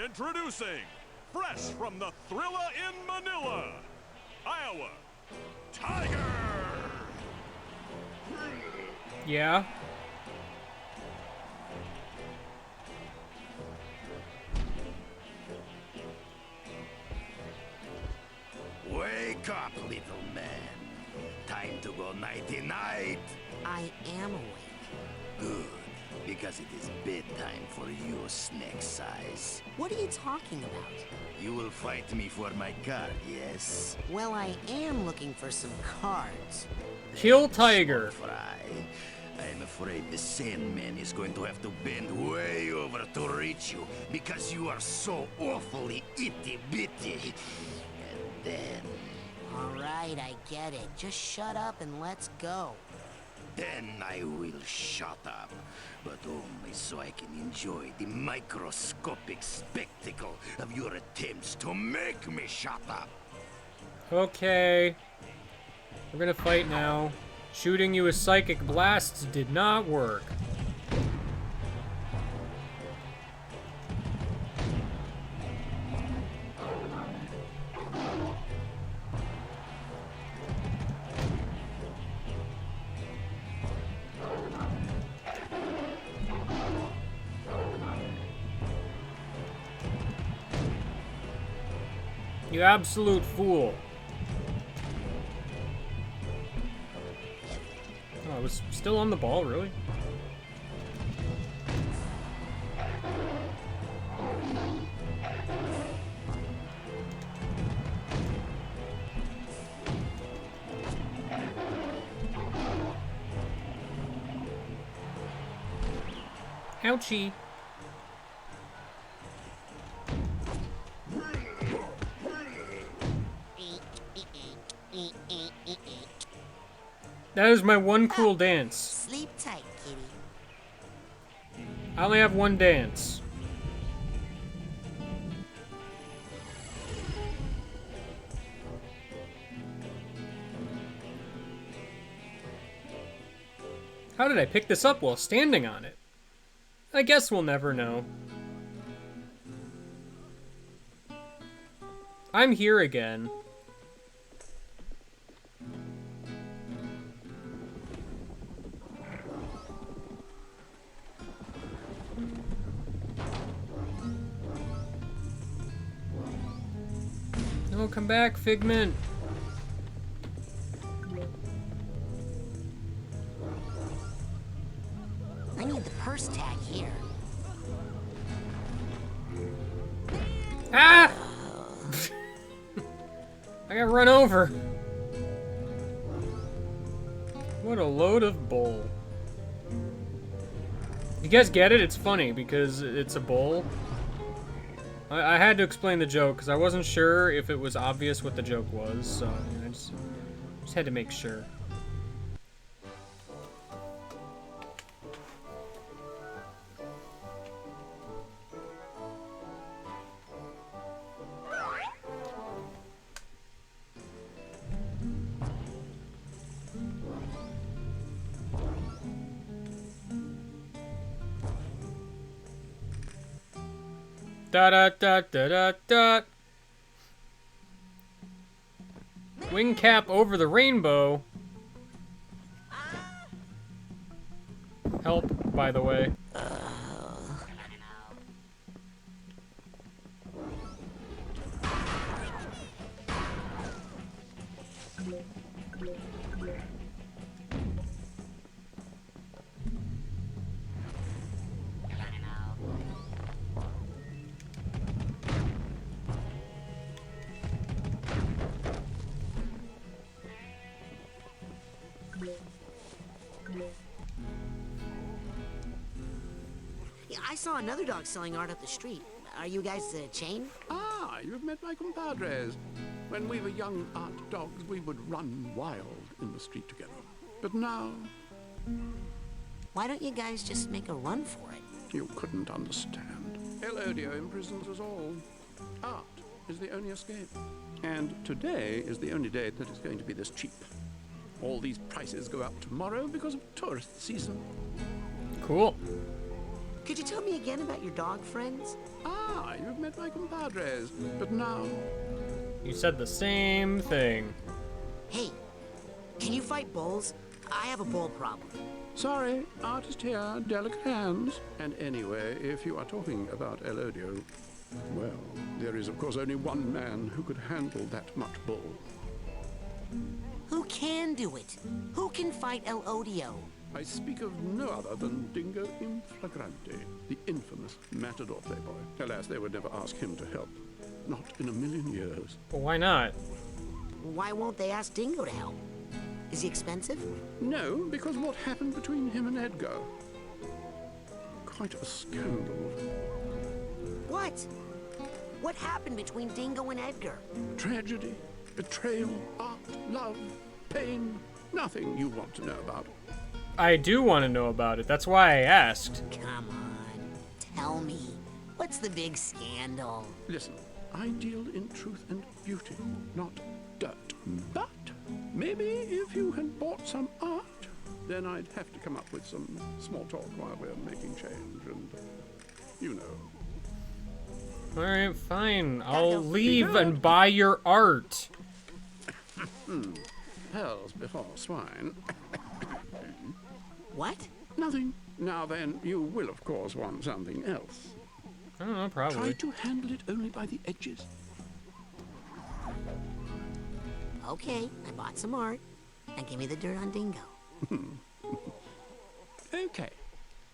Speaker 10: Introducing, fresh from the Thrilla in Manila, Iowa, Tiger!
Speaker 1: Yeah?
Speaker 14: Wake up, little man. Time to go nighty-night.
Speaker 3: I am awake.
Speaker 14: Good, because it is bedtime for you, snack size.
Speaker 3: What are you talking about?
Speaker 14: You will fight me for my card, yes?
Speaker 3: Well, I am looking for some cards.
Speaker 1: Kill Tiger.
Speaker 14: Fry. I'm afraid the Sandman is going to have to bend way over to reach you because you are so awfully itty-bitty. And then...
Speaker 3: All right, I get it. Just shut up and let's go.
Speaker 14: Then I will shut up, but only so I can enjoy the microscopic spectacle of your attempts to make me shut up.
Speaker 1: Okay. We're gonna fight now. Shooting you with psychic blasts did not work. You absolute fool. Oh, I was still on the ball, really? Ouchie. That is my one cool dance.
Speaker 3: Sleep tight, kitty.
Speaker 1: I only have one dance. How did I pick this up while standing on it? I guess we'll never know. I'm here again. No, come back, Figment.
Speaker 3: I need the purse tag here.
Speaker 1: Ah! I got run over. What a load of bull. You guys get it? It's funny because it's a bull. I had to explain the joke because I wasn't sure if it was obvious what the joke was, so I just had to make sure. Da da da da da da. Wing cap over the rainbow. Help, by the way.
Speaker 3: Yeah, I saw another dog selling art up the street. Are you guys a chain?
Speaker 2: Ah, you've met my compadres. When we were young art dogs, we would run wild in the street together. But now...
Speaker 3: Why don't you guys just make a run for it?
Speaker 2: You couldn't understand. El Odio imprisons us all. Art is the only escape. And today is the only day that is going to be this cheap. All these prices go up tomorrow because of tourist season.
Speaker 1: Cool.
Speaker 3: Could you tell me again about your dog friends?
Speaker 2: Ah, you've met my compadres. But now...
Speaker 1: You said the same thing.
Speaker 3: Hey, can you fight bulls? I have a bull problem.
Speaker 2: Sorry, artist here, delicate hands. And anyway, if you are talking about El Odio, well, there is of course only one man who could handle that much bull.
Speaker 3: Who can do it? Who can fight El Odio?
Speaker 2: I speak of no other than Dingo in Flagrante, the infamous matador playboy. Alas, they would never ask him to help. Not in a million years.
Speaker 1: Well, why not?
Speaker 3: Why won't they ask Dingo to help? Is he expensive?
Speaker 2: No, because what happened between him and Edgar? Quite a scandal.
Speaker 3: What? What happened between Dingo and Edgar?
Speaker 2: Tragedy, betrayal, art, love, pain. Nothing you want to know about.
Speaker 1: I do want to know about it. That's why I asked.
Speaker 3: Come on, tell me. What's the big scandal?
Speaker 2: Listen, I deal in truth and beauty, not dirt. But maybe if you had bought some art, then I'd have to come up with some small talk while we're making change and, you know.
Speaker 1: Alright, fine. I'll leave and buy your art.
Speaker 2: Pearls before swine.
Speaker 3: What?
Speaker 2: Nothing. Now then, you will of course want something else.
Speaker 1: I don't know, probably.
Speaker 2: Try to handle it only by the edges.
Speaker 3: Okay, I bought some art. Now give me the dirt on Dingo.
Speaker 2: Okay,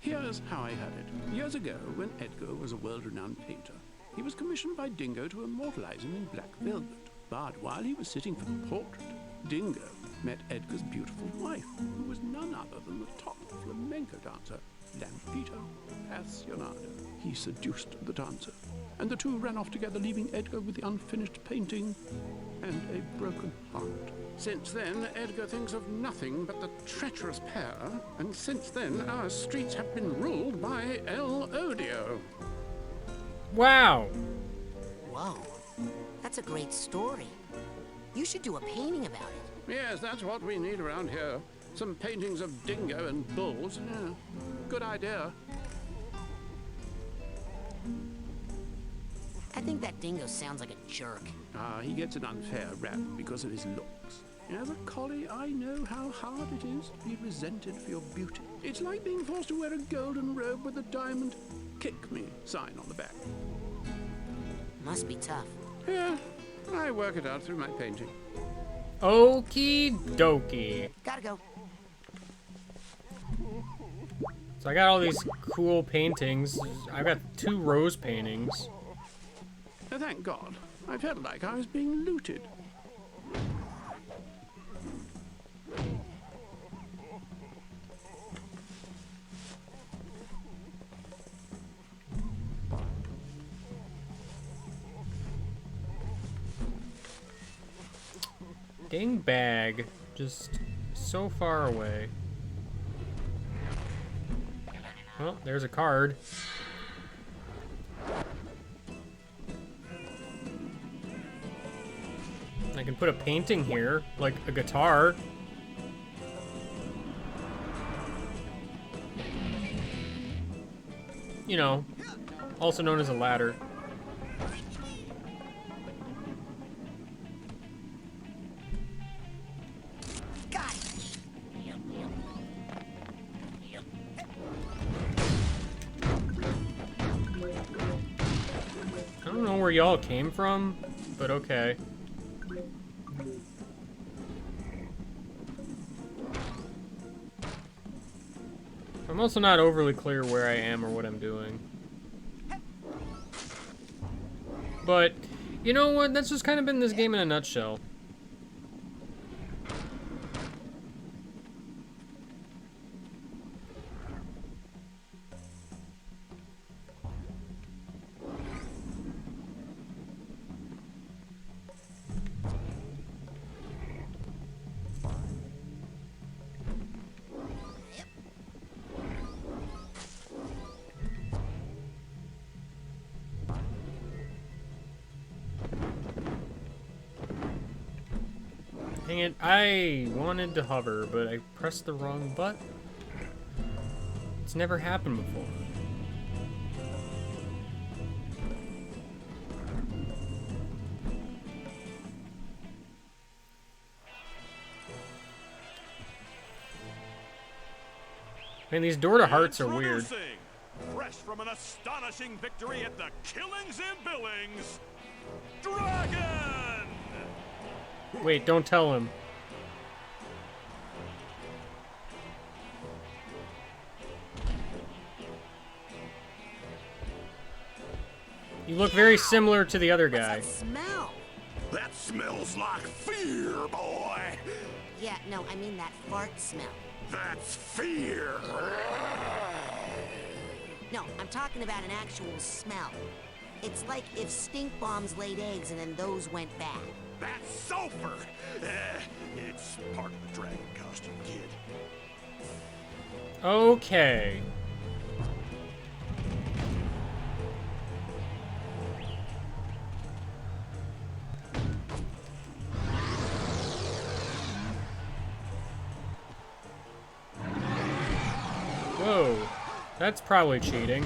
Speaker 2: here's how I had it. Years ago, when Edgar was a world-renowned painter, he was commissioned by Dingo to immortalize him in black velvet. But while he was sitting for the portrait, Dingo met Edgar's beautiful wife, who was none other than the top flamenco dancer, Lampito Passionado. He seduced the dancer, and the two ran off together, leaving Edgar with the unfinished painting and a broken heart. Since then, Edgar thinks of nothing but the treacherous pair, and since then, our streets have been ruled by El Odio.
Speaker 1: Wow.
Speaker 3: Whoa, that's a great story. You should do a painting about it.
Speaker 2: Yes, that's what we need around here. Some paintings of Dingo and bulls. Yeah, good idea.
Speaker 3: I think that Dingo sounds like a jerk.
Speaker 2: He gets an unfair rap because of his looks. As a collie, I know how hard it is to be resented for your beauty. It's like being forced to wear a golden robe with a diamond "Kick Me" sign on the back.
Speaker 3: Must be tough.
Speaker 2: Yeah, I work it out through my painting.
Speaker 1: Okie dokie.
Speaker 3: Gotta go.
Speaker 1: So I got all these cool paintings. I've got 2 rose paintings.
Speaker 2: Thank God. I felt like I was being looted.
Speaker 1: Dang bag. Just so far away. Well, there's a card. I can put a painting here, like a guitar. You know, also known as a ladder. where y'all came from, but okay. I'm also not overly clear where I am or what I'm doing. But, you know what? That's just kind of been this game in a nutshell. Dang it, I wanted to hover, but I pressed the wrong button. It's never happened before. Man, these door to hearts are weird.
Speaker 2: Fresh from an astonishing victory at the Killings and Billings, Dragon!
Speaker 1: Wait, don't tell him. You look very similar to the other guy.
Speaker 3: What's that smell?
Speaker 2: That smells like fear, boy!
Speaker 3: Yeah, no, I mean that fart smell.
Speaker 2: That's fear!
Speaker 3: No, I'm talking about an actual smell. It's like if stink bombs laid eggs and then those went bad.
Speaker 2: That's sulfur! It's part of the dragon costume, kid.
Speaker 1: Okay. Whoa, that's probably cheating.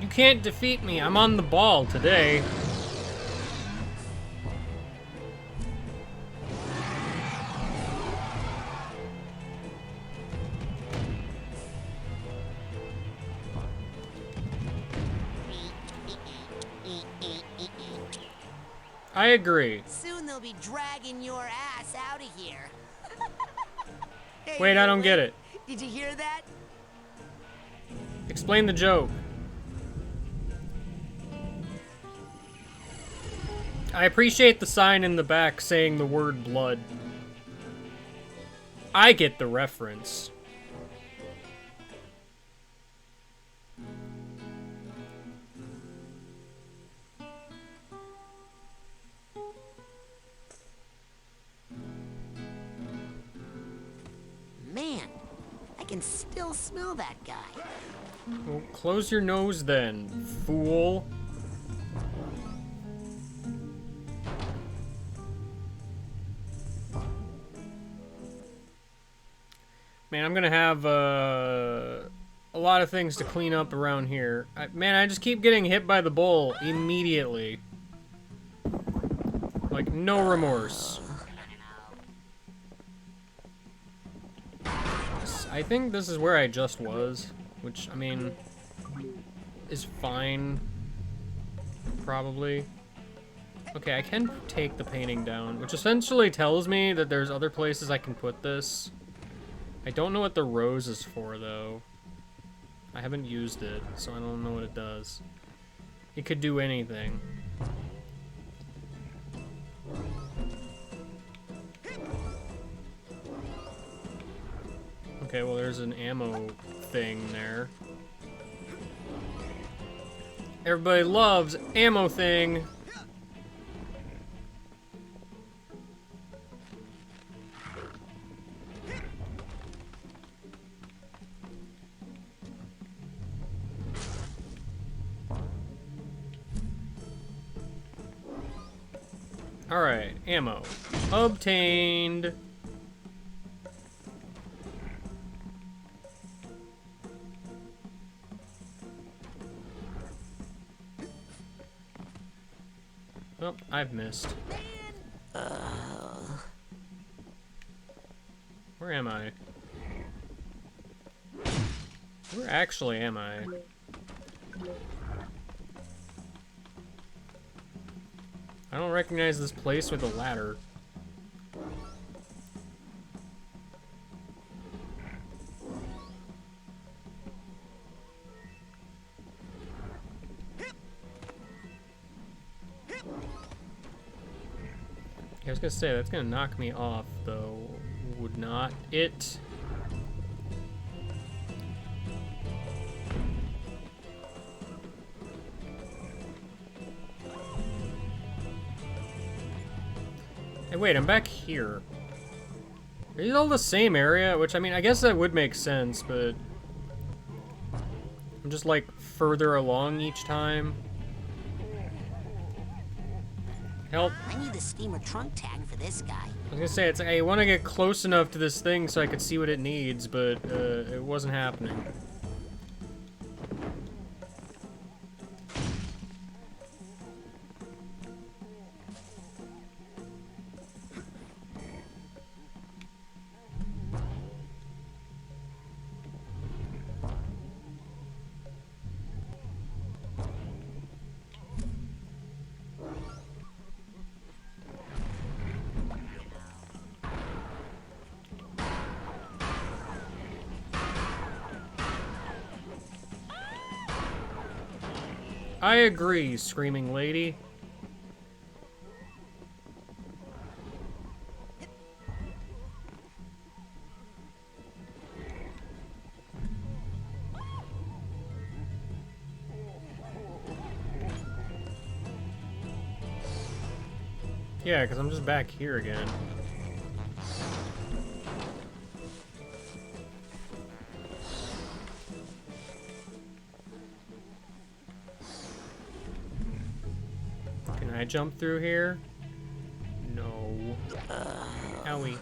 Speaker 1: You can't defeat me. I'm on the ball today. I agree.
Speaker 3: Soon they'll be dragging your ass out of here. Hey,
Speaker 1: Wait, I don't get it.
Speaker 3: Did you hear that?
Speaker 1: Explain the joke. I appreciate the sign in the back saying the word blood. I get the reference.
Speaker 3: Man, I can still smell that guy.
Speaker 1: Well, close your nose then, fool. Man, I'm gonna have a lot of things to clean up around here. Man, I just keep getting hit by the bull immediately. Like, no remorse. I think this is where I just was, which, I mean, is fine. Probably. Okay, I can take the painting down, which essentially tells me that there's other places I can put this. I don't know what the rose is for, though. I haven't used it, so I don't know what it does. It could do anything. Okay, well, there's an ammo thing there. Everybody loves ammo thing. Alright, ammo. Obtained. Oh, I've missed. Where am I? Where actually am I? I don't recognize this place with a ladder. I was gonna say, that's gonna knock me off, though. Would not it? Hey, wait, I'm back here. Are these all the same area? Which, I mean, I guess that would make sense, but... I'm just, like, further along each time. Help.
Speaker 3: I need the steamer trunk tag for this guy.
Speaker 1: I was gonna say, it's like, I want to get close enough to this thing so I could see what it needs, but it wasn't happening. I agree, screaming lady. Yeah, because I'm just back here again. Can I jump through here? No. Owie.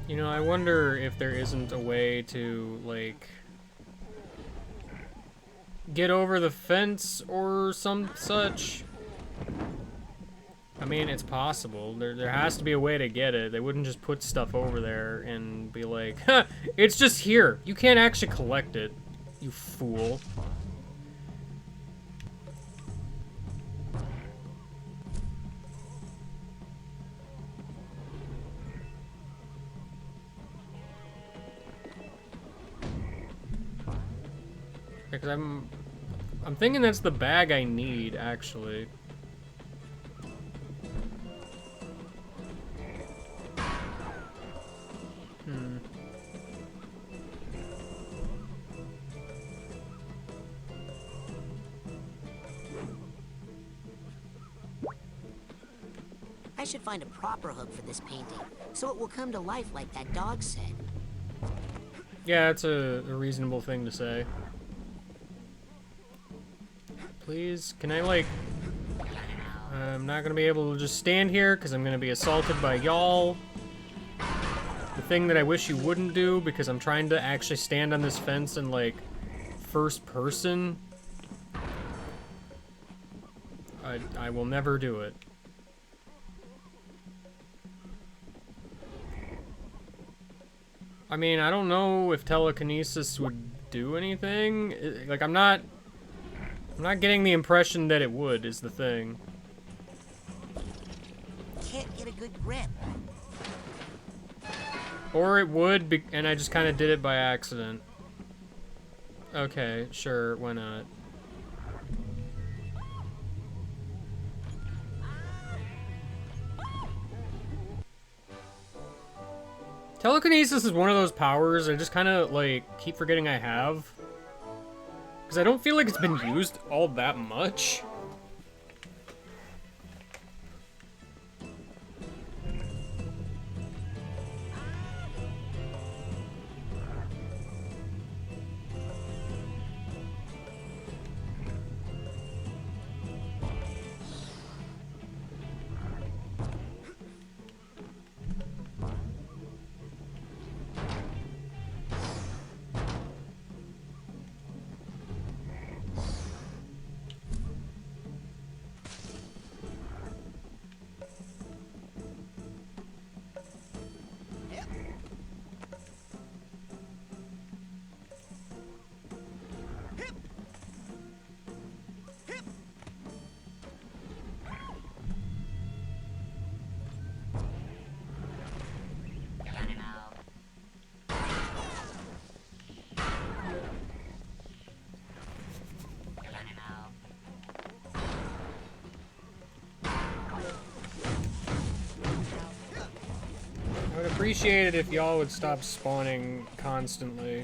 Speaker 1: You know, I wonder if there isn't a way to, like, get over the fence or some such. I mean, it's possible. There has to be a way to get it. They wouldn't just put stuff over there and be like, huh, it's just here. You can't actually collect it, you fool. Because I'm thinking that's the bag I need, actually.
Speaker 3: I should find a proper hook for this painting, so it will come to life like that dog said.
Speaker 1: Yeah, that's a reasonable thing to say. Please, can I, like... I'm not gonna be able to just stand here, because I'm gonna be assaulted by y'all. The thing that I wish you wouldn't do, because I'm trying to actually stand on this fence in, like, first person. I will never do it. I mean, I don't know if telekinesis would do anything. Like, I'm not getting the impression that it would, is the thing.
Speaker 3: Can't get a good grip.
Speaker 1: Or it would, and I just kind of did it by accident. Okay, sure, why not? Telekinesis is one of those powers I just kind of, like, keep forgetting I have. Because I don't feel like it's been used all that much. appreciate it if y'all would stop spawning constantly.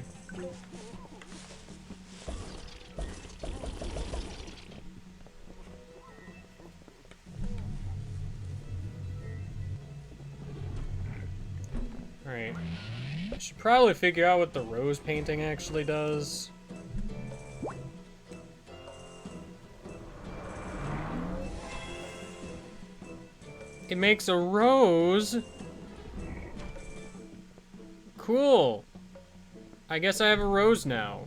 Speaker 1: Alright. I should probably figure out what the rose painting actually does. It makes a rose. Cool. I guess I have a rose now.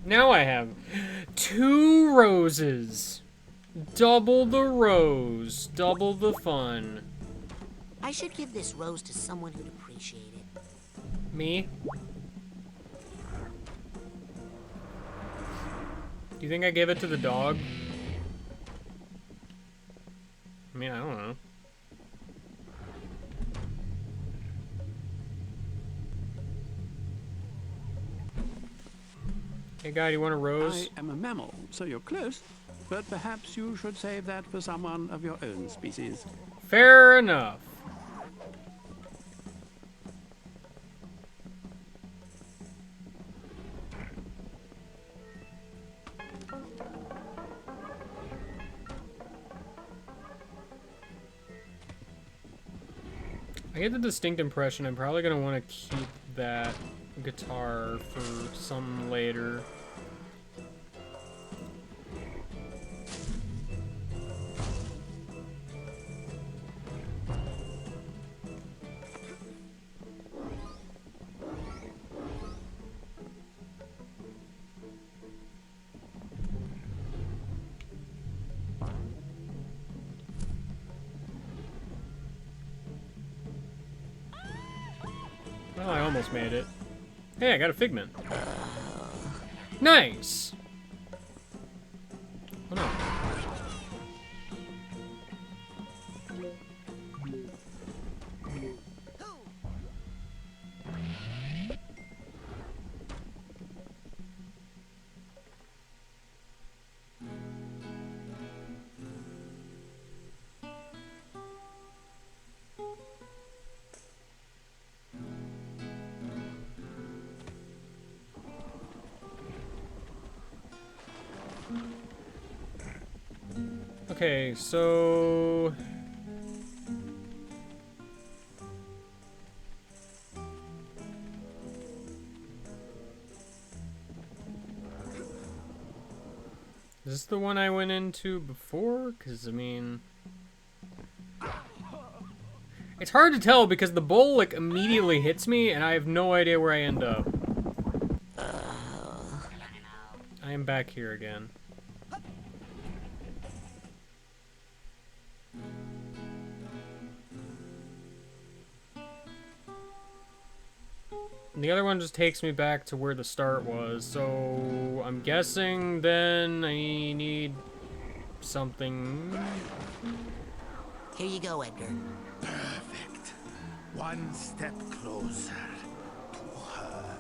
Speaker 1: Now I have 2 roses. Double the rose. Double the fun.
Speaker 3: I should give this rose to someone who'd appreciate it.
Speaker 1: Me? Do you think I gave it to the dog? I mean, I don't know. Hey guy, do you want a rose?
Speaker 11: I am a mammal, so you're close. But perhaps you should save that for someone of your own species.
Speaker 1: Fair enough. I get the distinct impression I'm probably going to want to keep that guitar for some later. Well, I almost made it. Hey, I got a figment. Nice! Oh no. Okay, so... Is this the one I went into before? Because, I mean... It's hard to tell because the bowl, like, immediately hits me and I have no idea where I end up. I am back here again. And the other one just takes me back to where the start was, so I'm guessing then I need something.
Speaker 3: Here you go, Edgar.
Speaker 2: Perfect. One step closer to her.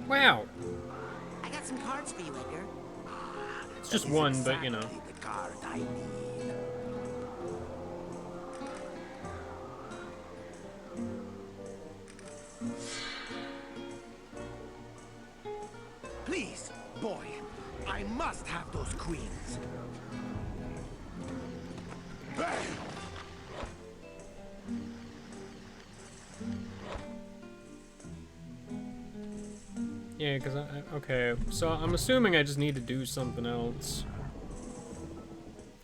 Speaker 1: Wow.
Speaker 3: I got some cards for you, Edgar.
Speaker 1: It's just one, but you know.
Speaker 2: The card I need. Please, boy, I must have those queens.
Speaker 1: Yeah, because okay, so I'm assuming I just need to do something else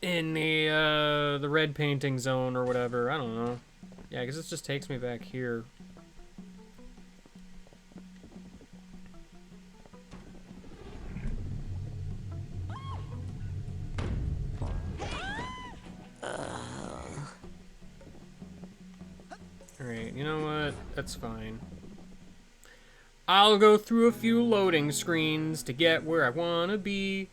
Speaker 1: in the red painting zone or whatever. I don't know. Yeah, because this just takes me back here. Alright, you know what? That's fine. I'll go through a few loading screens to get where I want to be.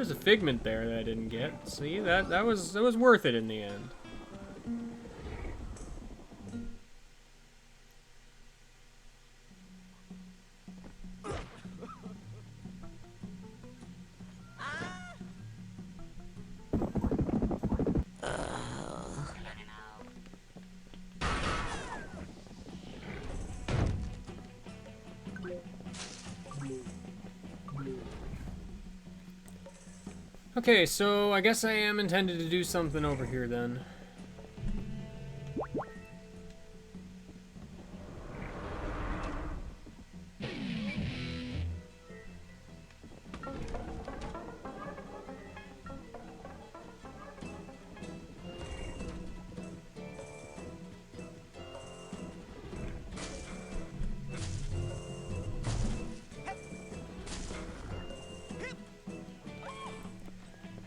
Speaker 1: There's a figment there that I didn't get. See, that was worth it in the end. Okay, so I guess I am intended to do something over here then.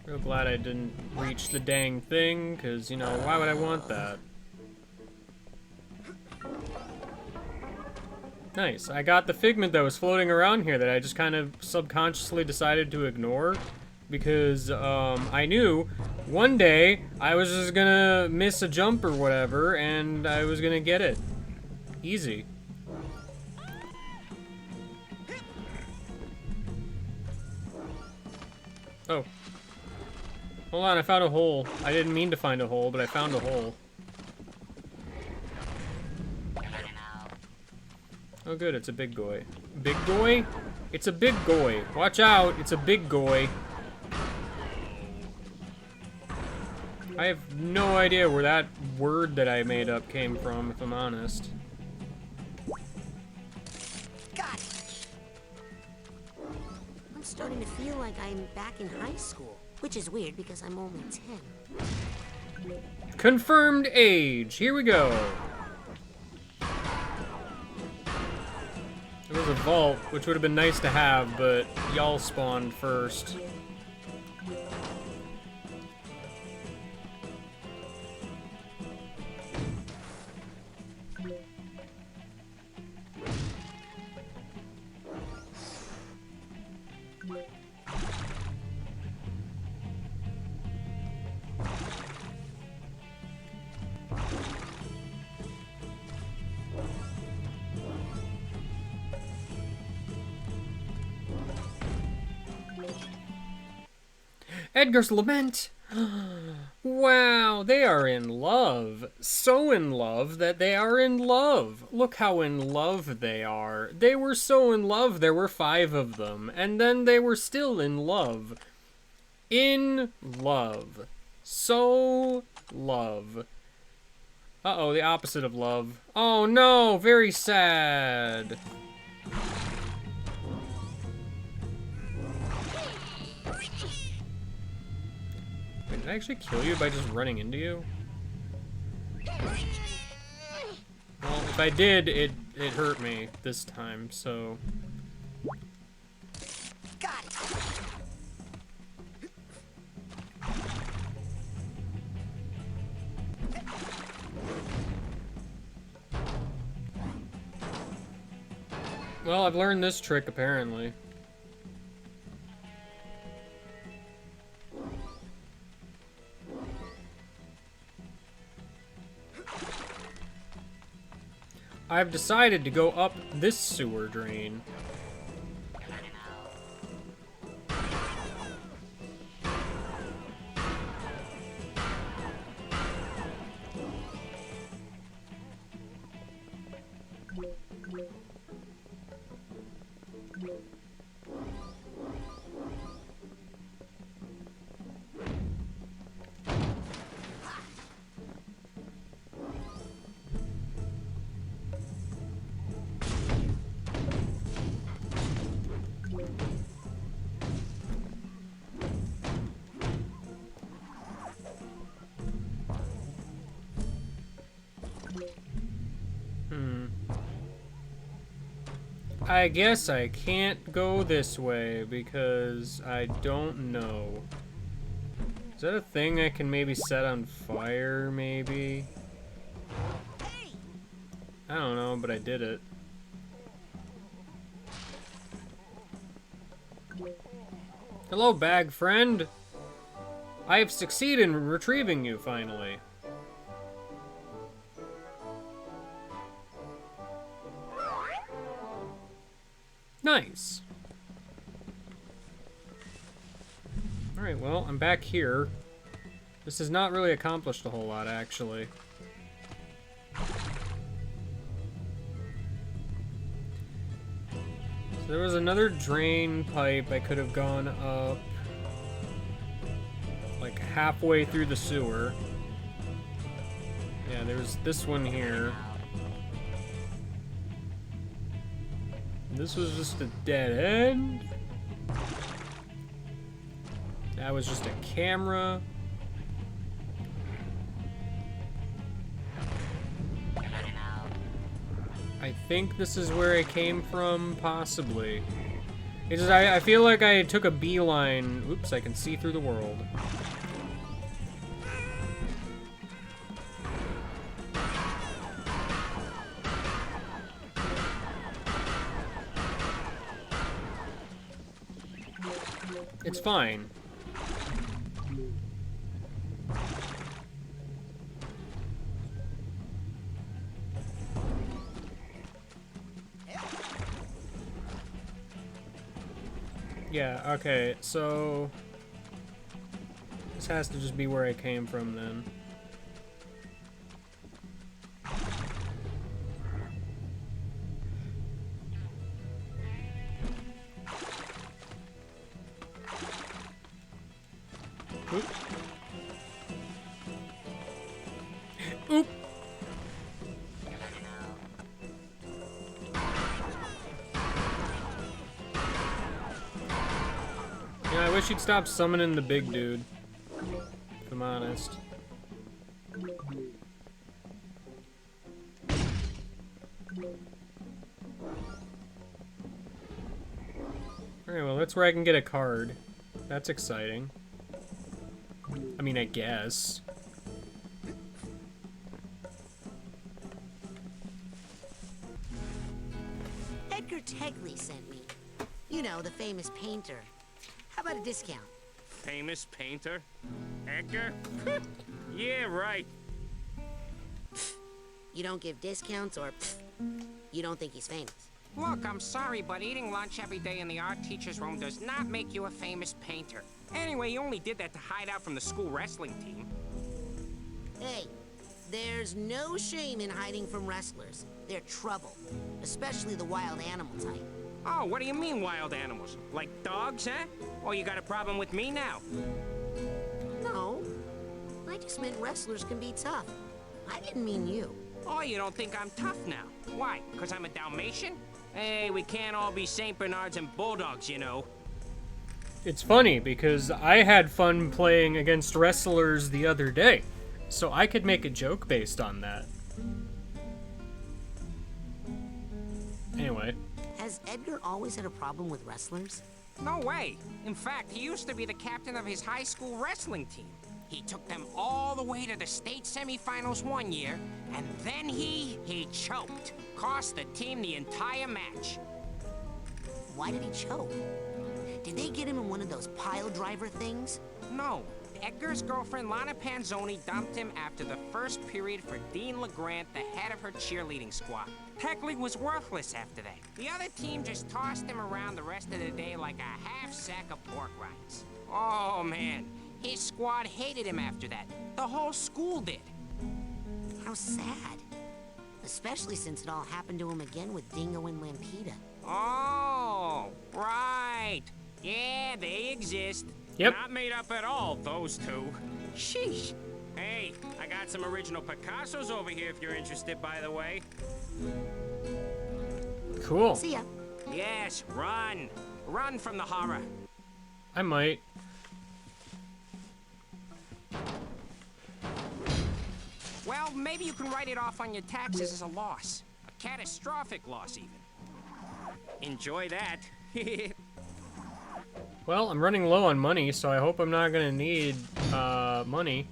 Speaker 1: Real glad I didn't reach the dang thing, because, you know, why would I want that? Nice. I got the figment that was floating around here that I just kind of subconsciously decided to ignore, because I knew one day I was just gonna miss a jump or whatever, and I was gonna get it. Easy. Oh. Hold on, I found a hole. I didn't mean to find a hole, but I found a hole. Oh good, it's a big goy. Big goy? It's a big goy. Watch out, it's a big goy. I have no idea where that word that I made up came from, if I'm honest.
Speaker 3: Got it. I'm starting to feel like I'm back in high school. Which is weird because I'm only 10.
Speaker 1: Confirmed age. Here we go. There was a vault, which would have been nice to have, but y'all spawned first. Edgar's Lament. Wow, they are in love. So in love that they are in love. Look how in love they are. They were so in love, there were 5 of them. And then they were still in love. In love. So love. Uh-oh, the opposite of love. Oh no, very sad. Wait, did I actually kill you by just running into you? Well, if I did, it hurt me this time, so...
Speaker 3: Got it.
Speaker 1: Well, I've learned this trick, apparently. I've decided to go up this sewer drain. I guess I can't go this way because I don't know. Is that a thing I can maybe set on fire, maybe? I don't know, but I did it. Hello, bag friend. I have succeeded in retrieving you, finally. Nice. Alright, well, I'm back here. This has not really accomplished a whole lot, actually. So there was another drain pipe I could have gone up, like, halfway through the sewer. Yeah, there's this one here. This was just a dead end. That was just a camera. I think this is where it came from, possibly. It's just, I feel like I took a beeline. Oops, I can see through the world. It's fine. Yeah, okay, so this has to just be where I came from then. Oop. Oop. Yeah, I wish you'd stop summoning the big dude, if I'm honest. Alright, well, that's where I can get a card. That's exciting. I mean, I guess.
Speaker 3: Edgar Tegley sent me. You know, the famous painter. How about a discount?
Speaker 20: Famous painter? Edgar? Yeah, right.
Speaker 3: You don't give discounts, or you don't think he's famous?
Speaker 18: Look, I'm sorry, but eating lunch every day in the art teacher's room does not make you a famous painter. Anyway, you only did that to hide out from the school wrestling team.
Speaker 3: Hey, there's no shame in hiding from wrestlers. They're trouble, especially the wild animal type.
Speaker 18: Oh, what do you mean, wild animals? Like dogs, huh? Or you got a problem with me now?
Speaker 3: No, I just meant wrestlers can be tough. I didn't mean you.
Speaker 18: Oh, you don't think I'm tough now? Why? Because I'm a Dalmatian? Hey, we can't all be St. Bernards and Bulldogs, you know.
Speaker 1: It's funny, because I had fun playing against wrestlers the other day, so I could make a joke based on that. Anyway.
Speaker 3: Has Edgar always had a problem with wrestlers?
Speaker 18: No way. In fact, he used to be the captain of his high school wrestling team. He took them all the way to the state semifinals one year, and then he choked. Cost the team the entire match.
Speaker 3: Why did he choke? Did they get him in one of those pile driver things?
Speaker 18: No. Edgar's girlfriend, Lana Panzoni, dumped him after the first period for Dean LeGrant, the head of her cheerleading squad. Tegley was worthless after that. The other team just tossed him around the rest of the day like a half sack of pork rinds. Oh, man. His squad hated him after that. The whole school did.
Speaker 3: How sad. Especially since it all happened to him again with Dingo and Lampita.
Speaker 18: Oh, right. Yeah, they exist.
Speaker 1: Yep.
Speaker 18: Not made up at all, those two. Sheesh. Hey, I got some original Picassos over here if you're interested, by the way.
Speaker 1: Cool.
Speaker 3: See ya.
Speaker 18: Yes, run. Run from the horror.
Speaker 1: I might.
Speaker 18: Well, maybe you can write it off on your taxes as a loss. A catastrophic loss, even. Enjoy that.
Speaker 1: Well, I'm running low on money, so I hope I'm not gonna need, money.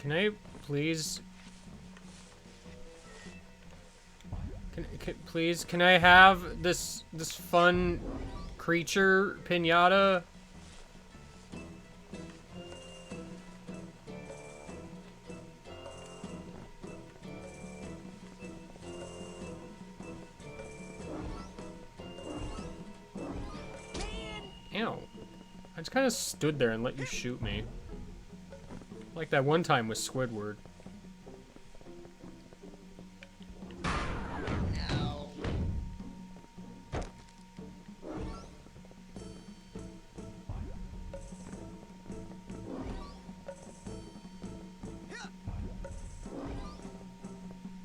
Speaker 1: Can I please... Please, can I have this fun creature pinata? Ow. I just kind of stood there and let you shoot me. Like that one time with Squidward.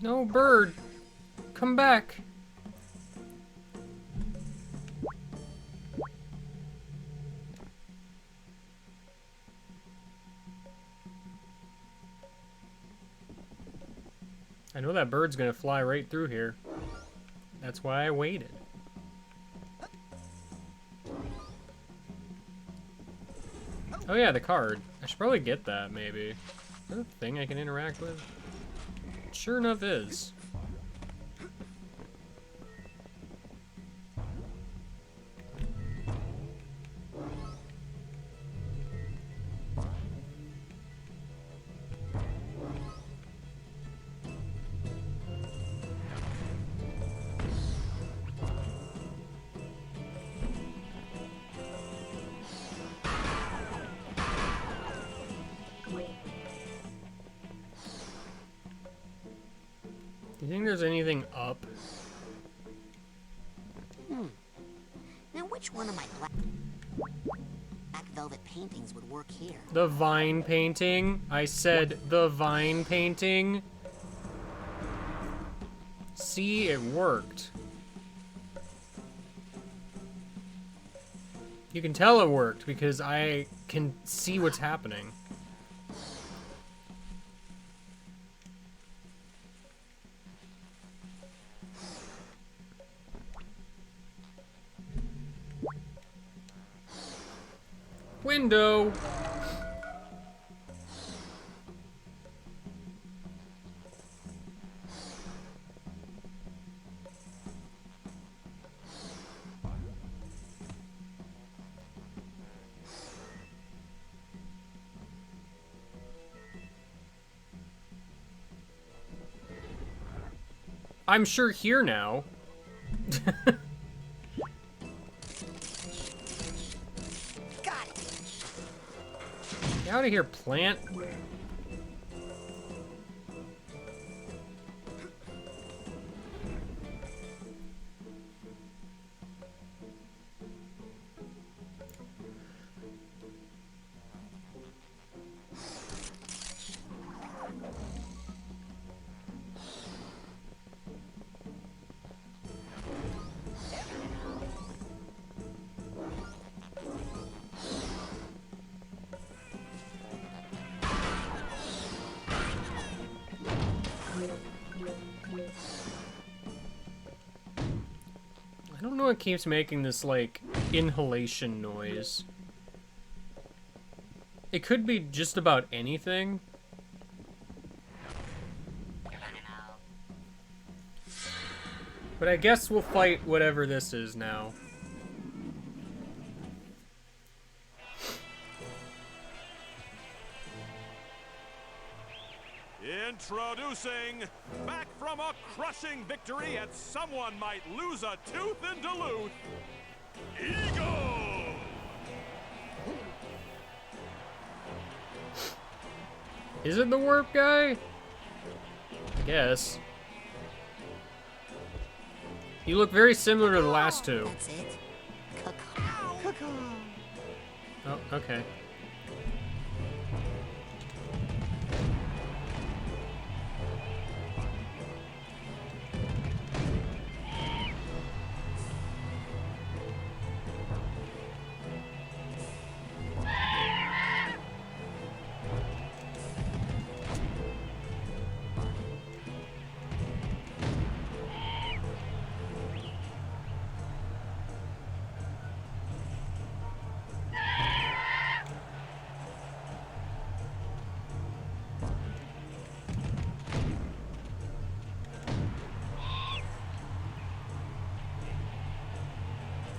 Speaker 1: No, bird! Come back! I know that bird's gonna fly right through here. That's why I waited. Oh yeah, the card. I should probably get that, maybe. Is that a thing I can interact with? Sure enough is. Do you think there's anything up?
Speaker 3: Now which one of my black velvet paintings would work here?
Speaker 1: The vine painting? I said the vine painting. See, it worked. You can tell it worked because I can see what's happening. Window. I'm sure here now. Get out of here, plant. I don't know what keeps making this, like, inhalation noise. It could be just about anything. But I guess we'll fight whatever this is now.
Speaker 2: Introducing, back from a crushing victory at someone might lose a tooth in Duluth, Eagle!
Speaker 1: Is it the warp guy? I guess. You look very similar to the last two.
Speaker 3: That's it.
Speaker 1: Oh, okay.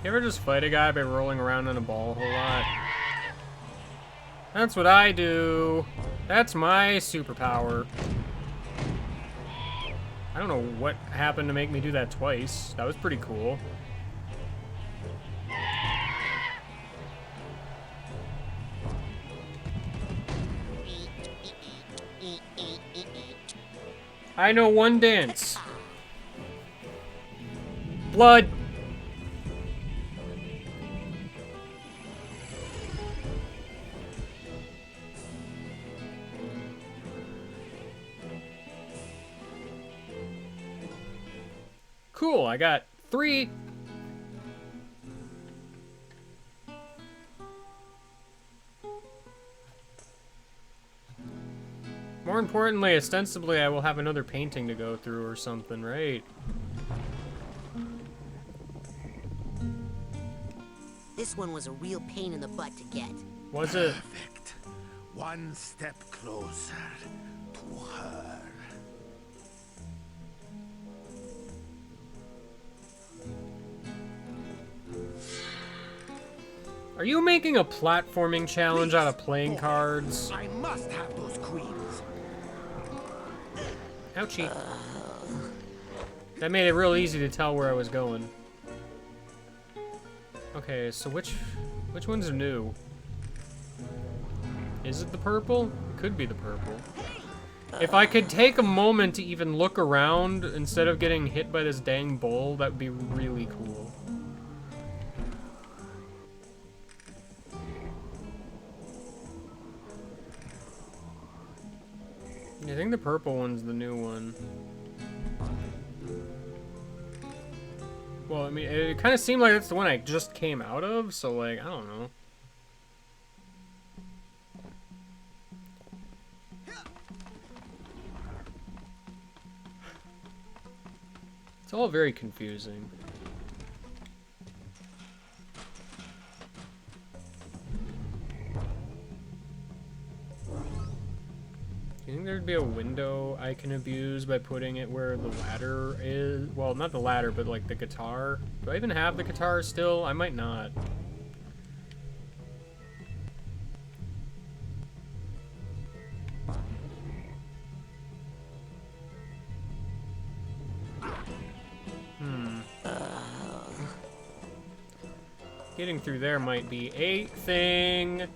Speaker 1: You ever just fight a guy by rolling around in a ball a whole lot? That's what I do. That's my superpower. I don't know what happened to make me do that twice. That was pretty cool. I know one dance. Blood. Cool, I got 3. More importantly, ostensibly, I will have another painting to go through or something, right?
Speaker 3: This one was a real pain in the butt to get.
Speaker 1: Was it?
Speaker 2: Perfect. One step closer to her.
Speaker 1: Are you making a platforming challenge out of playing cards?
Speaker 2: I must have those queens.
Speaker 1: Ouchie. That made it real easy to tell where I was going. Okay, so which ones are new? Is it the purple? It could be the purple. If I could take a moment to even look around instead of getting hit by this dang bull, that would be really cool. I think the purple one's the new one. Well, I mean, it kind of seemed like that's the one I just came out of, so, like, I don't know. It's all very confusing. Do you think there'd be a window I can abuse by putting it where the ladder is? Well, not the ladder, but like the guitar. Do I even have the guitar still? I might not. Getting through there might be a thing.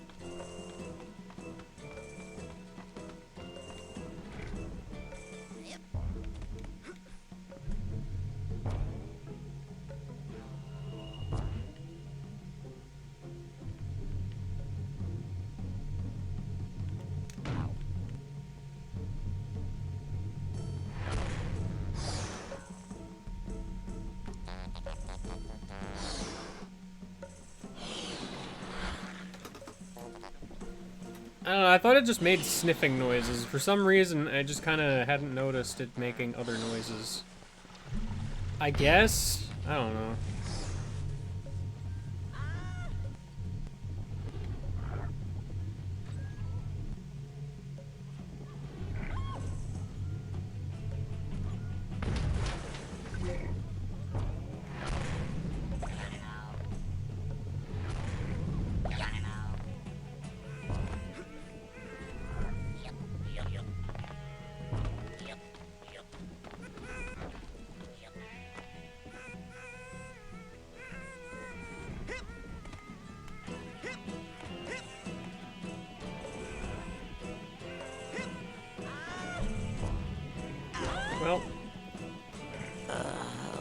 Speaker 1: I don't know, I thought it just made sniffing noises. For some reason, I just kind of hadn't noticed it making other noises. I guess? I don't know. Well,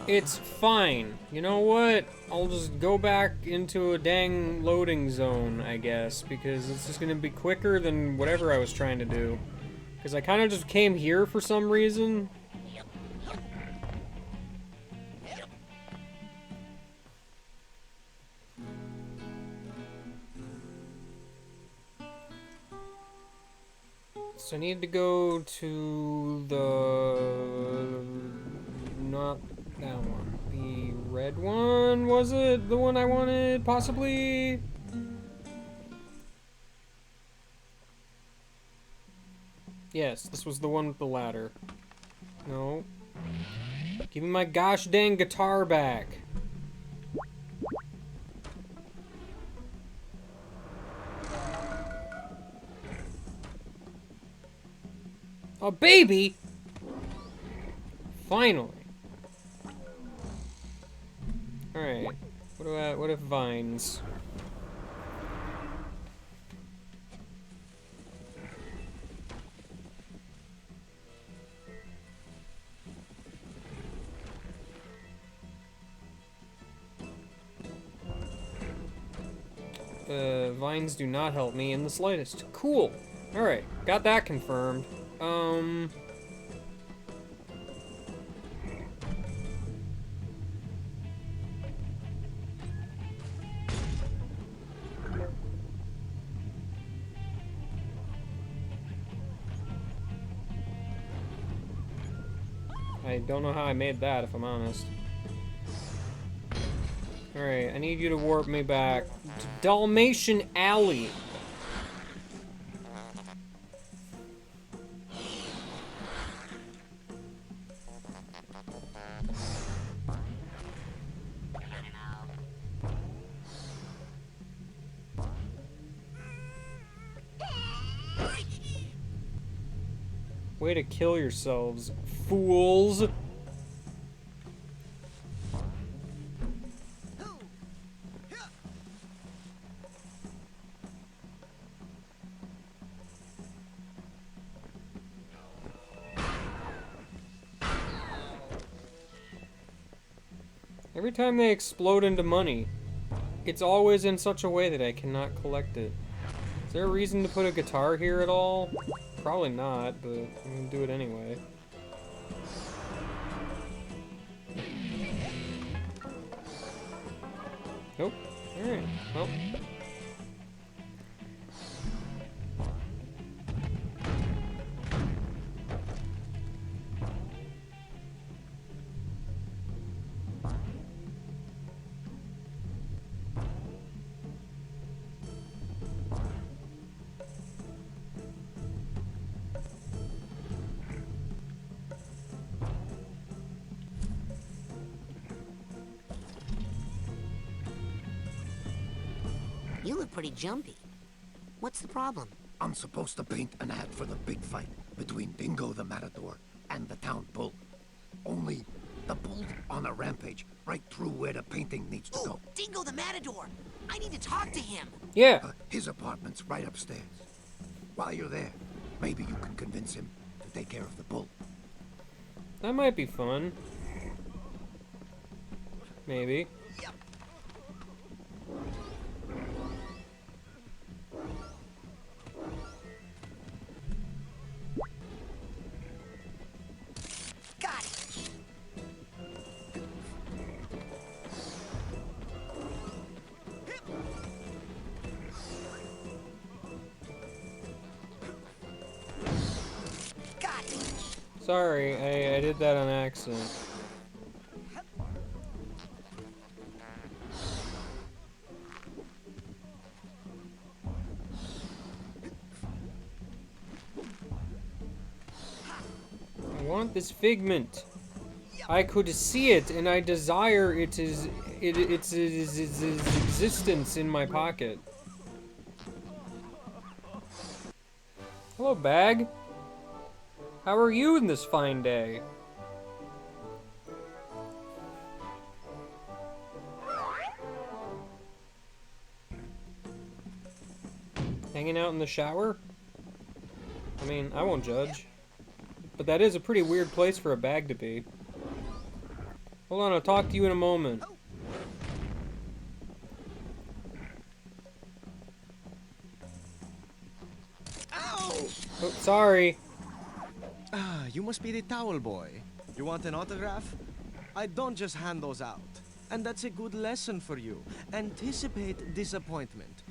Speaker 1: it's fine. You know what? I'll just go back into a dang loading zone, I guess, because it's just gonna be quicker than whatever I was trying to do. Because I kind of just came here for some reason. So I need to go to the... not that one. The red one, was it? The one I wanted, possibly? Yes, this was the one with the ladder. No. Give me my gosh dang guitar back. A baby? Finally. Alright. What if vines? Vines do not help me in the slightest. Cool. Alright, got that confirmed. I don't know how I made that, if I'm honest. Alright, I need you to warp me back to Dalmatian Alley. Way to kill yourselves, fools! Every time they explode into money, it's always in such a way that I cannot collect it. Is there a reason to put a guitar here at all? Probably not, but I'm gonna do it anyway. Nope. Alright, well.
Speaker 3: You look pretty jumpy. What's the problem?
Speaker 4: I'm supposed to paint an ad for the big fight between Dingo the Matador and the town bull. Only the bull's on a rampage right through where the painting needs to go.
Speaker 3: Dingo the Matador! I need to talk to him!
Speaker 1: Yeah.
Speaker 4: His apartment's right upstairs. While you're there, maybe you can convince him to take care of the bull.
Speaker 1: That might be fun. Maybe. Sorry, I did that on accident. I want this figment. I could see it, and I desire its existence in my pocket. Hello, bag. How are you in this fine day? Hanging out in the shower? I mean, I won't judge. But that is a pretty weird place for a bag to be. Hold on, I'll talk to you in a moment.
Speaker 15: Ow!
Speaker 1: Oh, sorry.
Speaker 15: Ah, you must be the towel boy. You want an autograph? I don't just hand those out. And that's a good lesson for you. Anticipate disappointment.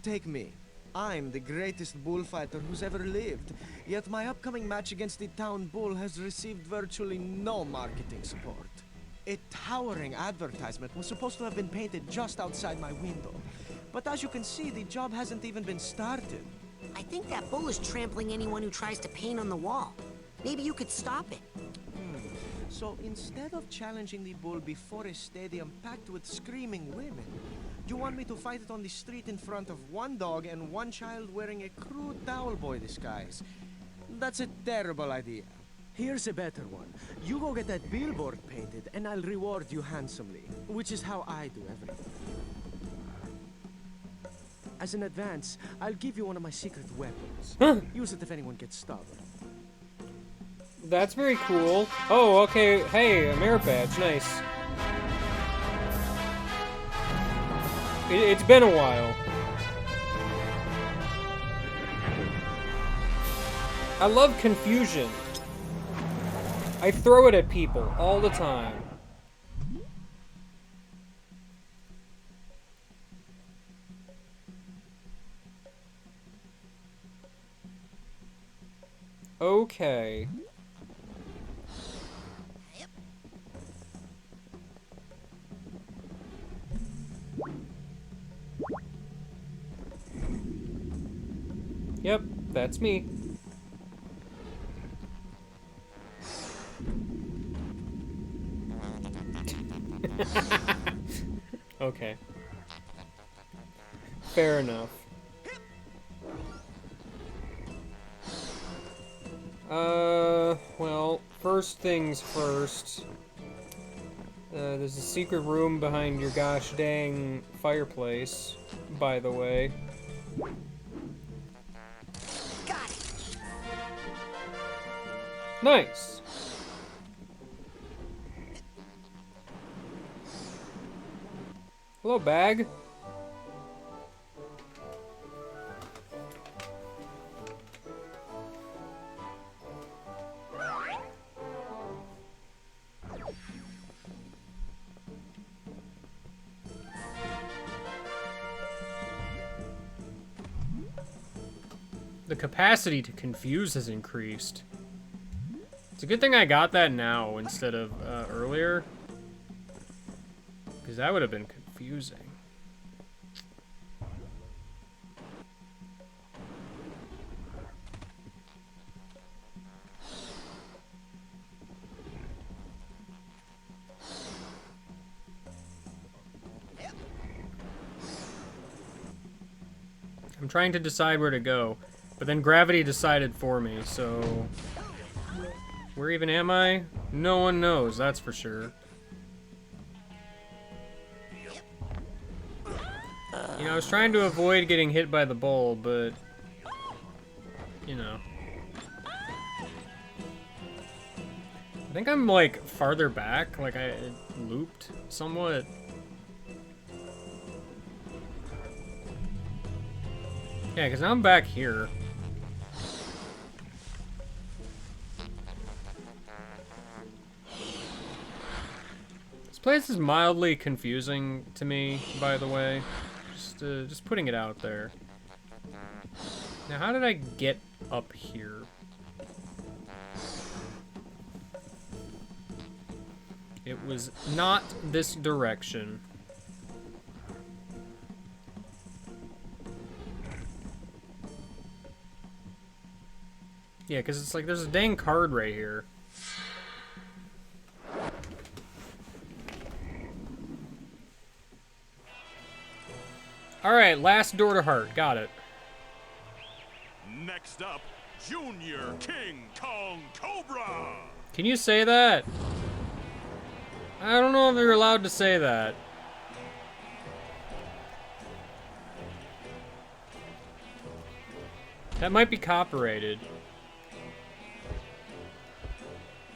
Speaker 15: Take me. I'm the greatest bullfighter who's ever lived. Yet my upcoming match against the town bull has received virtually no marketing support. A towering advertisement was supposed to have been painted just outside my window. But as you can see, the job hasn't even been started.
Speaker 3: I think that bull is trampling anyone who tries to paint on the wall. Maybe you could stop it.
Speaker 15: So instead of challenging the bull before a stadium packed with screaming women, you want me to fight it on the street in front of one dog and one child wearing a crude towel boy disguise. That's a terrible idea. Here's a better one. You go get that billboard painted, and I'll reward you handsomely, which is how I do everything. As an advance, I'll give you one of my secret weapons. Use it if anyone gets stubborn.
Speaker 1: That's very cool. Oh, okay. Hey, a merit badge. Nice. It's been a while. I love confusion. I throw it at people all the time. Okay. Yep, that's me. Okay. Fair enough. Well, first things first. There's a secret room behind your gosh dang fireplace, by the way.
Speaker 3: Got it.
Speaker 1: Nice. Hello, bag. The capacity to confuse has increased. It's a good thing I got that now instead of earlier, because that would have been confusing. I'm trying to decide where to go, but then gravity decided for me, so... Where even am I? No one knows, that's for sure. You know, I was trying to avoid getting hit by the bowl, but... You know. I think I'm, like, farther back, like I looped somewhat. Yeah, because now I'm back here. This place is mildly confusing to me, by the way. Just putting it out there. Now, how did I get up here? It was not this direction. Yeah, because it's like there's a dang card right here. Alright, last door to heart. Got it.
Speaker 10: Next up, Junior King Kong Cobra!
Speaker 1: Can you say that? I don't know if you're allowed to say that. That might be copyrighted.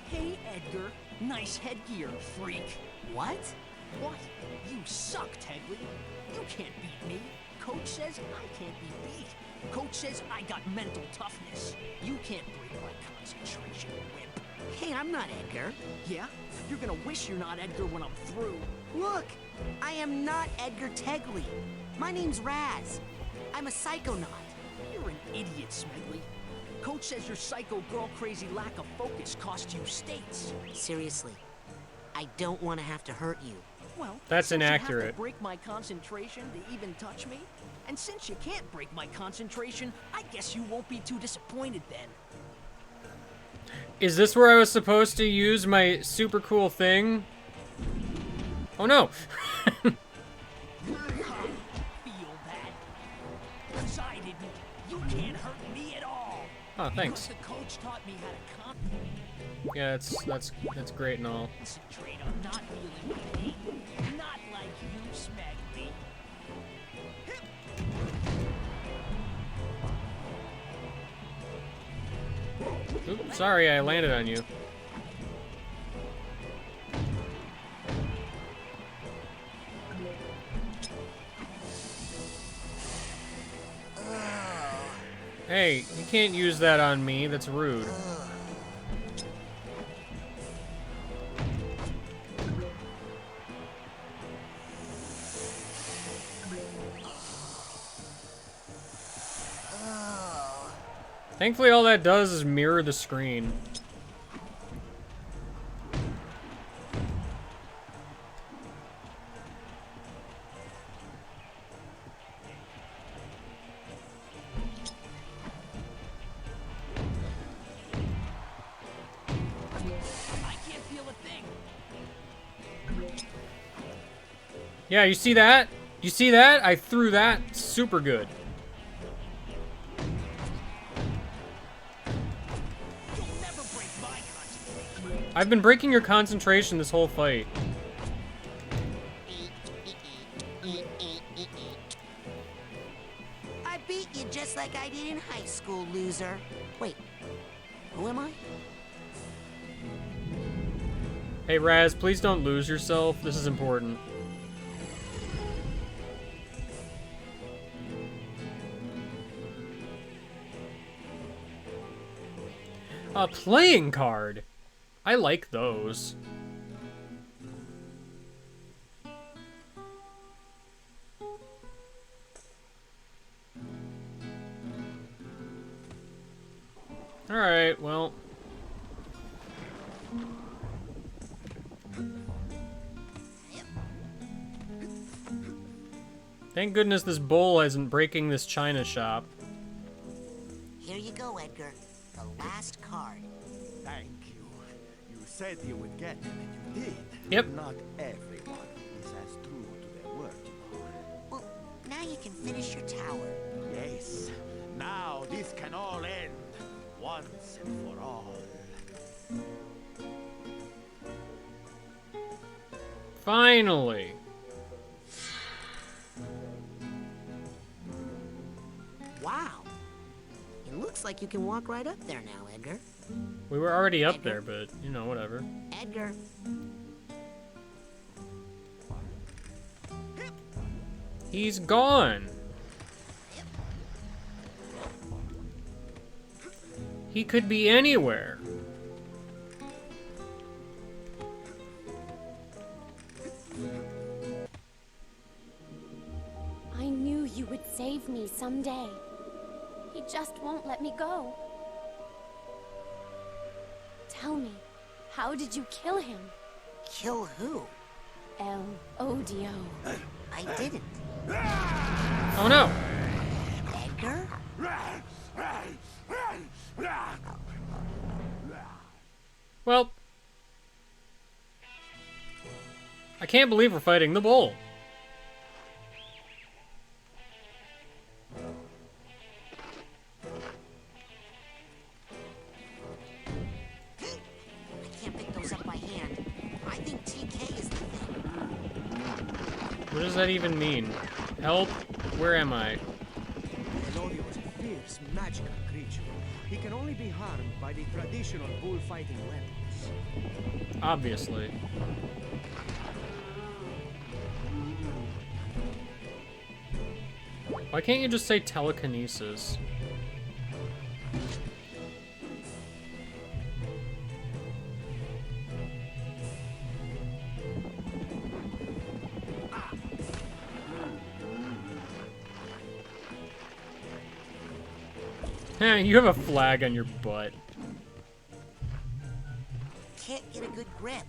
Speaker 12: Hey, Edgar. Nice headgear, freak.
Speaker 3: What?
Speaker 12: What? You suck, Tegley. You can't beat me. Coach says I can't be beat. Coach says I got mental toughness. You can't break my concentration, wimp.
Speaker 3: Hey, I'm not Edgar.
Speaker 12: Yeah? You're gonna wish you're not Edgar when I'm through.
Speaker 3: Look, I am not Edgar Tegley. My name's Raz. I'm a psychonaut.
Speaker 12: You're an idiot, Smedley. Coach says your psycho girl-crazy lack of focus cost you states.
Speaker 3: Seriously, I don't want to have to hurt you.
Speaker 12: Well,
Speaker 1: that's
Speaker 12: since you have
Speaker 1: inaccurate.
Speaker 12: to break my concentration to even touch me, and since you can't break my concentration, I guess you won't be too disappointed then.
Speaker 1: Is this where I was supposed to use my super cool thing? Oh no!
Speaker 12: Feel that? 'Cause I didn't. You can't hurt me at all.
Speaker 1: Oh, thanks.
Speaker 12: The coach taught me how to
Speaker 1: Yeah, that's great and all.
Speaker 12: concentrate on not feeling pain. Not like you, Smegly.
Speaker 1: Oops, sorry, I landed on you. Hey, you can't use that on me. That's rude. Thankfully, all that does is mirror the screen.
Speaker 12: I can't feel a thing.
Speaker 1: Yeah, you see that? You see that? I threw that super good. I've been breaking your concentration this whole fight.
Speaker 3: I beat you just like I did in high school, loser. Wait, who am I?
Speaker 1: Hey, Raz, please don't lose yourself. This is important. A playing card. I like those. Alright, well. Thank goodness this bowl isn't breaking this china shop.
Speaker 3: Here you go, Edgar. The last card.
Speaker 16: Thank you. You said you would get them, and you did.
Speaker 1: Yep.
Speaker 16: Not everyone is as true to their word, you know.
Speaker 3: Well, now you can finish your tower.
Speaker 16: Yes. Now this can all end once and for all.
Speaker 1: Finally.
Speaker 3: Wow. It looks like you can walk right up there now, Edgar.
Speaker 1: We were already up there, but, you know, whatever.
Speaker 3: Edgar.
Speaker 1: He's gone. He could be anywhere.
Speaker 9: I knew you would save me someday. He just won't let me go. Tell me, how did you kill him?
Speaker 3: Kill who?
Speaker 9: El Odio.
Speaker 3: I didn't.
Speaker 1: Oh no.
Speaker 3: Edgar?
Speaker 1: Well, I can't believe we're fighting the bull.
Speaker 3: I can't pick those up by hand. I think TK is the thing.
Speaker 1: What does that even mean? Help? Where am I?
Speaker 15: Elodio is a fierce, magical creature. He can only be harmed by the traditional bullfighting weapons.
Speaker 1: Obviously. Why can't you just say telekinesis? Hey, you have a flag on your butt.
Speaker 3: Can't get a good grip.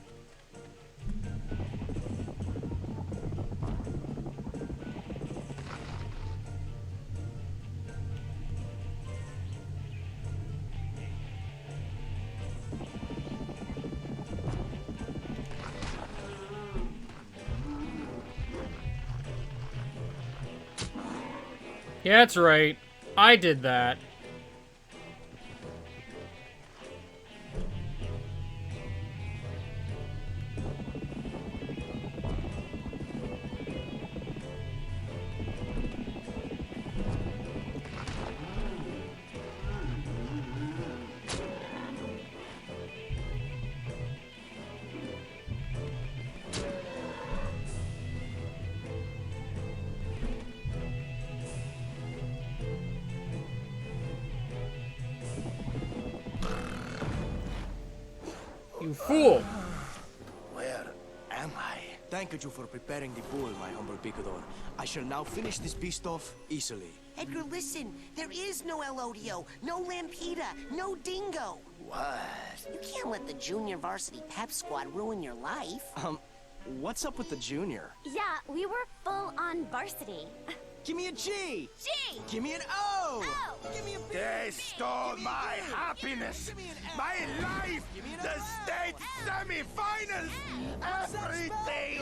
Speaker 1: Yeah, that's right. I did that. You fool!
Speaker 16: Where am I?
Speaker 19: Thank you for preparing the bull, my humble picador. I shall now finish this beast off easily.
Speaker 3: Edgar, listen. There is no Elodio, no Lampita, no Dingo.
Speaker 16: What?
Speaker 3: You can't let the junior varsity pep squad ruin your life.
Speaker 19: What's up with the junior?
Speaker 9: Yeah, we were full on varsity.
Speaker 19: Give me a G!
Speaker 9: G!
Speaker 19: Give me an O!
Speaker 9: O!
Speaker 19: Give me a B!
Speaker 10: They stole my happiness, my life, the state semi-finals, everything!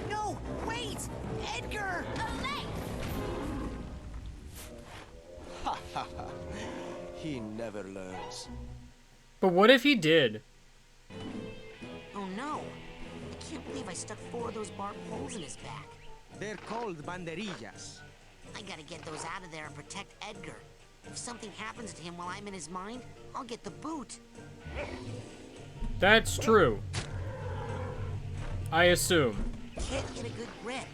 Speaker 3: No, wait! Edgar!
Speaker 19: Ha ha ha. He never learns.
Speaker 1: But what if he did?
Speaker 3: Oh no! I can't believe I stuck 4 of those barbed poles in his back.
Speaker 15: They're called banderillas.
Speaker 3: I gotta get those out of there and protect Edgar. If something happens to him while I'm in his mind, I'll get the boot.
Speaker 1: That's true. I assume.
Speaker 3: Can't get a good grip.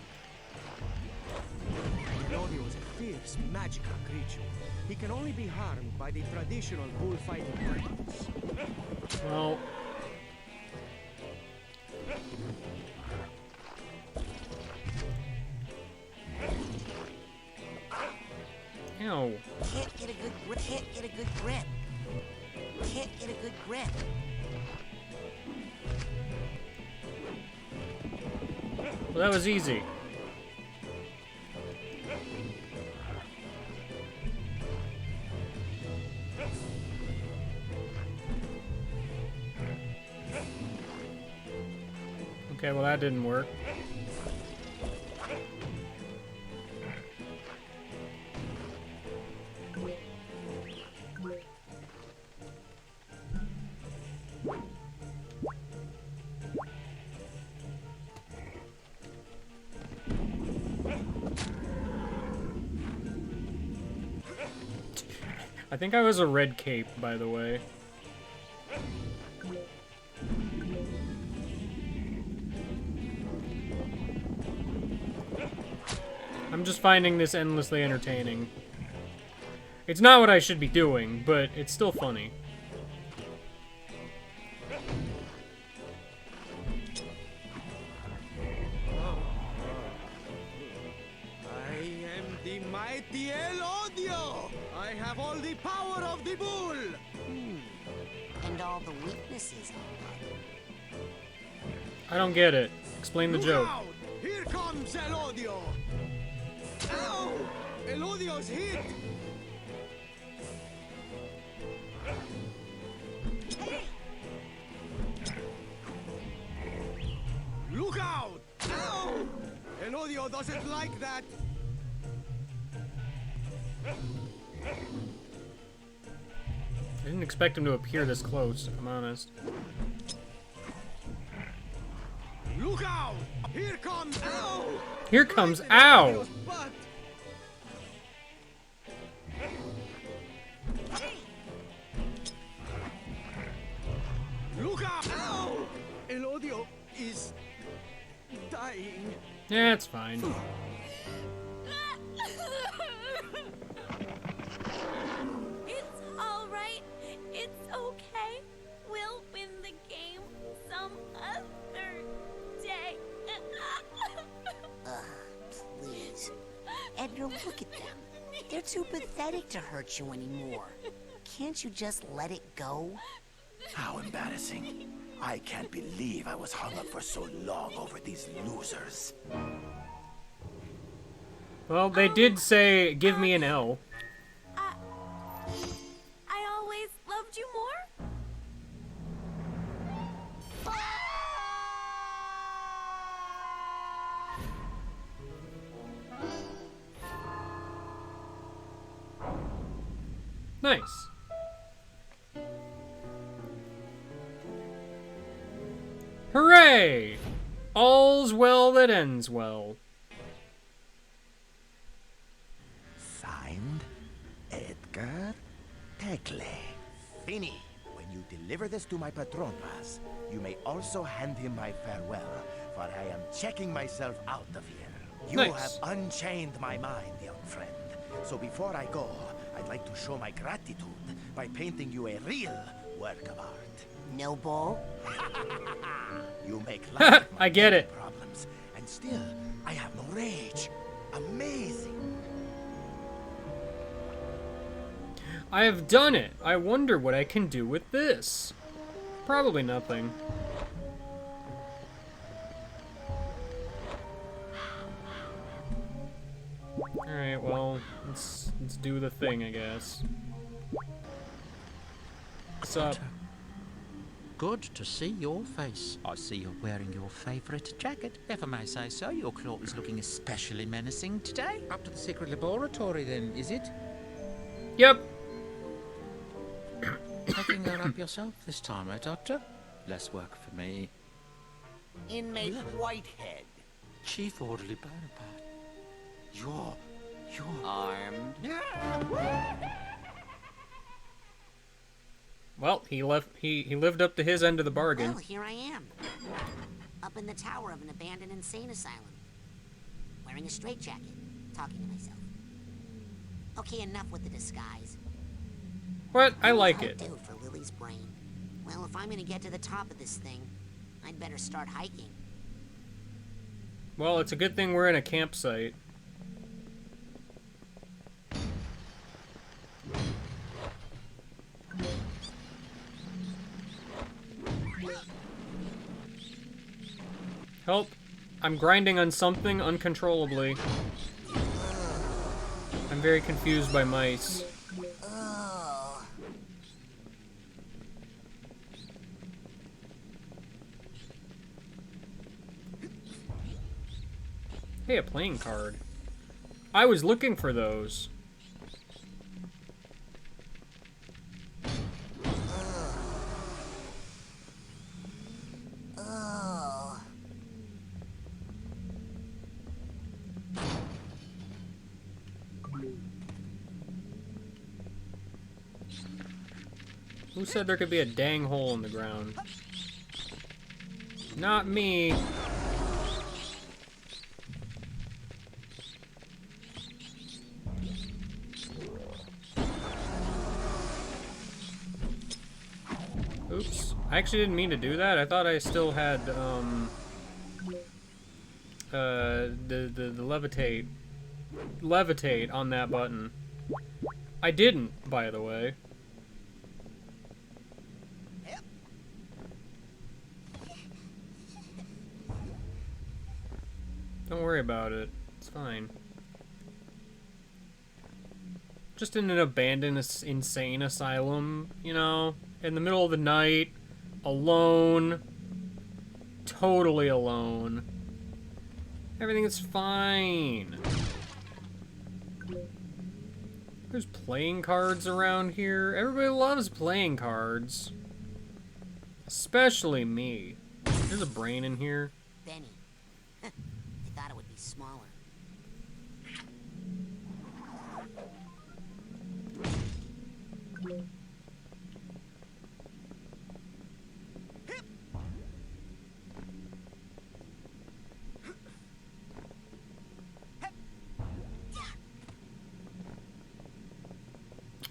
Speaker 15: Claudio is a fierce, magical creature. He can only be harmed by the traditional bullfighting methods.
Speaker 1: Well... Ow.
Speaker 3: Can't get a good grip. Can't get a good grip. Can't get a good grip.
Speaker 1: Well, that was easy. Okay, well that didn't work. I think I was a red cape, by the way. I'm just finding this endlessly entertaining. It's not what I should be doing, but it's still funny.
Speaker 15: I am the mighty Elodio! I have all the power of the bull!
Speaker 3: And all the weaknesses.
Speaker 1: I don't get it. Explain the
Speaker 15: Look
Speaker 1: joke.
Speaker 15: out! Here comes Elodio! Ow! Elodio's hit! Look out! Ow! Elodio doesn't like that!
Speaker 1: I didn't expect him to appear this close, if I'm honest.
Speaker 15: Look out! Here comes Ow!
Speaker 1: Here comes Ow!
Speaker 15: Elodio's butt! Look out! Ow! Elodio is dying.
Speaker 1: Yeah, it's fine.
Speaker 9: It's all right. It's okay. We'll win the game some other day.
Speaker 3: Please. Edgar, look at them. They're too pathetic to hurt you anymore. Can't you just let it go?
Speaker 16: How embarrassing. I can't believe I was hung up for so long over these losers.
Speaker 1: Well, they did say, give me an L.
Speaker 9: I always loved you more.
Speaker 1: Nice. Hooray! All's well that ends well.
Speaker 16: Signed, Edgar Tegle. Fini. When you deliver this to my patronas, you may also hand him my farewell, for I am checking myself out of here.
Speaker 14: You
Speaker 1: Nice.
Speaker 14: have unchained my mind, young friend. So before I go, I'd like to show my gratitude by painting you a real work of art.
Speaker 3: No bull?
Speaker 14: You make light of my
Speaker 1: I get it.
Speaker 14: problems, and still, I have no rage. Amazing.
Speaker 1: I have done it. I wonder what I can do with this. Probably nothing. Alright, well, let's do the thing, I guess. What's up?
Speaker 6: Good to see your face. I see you're wearing your favourite jacket. If I may say so, your claw is looking especially menacing today. Up to the secret laboratory then, is it?
Speaker 1: Yep.
Speaker 6: Taking that up yourself this time, eh, Doctor? Less work for me.
Speaker 14: Inmate Whitehead.
Speaker 6: Chief Orderly Bonaparte. You're
Speaker 14: armed.
Speaker 1: Well, he lived up to his end of the bargain.
Speaker 3: Well, here I am. Up in the tower of an abandoned insane asylum. Wearing a straitjacket. Talking to myself. Okay, enough with the disguise.
Speaker 1: What? I like
Speaker 3: What
Speaker 1: it.
Speaker 3: do for Lily's brain? Well, if I'm gonna get to the top of this thing, I'd better start hiking.
Speaker 1: Well, it's a good thing we're in a campsite. Help. I'm grinding on something uncontrollably. I'm very confused by mice. Hey, a playing card. I was looking for those. Who said there could be a dang hole in the ground? Not me. Oops. I actually didn't mean to do that. I thought I still had, the levitate on that button. I didn't, by the way. Don't worry about it. It's fine. Just in an abandoned insane asylum, you know? In the middle of the night, alone. Totally alone. Everything is fine. There's playing cards around here. Everybody loves playing cards. Especially me. There's a brain in here.
Speaker 3: Benny. I thought it would be smaller.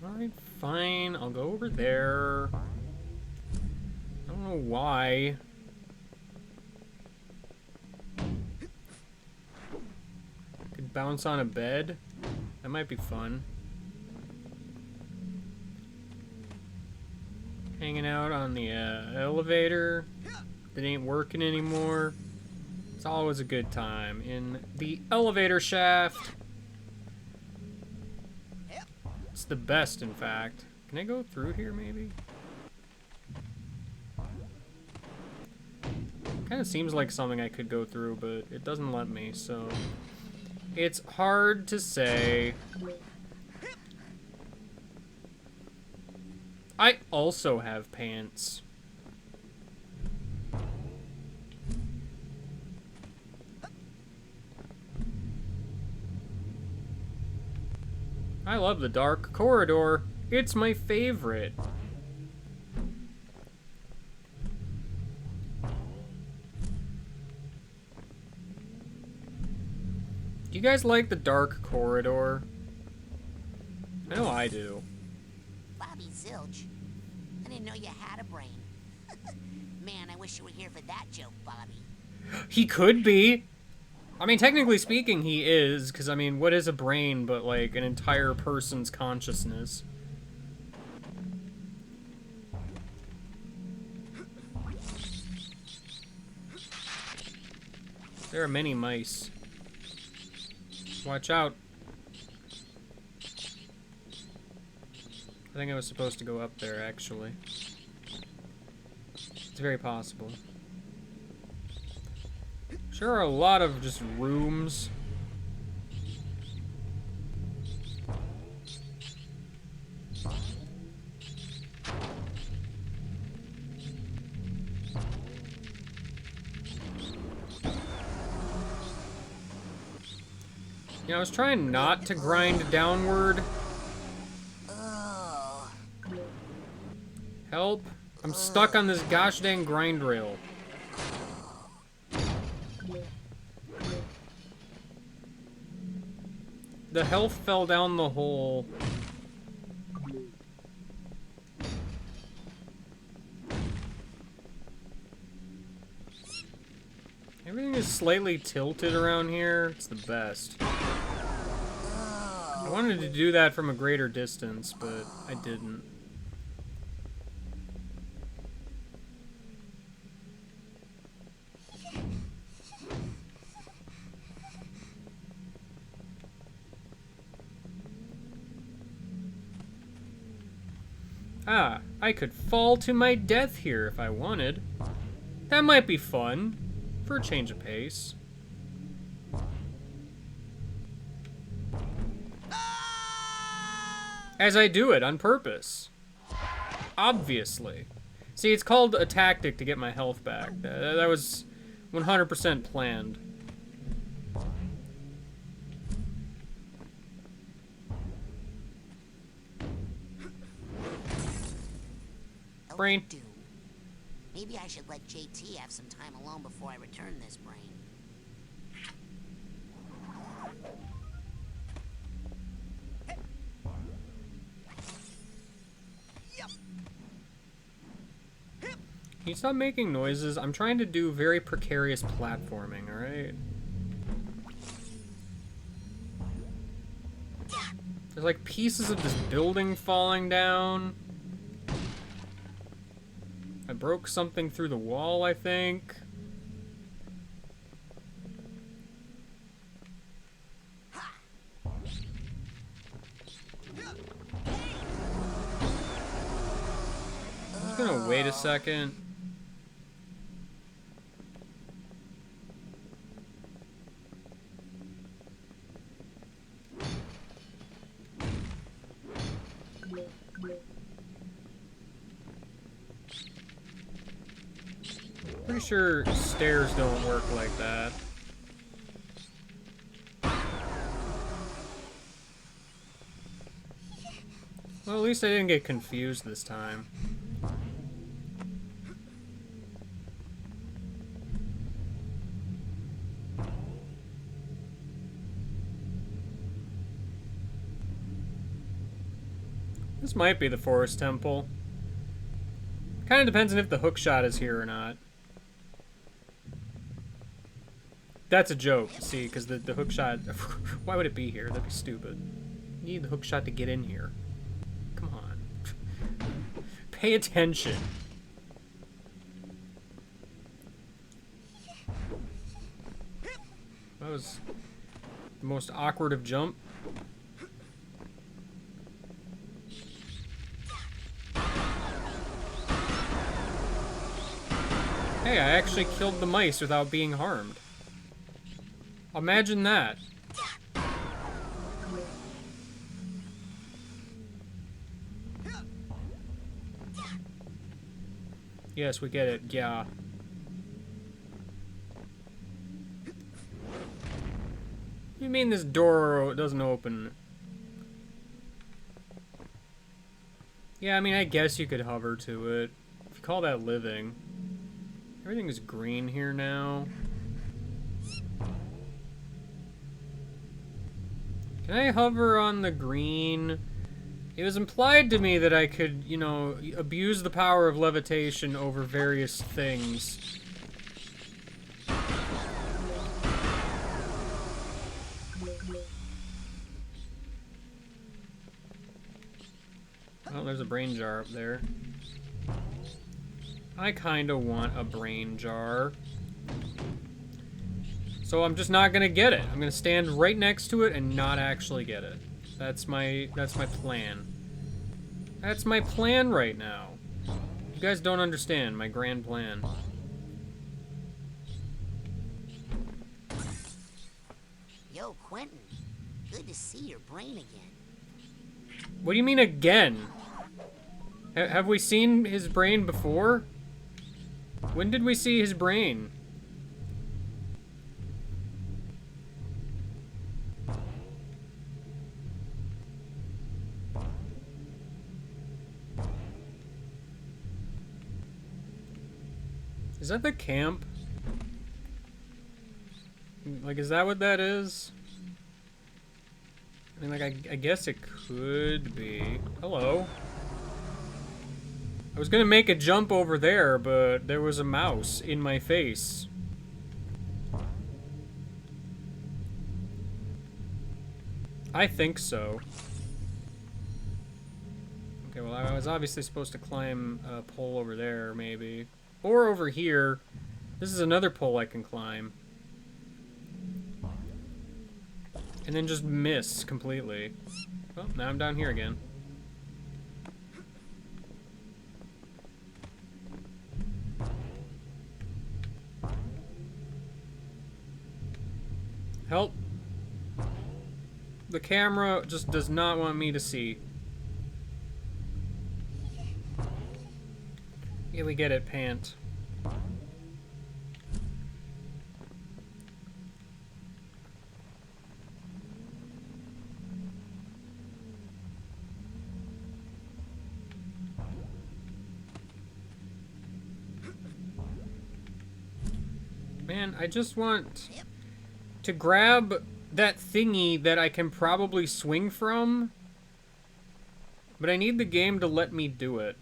Speaker 1: Alright, fine. I'll go over there. I don't know why. Could bounce on a bed. That might be fun. Hanging out on the elevator that ain't working anymore. It's always a good time in the elevator shaft. It's the best, in fact. Can I go through here, maybe? Kind of seems like something I could go through, but it doesn't let me, so... It's hard to say. I also have pants. I love the dark corridor. It's my favorite. Do you guys like the dark corridor? I know I do.
Speaker 3: Bobby Zilch? I didn't know you had a brain. Man, I wish you were here for that joke, Bobby.
Speaker 1: He could be. I mean, technically speaking, he is, because, I mean, what is a brain but, like, an entire person's consciousness? There are many mice. Watch out. I think I was supposed to go up there, actually. It's very possible. Sure are a lot of just rooms. You know, I was trying not to grind downward. Help. I'm stuck on this gosh dang grind rail. The health fell down the hole. Everything is slightly tilted around here. It's the best. I wanted to do that from a greater distance, but I didn't. Ah, I could fall to my death here if I wanted. That might be fun, for a change of pace. As I do it on purpose. Obviously. See, it's called a tactic to get my health back. That was 100% planned. Brain.
Speaker 3: Maybe I should let JT have some time alone before I return this brain.
Speaker 1: Can you stop making noises? I'm trying to do very precarious platforming, alright? There's like pieces of this building falling down. I broke something through the wall, I think. I'm just gonna wait a second. Pretty sure stairs don't work like that. Well, at least I didn't get confused this time. This might be the Forest Temple. Kind of depends on if the hookshot is here or not. That's a joke, see, because the hookshot... Why would it be here? That'd be stupid. You need the hookshot to get in here. Come on. Pay attention. That was the most awkward of jump. Hey, I actually killed the mice without being harmed. Imagine that. Yes, we get it. Yeah. You mean this door doesn't open? Yeah, I mean, I guess you could hover to it. If you call that living. Everything is green here now. Can I hover on the green? It was implied to me that I could, you know, abuse the power of levitation over various things. Oh, there's a brain jar up there. I kinda want a brain jar. So I'm just not gonna get it. I'm gonna stand right next to it and not actually get it. That's my plan. That's my plan right now. You guys don't understand my grand plan.
Speaker 3: Yo, Quentin. Good to see your brain again.
Speaker 1: What do you mean again? Have we seen his brain before? When did we see his brain? Is that the camp? Like, is that what that is? I mean, like, I guess it could be. Hello. I was gonna make a jump over there, but there was a mouse in my face. I think so. Okay, well, I was obviously supposed to climb a pole over there, maybe. Or over here. This is another pole I can climb. And then just miss completely. Well, now I'm down here again. Help. The camera just does not want me to see. Yeah, we get it, Pant. Man, I just want to grab that thingy that I can probably swing from, but I need the game to let me do it.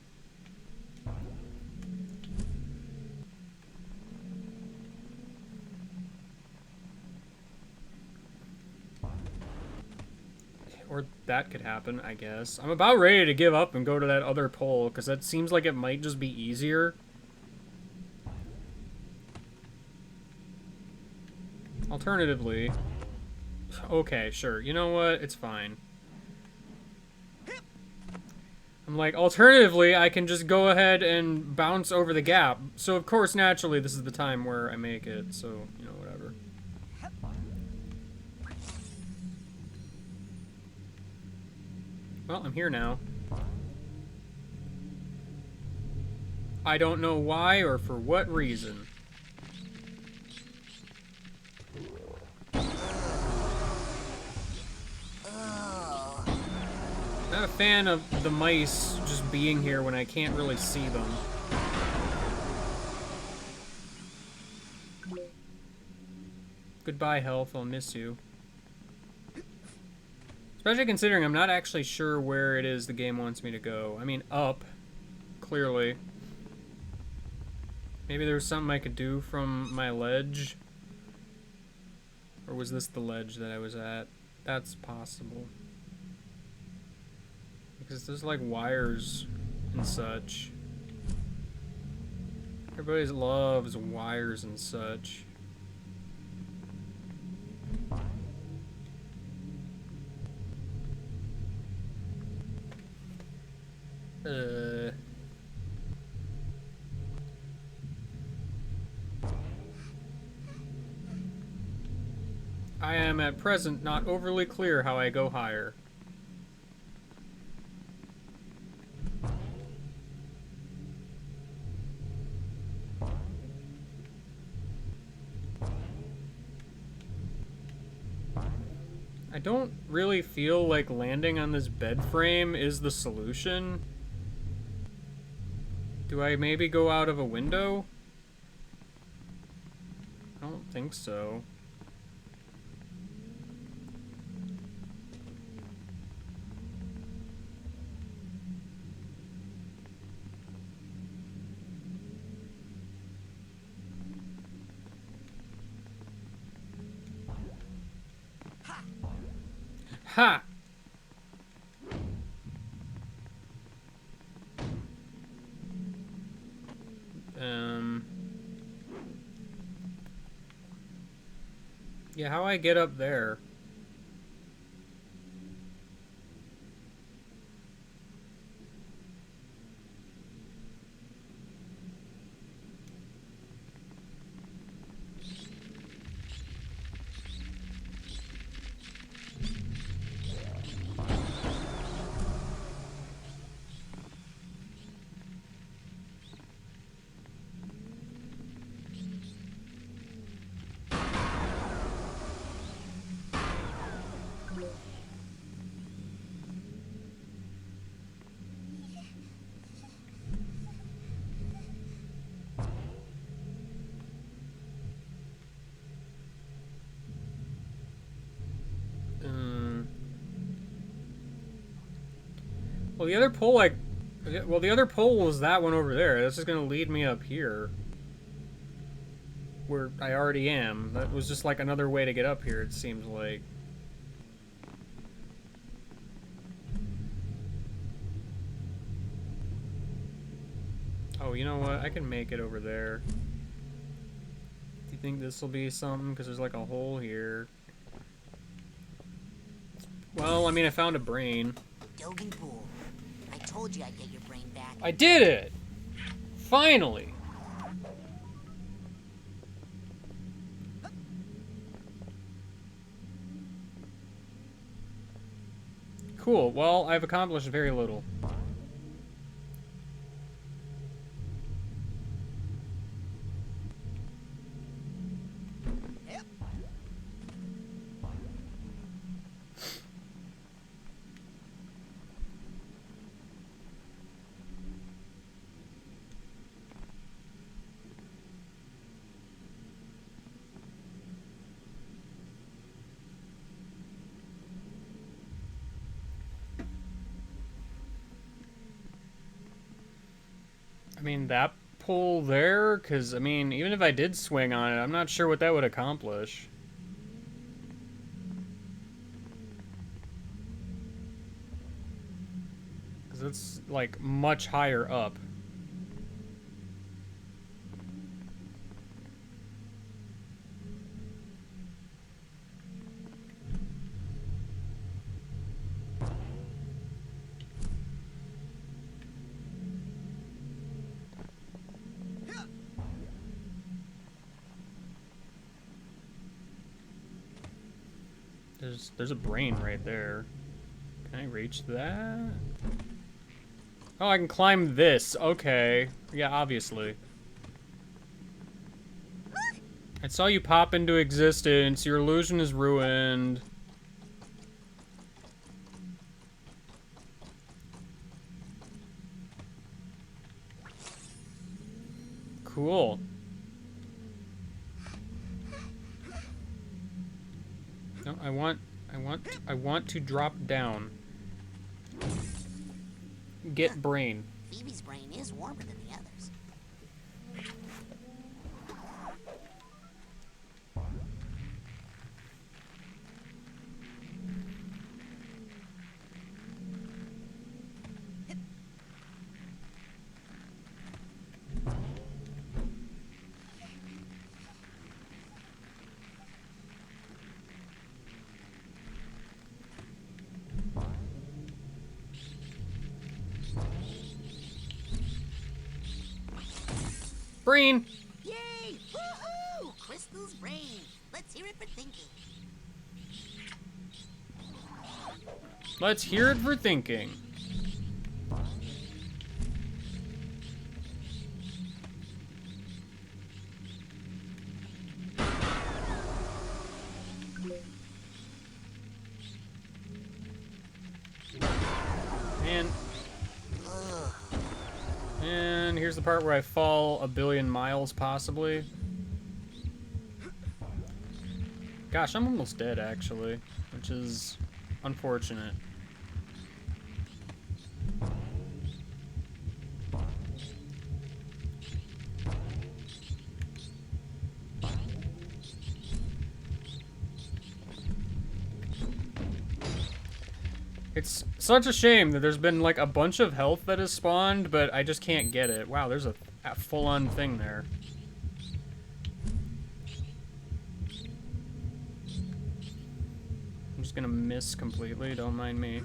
Speaker 1: Or that could happen, I guess. I'm about ready to give up and go to that other pole, because that seems like it might just be easier. Alternatively... Okay, sure. You know what? It's fine. I'm like, alternatively, I can just go ahead and bounce over the gap. So, of course, naturally, this is the time where I make it. So, you know, whatever. Well, I'm here now. I don't know why or for what reason. Not a fan of the mice just being here when I can't really see them. Goodbye, health. I'll miss you. Especially considering I'm not actually sure where it is the game wants me to go. I mean, up. Clearly. Maybe there was something I could do from my ledge. Or was this the ledge that I was at? That's possible. Because there's like wires and such. Everybody loves wires and such. I am at present not overly clear how I go higher. I don't really feel like landing on this bed frame is the solution. Do I maybe go out of a window? I don't think so. Ha! Yeah, how I get up there? Well, the other pole, the other pole was that one over there. That's just gonna lead me up here, where I already am. That was just like another way to get up here, it seems like. Oh, you know what? I can make it over there. Do you think this will be something? Because there's like a hole here. Well, I mean, I found a brain.
Speaker 3: Dogan Pool. I told you I'd get your brain back.
Speaker 1: I did it! Finally! Cool. Well, I've accomplished very little. I mean, that pull there, because, I mean, even if I did swing on it, I'm not sure what that would accomplish. Because it's, like, much higher up. There's a brain right there. Can I reach that? Oh, I can climb this. Okay. Yeah, obviously. I saw you pop into existence. Your illusion is ruined. Cool. No, I want to drop down. Get brain.
Speaker 3: Phoebe's brain is warmer than the others.
Speaker 1: Brain!
Speaker 3: Yay! Woohoo! Crystal's brain. Let's hear it for thinking.
Speaker 1: Let's hear it for thinking. And here's the part where I fall a billion miles, possibly. Gosh, I'm almost dead, actually, which is unfortunate. It's such a shame that there's been like a bunch of health that has spawned, but I just can't get it. Wow, there's a full-on thing there. I'm just gonna miss completely, don't mind me.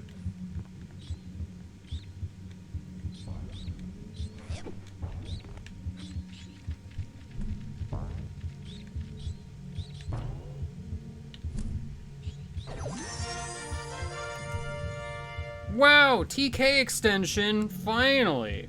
Speaker 1: Wow, TK extension, finally.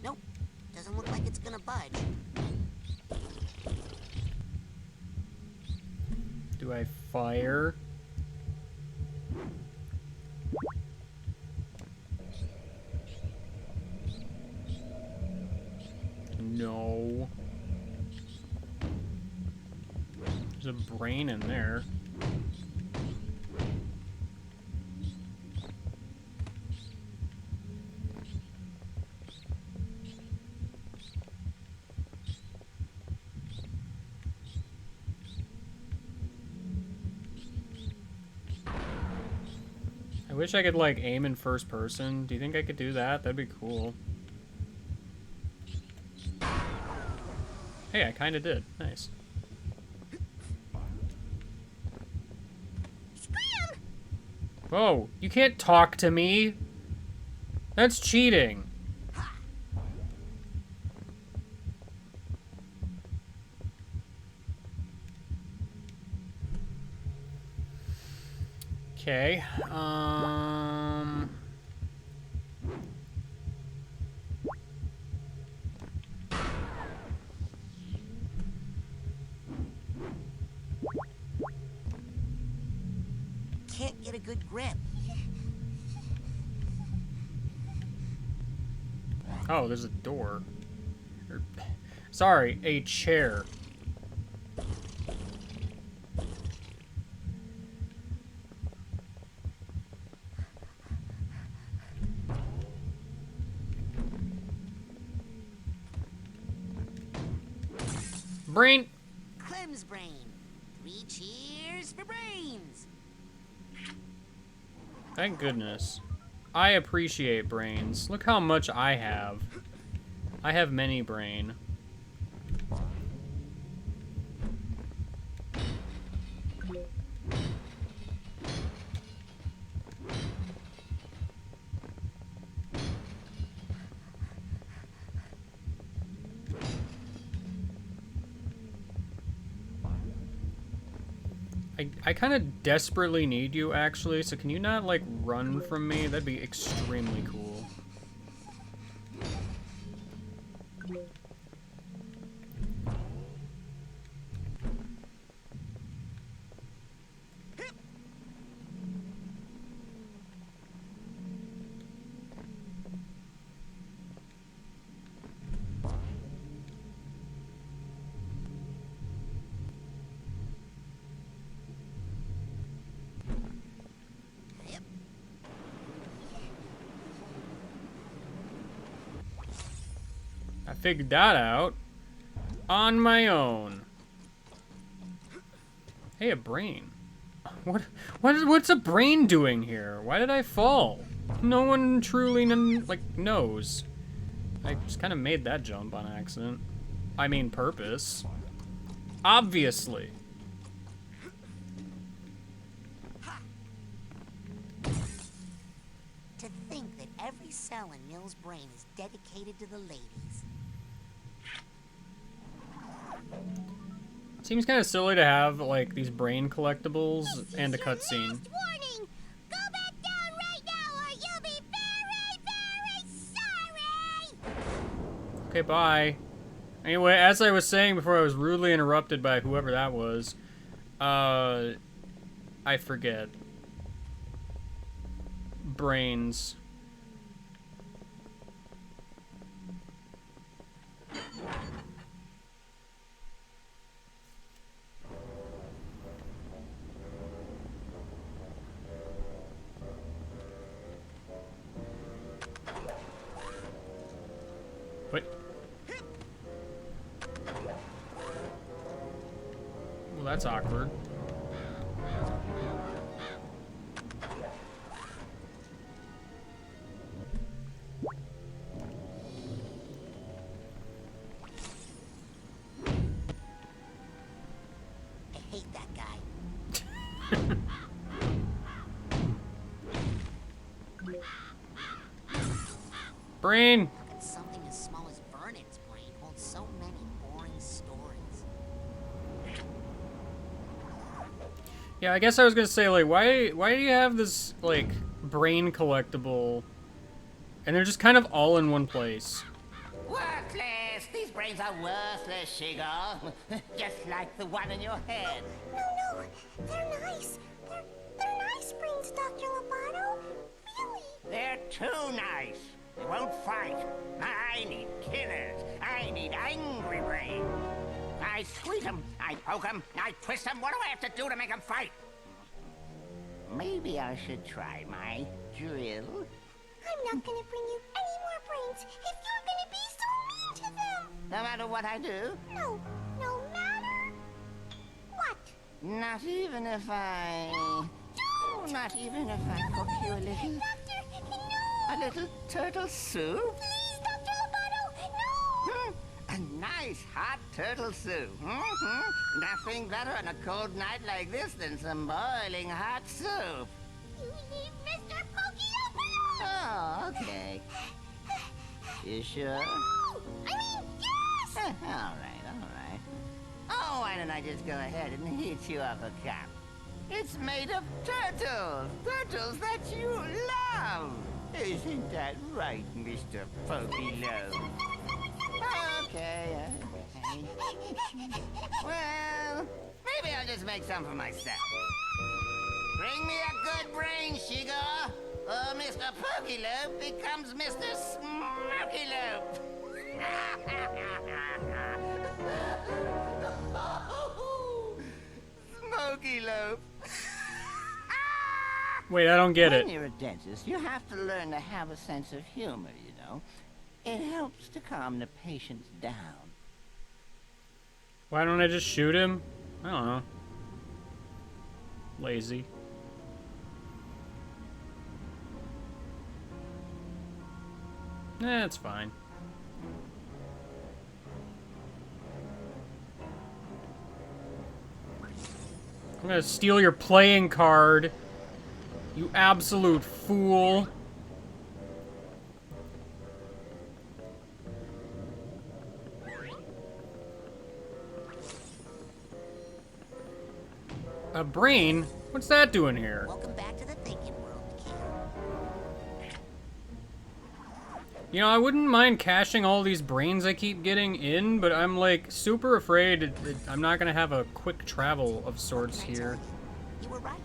Speaker 3: Nope, doesn't look like it's gonna budge.
Speaker 1: Do I fire? No. There's a brain in there. I wish I could, like, aim in first person. Do you think I could do that? That'd be cool. Hey, I kind of did. Nice. Whoa, you can't talk to me. That's cheating. Okay,
Speaker 3: Can't get a good grip.
Speaker 1: Oh, there's a door. Sorry, a chair. Brain.
Speaker 3: Clem's brain. 3 cheers for brains.
Speaker 1: Thank goodness. I appreciate brains. Look how much I have. I have many brain. I kind of desperately need you, actually, so can you not, like, run from me? That'd be extremely cool. I figured that out on my own. Hey, a brain. What's a brain doing here? Why did I fall? No one truly knows. I just kind of made that jump on accident. I mean, purpose. Obviously.
Speaker 3: To think that every cell in Mill's brain is dedicated to the ladies.
Speaker 1: Seems kind of silly to have, like, these brain collectibles and a cutscene.
Speaker 9: Warning! Go back down right now or you'll be very, very sorry!
Speaker 1: Okay, bye. Anyway, as I was saying before, I was rudely interrupted by whoever that was. I forget. Brains. What? Well, that's awkward.
Speaker 3: I hate that guy.
Speaker 1: Brain!
Speaker 3: How could something as small as Vernon's brain hold so many boring stories?
Speaker 1: Yeah, I guess I was gonna say, like, why do you have this, like, brain collectible, and they're just kind of all in one place?
Speaker 5: Worthless! These brains are worthless, Shigo. Just like the one in your head.
Speaker 9: No, they're nice. They're nice brains, Dr. Lovato. Really.
Speaker 5: They're too nice. They won't fight. I need killers. I need angry brains. I squeeze them, I poke them, I twist them. What do I have to do to make them fight? Maybe I should try my drill.
Speaker 9: I'm not gonna bring you any more brains if you're gonna be so mean to them.
Speaker 5: No matter what I do?
Speaker 9: No matter what.
Speaker 5: Not even if I...
Speaker 9: Don't!
Speaker 5: Not even if I cook you a little...
Speaker 9: Doctor, no!
Speaker 5: A little turtle soup?
Speaker 9: Please, Dr. Lovato, no!
Speaker 5: A nice hot turtle soup. Nothing better on a cold night like this than some boiling hot soup.
Speaker 9: You need Mr. Pokey Lovato!
Speaker 5: Oh, okay. You sure?
Speaker 9: No! I mean, yes!
Speaker 5: All right. Oh, why don't I just go ahead and heat you up a cup? It's made of turtles. Turtles that you love. Isn't that right, Mr. Pokey-Lo? Okay. Well, maybe I'll just make some for myself. Bring me a good brain, Shigo, or Mr. Pokey-Lo becomes Mr. Smoky-Lo. Smoky-Lo.
Speaker 1: Wait, I don't get it.
Speaker 5: When you're a dentist, you have to learn to have a sense of humor, you know. It helps to calm the patients down.
Speaker 1: Why don't I just shoot him? I don't know. Lazy. It's fine. I'm gonna steal your playing card. You absolute fool. A brain? What's that doing here?
Speaker 3: Welcome back to the thinking world, kid.
Speaker 1: You know, I wouldn't mind cashing all these brains I keep getting in, but I'm like super afraid that I'm not gonna have a quick travel of sorts here.
Speaker 3: You were right.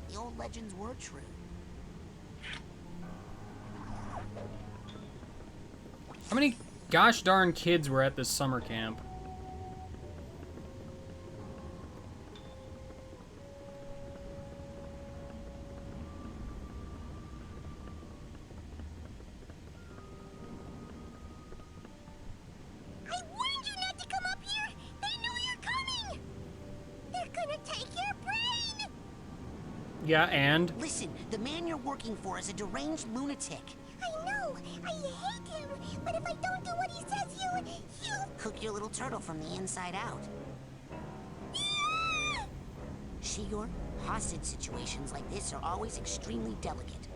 Speaker 3: The old legends were true.
Speaker 1: How many gosh darn kids were at this summer camp?
Speaker 9: I warned you not to come up here! They know you're coming! They're gonna take your brain!
Speaker 1: Yeah, and?
Speaker 3: Listen, the man you're working for is a deranged lunatic.
Speaker 9: I know! I hate him! But if I don't do what he says, he'll...
Speaker 3: Cook your little turtle from the inside out. Shigor, hostage situations like this are always extremely delicate.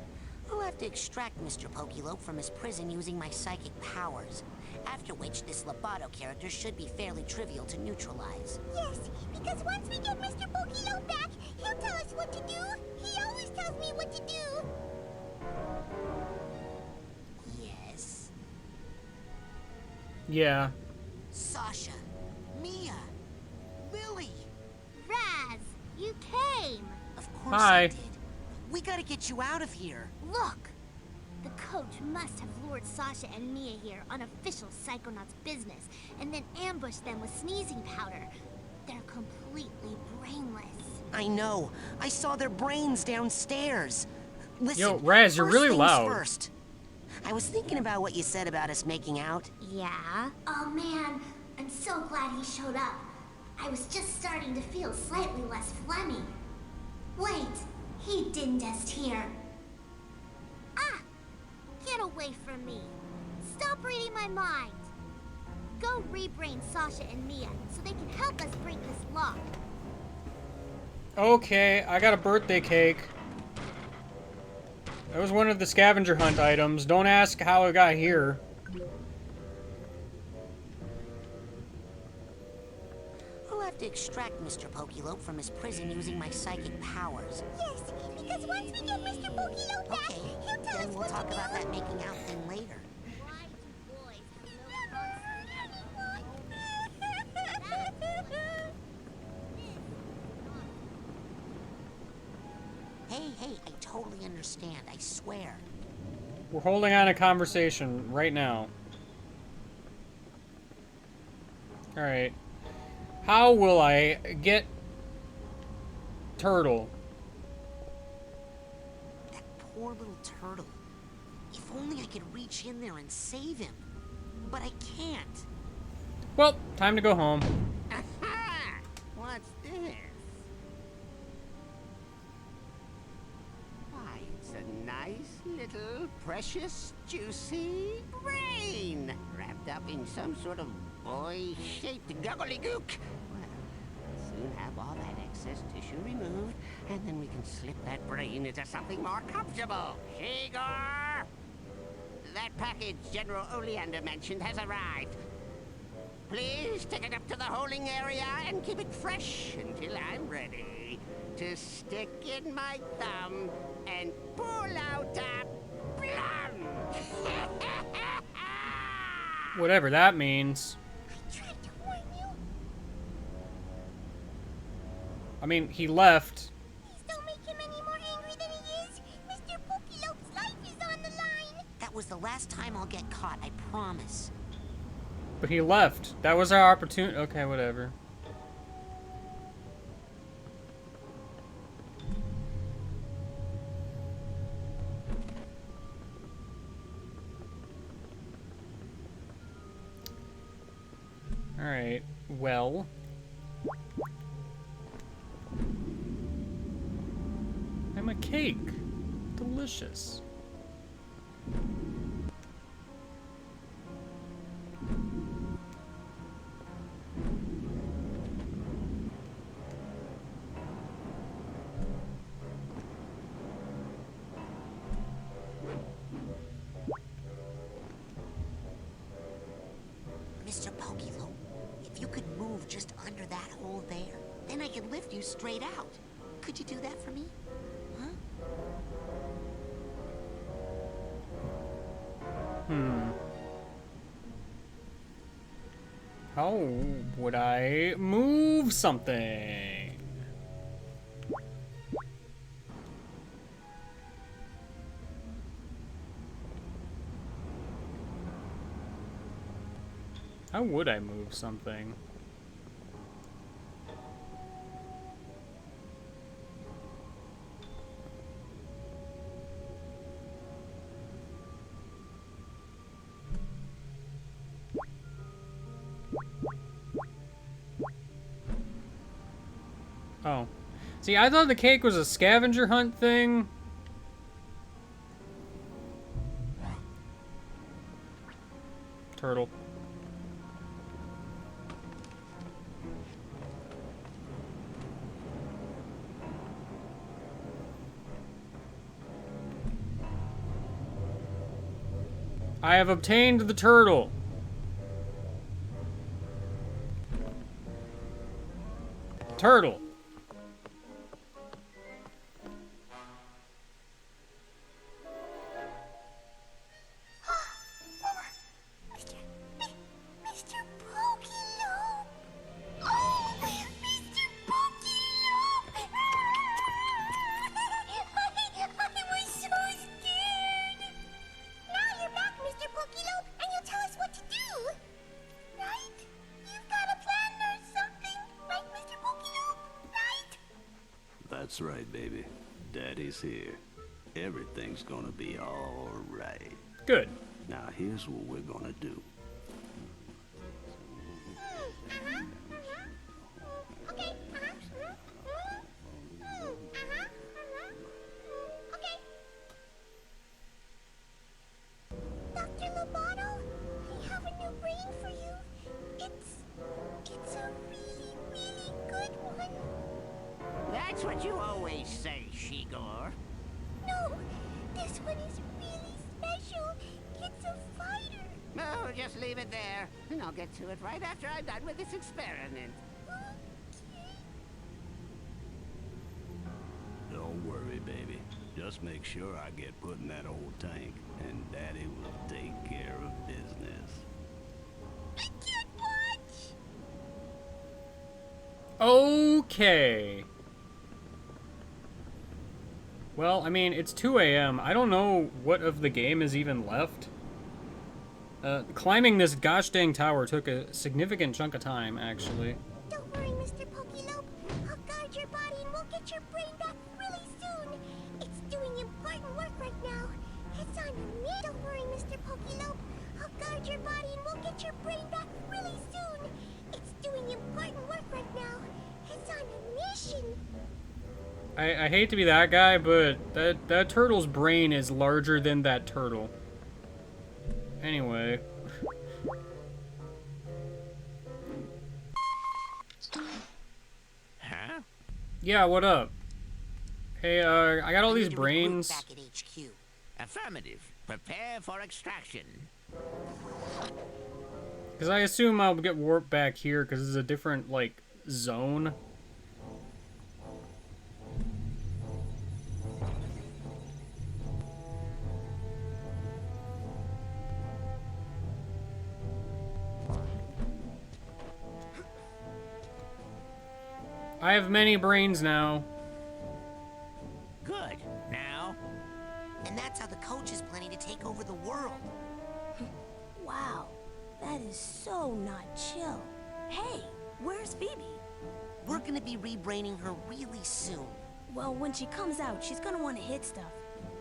Speaker 3: I'll have to extract Mr. Pokey-Lo from his prison using my psychic powers. After which, this Lovato character should be fairly trivial to neutralize.
Speaker 9: Yes, because once we get Mr. Pokey-Lo back, he'll tell us what to do. He always tells me what to do.
Speaker 3: Yes.
Speaker 1: Yeah.
Speaker 3: Sasha, Mia, Lily.
Speaker 9: Raz, you came.
Speaker 3: Of course
Speaker 1: Hi.
Speaker 3: I did. We gotta get you out of here.
Speaker 9: Look! The coach must have lured Sasha and Mia here on official Psychonauts business and then ambushed them with sneezing powder. They're completely brainless.
Speaker 3: I know. I saw their brains downstairs. Listen,
Speaker 1: Yo, Raz, you're
Speaker 3: first
Speaker 1: really
Speaker 3: things
Speaker 1: loud.
Speaker 3: First. I was thinking about what you said about us making out.
Speaker 9: Yeah? Oh man, I'm so glad he showed up. I was just starting to feel slightly less phlegmy. Wait, he didn't just hear. Ah! Get away from me. Stop reading my mind. Go rebrain Sasha and Mia so they can help us break this lock.
Speaker 1: Okay, I got a birthday cake. That was one of the scavenger hunt items. Don't ask how it got here.
Speaker 3: I'll have to extract Mr. Pokelope from his prison using my psychic powers.
Speaker 9: Yes, because once we get Mr. Pokelope back,
Speaker 3: Okay,
Speaker 9: he'll tell
Speaker 3: then
Speaker 9: us
Speaker 3: we'll
Speaker 9: what
Speaker 3: talk
Speaker 9: to
Speaker 3: about
Speaker 9: do.
Speaker 3: that making out thing later. Hey, I totally understand, I swear.
Speaker 1: We're holding on a conversation right now. Alright. How will I get Turtle?
Speaker 3: That poor little turtle. If only I could reach in there and save him. But I can't.
Speaker 1: Well, time to go home.
Speaker 14: Aha! What's this? Why, it's a nice little precious juicy brain wrapped up in some sort of boy-shaped gobbledygook. Well, we'll soon have all that excess tissue removed, and then we can slip that brain into something more comfortable. Shigor! That package General Oleander mentioned has arrived. Please take it up to the holding area and keep it fresh until I'm ready to stick in my thumb and pull out a plum.
Speaker 1: Whatever that means. I mean, he left.
Speaker 9: Please don't make him any more angry than he is. Mr. Pokelope's life is on the line.
Speaker 3: That was the last time I'll get caught, I promise.
Speaker 1: But he left. That was our opportunity. Okay, whatever. Alright, well. I'm a cake. Delicious.
Speaker 3: Mr. Pokelope, if you could move just under that hole there, then I could lift you straight out. Could you do that for me? Huh?
Speaker 1: How would I move something? How would I move something? Oh. See, I thought the cake was a scavenger hunt thing. Turtle. I have obtained the turtle. Turtle.
Speaker 9: Mr. Pokelope! Oh, Mr. Pokelope! I was so scared! Now you're back, Mr. Pokelope, and you'll tell us what to do! Right? You've got a plan or something, right, Mr. Pokelope? Right?
Speaker 13: That's right, baby. Daddy's here. Everything's gonna be all right.
Speaker 1: Good.
Speaker 4: Now here's what we're gonna do.
Speaker 9: Dr. Lobato, I have a new brain for you. It's a really, really good one.
Speaker 5: That's what you always say, Shigor.
Speaker 9: No, this one is really special. It's a fighter.
Speaker 5: No, just leave it there, and I'll get to it right after I'm done with this experiment.
Speaker 4: Don't worry, baby. Just make sure I get put in that old tank, and Daddy will take care of business.
Speaker 9: I can't watch.
Speaker 1: Okay. Well, I mean, it's 2 a.m. I don't know what of the game is even left. Climbing this gosh dang tower took a significant chunk of time, actually.
Speaker 9: Don't worry, Mr. Pokelope. I'll guard your body and we'll get your brain back really soon. It's doing important work right now. It's on a mission. Don't worry, Mr. Pokelope. I'll guard your body and we'll get your brain back really soon. It's doing important work right now. It's on a mission.
Speaker 1: I hate to be that guy, but that turtle's brain is larger than that turtle. Anyway.
Speaker 5: Huh?
Speaker 1: Yeah, what up? Hey, I got all these brains.
Speaker 3: Back at HQ.
Speaker 5: Affirmative. Prepare for extraction.
Speaker 1: Because I assume I'll get warped back here because this is a different, like, zone. I have many brains now.
Speaker 5: Good. Now?
Speaker 3: And that's how the coach is planning to take over the world.
Speaker 9: Wow, that is so not chill. Hey, where's Phoebe?
Speaker 3: We're gonna be rebraining her really soon.
Speaker 9: Well, when she comes out, she's gonna want to hit stuff.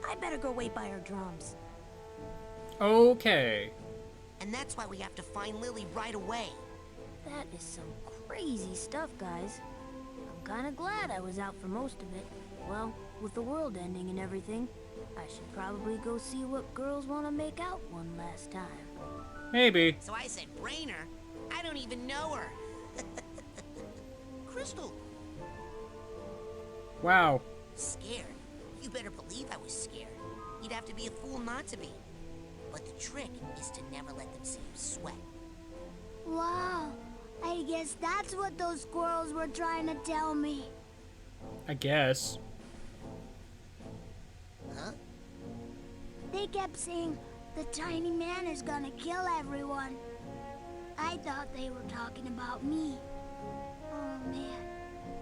Speaker 9: I better go wait by her drums.
Speaker 1: Okay.
Speaker 3: And that's why we have to find Lily right away.
Speaker 9: That is some crazy stuff, guys. I'm kinda glad I was out for most of it. Well, with the world ending and everything, I should probably go see what girls want to make out one last time.
Speaker 1: Maybe.
Speaker 3: So I said, Brainer? I don't even know her. Crystal.
Speaker 1: Wow.
Speaker 3: Scared? You better believe I was scared. You'd have to be a fool not to be. But the trick is to never let them see you sweat.
Speaker 9: Wow, I guess that's what those squirrels were trying to tell me.
Speaker 1: I guess.
Speaker 3: Huh?
Speaker 9: They kept saying, the tiny man is gonna kill everyone. I thought they were talking about me. Oh man,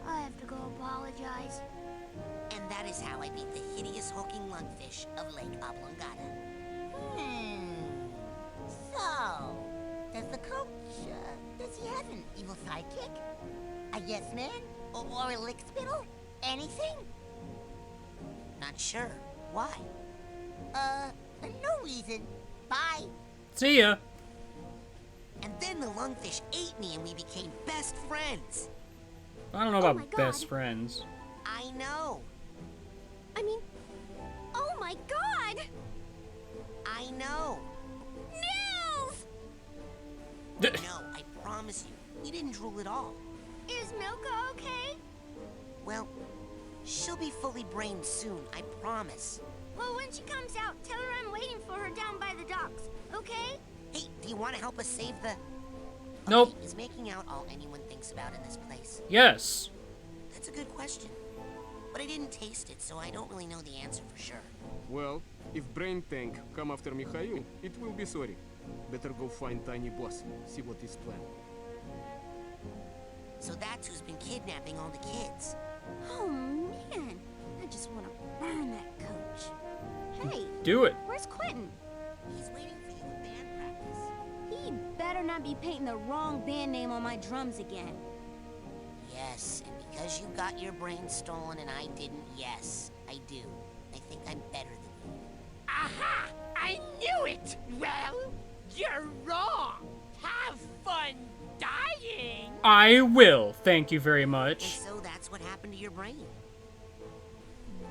Speaker 9: I have to go apologize.
Speaker 3: And that is how I beat the hideous hulking lungfish of Lake Oblongata. So, does the coach, does he have an evil sidekick? A yes man? Or a lickspittle? Anything? Not sure. Why? No reason. Bye.
Speaker 1: See ya.
Speaker 3: And then the lungfish ate me and we became best friends.
Speaker 1: I don't know about best friends.
Speaker 3: I know.
Speaker 9: I mean, oh my god!
Speaker 3: I know.
Speaker 9: Nils!
Speaker 3: No, I promise you, we didn't drool at all.
Speaker 9: Is Milka okay?
Speaker 3: Well, she'll be fully brained soon, I promise.
Speaker 9: Well, when she comes out, tell her I'm waiting for her down by the docks, okay?
Speaker 3: Hey, do you want to help us save the...
Speaker 1: Nope.
Speaker 3: Okay, is making out all anyone thinks about in this place?
Speaker 1: Yes.
Speaker 3: That's a good question. But I didn't taste it, so I don't really know the answer for sure.
Speaker 13: Well, if Brain Tank come after Mikhail, it will be sorry. Better go find Tiny Boss, see what is planned.
Speaker 3: So that's who's been kidnapping all the kids.
Speaker 9: Oh man, I just want to burn that coach. Hey,
Speaker 1: do it.
Speaker 9: Where's Quentin?
Speaker 3: He's waiting for you in band practice.
Speaker 9: He better not be painting the wrong band name on my drums again.
Speaker 3: Yes, and because you got your brain stolen and I didn't, yes, I do. I think I'm better than you.
Speaker 5: Aha! I knew
Speaker 12: it! Well, you're wrong! Have fun dying!
Speaker 1: I will, thank you very much.
Speaker 3: And so that's what happened to your brain.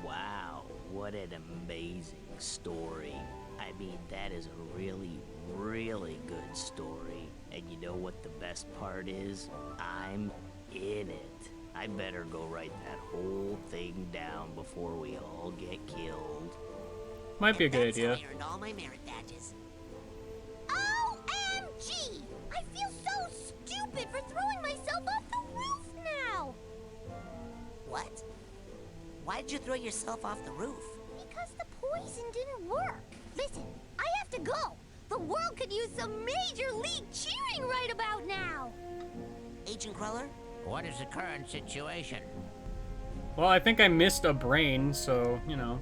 Speaker 17: Wow, what an amazing story. I mean, that is a really, really good story. And you know what the best part is? I'm in it. I better go write that whole thing down before we all get killed.
Speaker 1: Might be a good idea.
Speaker 3: I earned all my merit badges.
Speaker 9: OMG! I feel so stupid for throwing myself off the roof now!
Speaker 3: What? Why did you throw yourself off the roof?
Speaker 9: Because the poison didn't work. Listen, I have to go. The world could use some major league cheering right about now.
Speaker 3: Agent Cruller?
Speaker 5: What is the current situation?
Speaker 1: Well, I think I missed a brain, so, you know.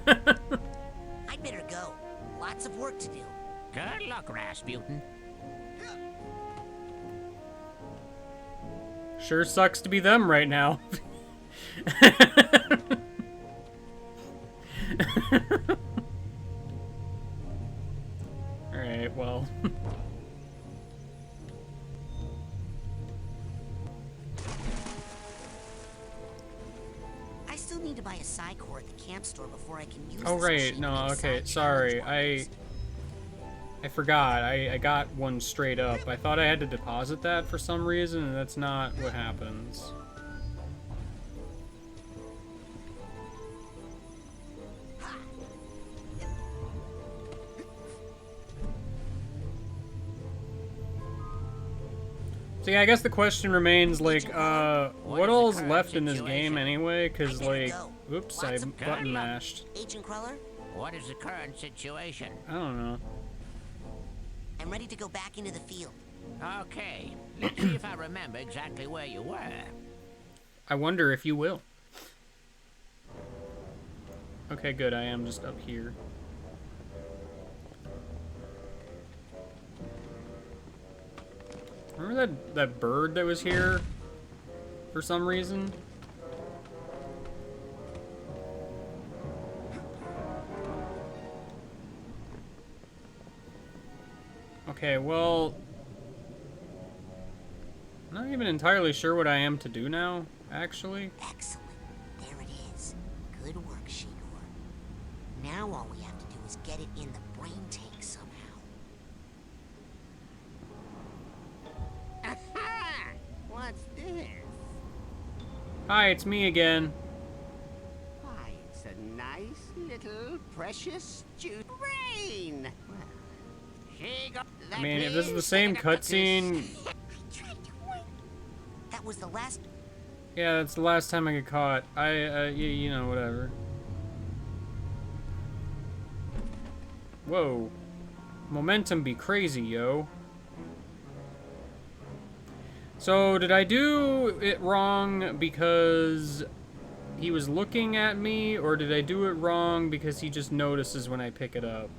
Speaker 3: I'd better go. Lots of work to do.
Speaker 5: Good luck, Rasputin.
Speaker 1: Sure sucks to be them right now. Alright, well.
Speaker 3: I still need to buy a Psycore at the camp store before I can use
Speaker 1: Oh,
Speaker 3: this
Speaker 1: right,
Speaker 3: machine
Speaker 1: no,
Speaker 3: to make
Speaker 1: okay,
Speaker 3: side
Speaker 1: sorry.
Speaker 3: challenge
Speaker 1: I forgot. I got one straight up. I thought I had to deposit that for some reason, and that's not what happens. So yeah, I guess the question remains, like, what all's left in this game anyway? Cause like, oops, I button mashed.
Speaker 3: Agent Cruller?
Speaker 5: What is the current situation?
Speaker 1: I don't know.
Speaker 3: I'm ready to go back into the field.
Speaker 5: Okay, let's see if I remember exactly where you were.
Speaker 1: I wonder if you will. Okay, good, I am just up here. Remember that bird that was here for some reason? Okay, well, I'm not even entirely sure what I am to do now, actually.
Speaker 3: Excellent. There it is. Good work, Shigor. Now all we have to do is get it in the brain tank somehow. Aha! What's this?
Speaker 1: Hi, it's me again.
Speaker 14: Why, it's a nice little precious juice brain. Well,
Speaker 1: I mean, if this is the same cutscene...
Speaker 3: That was the last...
Speaker 1: Yeah, that's the last time I get caught. You know, whatever. Whoa. Momentum be crazy, yo. So, did I do it wrong because he was looking at me, or did I do it wrong because he just notices when I pick it up?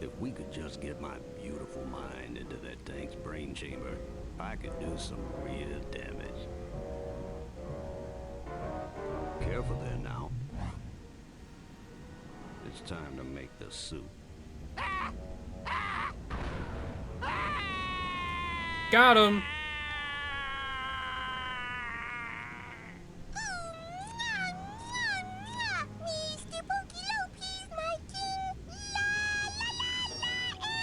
Speaker 4: If we could just get my beautiful mind into that tank's brain chamber, I could do some real damage. Careful there now. It's time to make the soup.
Speaker 1: Got him!
Speaker 9: Mr. Pokey Lopez, my king! La la la la,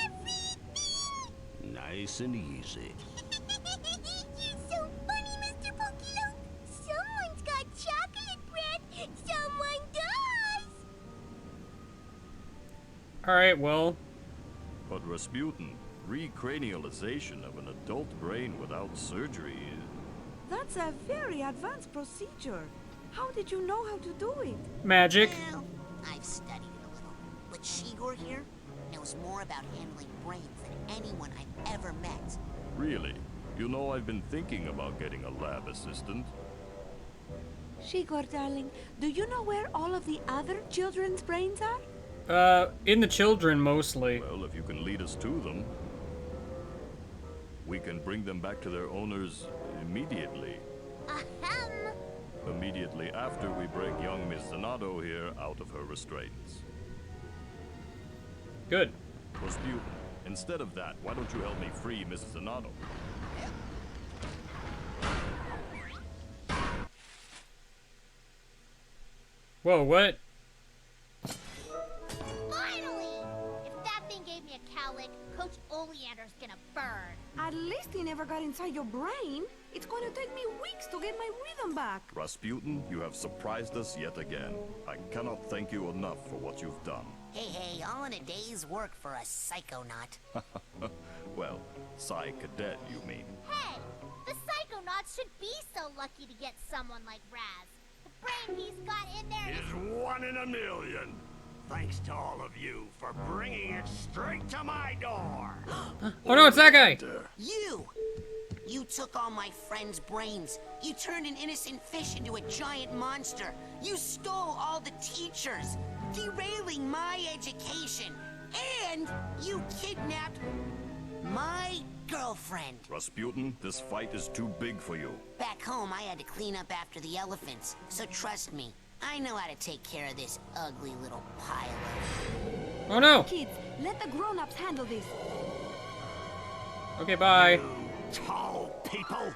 Speaker 9: everything!
Speaker 4: Nice and easy.
Speaker 9: You're so funny, Mr. Pokey Lope! Someone's got chocolate bread! Someone does!
Speaker 1: Alright, well...
Speaker 22: But Rasputin, recranialization of an adult brain without surgery is...
Speaker 23: That's a very advanced procedure. How did you know how to do it?
Speaker 1: Magic.
Speaker 3: Well, I've studied it a little. But Shigor here knows more about handling brains than anyone I've ever met.
Speaker 22: Really? You know, I've been thinking about getting a lab assistant.
Speaker 23: Shigor, darling, do you know where all of the other children's brains are?
Speaker 1: In the children, mostly.
Speaker 22: Well, if you can lead us to them, we can bring them back to their owners immediately.
Speaker 9: Ahem!
Speaker 22: immediately after we break young Miss Zanotto here out of her restraints.
Speaker 1: Good.
Speaker 22: Rasputin, instead of that, why don't you help me free Mrs. Zanotto?
Speaker 1: Whoa, what?
Speaker 9: Finally! If that thing gave me a cowlick, Coach Oleander's gonna burn.
Speaker 23: At least he never got inside your brain. It's going to take me weeks to get my rhythm back.
Speaker 22: Rasputin, you have surprised us yet again. I cannot thank you enough for what you've done.
Speaker 3: Hey, all in a day's work for a psychonaut.
Speaker 22: Well, Psy Cadet, you mean.
Speaker 9: Hey, the Psychonauts should be so lucky to get someone like Raz. The brain he's got in there
Speaker 4: Is 1 in a million. Thanks to all of you for bringing it straight to my door.
Speaker 1: Oh no, it's that guy!
Speaker 3: You took all my friends' brains. You turned an innocent fish into a giant monster. You stole all the teachers, derailing my education. And you kidnapped my girlfriend.
Speaker 22: Rasputin, this fight is too big for you.
Speaker 3: Back home, I had to clean up after the elephants. So trust me, I know how to take care of this ugly little pile of...
Speaker 1: Oh no!
Speaker 23: Kids, let the grown-ups handle this.
Speaker 1: Okay, bye.
Speaker 4: Tall people.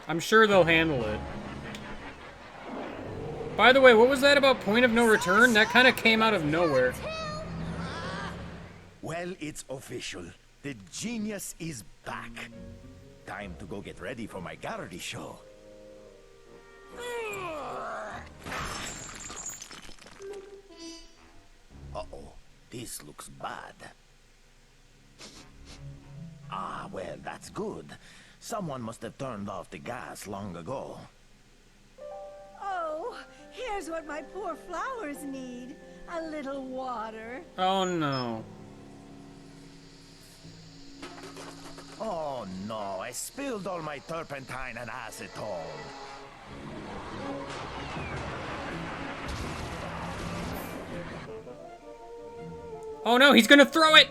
Speaker 1: I'm sure they'll handle it. By the way, what was that about point of no return? That kind of came out of nowhere.
Speaker 16: Well, it's official. The genius is back. Time to go get ready for my Garrity show. Uh-oh, this looks bad. Ah, well, that's good. Someone must have turned off the gas long ago.
Speaker 23: Oh, here's what my poor flowers need. A little water.
Speaker 1: Oh no.
Speaker 16: Oh no, I spilled all my turpentine and acetone.
Speaker 1: Oh no, he's gonna throw it!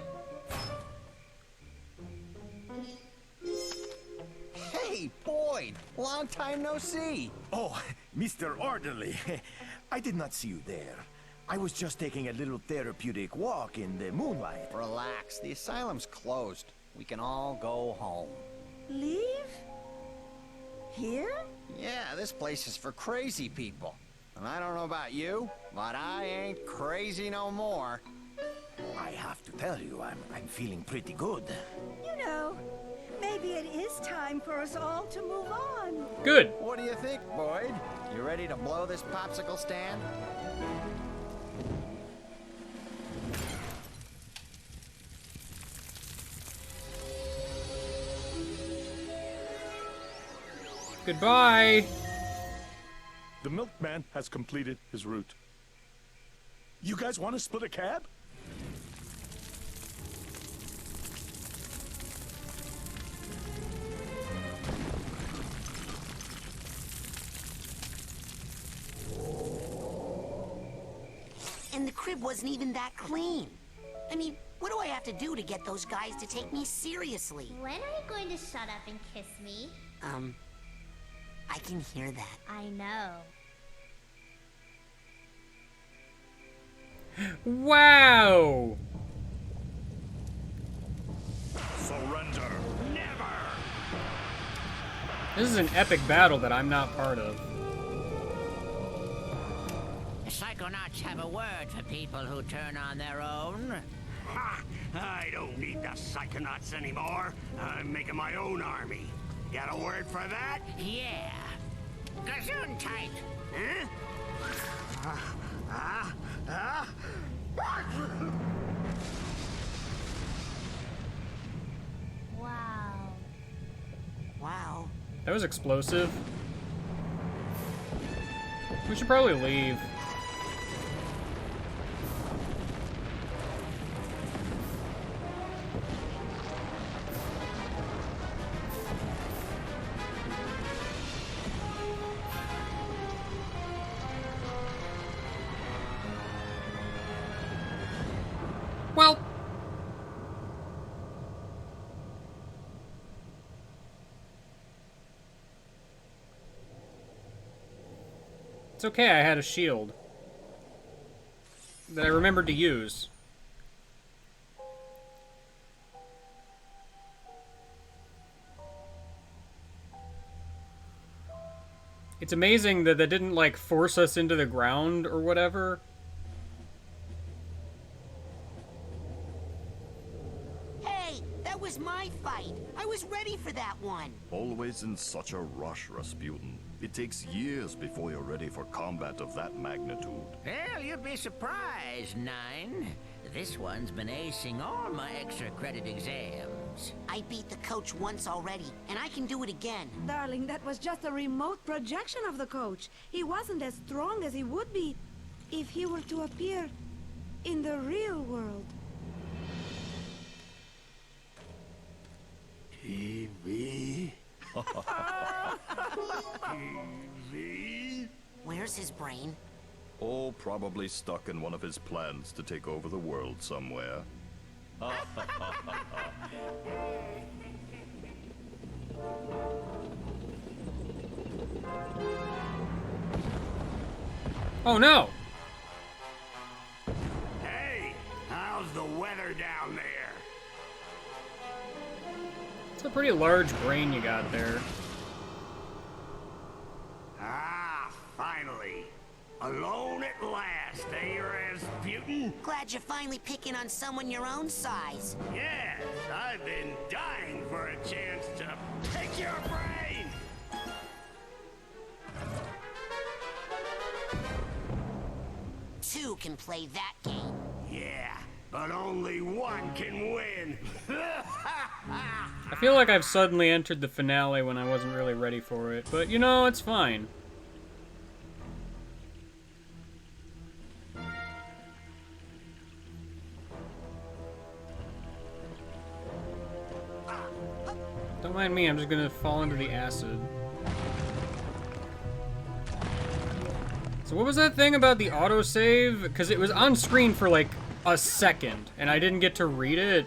Speaker 16: Hey, Boyd! Long time no see! Oh, Mr. Orderly, I did not see you there. I was just taking a little therapeutic walk in the moonlight.
Speaker 7: Relax, the asylum's closed. We can all go home.
Speaker 23: Leave? Here?
Speaker 7: Yeah, this place is for crazy people. And I don't know about you, but I ain't crazy no more.
Speaker 16: I have to tell you, I'm feeling pretty good.
Speaker 23: You know, maybe it is time for us all to move on.
Speaker 1: Good.
Speaker 7: What do you think, Boyd? You ready to blow this popsicle stand?
Speaker 1: Goodbye.
Speaker 2: The milkman has completed his route. You guys want to split a cab?
Speaker 3: And the crib wasn't even that clean. I mean, what do I have to do to get those guys to take me seriously?
Speaker 9: When are you going to shut up and kiss me?
Speaker 3: I can hear that.
Speaker 9: I know.
Speaker 1: Wow!
Speaker 4: Surrender. Never.
Speaker 1: This is an epic battle that I'm not part of.
Speaker 5: The Psychonauts have a word for people who turn on their own.
Speaker 4: Ha! I don't need the Psychonauts anymore. I'm making my own army. Got a word for that?
Speaker 5: Yeah. Gazoon tight.
Speaker 4: Huh?
Speaker 9: Wow.
Speaker 3: Wow.
Speaker 1: That was explosive. We should probably leave. Well, It's okay, I had a shield that I remembered to use. It's amazing that didn't, like, force us into the ground or whatever.
Speaker 3: Hey, that was my fight. I was ready for that one.
Speaker 22: Always in such a rush, Rasputin. It takes years before you're ready for combat of that magnitude.
Speaker 5: Well, you'd be surprised, Nine. This one's been acing all my extra credit exams.
Speaker 3: I beat the coach once already, and I can do it again.
Speaker 23: Darling, that was just a remote projection of the coach. He wasn't as strong as he would be if he were to appear in the real world.
Speaker 22: TV?
Speaker 3: TV? Where's his brain?
Speaker 22: Oh, probably stuck in one of his plans to take over the world somewhere.
Speaker 1: Oh no!
Speaker 10: Hey, how's the weather down there?
Speaker 1: It's a pretty large brain you got there.
Speaker 10: Ah, finally. Alone at last, eh, Rasputin?
Speaker 3: Glad you're finally picking on someone your own size.
Speaker 10: Yes, I've been dying for a chance to pick your brain!
Speaker 3: Two can play that game.
Speaker 10: Yeah, but only one can win.
Speaker 1: I feel like I've suddenly entered the finale when I wasn't really ready for it, but you know, it's fine. Don't mind me, I'm just gonna fall into the acid. So what was that thing about the autosave? Because it was on screen for like a second, and I didn't get to read it.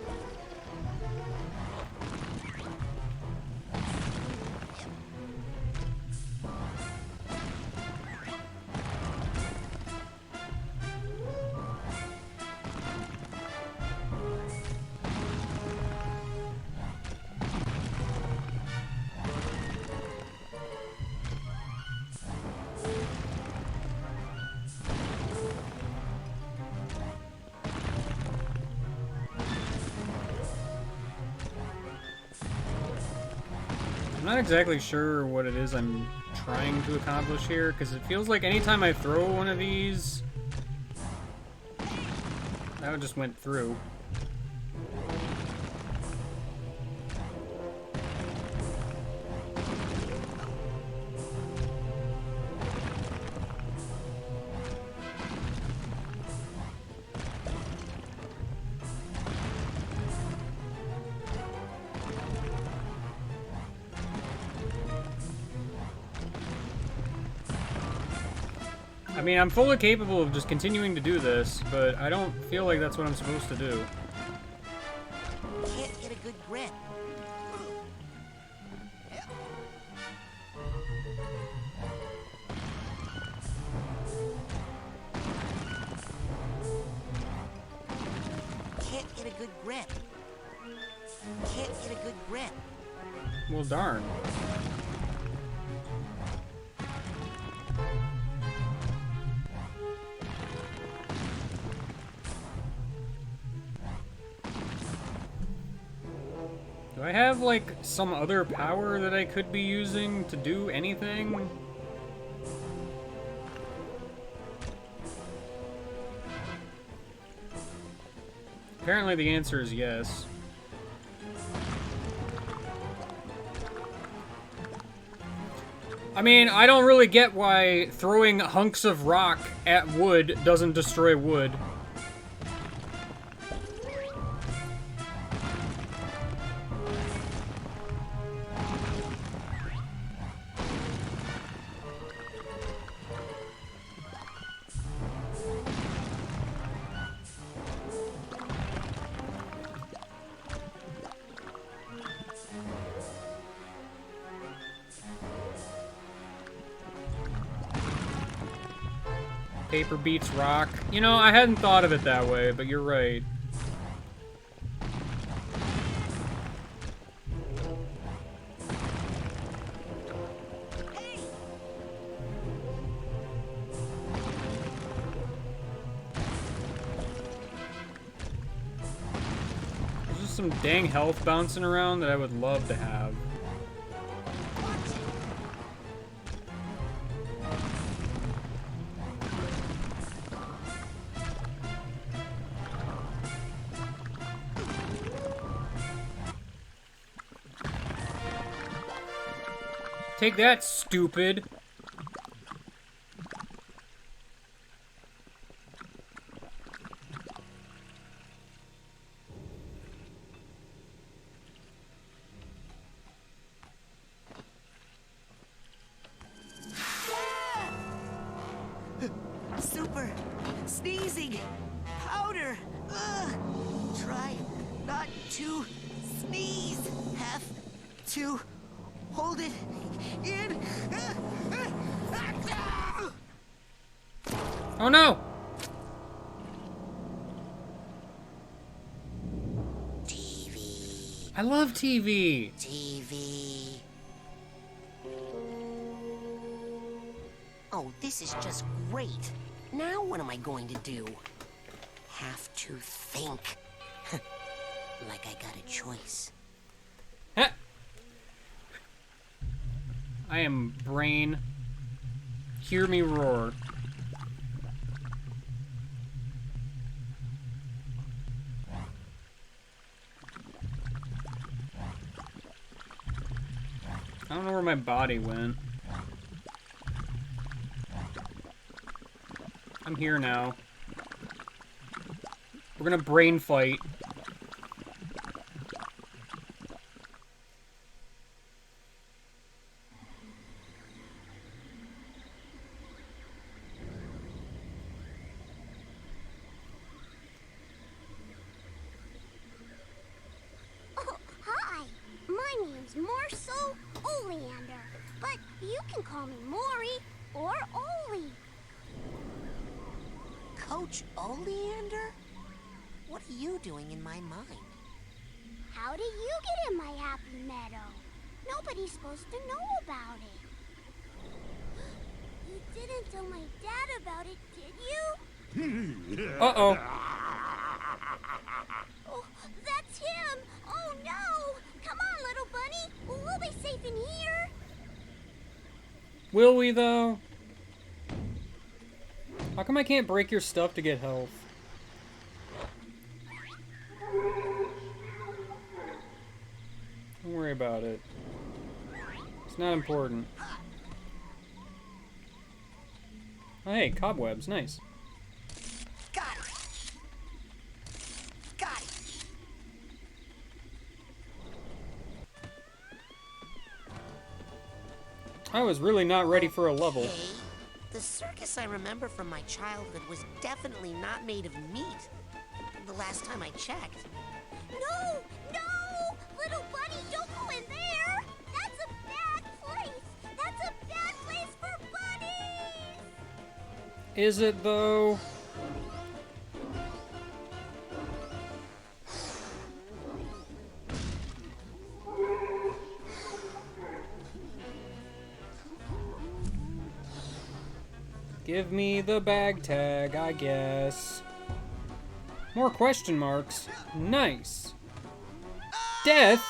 Speaker 1: I'm not exactly sure what it is I'm trying to accomplish here, because it feels like anytime I throw one of these, that one just went through. I mean, I'm fully capable of just continuing to do this, but I don't feel like that's what I'm supposed to do.
Speaker 3: Can't get a good grip. Can't get a good grip. Can't get a good grip.
Speaker 1: Well, darn. Do I have, like, some other power that I could be using to do anything? Apparently the answer is yes. I mean, I don't really get why throwing hunks of rock at wood doesn't destroy wood. Paper beats rock. You know, I hadn't thought of it that way, but you're right. There's just some dang health bouncing around that I would love to have. Take that, stupid.
Speaker 3: Super sneezing powder. Ugh. Try not to sneeze. Have to hold it in.
Speaker 1: Oh no!
Speaker 3: TV.
Speaker 1: I love TV.
Speaker 3: TV. Oh, this is just great. Now what am I going to do? Have to think. Like I got a choice.
Speaker 1: I am brain. Hear me roar. I don't know where my body went. I'm here now. We're gonna brain fight.
Speaker 9: Oh, hi. My name's Marcel Oleander, but you can call me Maury or Oli.
Speaker 3: Coach Oleander? What are you doing in my mind?
Speaker 9: How did you get in my happy meadow? Nobody's supposed to know about it. You didn't tell my dad about it, did you?
Speaker 1: Uh-oh.
Speaker 9: Oh, that's him! Oh no! Come on, little bunny! We'll be safe in here!
Speaker 1: Will we, though? How come I can't break your stuff to get health? Don't worry about it. It's not important. Oh, hey, cobwebs, nice.
Speaker 3: Got it! Got it!
Speaker 1: I was really not ready for a level.
Speaker 3: Hey, the circus I remember from my childhood was definitely not made of meat. The last time I checked.
Speaker 9: No! No! Little bunny, don't go in there! That's a bad place! That's a bad place for bunnies!
Speaker 1: Is it, though? Give me the bag tag, I guess. More question marks. Nice. Death?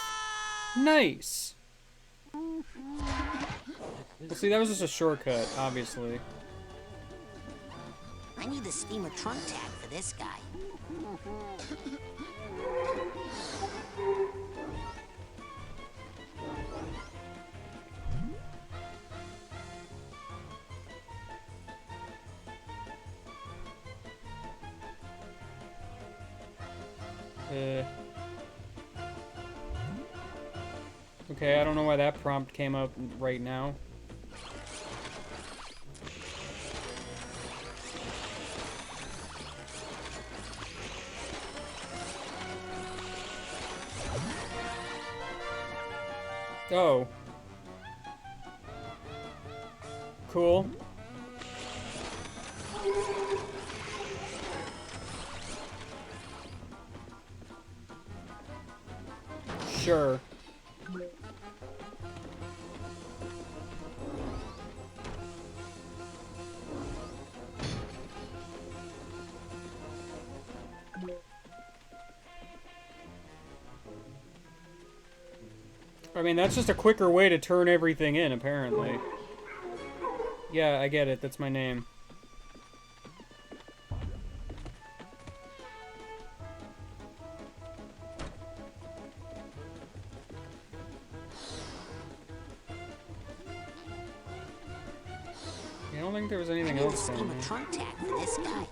Speaker 1: Nice. Well, see, that was just a shortcut, obviously.
Speaker 3: I need the steamer trunk tag for this guy.
Speaker 1: Okay, I don't know why that prompt came up right now. Oh. Cool. Sure. I mean, that's just a quicker way to turn everything in, apparently. Yeah, I get it. That's my name. I don't think there was anything else down there.
Speaker 3: Trunk tag for this guy.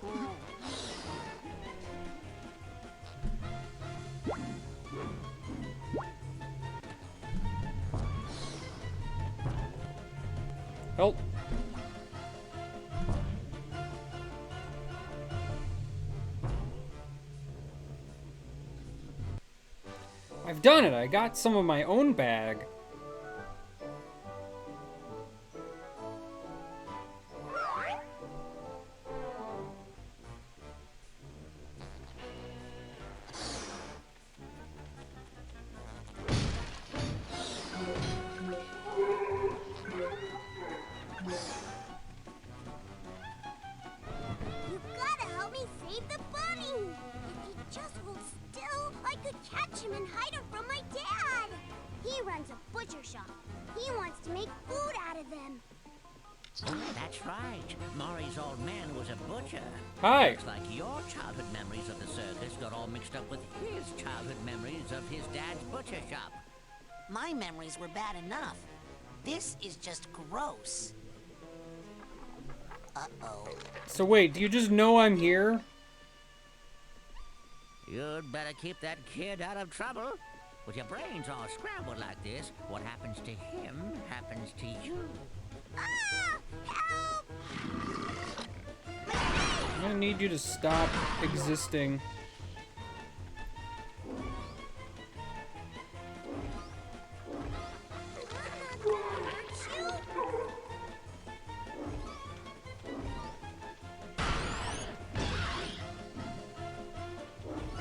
Speaker 1: Help. I've done it. I got some of my own bag.
Speaker 9: You gotta help me save the bunny! If he just holds still, I could catch him and hide him from my dad! He runs a butcher shop. He wants to make food out of them.
Speaker 5: That's right. Maury's old man was a butcher.
Speaker 1: Hi.
Speaker 5: Looks like your childhood memories of the circus got all mixed up with his childhood memories of his dad's butcher shop.
Speaker 3: My memories were bad enough. This is just gross. Uh-oh.
Speaker 1: So wait, do you just know I'm here?
Speaker 5: You'd better keep that kid out of trouble. With your brains all scrambled like this, what happens to him happens to you.
Speaker 9: Ah! Help!
Speaker 1: I'm gonna need you to stop existing.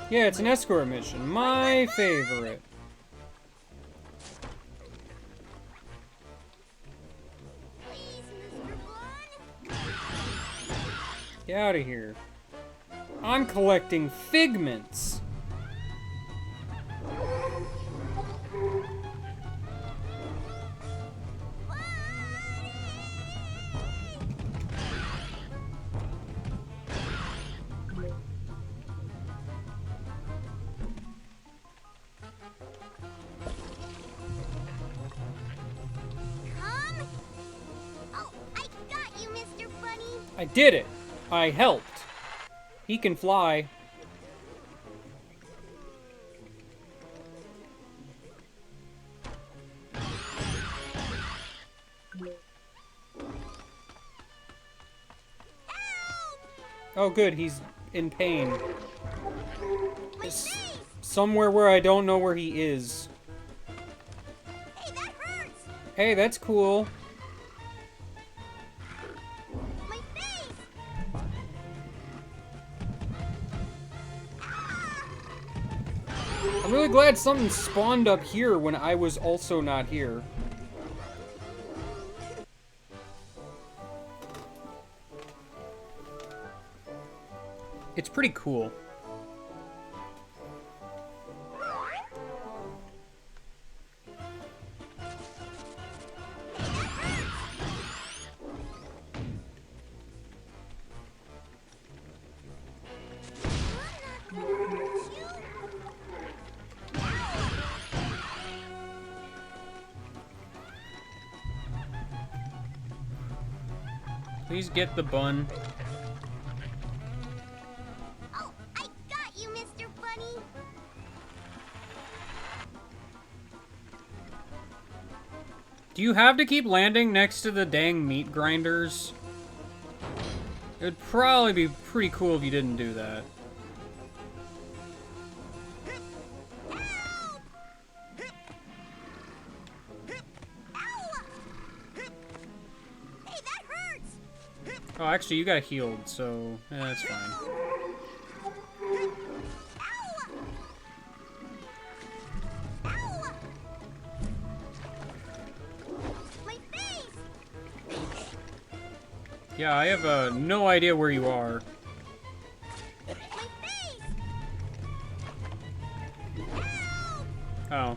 Speaker 1: Yeah, it's an escort mission. My favorite. Get out of here. I'm collecting figments.
Speaker 9: Come! Oh, I got you, Mr. Bunny!
Speaker 1: I did it. I helped. He can fly. Oh good, he's in pain. Somewhere where I don't know where he is.
Speaker 9: Hey, that hurts!
Speaker 1: Hey, that's cool.
Speaker 9: My face!
Speaker 1: I'm really glad something spawned up here when I was also not here. It's pretty cool. Please get the bun.
Speaker 9: Oh, I got you, Mr. Bunny!
Speaker 1: Do you have to keep landing next to the dang meat grinders? It would probably be pretty cool if you didn't do that. Oh, actually, you got healed, so that's fine. Yeah, I have no idea where you are. Oh.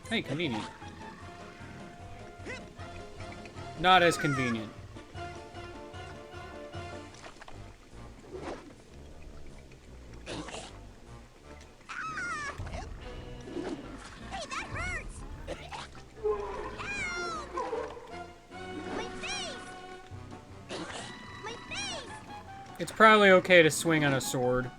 Speaker 1: Hey, convenient. Not as convenient. It's probably okay to swing on a sword.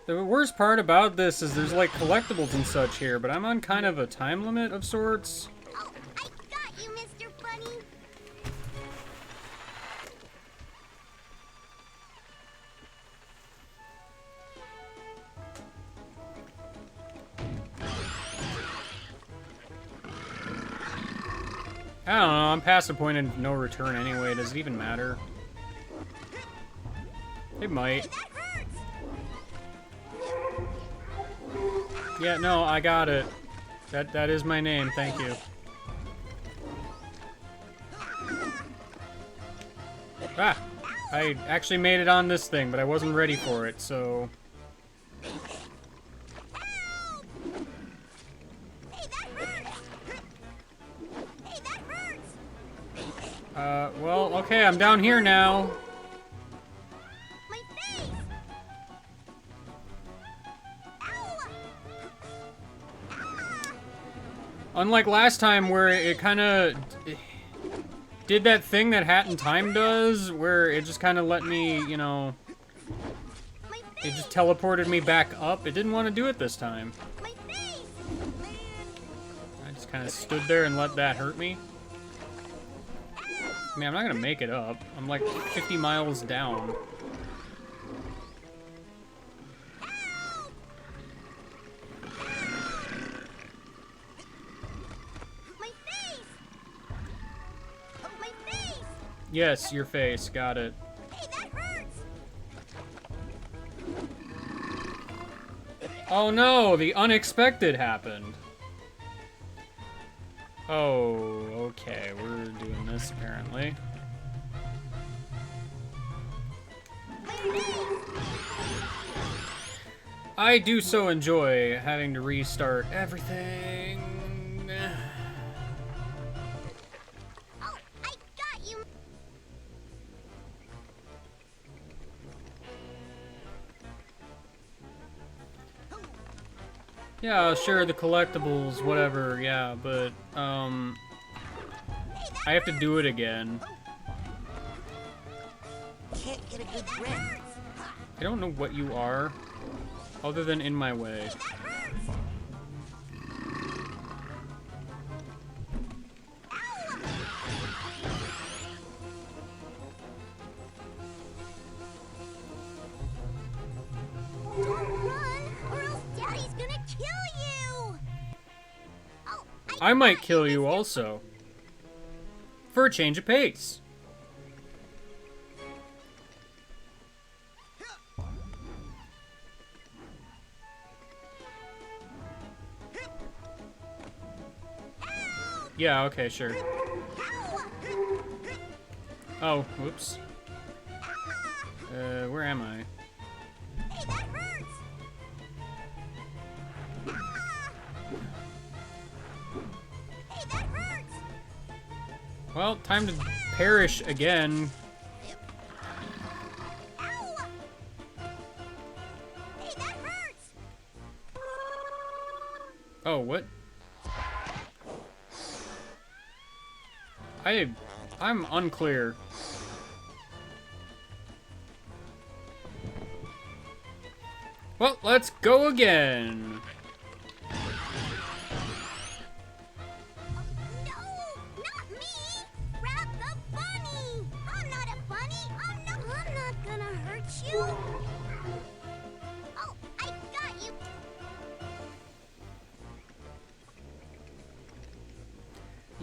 Speaker 1: The worst part about this is there's like collectibles and such here, but I'm on kind of a time limit of sorts.
Speaker 9: Oh, I got you, Mr. Bunny.
Speaker 1: I don't know, I'm past the point of no return anyway. Does it even matter? It might. Yeah, no, I got it. That is my name, thank you. Ah! I actually made it on this thing, but I wasn't ready for it, so... Well, okay, I'm down here now. Unlike last time where it kind of did that thing that Hat in Time does, where it just kind of let me, you know, it just teleported me back up. It didn't want to do it this time. I just kind of stood there and let that hurt me. I mean, I'm not gonna make it up. I'm like 50 miles down. Yes, your face. Got it.
Speaker 9: Hey, that hurts.
Speaker 1: Oh no, the unexpected happened. Oh, okay, we're doing this apparently. I do so enjoy having to restart everything.
Speaker 9: Oh, I got you.
Speaker 1: Yeah, sure, the collectibles, whatever, yeah, but, I have to do it again.
Speaker 3: Can't get a good grip.
Speaker 1: I don't know what you are, other than in my way. I might kill you also. For a change of pace. Yeah, okay, sure. Oh, whoops. Where am I? Well, time to perish again. Oh, what? I'm unclear. Well, let's go again.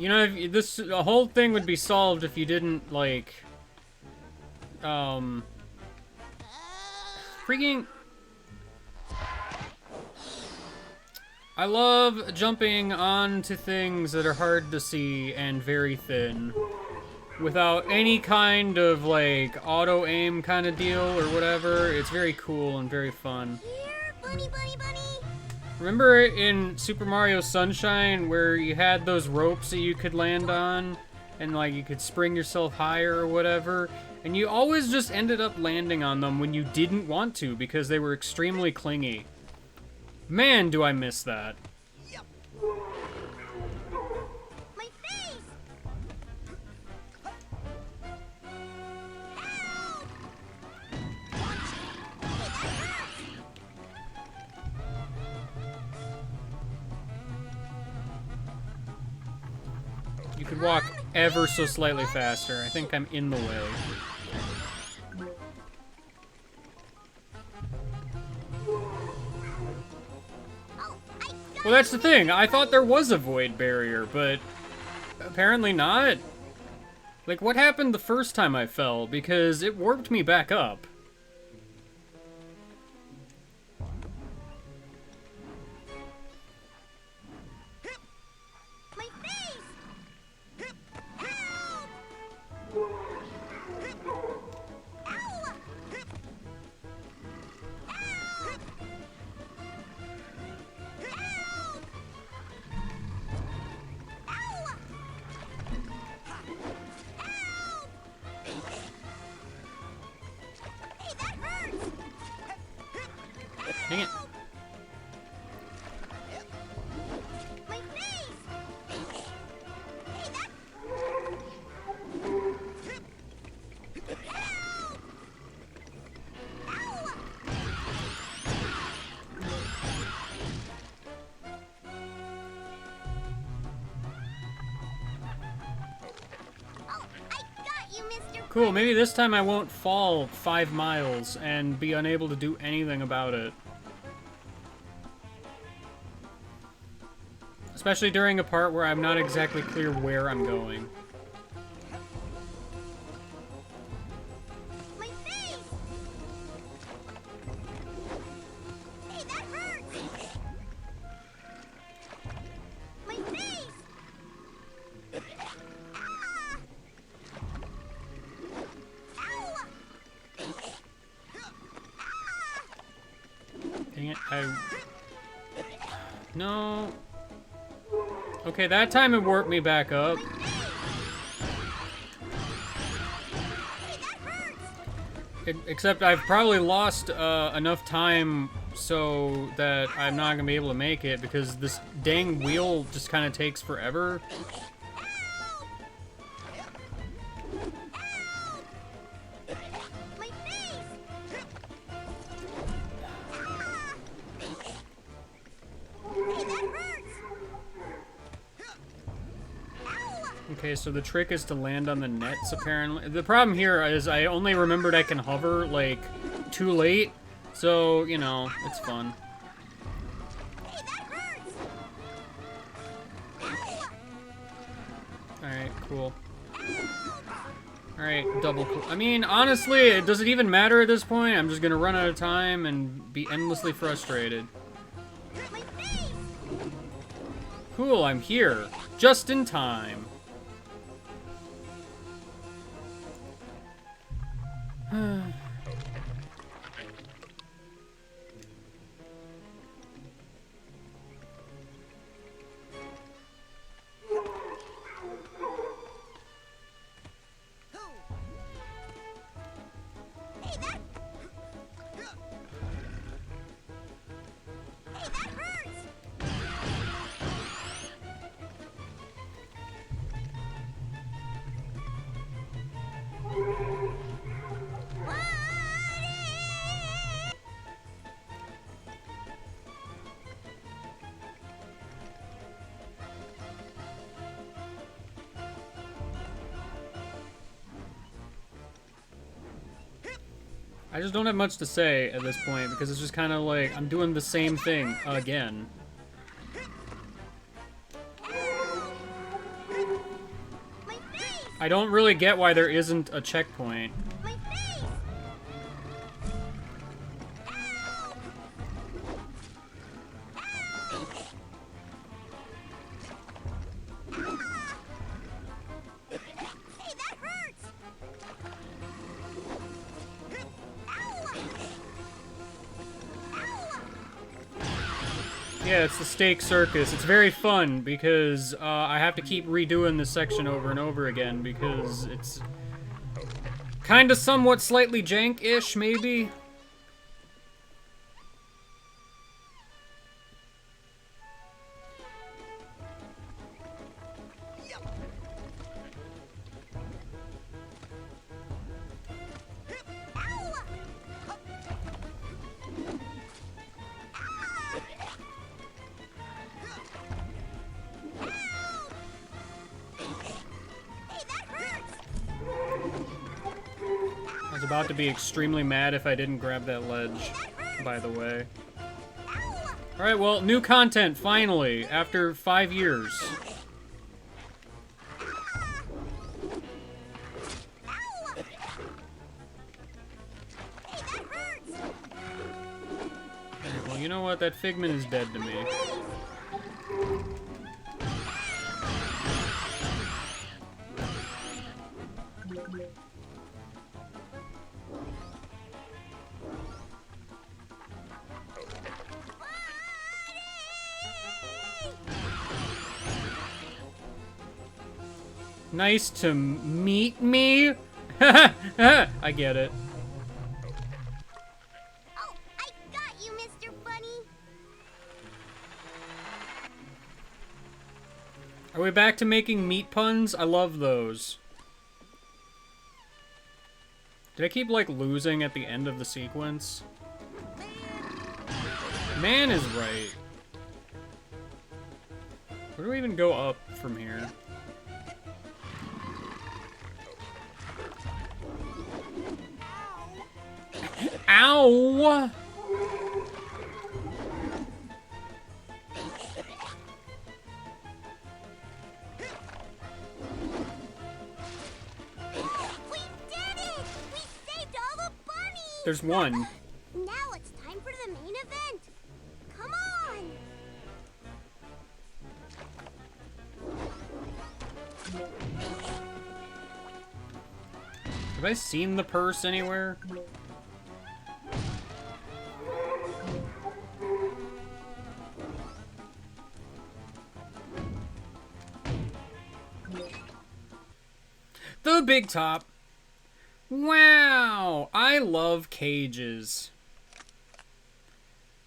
Speaker 1: You know, if this the whole thing would be solved if you didn't like, freaking. I love jumping onto things that are hard to see and very thin, without any kind of like auto aim kind of deal or whatever. It's very cool and very fun.
Speaker 9: Here, bunny, bunny, bunny.
Speaker 1: Remember in Super Mario Sunshine where you had those ropes that you could land on and like you could spring yourself higher or whatever, and you always just ended up landing on them when you didn't want to because they were extremely clingy. Man, do I miss that.
Speaker 9: My face!
Speaker 1: You could walk ever so slightly faster. I think I'm in the way. Well, that's the thing. I thought there was a void barrier, but apparently not. Like, what happened the first time I fell? Because it warped me back up.
Speaker 9: My face!
Speaker 1: Dang it.
Speaker 9: My face!
Speaker 1: Cool, maybe this time I won't fall 5 miles and be unable to do anything about it. Especially during a part where I'm not exactly clear where I'm going.
Speaker 9: My face! Hey, that hurts! My face!
Speaker 1: Dang it, No. Okay, that time it warped me back up. Except I've probably lost enough time so that I'm not gonna be able to make it because this dang wheel just kind of takes forever. Okay, so the trick is to land on the nets, apparently. The problem here is I only remembered I can hover, like, too late. So, you know, it's fun. Alright, cool. Alright, double cool. I mean, honestly, does it even matter at this point? I'm just gonna run out of time and be endlessly frustrated. Cool, I'm here. Just in time. I just don't have much to say at this point because it's just kind of like I'm doing the same thing again. I don't really get why there isn't a checkpoint. Yeah, it's the steak circus. It's very fun because I have to keep redoing this section over and over again because it's kind of somewhat slightly jank-ish, maybe. I was about to be extremely mad if I didn't grab that ledge, by the way. Alright, well, new content, finally, after 5 years. Alright, well, you know what? That Figment is dead to me. Nice to meet me? I get it.
Speaker 9: Oh, I got you, Mr. Bunny.
Speaker 1: Are we back to making meat puns? I love those. Did I keep, like, losing at the end of the sequence? Man is right. Where do we even go up from here? Ow! There's one.
Speaker 9: Now it's time for the main event. Come on!
Speaker 1: Have I seen the purse anywhere? The big top. Wow, I love cages.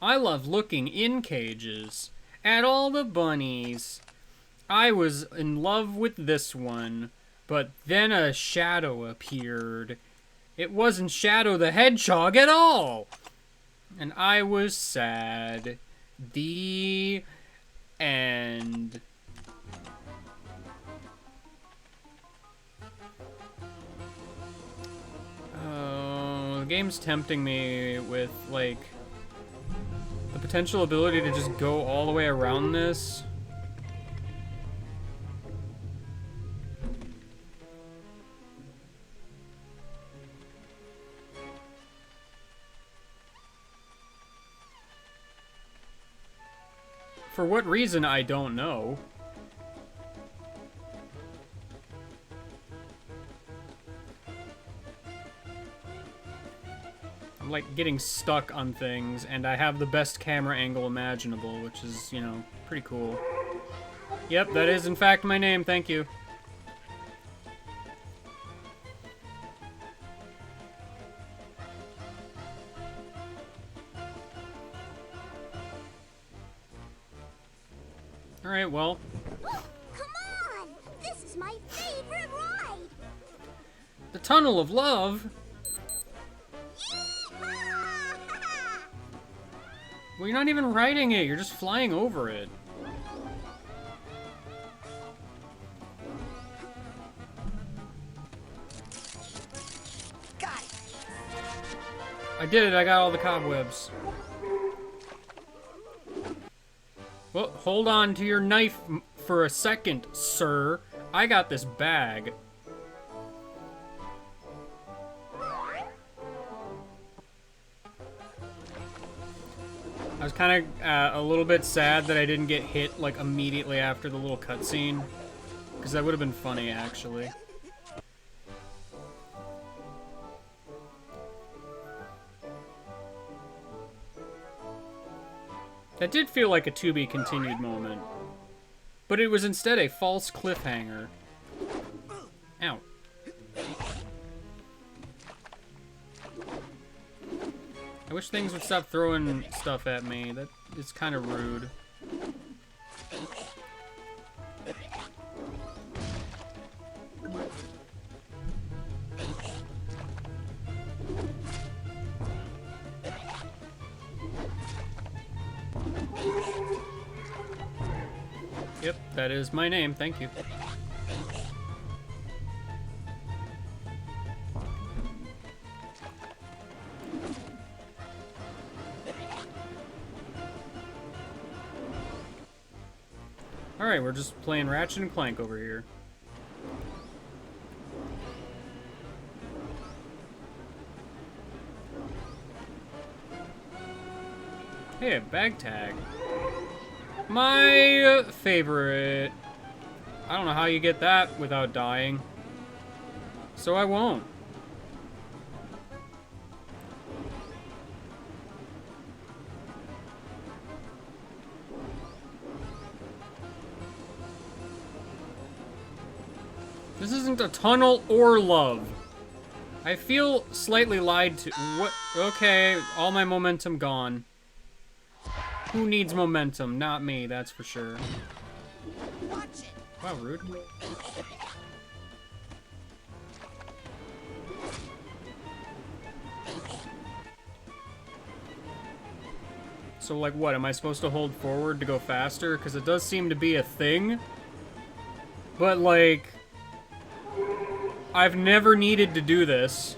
Speaker 1: I love looking in cages at all the bunnies. I was in love with this one, but then a shadow appeared. It wasn't Shadow the Hedgehog at all. And I was sad. The end. Oh, the game's tempting me with, like, the potential ability to just go all the way around this. For what reason, I don't know. I'm like getting stuck on things, and I have the best camera angle imaginable, which is, you know, pretty cool. Yep, that is in fact my name, thank you. Alright, well.
Speaker 9: Come on! This is my favorite ride!
Speaker 1: The Tunnel of Love? Well, you're not even riding it, you're just flying over it.
Speaker 9: Got it.
Speaker 1: I did it, I got all the cobwebs. Well, hold on to your knife for a second, sir. I got this bag. I was kind of a little bit sad that I didn't get hit like immediately after the little cutscene, because that would have been funny actually. That did feel like a to be continued moment, but it was instead a false cliffhanger. Ow. I wish things would stop throwing stuff at me. That is kind of rude. Yep, that is my name. Thank you. Alright, we're just playing Ratchet and Clank over here. Hey, a bag tag. My favorite. I don't know how you get that without dying. So I won't. This isn't a tunnel or love. I feel slightly lied to. What? Okay, all my momentum gone. Who needs momentum? Not me, that's for sure. Wow, rude. So, like, what? Am I supposed to hold forward to go faster? Because it does seem to be a thing. But, like, I've never needed to do this.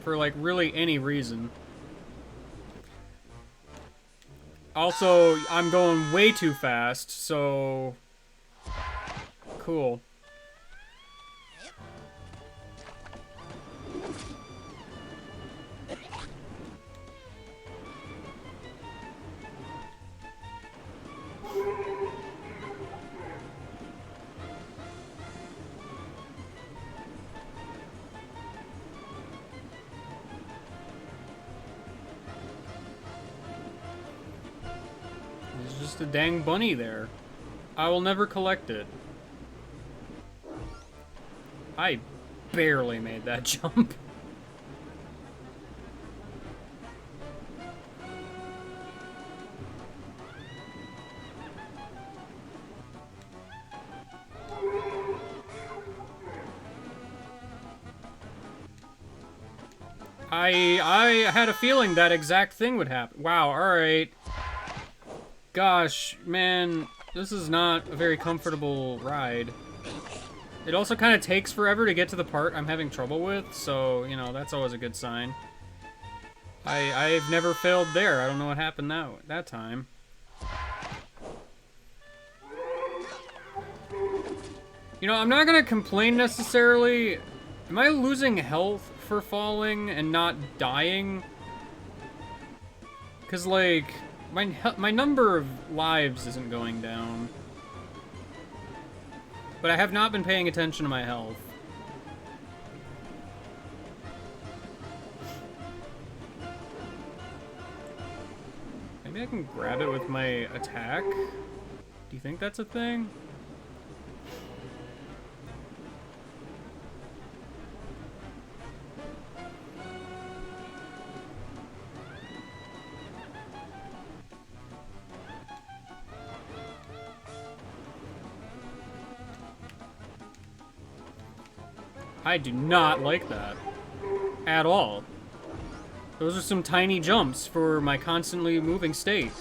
Speaker 1: For, like, really any reason. Also, I'm going way too fast, so... Cool. There's just a dang bunny there. I will never collect it. I barely made that jump. I had a feeling that exact thing would happen. Wow, alright. Gosh, man, this is not a very comfortable ride. It also kind of takes forever to get to the part I'm having trouble with, so, you know, that's always a good sign. I've never failed there. I don't know what happened that time. You know, I'm not gonna complain necessarily. Am I losing health for falling and not dying? Because, like, my number of lives isn't going down. But I have not been paying attention to my health. Maybe I can grab it with my attack? Do you think that's a thing? I do not like that. At all. Those are some tiny jumps for my constantly moving state.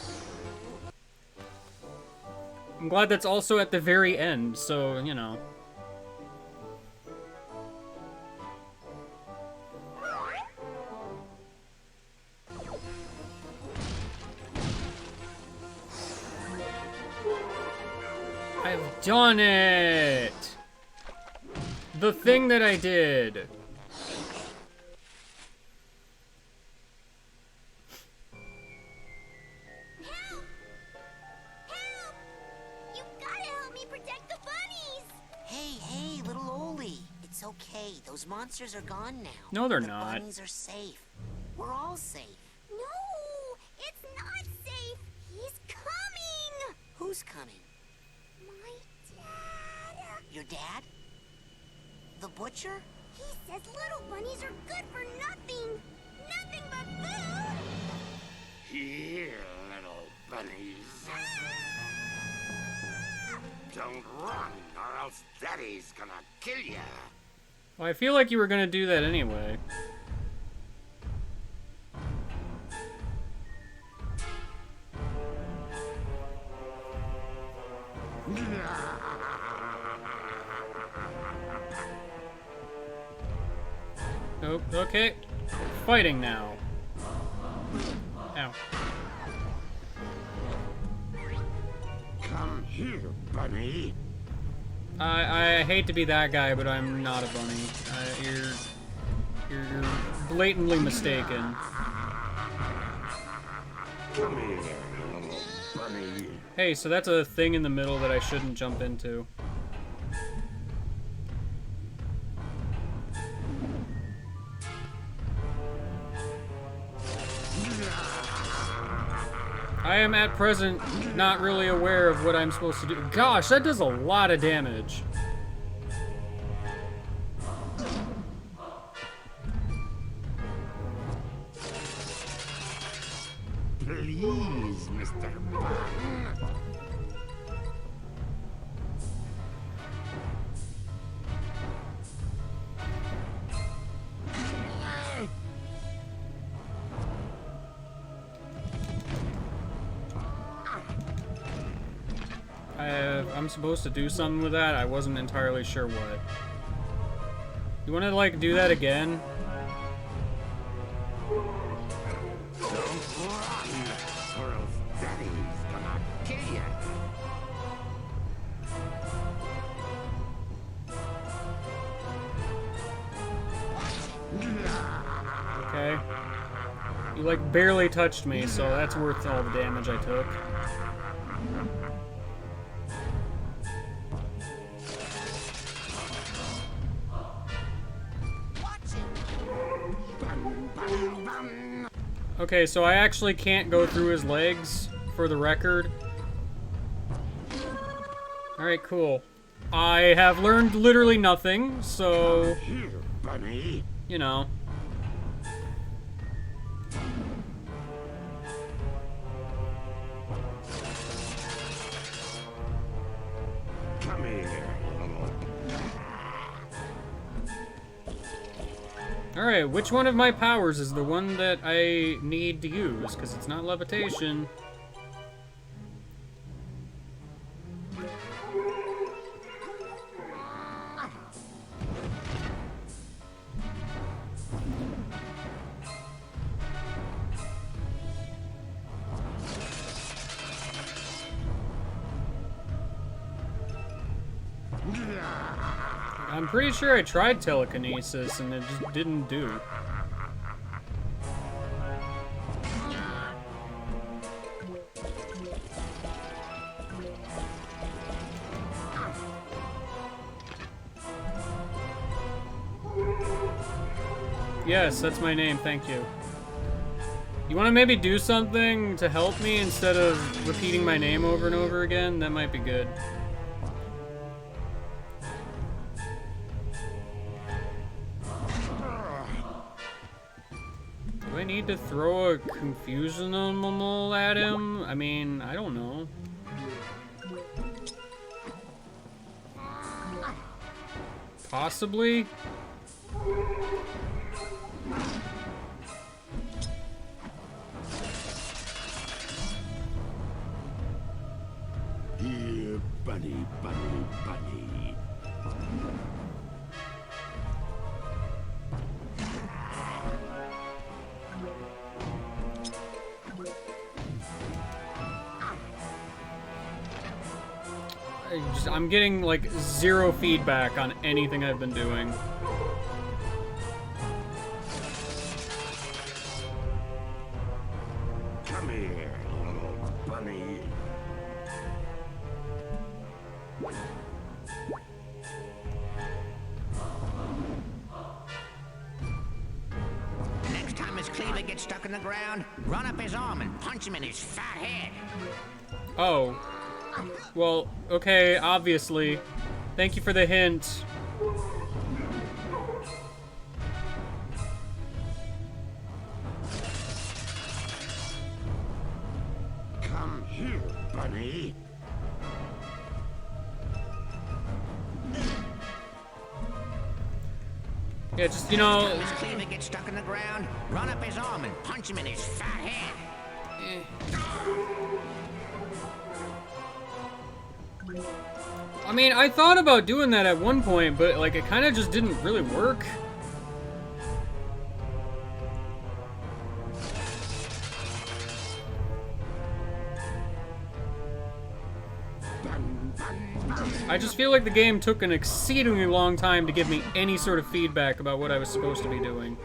Speaker 1: I'm glad that's also at the very end, so, you know. I've done it! The thing that I did.
Speaker 3: Those monsters are gone now.
Speaker 1: No, they're
Speaker 3: the
Speaker 1: not.
Speaker 3: Bunnies are safe. We're all safe.
Speaker 9: No, it's not safe. He's coming.
Speaker 3: Who's coming?
Speaker 9: My dad.
Speaker 3: Your dad? The butcher?
Speaker 9: He says little bunnies are good for nothing. Nothing but food.
Speaker 4: Here, little bunnies. Don't run, or else Daddy's gonna kill ya.
Speaker 1: Well, I feel like you were gonna do that anyway. Oh, okay. Fighting now. Ow.
Speaker 4: Come here, bunny.
Speaker 1: I hate to be that guy, but I'm not a bunny. You're blatantly mistaken.
Speaker 4: Come here, little bunny.
Speaker 1: Hey, so that's a thing in the middle that I shouldn't jump into. I am at present not really aware of what I'm supposed to do. Gosh, that does a lot of damage.
Speaker 4: Please, Mr. Bun.
Speaker 1: I'm supposed to do something with that. I wasn't entirely sure what. You want to, like, do that again?
Speaker 4: Don't run, or else Daddy's gonna kill ya.
Speaker 1: Okay. You, like, barely touched me, so that's worth all the damage I took. Okay, so I actually can't go through his legs, for the record. Alright, cool. I have learned literally nothing, so...
Speaker 4: Here, bunny.
Speaker 1: You know.
Speaker 4: Come here, little...
Speaker 1: Alright, which one of my powers is the one that I need to use? Because it's not levitation. I'm pretty sure I tried telekinesis and it just didn't do. Yes, that's my name, thank you. You want to maybe do something to help me instead of repeating my name over and over again? That might be good. Do I need to throw a confusion animal at him? I mean, I don't know. Possibly?
Speaker 4: Here, bunny, bunny, bunny.
Speaker 1: I'm getting like 0 feedback on anything I've been doing.
Speaker 4: Come here, little bunny.
Speaker 5: ground, run up his arm and punch him in his fat head.
Speaker 1: Oh. Well, okay, obviously. Thank you for the hint.
Speaker 4: Come here, bunny.
Speaker 1: Yeah, just, you know...
Speaker 5: If his cleaver gets stuck in the ground, run up his arm and punch him in his fat head.
Speaker 1: I mean, I thought about doing that at one point, but, like, it kind of just didn't really work. I just feel like the game took an exceedingly long time to give me any sort of feedback about what I was supposed to be doing.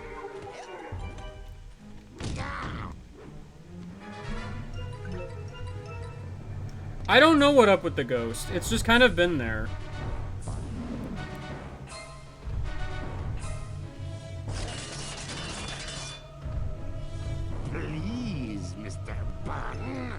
Speaker 1: I don't know what up with the ghost. It's just kind of been there.
Speaker 4: Please, Mr. Bun.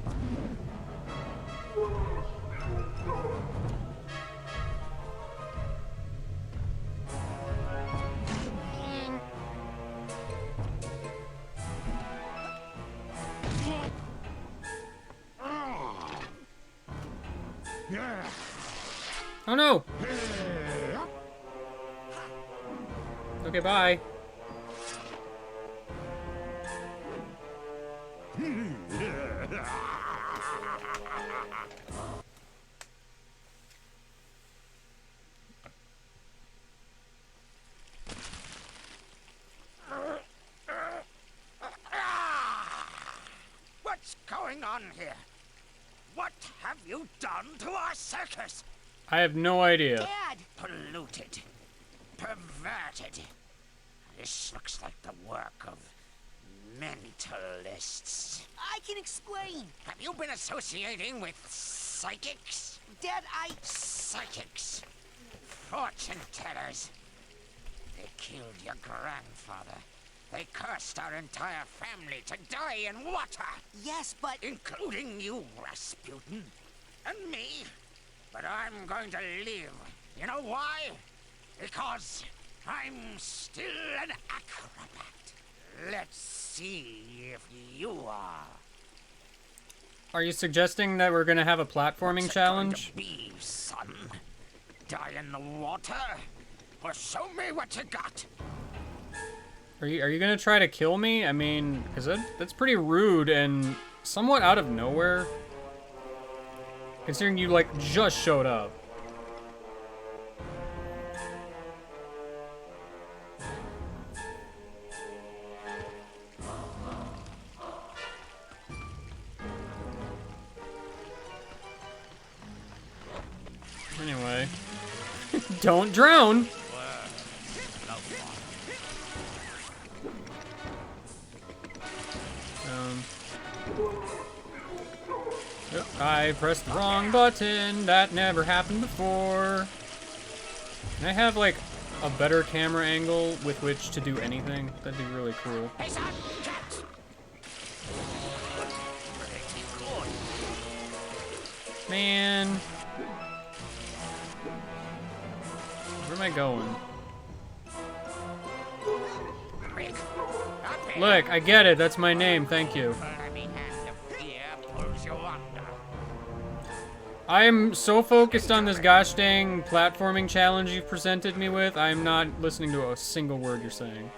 Speaker 1: Oh no! Okay, bye.
Speaker 14: What's going on here? What have you done to our circus?
Speaker 1: I have no idea.
Speaker 3: Dad!
Speaker 14: Polluted. Perverted. This looks like the work of mentalists.
Speaker 3: I can explain.
Speaker 14: Have you been associating with psychics?
Speaker 3: Dad,
Speaker 14: Psychics. Fortune tellers. They killed your grandfather. They cursed our entire family to die in water.
Speaker 3: Yes, but...
Speaker 14: Including you, Rasputin. And me. But I'm going to live. You know why? Because I'm still an acrobat. Let's see if you are.
Speaker 1: Are you suggesting that we're gonna have a platforming challenge?
Speaker 14: What's it going to be, son? Die in the water? Or show me what you got?
Speaker 1: Are you gonna try to kill me? I mean, cause that's pretty rude and somewhat out of nowhere. Considering you, like, just showed up. Anyway. Don't drown! Yep, I pressed the wrong button. That never happened before. Can I have, like, a better camera angle with which to do anything? That'd be really cool.
Speaker 14: Hey, son, cat.
Speaker 1: Man. Where am I going? Look, I get it. That's my name. Thank you. I am so focused on this gosh dang platforming challenge you've presented me with, I am not listening to a single word you're saying.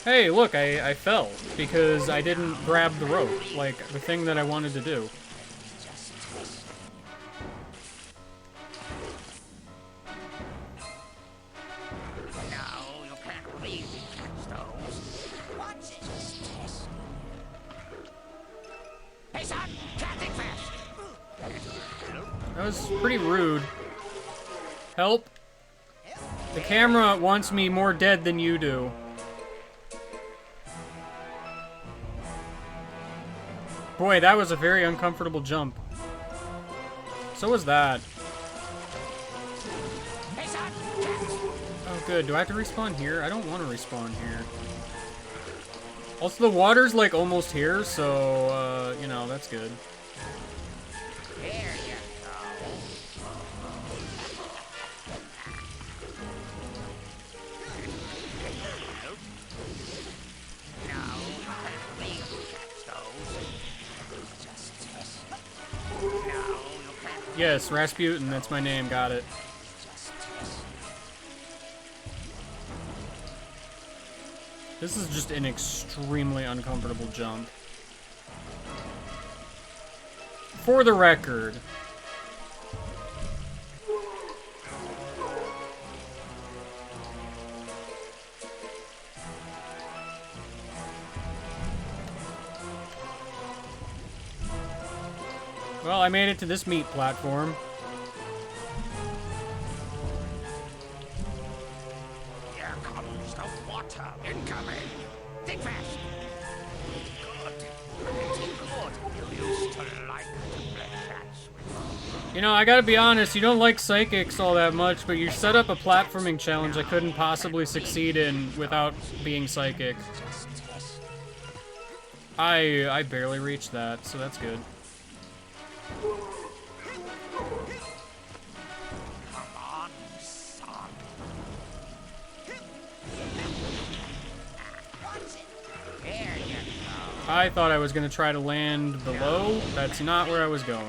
Speaker 1: Hey, look, I fell because I didn't grab the rope, like the thing that I wanted to do. That was pretty rude. Help. The camera wants me more dead than you do. Boy, that was a very uncomfortable jump. So was that. good. Do I have to respawn here? I don't want to respawn here. Also, the water's like almost here, so, you know, that's good.
Speaker 5: There you go.
Speaker 1: Yes, Rasputin, that's my name, got it. This is just an extremely uncomfortable jump. For the record. Well, I made it to this meat platform.
Speaker 5: Here comes the water incoming. Think fast. Good. Pretty good. You used to like to play cats with.
Speaker 1: You know, I gotta be honest, you don't like psychics all that much, but you set up a platforming challenge I couldn't possibly succeed in without being psychic. I barely reached that, so that's good. I thought I was gonna try to land below. That's not where I was going.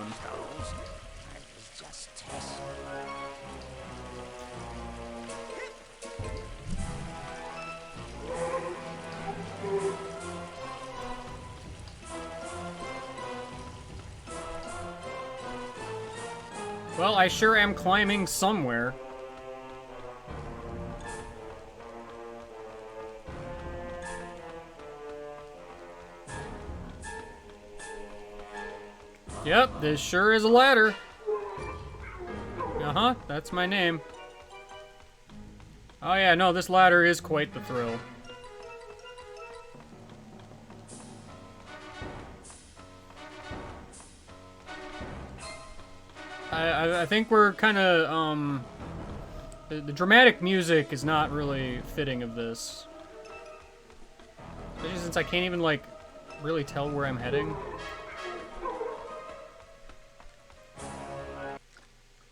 Speaker 1: Well, I sure am climbing somewhere. Yep, this sure is a ladder. Uh-huh, that's my name. Oh yeah, no, this ladder is quite the thrill. I think we're kind of, the dramatic music is not really fitting of this. Especially since I can't even, like, really tell where I'm heading.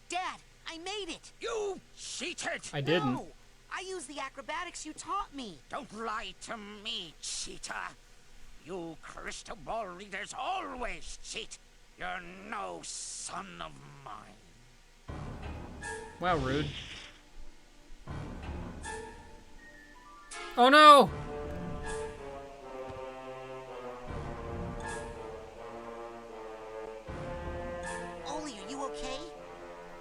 Speaker 3: Dad, I made it!
Speaker 5: You cheated!
Speaker 1: I didn't.
Speaker 3: No, I used the acrobatics you taught me.
Speaker 5: Don't lie to me, cheater. You crystal ball readers always cheat. You're no son of mine.
Speaker 1: Wow, rude. Oh no!
Speaker 3: Ollie, are you okay?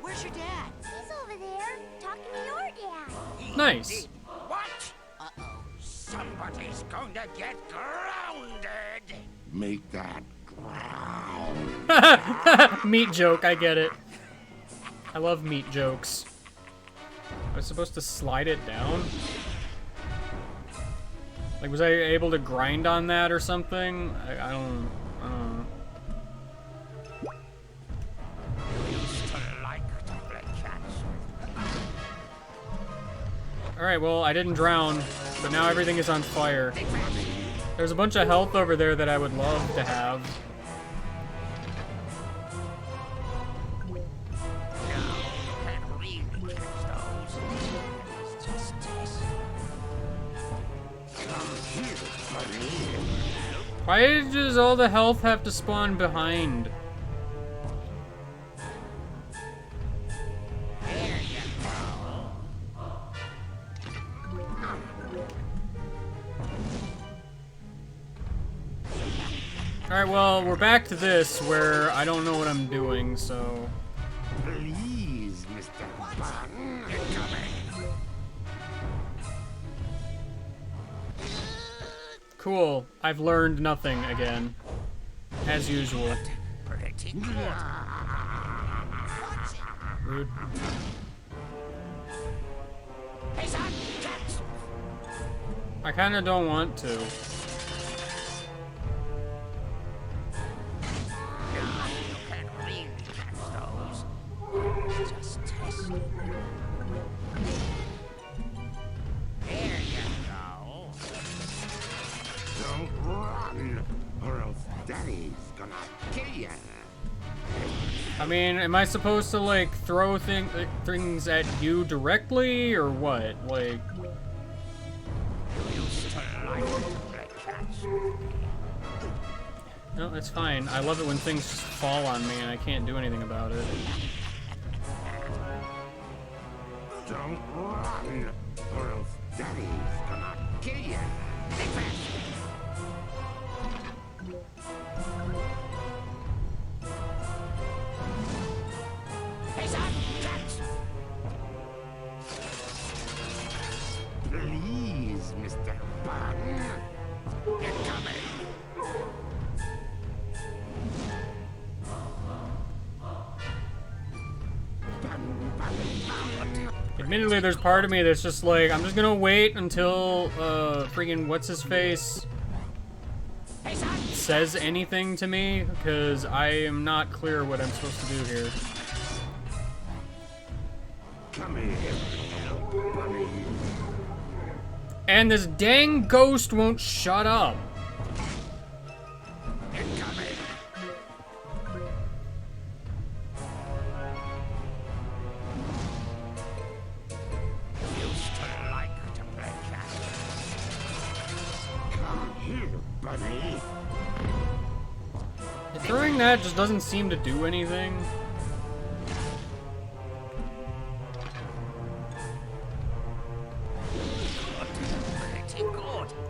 Speaker 3: Where's your dad?
Speaker 9: He's over there, talking to your dad.
Speaker 1: Nice.
Speaker 5: What? Uh-oh. Somebody's going to get grounded.
Speaker 10: Make that
Speaker 1: Meat joke, I get it. I love meat jokes. I was supposed to slide it down? Like, was I able to grind on that or something? I don't know. Alright, well, I didn't drown, but now everything is on fire. There's a bunch of health over there that I would love to have. Why does all the health have to spawn behind? Alright, well, we're back to this, where I don't know what I'm doing, so...
Speaker 10: Please, Mr. Bun, incoming.
Speaker 1: Cool. I've learned nothing again. As usual.
Speaker 5: Pretty good.
Speaker 1: Rude.
Speaker 5: Hey, son, catch.
Speaker 1: I kinda don't want to.
Speaker 4: Daddy's gonna kill ya.
Speaker 1: I mean, am I supposed to, like, throw things at you directly, or what? Like... No, it's fine. I love it when things just fall on me and I can't do anything about it.
Speaker 4: Don't run, or else Daddy's gonna kill ya. Stay fast.
Speaker 3: Hey, son, catch!
Speaker 4: Please, Mr. Bun. They're coming.
Speaker 1: Admittedly, there's part of me that's just like, I'm just gonna wait until, freaking what's-his-face says anything to me, because I am not clear what I'm supposed to do here.
Speaker 4: Come here, bunny.
Speaker 1: And this dang ghost won't shut up.
Speaker 4: They're coming. Used to like to play catch. Come here, bunny.
Speaker 1: Throwing that just doesn't seem to do anything.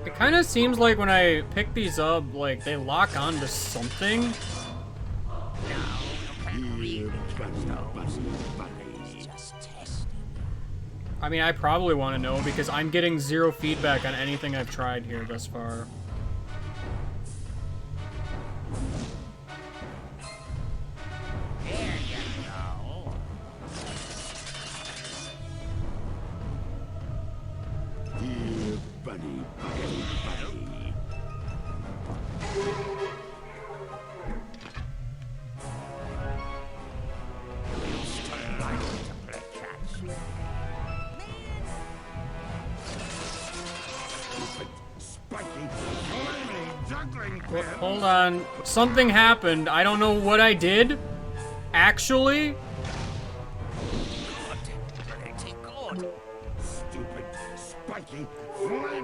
Speaker 1: It kind of seems like when I pick these up, like, they lock onto something. I mean, I probably want to know because I'm getting zero feedback on anything I've tried here thus far. Hold on. Something happened. I don't know what I did. Actually.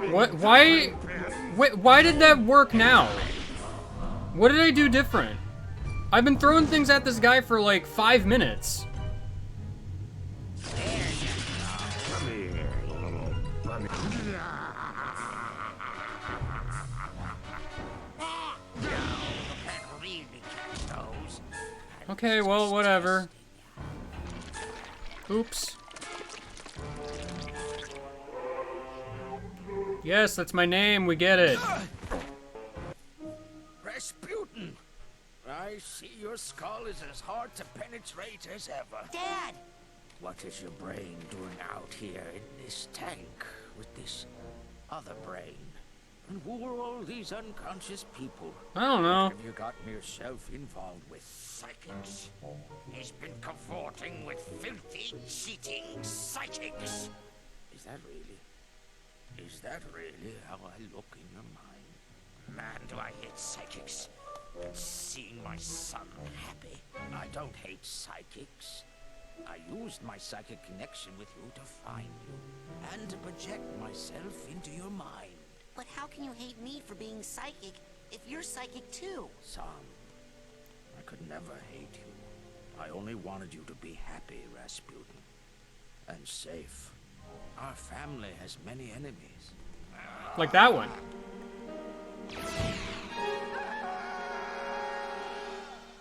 Speaker 1: What? Why? Wait, why did that work now? What did I do different? I've been throwing things at this guy for like 5 minutes. Okay, well, whatever. Oops. Yes, that's my name, we get it.
Speaker 14: Rasputin! I see your skull is as hard to penetrate as ever.
Speaker 3: Dad!
Speaker 14: What is your brain doing out here in this tank with this other brain? And who are all these unconscious people?
Speaker 1: I don't know.
Speaker 14: What have you gotten yourself involved with?
Speaker 19: Psychics. He's been cavorting with filthy, cheating psychics.
Speaker 14: Is that really how I look in your mind?
Speaker 19: Man, do I hate psychics. But seeing my son happy.
Speaker 14: I don't hate psychics. I used my psychic connection with you to find you, and to project myself into your mind.
Speaker 3: But how can you hate me for being psychic if you're psychic too?
Speaker 14: Sam, I could never hate you. I only wanted you to be happy, Rasputin. And safe. Our family has many enemies.
Speaker 1: Like that one.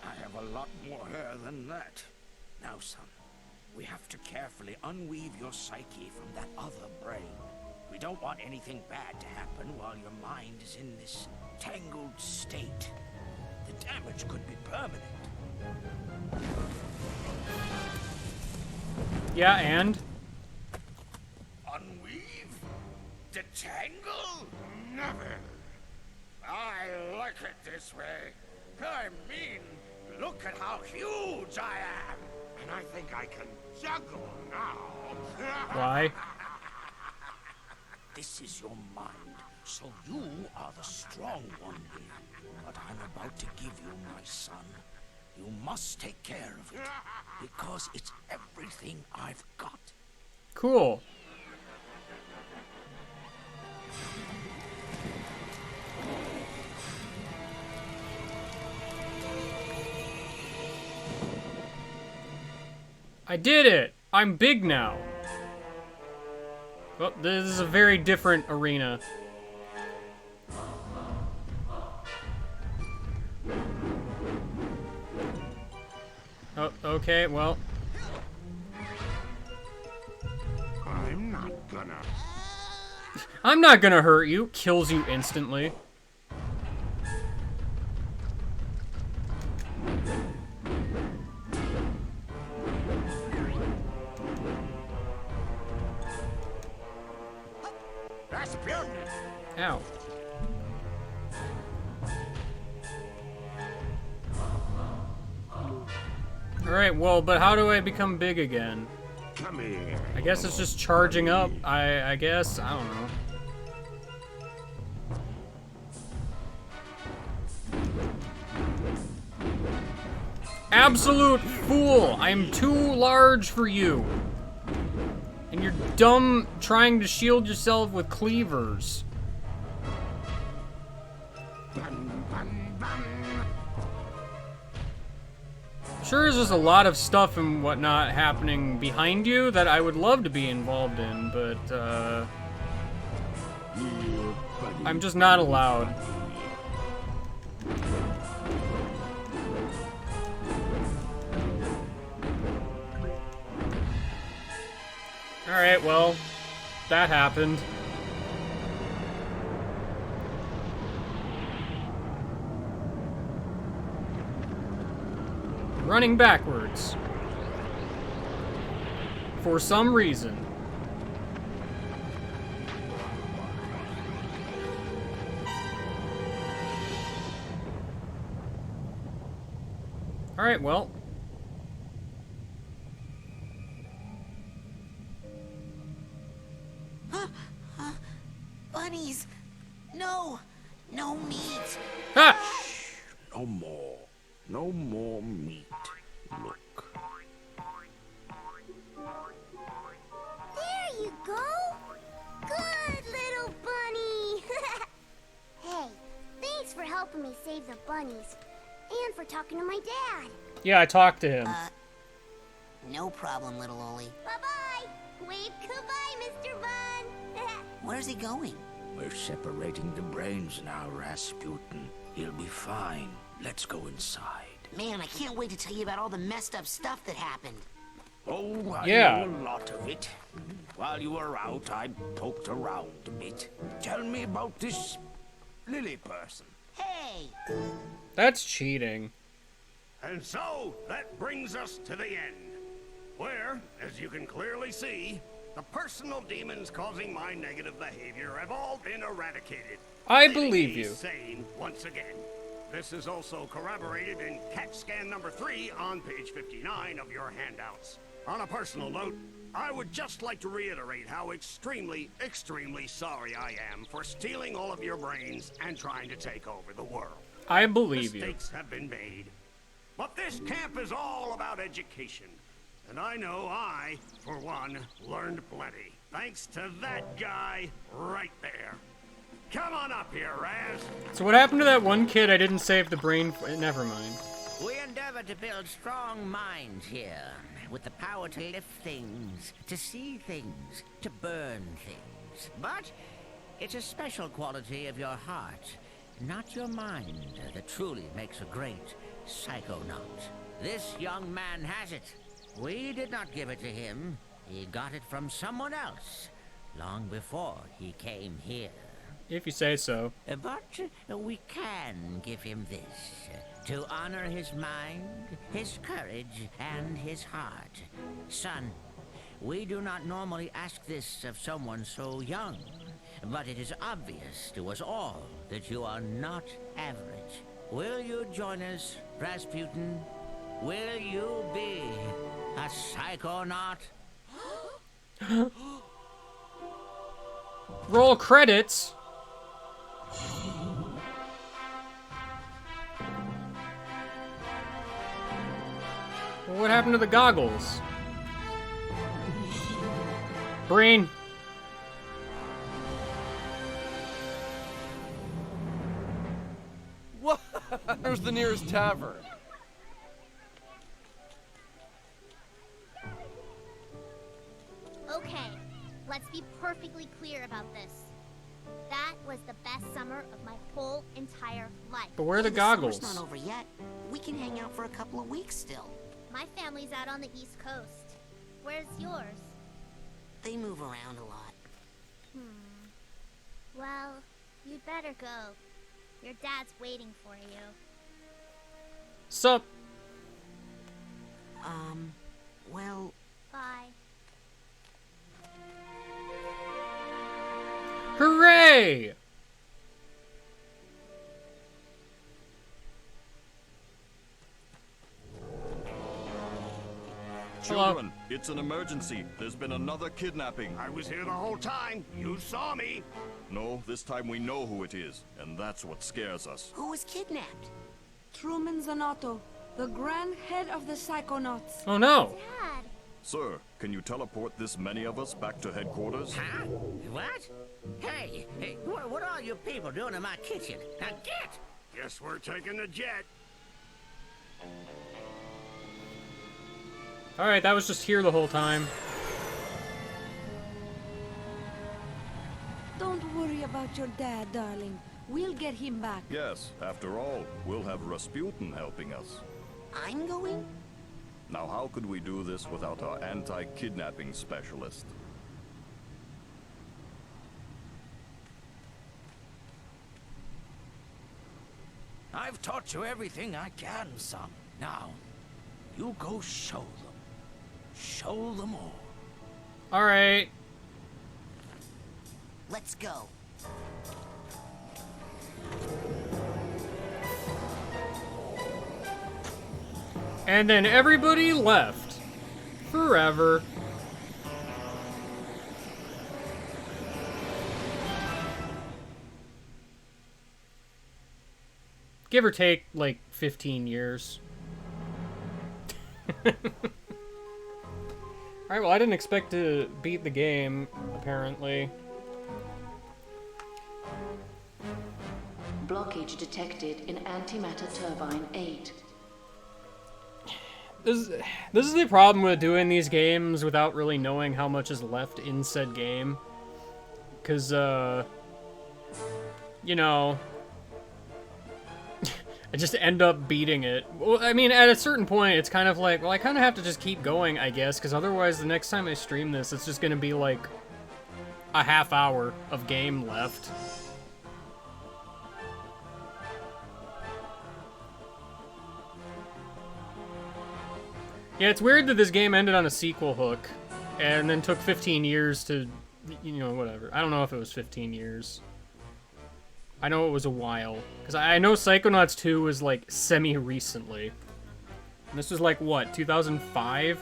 Speaker 14: I have a lot more hair than that. Now, son, we have to carefully unweave your psyche from that other brain. We don't want anything bad to happen while your mind is in this tangled state. The damage could be permanent.
Speaker 1: Yeah, and?
Speaker 19: Unweave? Detangle? Never. I like it this way. I mean, look at how huge I am. And I think I can juggle now.
Speaker 1: Why?
Speaker 2: This is your mind, so you are the strong one here. But I'm about to give you my son. You must take care of it, because it's everything I've got.
Speaker 1: Cool. I did it! I'm big now. Well, this is a very different arena. Oh, okay, well. I'm not gonna hurt you. Kills you instantly. Ow. Alright, well, but how do I become big again?
Speaker 4: Come here.
Speaker 1: I guess it's just charging up. I guess. I don't know. Absolute fool! I'm too large for you. And you're dumb trying to shield yourself with cleavers. Sure, there's just a lot of stuff and whatnot happening behind you that I would love to be involved in, but, I'm just not allowed. Alright, well, that happened. Running backwards. For some reason. Alright, well.
Speaker 3: Bunnies! No! No meat!
Speaker 1: Ah!
Speaker 2: No more. No more meat. Look.
Speaker 9: There you go! Good little bunny! Hey, thanks for helping me save the bunnies. And for talking to my dad.
Speaker 1: Yeah, I talked to him.
Speaker 3: No problem, little Oli.
Speaker 9: Bye-bye! Wave goodbye, Mr. Bun!
Speaker 3: Where's he going?
Speaker 2: We're separating the brains now, Rasputin. He'll be fine. Let's go inside.
Speaker 3: Man, I can't wait to tell you about all the messed up stuff that happened.
Speaker 2: Oh, I
Speaker 1: Yeah.
Speaker 2: know a lot of it. While you were out, I poked around a bit. Tell me about this Lily person.
Speaker 3: Hey!
Speaker 1: That's cheating.
Speaker 4: And so, that brings us to the end. Where, as you can clearly see, the personal demons causing my negative behavior have all been eradicated.
Speaker 1: I
Speaker 4: leaving
Speaker 1: believe
Speaker 4: me
Speaker 1: you.
Speaker 4: sane once again. This is also corroborated in CAT scan number 3 on page 59 of your handouts. On a personal note, I would just like to reiterate how extremely, extremely sorry I am for stealing all of your brains and trying to take over the world.
Speaker 1: I believe you.
Speaker 4: Mistakes have been made. But this camp is all about education. And I know I, for one, learned plenty. Thanks to that guy right there. Come on up here, Raz.
Speaker 1: So what happened to that one kid I didn't save the brain for? Never mind.
Speaker 5: We endeavor to build strong minds here, with the power to lift things, to see things, to burn things. But it's a special quality of your heart, not your mind, that truly makes a great psychonaut. This young man has it. We did not give it to him. He got it from someone else, long before he came here.
Speaker 1: If you say so.
Speaker 5: But we can give him this, to honor his mind, his courage, and his heart. Son, we do not normally ask this of someone so young, but it is obvious to us all that you are not average. Will you join us, Rasputin? Will you be a psychonaut?
Speaker 1: Roll credits. Well, what happened to the goggles? Brain.
Speaker 8: What? Where's the nearest tavern?
Speaker 9: Okay, let's be perfectly clear about this. That was the best summer of my whole entire life.
Speaker 1: But where are the
Speaker 3: Hey,
Speaker 1: goggles?
Speaker 3: summer's not over yet. We can hang out for a couple of weeks still.
Speaker 9: My family's out on the East Coast. Where's yours?
Speaker 3: They move around a lot.
Speaker 9: Well, you'd better go. Your dad's waiting for you.
Speaker 1: Sup?
Speaker 3: Well...
Speaker 9: Bye.
Speaker 1: Hooray!
Speaker 22: Children, it's an emergency. There's been another kidnapping.
Speaker 4: I was here the whole time. You saw me.
Speaker 22: No, this time we know who it is, and that's what scares us.
Speaker 3: Who was kidnapped?
Speaker 23: Truman Zanotto, the grand head of the Psychonauts.
Speaker 1: Oh no!
Speaker 9: Dad!
Speaker 22: Sir, can you teleport this many of us back to headquarters?
Speaker 5: Huh? What? Hey, what are all you people doing in my kitchen? Now get!
Speaker 4: Guess we're taking the jet.
Speaker 1: Alright, that was just here the whole time.
Speaker 23: Don't worry about your dad, darling. We'll get him back.
Speaker 22: Yes, after all, we'll have Rasputin helping us.
Speaker 3: I'm going?
Speaker 22: Now how could we do this without our anti-kidnapping specialist?
Speaker 6: I've taught you everything I can, son. Now, you go show them. Show them all.
Speaker 1: Alright.
Speaker 3: Let's go.
Speaker 1: And then everybody left. Forever. Give or take, like, 15 years. Alright, well, I didn't expect to beat the game, apparently.
Speaker 11: Blockage detected in antimatter turbine 8.
Speaker 1: This is the problem with doing these games without really knowing how much is left in said game. Because, you know, I just end up beating it. Well, I mean, at a certain point, it's kind of like, well, I kind of have to just keep going, I guess, because otherwise the next time I stream this, it's just going to be like a half hour of game left. Yeah, it's weird that this game ended on a sequel hook, and then took 15 years to, you know, whatever. I don't know if it was 15 years. I know it was a while. Because I know Psychonauts 2 was, like, semi-recently. And this was, like, what, 2005?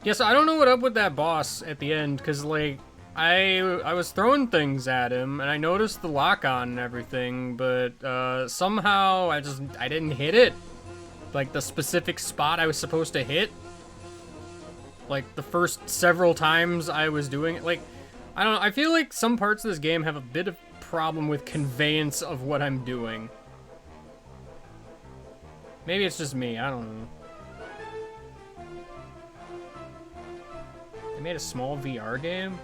Speaker 1: Yes, I don't know what up with that boss at the end, because, like, I was throwing things at him, and I noticed the lock-on and everything, but somehow I didn't hit it. Like, the specific spot I was supposed to hit. Like, the first several times I was doing it. Like, I don't know, I feel like some parts of this game have a bit of problem with conveyance of what I'm doing. Maybe it's just me, I don't know. They made a small VR game?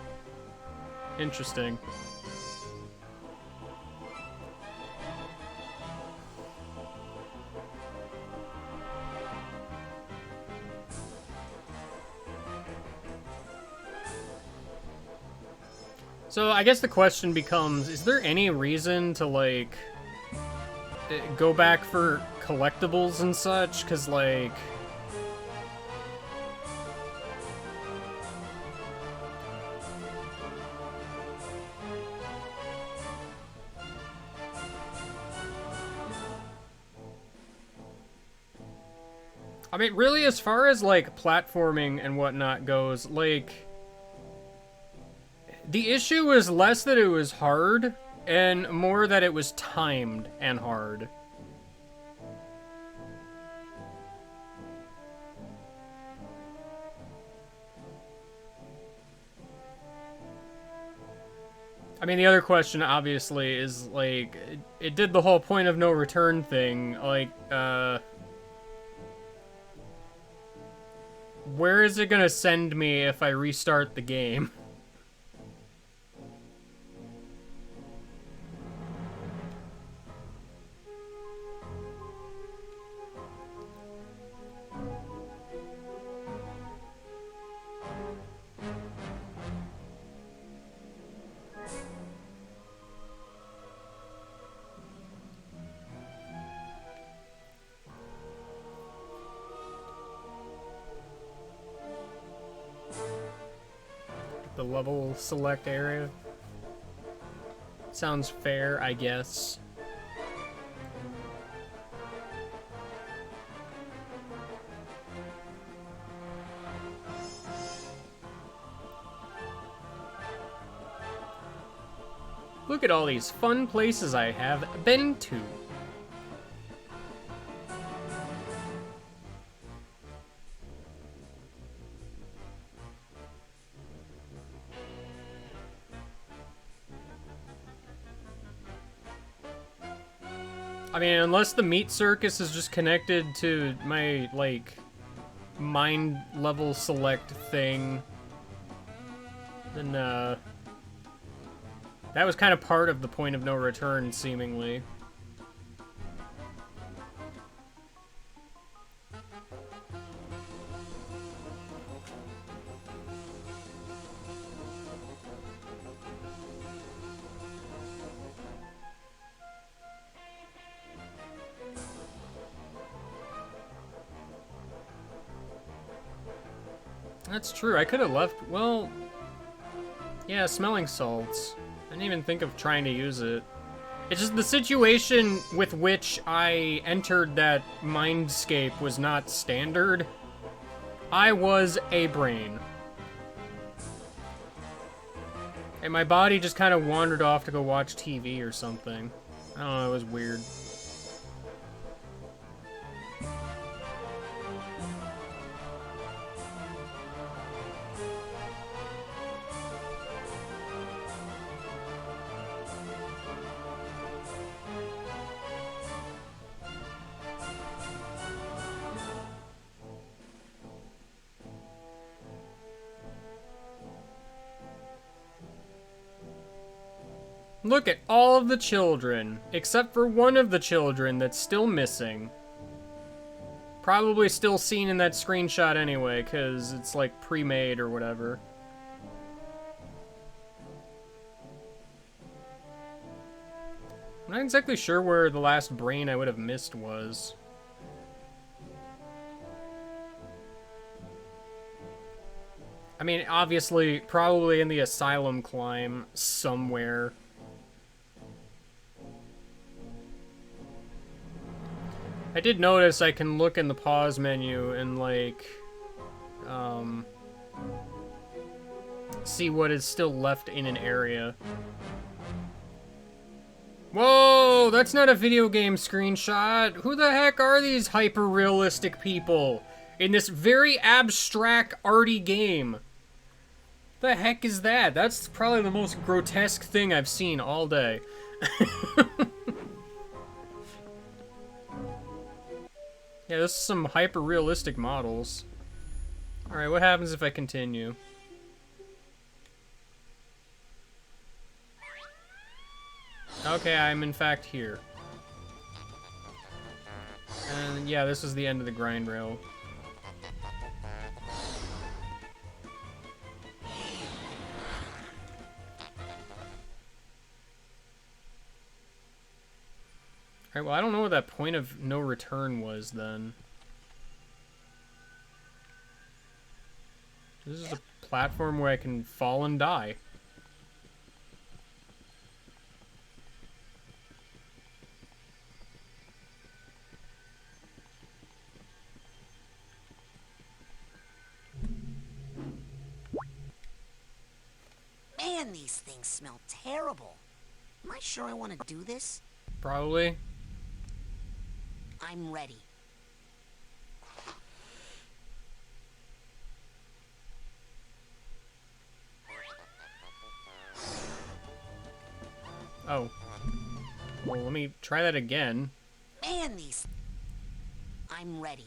Speaker 1: Interesting. So I guess the question becomes, is there any reason to, like, go back for collectibles and such? 'Cause, like, I mean, really, as far as, like, platforming and whatnot goes, like... The issue was less that it was hard, and more that it was timed and hard. I mean, the other question, obviously, is, like, it did the whole point of no return thing, like, where is it gonna send me if I restart the game? The level select area. Sounds fair, I guess. Look at all these fun places I have been to. I mean, unless the meat circus is just connected to my, like, mind level select thing, then, that was kind of part of the point of no return, seemingly. That's true, I could have left, well, yeah, smelling salts. I didn't even think of trying to use it. It's just the situation with which I entered that mindscape was not standard. I was a brain. And my body just kind of wandered off to go watch TV or something. I don't know, it was weird. Look at all of the children, except for one of the children that's still missing. Probably still seen in that screenshot anyway, because it's like pre-made or whatever. I'm not exactly sure where the last brain I would have missed was. I mean, obviously, probably in the asylum climb somewhere. I did notice I can look in the pause menu and, like, see what is still left in an area. Whoa, that's not a video game screenshot. Who the heck are these hyper-realistic people in this very abstract, arty game? The heck is that? That's probably the most grotesque thing I've seen all day. Yeah, this is some hyper-realistic models. Alright, what happens if I continue? Okay, I'm in fact here. And yeah, this is the end of the grind rail. Alright, well, I don't know what that point of no return was, then. This is a platform where I can fall and die.
Speaker 3: Man, these things smell terrible. Am I sure I want to do this?
Speaker 1: Probably.
Speaker 3: I'm ready.
Speaker 1: Oh. Well, let me try that again.
Speaker 3: Man, these... I'm ready.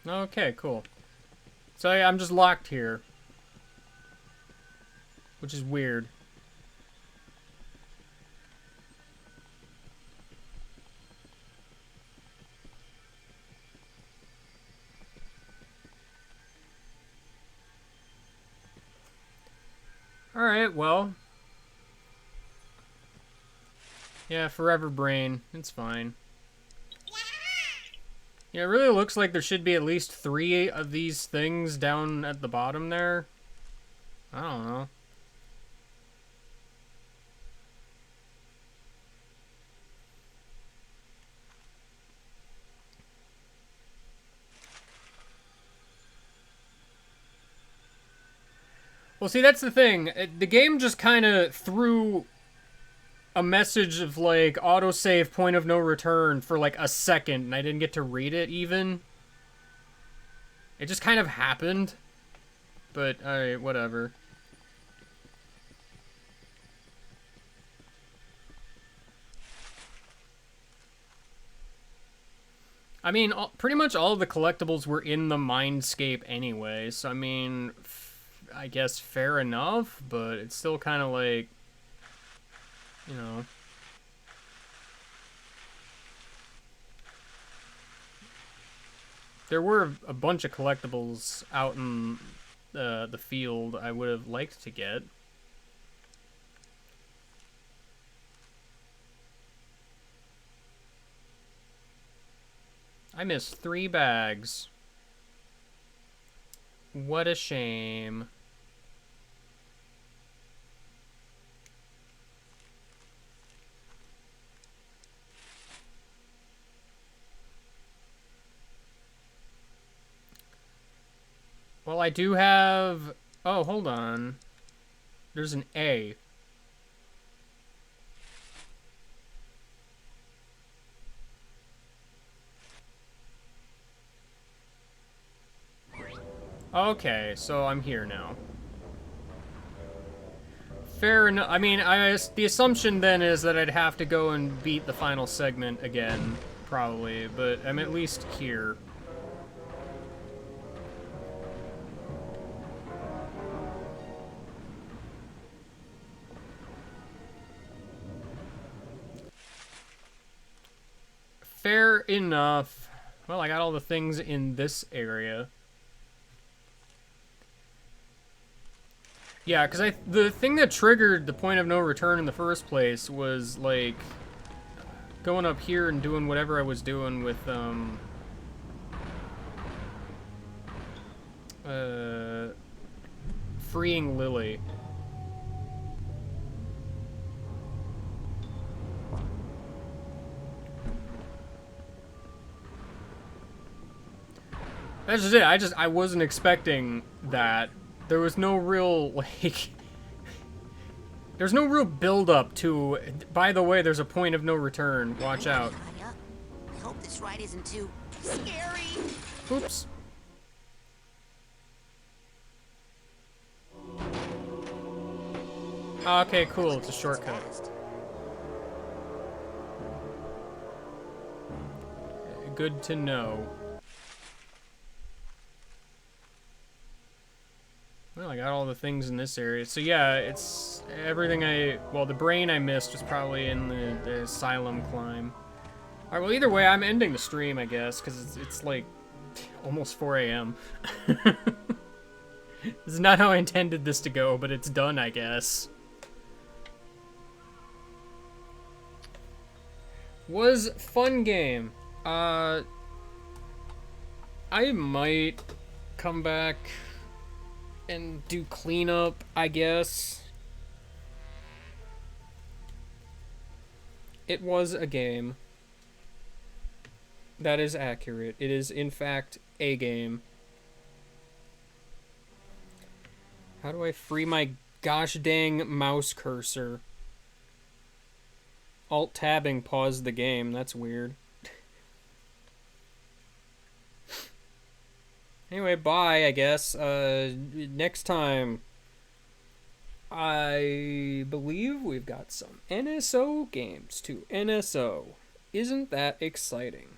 Speaker 1: Okay, cool. So yeah, I'm just locked here. Which is weird. Alright, well. Yeah, Forever Brain. It's fine. Yeah, it really looks like there should be at least 3 of these things down at the bottom there. I don't know. Well, see, that's the thing. The game just kind of threw a message of, like, autosave point of no return for, like, a second, and I didn't get to read it, even. It just kind of happened. But, alright, whatever. I mean, pretty much all of the collectibles were in the Mindscape anyway, so, I mean, I guess fair enough, but it's still kind of like, you know. There were a bunch of collectibles out in the field I would have liked to get. I missed 3 bags. What a shame. Well, I do have... Oh, hold on. There's an A. Okay, so I'm here now. Fair enough. I mean, the assumption then is that I'd have to go and beat the final segment again, probably, but I'm at least here. Fair enough. Well, I got all the things in this area. Yeah, because the thing that triggered the point of no return in the first place was, like, going up here and doing whatever I was doing with, freeing Lily. That's just it. I wasn't expecting that. There was no real, like... There's no real build-up to... By the way, there's a point of no return. Watch out.
Speaker 3: I hope this ride isn't too scary.
Speaker 1: Oops. Okay, cool. It's a shortcut. Good to know. Well, I got all the things in this area. So yeah, it's everything well, the brain I missed was probably in the asylum climb. Alright, well, either way, I'm ending the stream, I guess, because it's like almost 4 a.m. This is not how I intended this to go, but it's done, I guess. Was fun game. I might come back and do cleanup, I guess. It was a game. That is accurate. It is, in fact, a game. How do I free my gosh dang mouse cursor? Alt-tabbing paused the game. That's weird. Anyway, bye, I guess. Next time, I believe we've got some NSO games to NSO. Isn't that exciting?